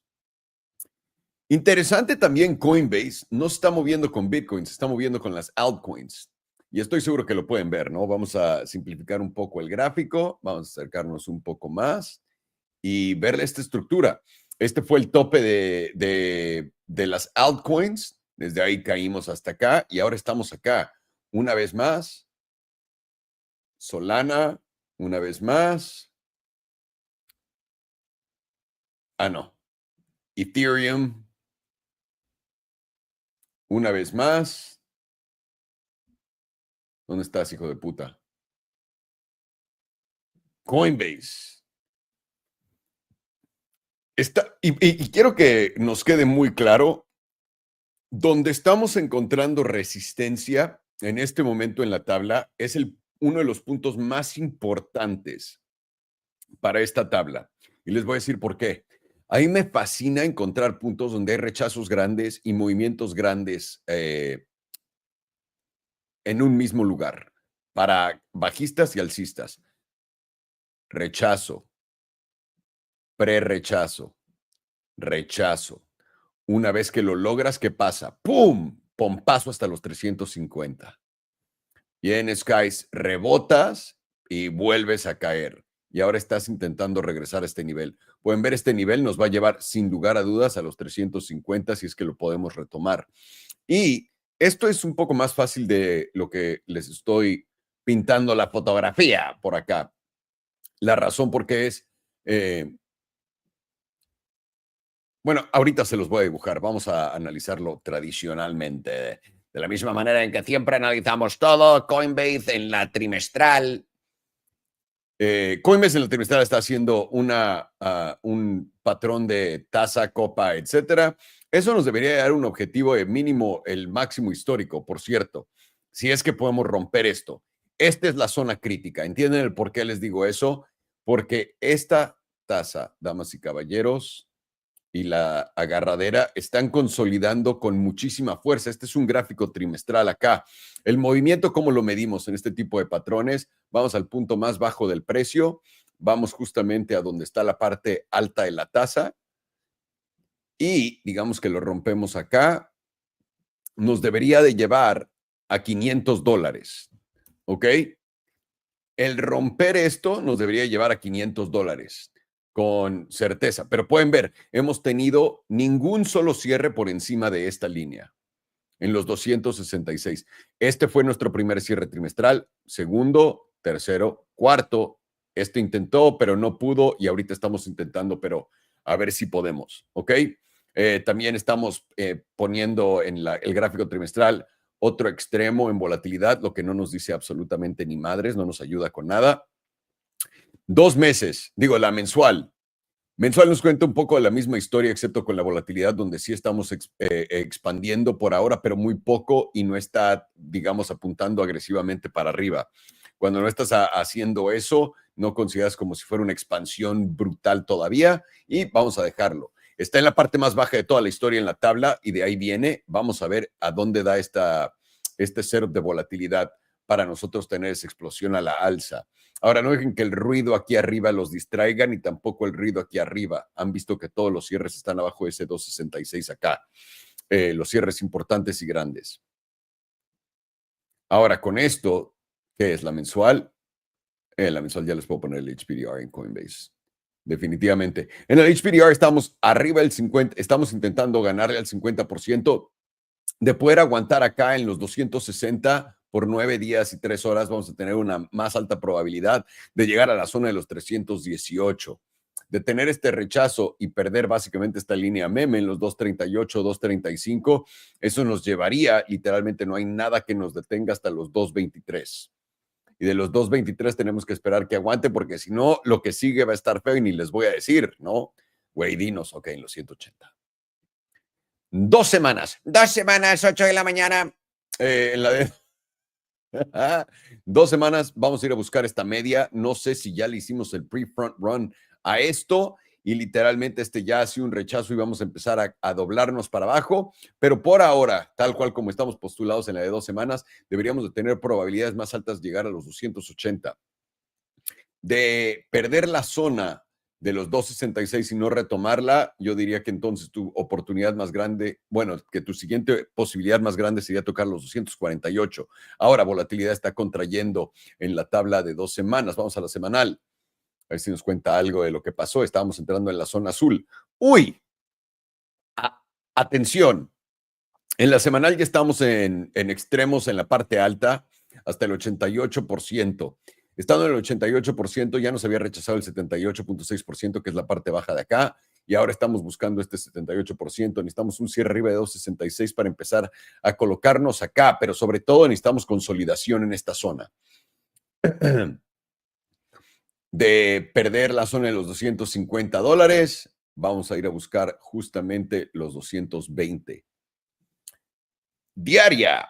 [SPEAKER 1] Interesante también Coinbase, no se está moviendo con Bitcoin, se está moviendo con las altcoins. Y estoy seguro que lo pueden ver, ¿no? Vamos a simplificar un poco el gráfico, vamos a acercarnos un poco más y verle esta estructura. Este fue el tope de las altcoins. Desde ahí caímos hasta acá y ahora estamos acá. Una vez más. Solana, una vez más. No. Ethereum. Una vez más. ¿Dónde estás, hijo de puta? Coinbase. Y quiero que nos quede muy claro, donde estamos encontrando resistencia en este momento en la tabla es uno de los puntos más importantes para esta tabla. Y les voy a decir por qué. A mí me fascina encontrar puntos donde hay rechazos grandes y movimientos grandes en un mismo lugar, para bajistas y alcistas. Rechazo. Pre-rechazo, rechazo. Una vez que lo logras, ¿qué pasa? ¡Pum! Pompazo hasta los 350. Vienes, caes, rebotas y vuelves a caer. Y ahora estás intentando regresar a este nivel. Pueden ver, este nivel nos va a llevar sin lugar a dudas a los 350 si es que lo podemos retomar. Y esto es un poco más fácil de lo que les estoy pintando la fotografía por acá. La razón por qué es... Bueno, ahorita se los voy a dibujar. Vamos a analizarlo tradicionalmente. De la misma manera en que siempre analizamos todo. Coinbase en la trimestral. Coinbase en la trimestral está haciendo un patrón de tasa, copa, etcétera. Eso nos debería dar un objetivo de mínimo, el máximo histórico, por cierto, si es que podemos romper esto. Esta es la zona crítica. ¿Entienden el por qué les digo eso? Porque esta tasa, damas y caballeros, y la agarradera están consolidando con muchísima fuerza. Este es un gráfico trimestral acá. El movimiento, ¿cómo lo medimos en este tipo de patrones? Vamos al punto más bajo del precio, vamos justamente a donde está la parte alta de la tasa y digamos que lo rompemos acá, nos debería de llevar a $500, ¿ok? El romper esto nos debería llevar a $500 con certeza, pero pueden ver, hemos tenido ningún solo cierre por encima de esta línea en los 266. Este fue nuestro primer cierre trimestral, segundo, tercero, cuarto. Este intentó, pero no pudo y ahorita estamos intentando, pero a ver si podemos, ¿ok? También estamos poniendo en el gráfico trimestral otro extremo en volatilidad, lo que no nos dice absolutamente ni madres, no nos ayuda con nada. 2 meses, digo, la mensual. Mensual nos cuenta un poco de la misma historia, excepto con la volatilidad, donde sí estamos expandiendo por ahora, pero muy poco y no está, digamos, apuntando agresivamente para arriba. Cuando no estás haciendo eso, no consideras como si fuera una expansión brutal todavía y vamos a dejarlo. Está en la parte más baja de toda la historia en la tabla y de ahí viene. Vamos a ver a dónde da este setup de volatilidad para nosotros tener esa explosión a la alza. Ahora, no dejen que el ruido aquí arriba los distraiga, ni tampoco el ruido aquí arriba. Han visto que todos los cierres están abajo de ese 266 acá. Los cierres importantes y grandes. Ahora, con esto, ¿qué es la mensual? La mensual ya les puedo poner el HPDR en Coinbase. Definitivamente. En el HPDR estamos arriba del 50%, estamos intentando ganarle al 50%. De poder aguantar acá en los 260 por 9 días y 3 horas, vamos a tener una más alta probabilidad de llegar a la zona de los 318. De tener este rechazo y perder básicamente esta línea meme en los 238, 235, eso nos llevaría, literalmente no hay nada que nos detenga hasta los 223. Y de los 223 tenemos que esperar que aguante, porque si no, lo que sigue va a estar feo y ni les voy a decir, ¿no? Güey, dinos, ok, en los 180. 2 semanas.
[SPEAKER 6] 2 semanas, 8 de la mañana.
[SPEAKER 1] En la de 2 semanas vamos a ir a buscar esta media. No sé si ya le hicimos el pre-front run a esto y literalmente ya hace un rechazo y vamos a empezar a doblarnos para abajo. Pero por ahora, tal cual como estamos postulados en la de 2 semanas, deberíamos de tener probabilidades más altas de llegar a los 280. De perder la zona de los 266 y no retomarla, yo diría que entonces tu oportunidad más grande, bueno, que tu siguiente posibilidad más grande sería tocar los 248. Ahora, volatilidad está contrayendo en la tabla de 2 semanas. Vamos a la semanal. A ver si nos cuenta algo de lo que pasó. Estábamos entrando en la zona azul. ¡Uy! Atención. En la semanal ya estamos en extremos en la parte alta, hasta el 88%. Estando en el 88%, ya nos había rechazado el 78.6%, que es la parte baja de acá, y ahora estamos buscando este 78%. Necesitamos un cierre arriba de 266 para empezar a colocarnos acá, pero sobre todo necesitamos consolidación en esta zona. De perder la zona de los $250, vamos a ir a buscar justamente los 220. Diaria.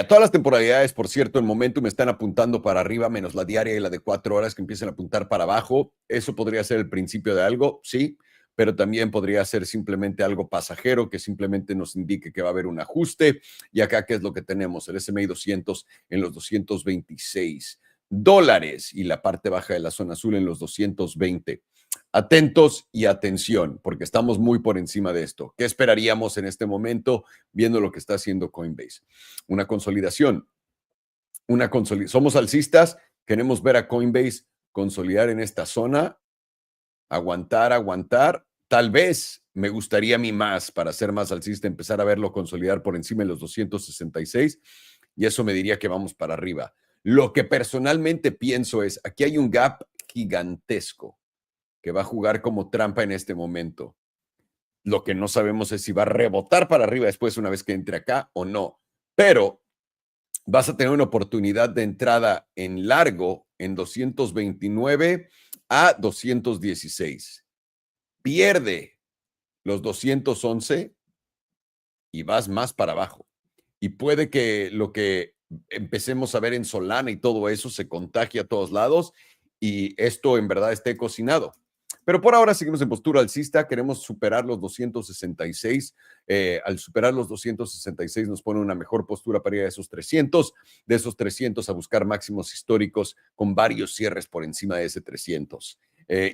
[SPEAKER 1] Todas las temporalidades, por cierto, en Momentum están apuntando para arriba, menos la diaria y la de 4 horas que empiezan a apuntar para abajo. Eso podría ser el principio de algo, sí, pero también podría ser simplemente algo pasajero que simplemente nos indique que va a haber un ajuste. Y acá, ¿qué es lo que tenemos? El S&P 200 en los $226 y la parte baja de la zona azul en los 220. Atentos y atención, porque estamos muy por encima de esto. ¿Qué esperaríamos en este momento viendo lo que está haciendo Coinbase? Una consolidación. Somos alcistas, queremos ver a Coinbase consolidar en esta zona, aguantar. Tal vez me gustaría a mí más, para ser más alcista, empezar a verlo consolidar por encima de los 266 y eso me diría que vamos para arriba. Lo que personalmente pienso es, aquí hay un gap gigantesco que va a jugar como trampa en este momento. Lo que no sabemos es si va a rebotar para arriba después una vez que entre acá o no. Pero vas a tener una oportunidad de entrada en largo en 229 a 216. pierde los 211 y vas más para abajo. Y puede que lo que empecemos a ver en Solana y todo eso se contagie a todos lados y esto en verdad esté cocinado. Pero por ahora seguimos en postura alcista, queremos superar los 266. Al superar los 266 nos pone una mejor postura para ir a esos 300, de esos 300 a buscar máximos históricos con varios cierres por encima de ese 300.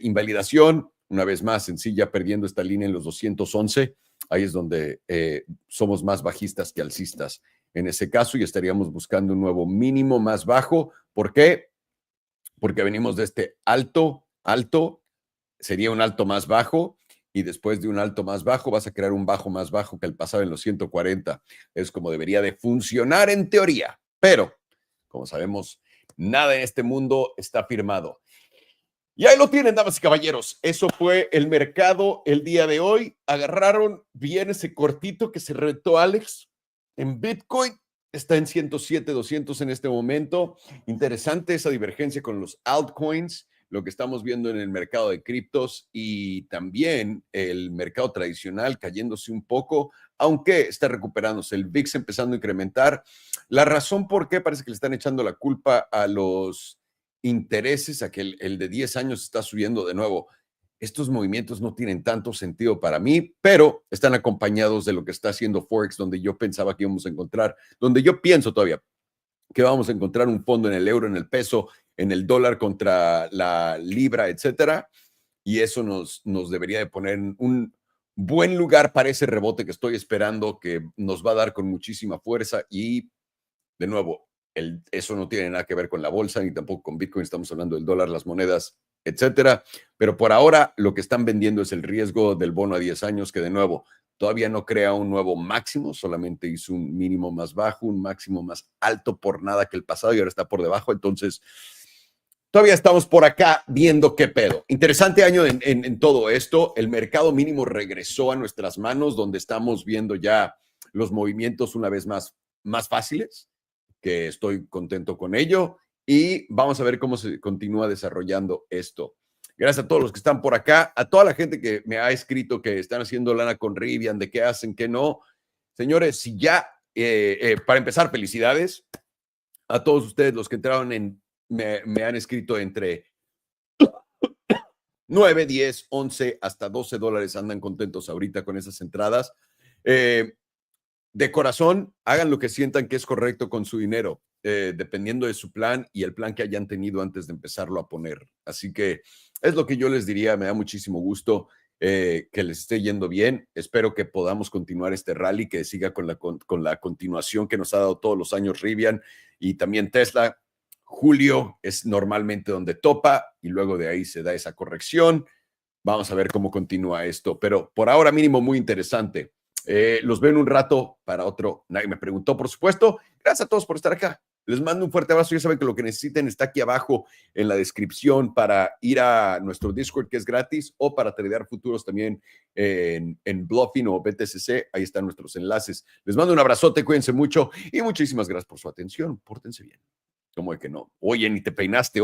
[SPEAKER 1] Invalidación, una vez más, sencilla, perdiendo esta línea en los 211. Ahí es donde somos más bajistas que alcistas en ese caso y estaríamos buscando un nuevo mínimo más bajo. ¿Por qué? Porque venimos de este alto, sería un alto más bajo y después de un alto más bajo vas a crear un bajo más bajo que el pasado en los 140. Es como debería de funcionar en teoría, pero como sabemos, nada en este mundo está firmado. Y ahí lo tienen, damas y caballeros. Eso fue el mercado el día de hoy. Agarraron bien ese cortito que se reventó Alex en Bitcoin. Está en 107,200 en este momento. Interesante esa divergencia con los altcoins, lo que estamos viendo en el mercado de criptos y también el mercado tradicional cayéndose un poco, aunque está recuperándose. El VIX empezando a incrementar. La razón por qué parece que le están echando la culpa a los intereses, a que el de 10 años está subiendo de nuevo. Estos movimientos no tienen tanto sentido para mí, pero están acompañados de lo que está haciendo Forex, donde yo pensaba que íbamos a encontrar, donde yo pienso todavía que vamos a encontrar un fondo en el euro, en el peso, en el dólar contra la libra, etcétera. Y eso nos debería de poner en un buen lugar para ese rebote que estoy esperando, que nos va a dar con muchísima fuerza. Y de nuevo, eso no tiene nada que ver con la bolsa ni tampoco con Bitcoin. Estamos hablando del dólar, las monedas, etcétera. Pero por ahora lo que están vendiendo es el riesgo del bono a 10 años, que de nuevo todavía no crea un nuevo máximo, solamente hizo un mínimo más bajo, un máximo más alto por nada que el pasado y ahora está por debajo. Entonces, todavía estamos por acá viendo qué pedo. Interesante año en todo esto. El mercado mínimo regresó a nuestras manos, donde estamos viendo ya los movimientos una vez más fáciles, que estoy contento con ello. Y vamos a ver cómo se continúa desarrollando esto. Gracias a todos los que están por acá, a toda la gente que me ha escrito que están haciendo lana con Rivian, de qué hacen, qué no. Señores, si ya, para empezar, felicidades a todos ustedes los que entraron me han escrito entre 9, 10, 11, hasta $12 andan contentos ahorita con esas entradas. De corazón, hagan lo que sientan que es correcto con su dinero, dependiendo de su plan y el plan que hayan tenido antes de empezarlo a poner. Así que es lo que yo les diría. Me da muchísimo gusto que les esté yendo bien. Espero que podamos continuar este rally, que siga con la continuación que nos ha dado todos los años Rivian y también Tesla. Julio es normalmente donde topa y luego de ahí se da esa corrección. Vamos a ver cómo continúa esto, pero por ahora mínimo muy interesante. Los veo en un rato para otro. Nadie me preguntó, por supuesto. Gracias a todos por estar acá. Les mando un fuerte abrazo. Ya saben que lo que necesiten está aquí abajo en la descripción para ir a nuestro Discord, que es gratis, o para tradear futuros también en Bluffing o BTCC. Ahí están nuestros enlaces. Les mando un abrazote, cuídense mucho y muchísimas gracias por su atención. Pórtense bien. ¿Cómo de que no? Oye, ni te peinaste.